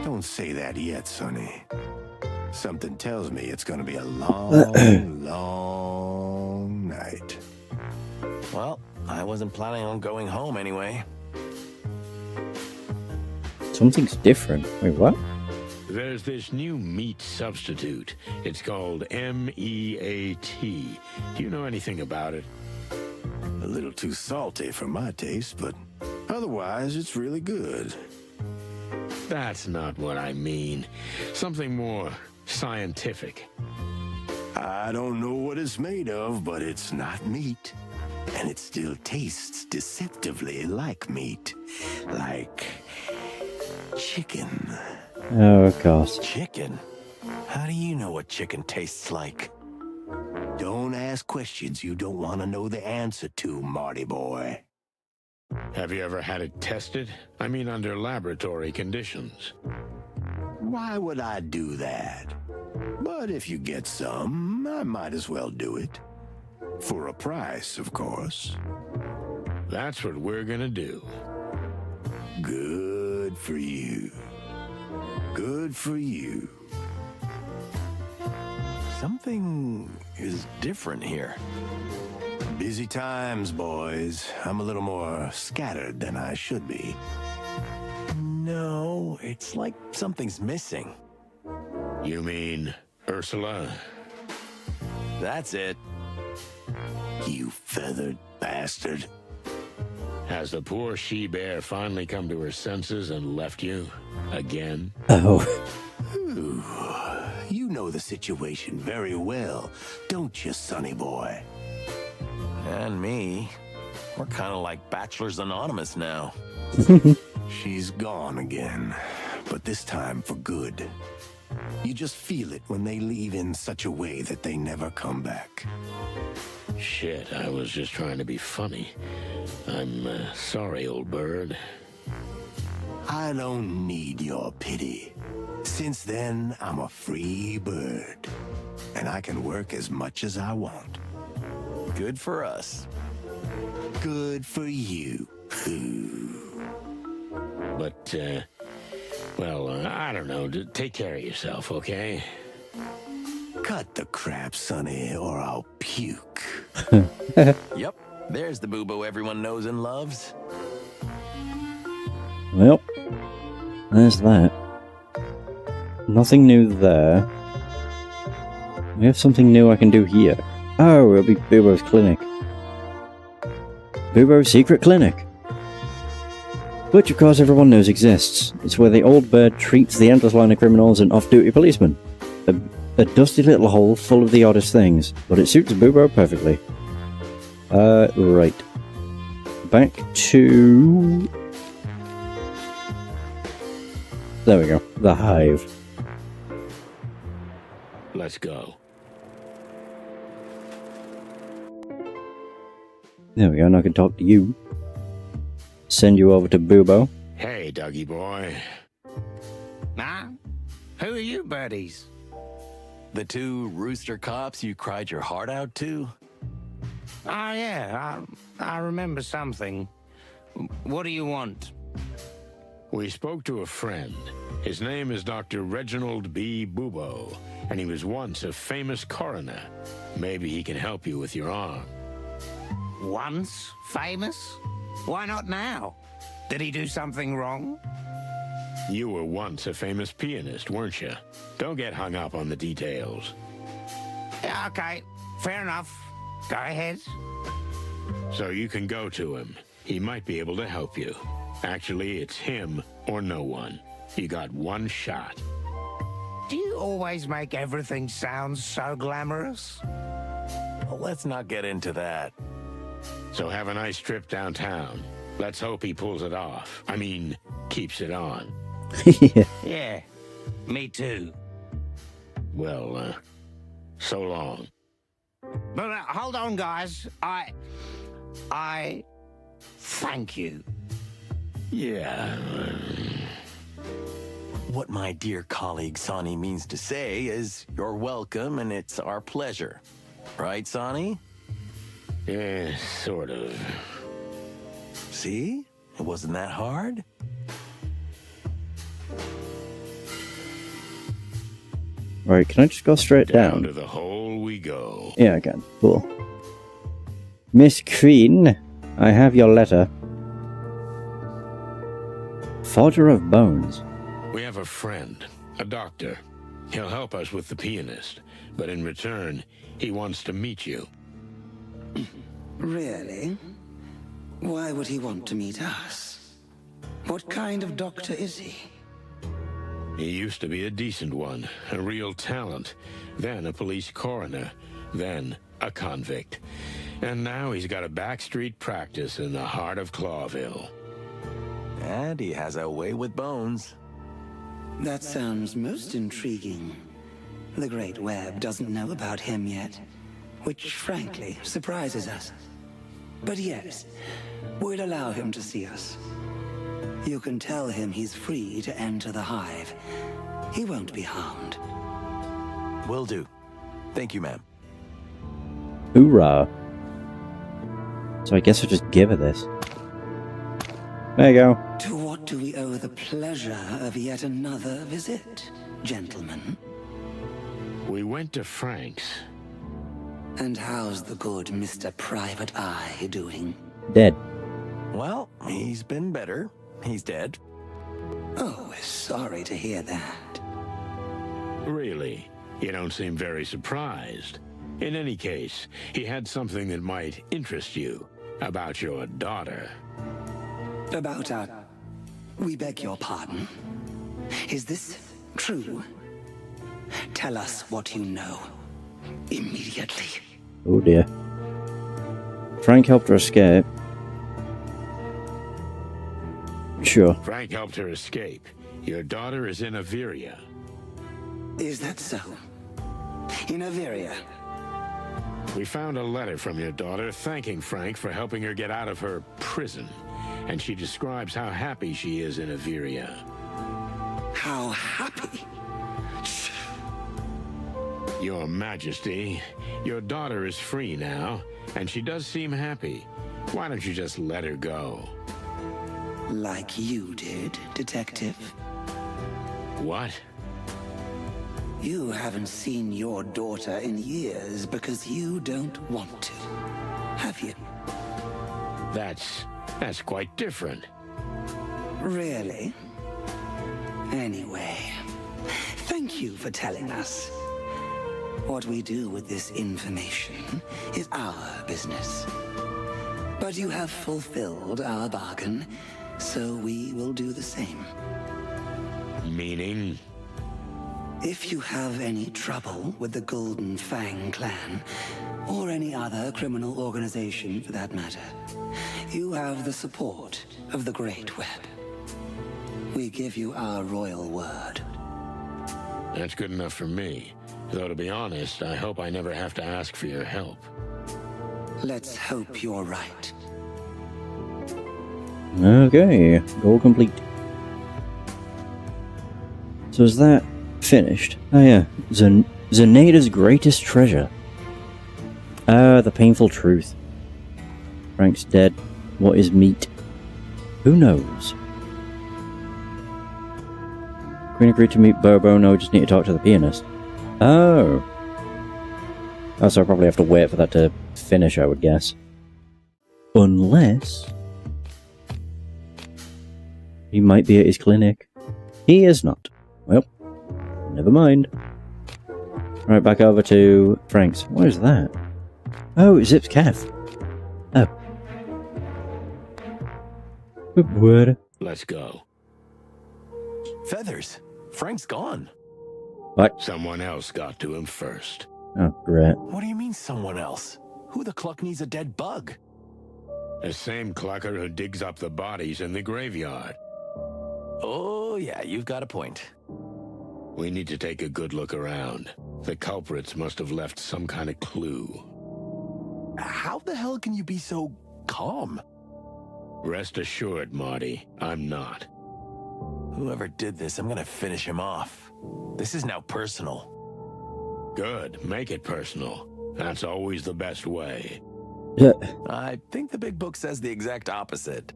Don't say that yet, Sonny. Something tells me it's gonna be a long, long night. Well, I wasn't planning on going home anyway. Something's different. Wait, what? There's this new meat substitute. It's called MEAT. Do you know anything about it? A little too salty for my taste, but otherwise it's really good. That's not what I mean. Something more scientific. I don't know what it's made of, but it's not meat. And it still tastes deceptively like meat. Like chicken. Oh, God. Chicken? How do you know what chicken tastes like? Don't ask questions you don't want to know the answer to, Marty boy. Have you ever had it tested? I mean, under laboratory conditions. Why would I do that? But if you get some, I might as well do it. For a price, of course. That's what we're gonna do. Good for you. Good for you. Something is different here. Busy times, boys. I'm a little more scattered than I should be. No, it's like something's missing. You mean Ursula? That's it. You feathered bastard. Has the poor she-bear finally come to her senses and left you? Again? Oh. Ooh, you know the situation very well, don't you, sonny boy? And me. We're kind of like Bachelors Anonymous now. She's gone again, but this time for good. You just feel it when they leave in such a way that they never come back. Shit, I was just trying to be funny. I'm sorry, old bird. I don't need your pity. Since then, I'm a free bird. And I can work as much as I want. Good for us. Good for you. But, well, I don't know. Take care of yourself, okay? Cut the crap, Sonny, or I'll puke. Yep, there's the Bubo everyone knows and loves. Well, there's that. Nothing new there. We have something new I can do here. Oh, it'll be Bubo's clinic. Bubo's secret clinic. Which, of course, everyone knows exists. It's where the old bird treats the endless line of criminals and off-duty policemen. A dusty little hole full of the oddest things, but it suits Bubo perfectly. Right. Back to... There we go. The Hive. Let's go. There we go, and I can talk to you. Send you over to Bubo. Hey, Dougie boy. Nah? Who are you buddies? The two rooster cops you cried your heart out to? Oh, yeah, I remember something. What do you want? We spoke to a friend. His name is Dr. Reginald B. Bubo, and he was once a famous coroner. Maybe he can help you with your arm. Once famous? Why not now? Did he do something wrong? You were once a famous pianist, weren't you? Don't get hung up on the details. Yeah, okay, fair enough. Go ahead. So you can go to him. He might be able to help you. Actually, it's him or no one. You got one shot. Do you always make everything sound so glamorous? Well, let's not get into that. So have a nice trip downtown. Let's hope he pulls it off. I mean, keeps it on. Yeah. Yeah, Me too. Well, so long. But hold on, guys. I thank you. Yeah. What my dear colleague Sonny means to say is you're welcome and it's our pleasure. Right, Sonny? Yeah, sort of. See? It wasn't that hard. Right, can I just go straight down? To the hole we go. Yeah, I can. Cool. Miss Queen, I have your letter. Forger of bones. We have a friend, a doctor. He'll help us with the pianist, but in return, he wants to meet you. Really? Why would he want to meet us? What kind of doctor is he? He used to be a decent one, a real talent, then a police coroner, then a convict. And now he's got a backstreet practice in the heart of Clawville. And he has a way with bones. That sounds most intriguing. The Great Web doesn't know about him yet, which frankly surprises us. But yes, we'll allow him to see us. You can tell him he's free to enter the Hive. He won't be harmed. Will do. Thank you, ma'am. Hoorah. So I guess I'll just give her this. There you go. To what do we owe the pleasure of yet another visit, gentlemen? We went to Frank's. And how's the good Mr. Private Eye doing? Dead. Well, he's been better. He's dead. Oh, sorry to hear that. Really? You don't seem very surprised. In any case, he had something that might interest you about your daughter. About our... We beg your pardon. Is this true? Tell us what you know. Immediately. Oh dear. Frank helped her escape. Sure. Frank helped her escape. Your daughter is in Averia. Is that so? In Averia? We found a letter from your daughter thanking Frank for helping her get out of her prison. And she describes how happy she is in Averia. How happy? Your Majesty, your daughter is free now, and she does seem happy. Why don't you just let her go? Like you did, Detective. What? You haven't seen your daughter in years because you don't want to, have you? That's quite different. Really? Anyway, thank you for telling us. What we do with this information is our business. But you have fulfilled our bargain, so we will do the same. Meaning? If you have any trouble with the Golden Fang clan, or any other criminal organization for that matter, you have the support of the Great Web. We give you our royal word. That's good enough for me. Though to be honest, I hope I never have to ask for your help. Let's hope you're right. Okay, goal complete. So is that finished? Oh yeah, Zenaita's greatest treasure. The painful truth. Frank's dead. What is meat? Who knows? Queen agreed to meet Bobo. No, just need to talk to the pianist. Oh, so I probably have to wait for that to finish, I would guess. Unless... he might be at his clinic. He is not. Well, never mind. Right, back over to Frank's. What is that? Oh, it zips Kev. Oh. Good word. Let's go. Feathers. Frank's gone. What? Someone else got to him first. Oh, great. What do you mean someone else? Who the cluck needs a dead bug? The same clucker who digs up the bodies in the graveyard. Oh, yeah, you've got a point. We need to take a good look around. The culprits must have left some kind of clue. How the hell can you be so calm? Rest assured, Marty, I'm not. Whoever did this, I'm gonna finish him off. This is now personal. Good, make it personal. That's always the best way. I think the big book says the exact opposite.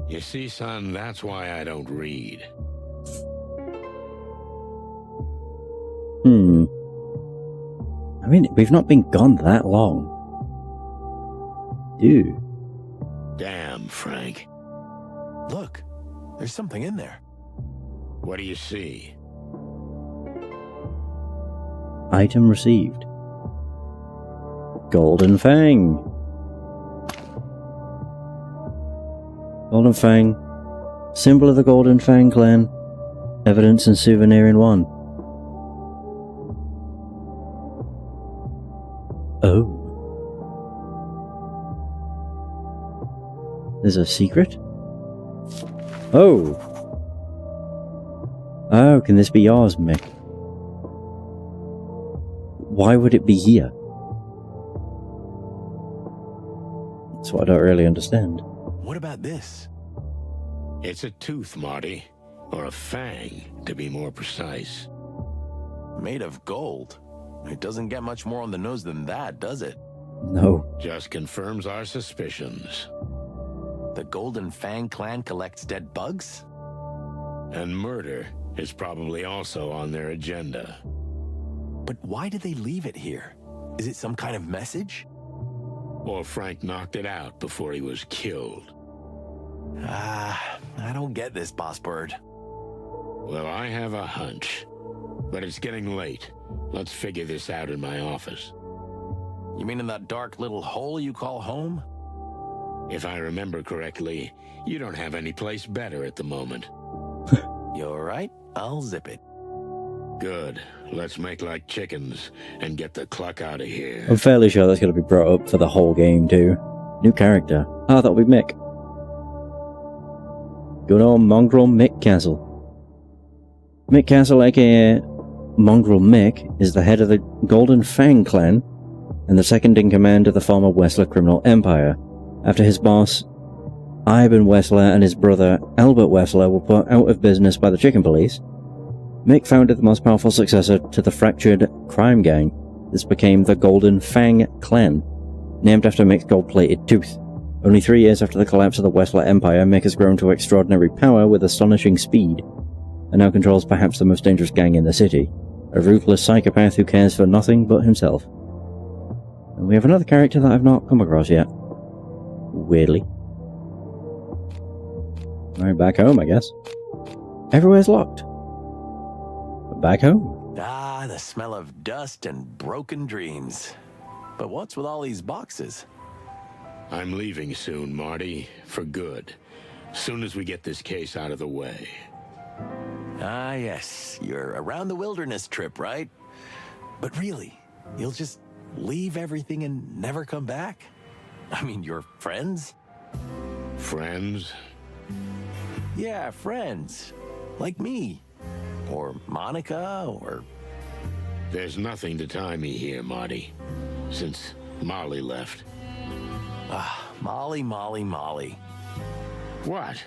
You see, son, that's why I don't read. I mean, we've not been gone that long. Dude. Damn, Frank. Look, there's something in there. What do you see? Item received. Golden Fang. Golden Fang. Symbol of the Golden Fang clan. Evidence and souvenir in one. Oh. There's a secret? Oh. Oh, can this be yours, Mick? Why would it be here? That's what I don't really understand. What about this? It's a tooth, Marty. Or a fang, to be more precise. Made of gold. It doesn't get much more on the nose than that, does it? No. Just confirms our suspicions. The Golden Fang clan collects dead bugs? And murder is probably also on their agenda. But why did they leave it here? Is it some kind of message? Or Frank knocked it out before he was killed. I don't get this, Boss Bird. Well, I have a hunch. But it's getting late. Let's figure this out in my office. You mean in that dark little hole you call home? If I remember correctly, you don't have any place better at the moment. You're right. I'll zip it. Good. Let's make like chickens and get the cluck out of here. I'm fairly sure that's going to be brought up for the whole game too. New character. Ah, that'll be Mick. Good old Mongrel Mick Castle. Mick Castle, aka Mongrel Mick, is the head of the Golden Fang clan and the second in command of the former Wessler criminal empire. After his boss, Ivan Wessler, and his brother, Albert Wessler, were put out of business by the chicken police, Mick founded the most powerful successor to the fractured crime gang. This became the Golden Fang clan, named after Mick's gold-plated tooth. Only 3 years after the collapse of the Wessler empire, Mick has grown to extraordinary power with astonishing speed, and now controls perhaps the most dangerous gang in the city, a ruthless psychopath who cares for nothing but himself. And we have another character that I've not come across yet. Weirdly. Alright, back home, I guess. Everywhere's locked. But back home. Ah, the smell of dust and broken dreams. But what's with all these boxes? I'm leaving soon, Marty, for good. Soon as we get this case out of the way. Ah, yes. You're around the wilderness trip, right? But really, you'll just leave everything and never come back? I mean, you're friends? Friends? Yeah, friends. Like me. Or Monica, or... There's nothing to tie me here, Marty. Since Molly left. Ah, Molly, Molly, Molly. What?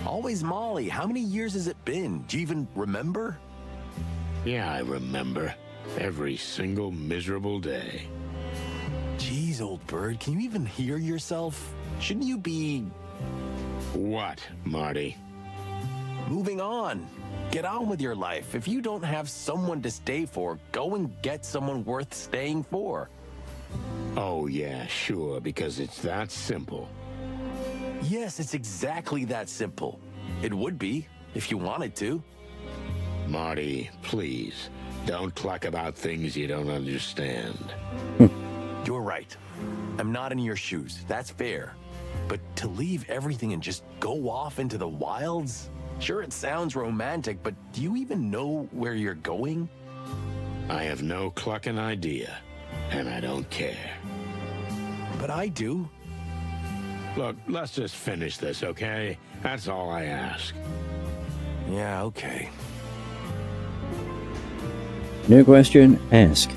Always Molly. How many years has it been? Do you even remember? Yeah, I remember. Every single miserable day. Jeez, old bird, can you even hear yourself? Shouldn't you be... What, Marty? Moving on. Get on with your life. If you don't have someone to stay for, go and get someone worth staying for. Oh, yeah, sure, because it's that simple. Yes, it's exactly that simple. It would be, if you wanted to. Marty, please, don't cluck about things you don't understand. You're right. I'm not in your shoes. That's fair. But to leave everything and just go off into the wilds? Sure, it sounds romantic, but do you even know where you're going? I have no clucking idea, and I don't care. But I do. Look, let's just finish this, okay? That's all I ask. Yeah, okay. New question, ask.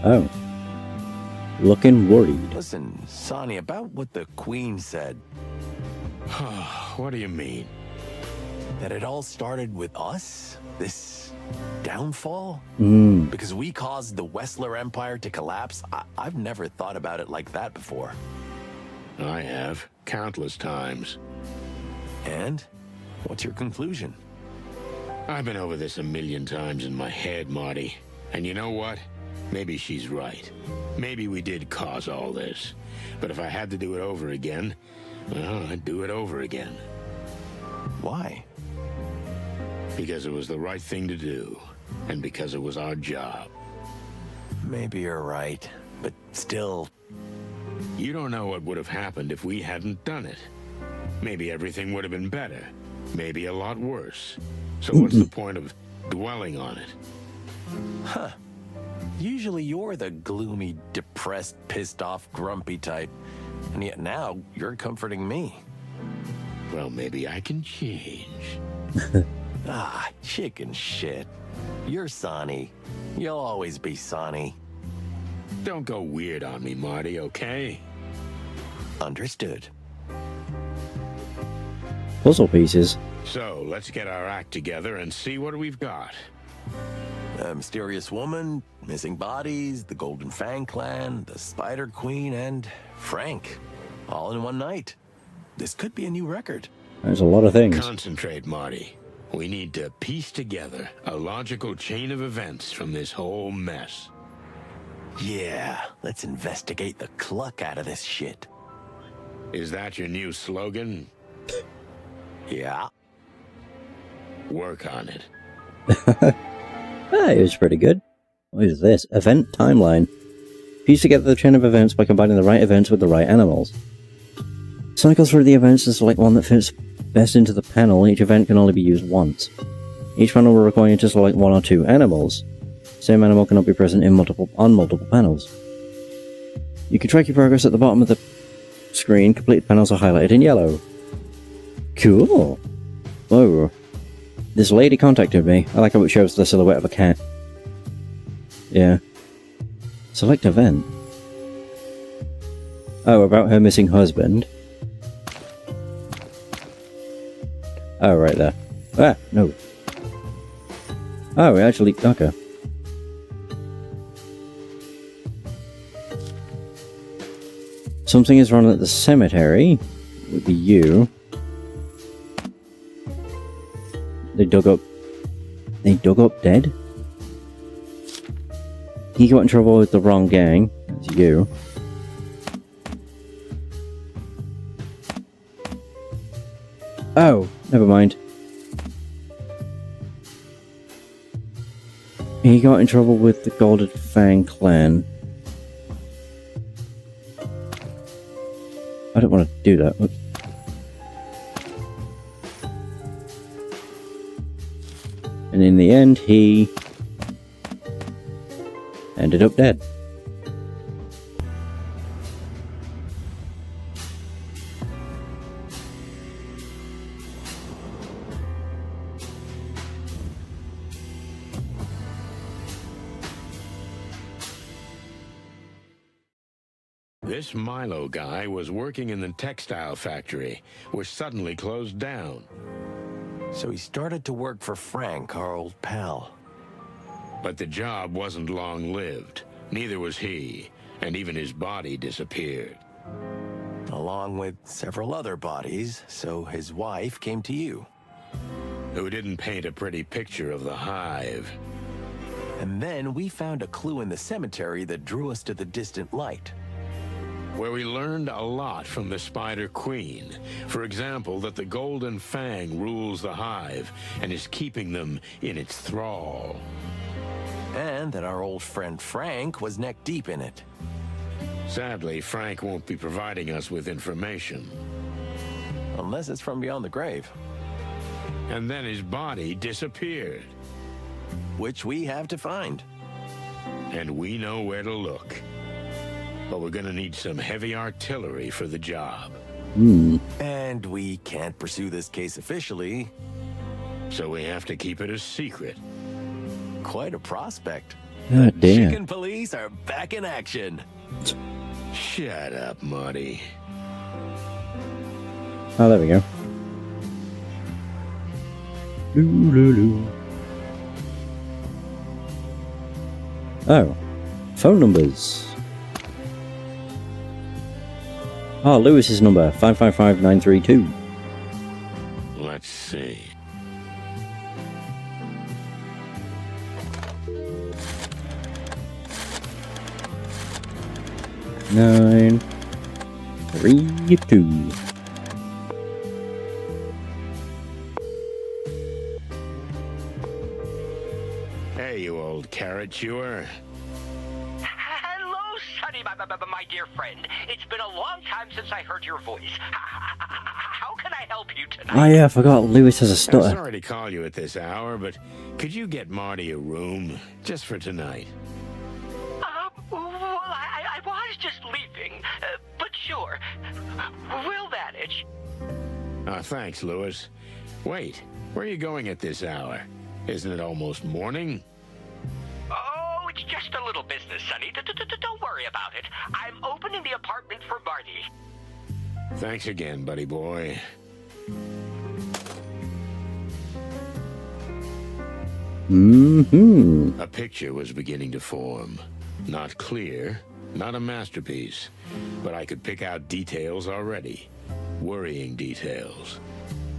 Oh. Looking worried. Listen, Sonny, about what the Queen said. What do you mean? That it all started with us? This downfall? Mm. Because we caused the Wessler Empire to collapse? I've never thought about it like that before. I have, countless times. And? What's your conclusion? I've been over this a million times in my head, Marty. And you know what? Maybe she's right. Maybe we did cause all this. But if I had to do it over again, well, I'd do it over again. Why? Because it was the right thing to do. And because it was our job. Maybe you're right. But still... You don't know what would have happened if we hadn't done it. Maybe everything would have been better. Maybe a lot worse. So what's the point of dwelling on it? Huh. Usually you're the gloomy, depressed, pissed off, grumpy type. And yet now, you're comforting me. Well, maybe I can change. Chicken shit. You're Sonny. You'll always be Sonny. Don't go weird on me, Marty, okay? Understood. Puzzle pieces. So, let's get our act together and see what we've got. A mysterious woman, missing bodies, the Golden Fang clan, the Spider Queen, and Frank. All in one night. This could be a new record. There's a lot of things. Concentrate, Marty. We need to piece together a logical chain of events from this whole mess. Yeah, let's investigate the cluck out of this shit. Is that your new slogan? Yeah. Work on it. It was pretty good. What is this? Event timeline. Piece together the chain of events by combining the right events with the right animals. Cycle through the events and select one that fits best into the panel. Each event can only be used once. Each panel will require you to select one or two animals. Same animal cannot be present on multiple panels. You can track your progress at the bottom of the screen. Completed panels are highlighted in yellow. Cool. Whoa. This lady contacted me. I like how it shows the silhouette of a cat. Yeah. Select event. Oh, about her missing husband. Oh, right there. Ah, no. Oh, we actually... Okay. Something is wrong at the cemetery. It would be you. They dug up dead? He got in trouble with the wrong gang. That's you. Oh, never mind. He got in trouble with the Golden Fang clan. I don't want to do that. Oops. And in the end, he ended up dead. This Milo guy was working in the textile factory, which suddenly closed down. So he started to work for Frank, our old pal. But the job wasn't long-lived. Neither was he, and even his body disappeared. Along with several other bodies, so his wife came to you. Who didn't paint a pretty picture of the Hive. And then we found a clue in the cemetery that drew us to the distant light. Where we learned a lot from the Spider Queen. For example, that the Golden Fang rules the Hive and is keeping them in its thrall. And that our old friend Frank was neck deep in it. Sadly, Frank won't be providing us with information. Unless it's from beyond the grave. And then his body disappeared. Which we have to find. And we know where to look. But we're gonna need some heavy artillery for the job. And we can't pursue this case officially. So we have to keep it a secret. quite a prospect. Oh, dear. Chicken police are back in action. Shut up, Marty. Oh, there we go. Loo. Oh, phone numbers. Oh, Lewis's number, 555932. Let's see. Nine, 3, 2. Hey, you old carrot chewer. Hello, Sonny, my dear friend. It's been a long time since I heard your voice. How can I help you tonight? Oh yeah, I forgot Lewis has a I'm stutter. sorry to call you at this hour, but could you get Marty a room just for tonight? Well, I was just leaving, but sure. We'll manage. Thanks, Lewis. Wait, where are you going at this hour? Isn't it almost morning? Oh, it's just a little business, Sonny. Don't worry about it. I'm opening the apartment for Marty. Thanks again, buddy boy. Mm-hmm. A picture was beginning to form. Not clear, not a masterpiece, but I could pick out details already. Worrying details.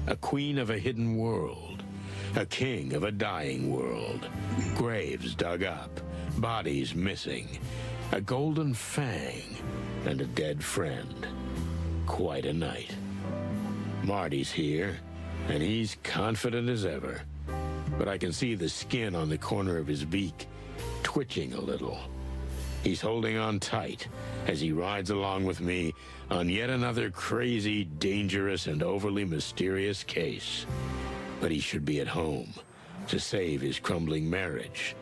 A queen of a hidden world. A king of a dying world. Graves dug up. Bodies missing. A golden fang. And a dead friend. Quite a night. Marty's here, and he's confident as ever. But I can see the skin on the corner of his beak twitching a little. He's holding on tight as he rides along with me on yet another crazy, dangerous, and overly mysterious case. But he should be at home to save his crumbling marriage.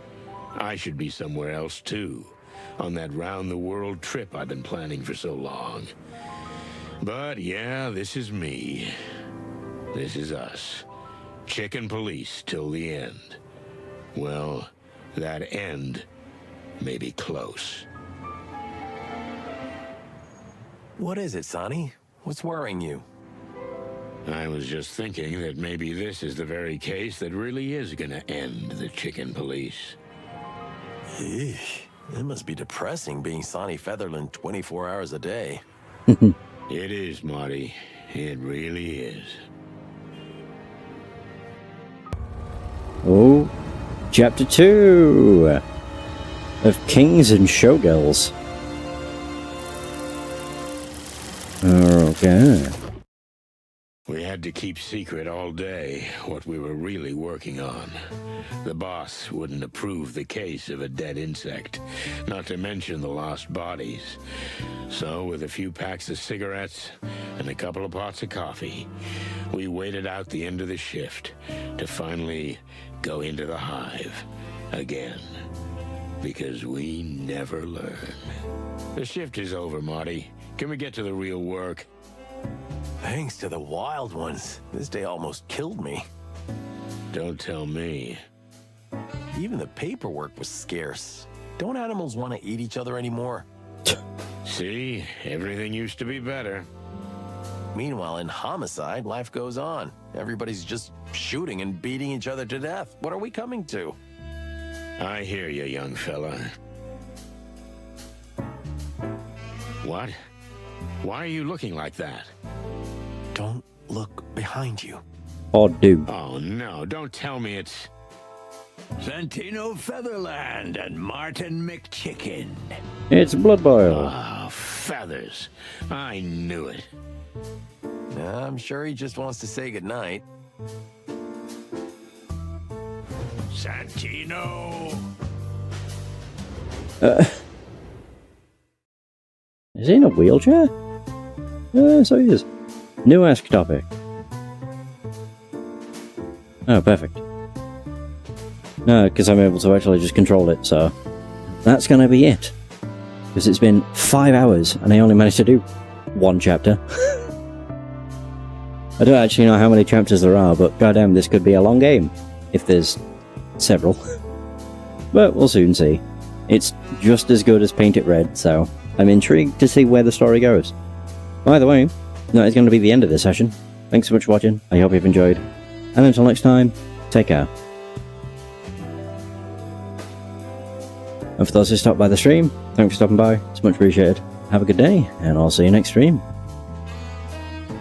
I should be somewhere else too, on that round-the-world trip I've been planning for so long. But yeah, this is me. This is us. Chicken police till the end. Well, that end may be close. What is it, Sonny? What's worrying you? I was just thinking that maybe this is the very case that really is gonna end the chicken police. Eesh, it must be depressing being Sonny Featherland 24 hours a day. It is, Marty. It really is. Oh, Chapter 2 of Kings and Showgirls. Okay. We had to keep secret all day what we were really working on. The boss wouldn't approve the case of a dead insect, not to mention the lost bodies. So, with a few packs of cigarettes and a couple of pots of coffee, we waited out the end of the shift to finally go into the Hive again. Because we never learn. The shift is over, Marty. Can we get to the real work? Thanks to the wild ones, this day almost killed me. Don't tell me. Even the paperwork was scarce. Don't animals want to eat each other anymore? See, everything used to be better. Meanwhile, in homicide, life goes on. Everybody's just shooting and beating each other to death. What are we coming to? I hear you, young fella. What? Why are you looking like that? Don't look behind you. Or do. Oh, no, don't tell me it's... Santino Featherland and Martin McChicken. It's Blood Boil. Oh, feathers. I knew it. I'm sure he just wants to say goodnight. Santino. Is he in a wheelchair? So he is. New ask topic. Oh, perfect. No, because I'm able to actually just control it, so that's going to be it. Because it's been 5 hours and I only managed to do one chapter. I don't actually know how many chapters there are, but goddamn, this could be a long game if there's several. but we'll soon see. It's just as good as Paint It Red, so I'm intrigued to see where the story goes. By the way, that is going to be the end of this session. Thanks so much for watching, I hope you've enjoyed, and until next time, take care. And for those who stopped by the stream, thanks for stopping by, it's much appreciated. Have a good day, and I'll see you next stream.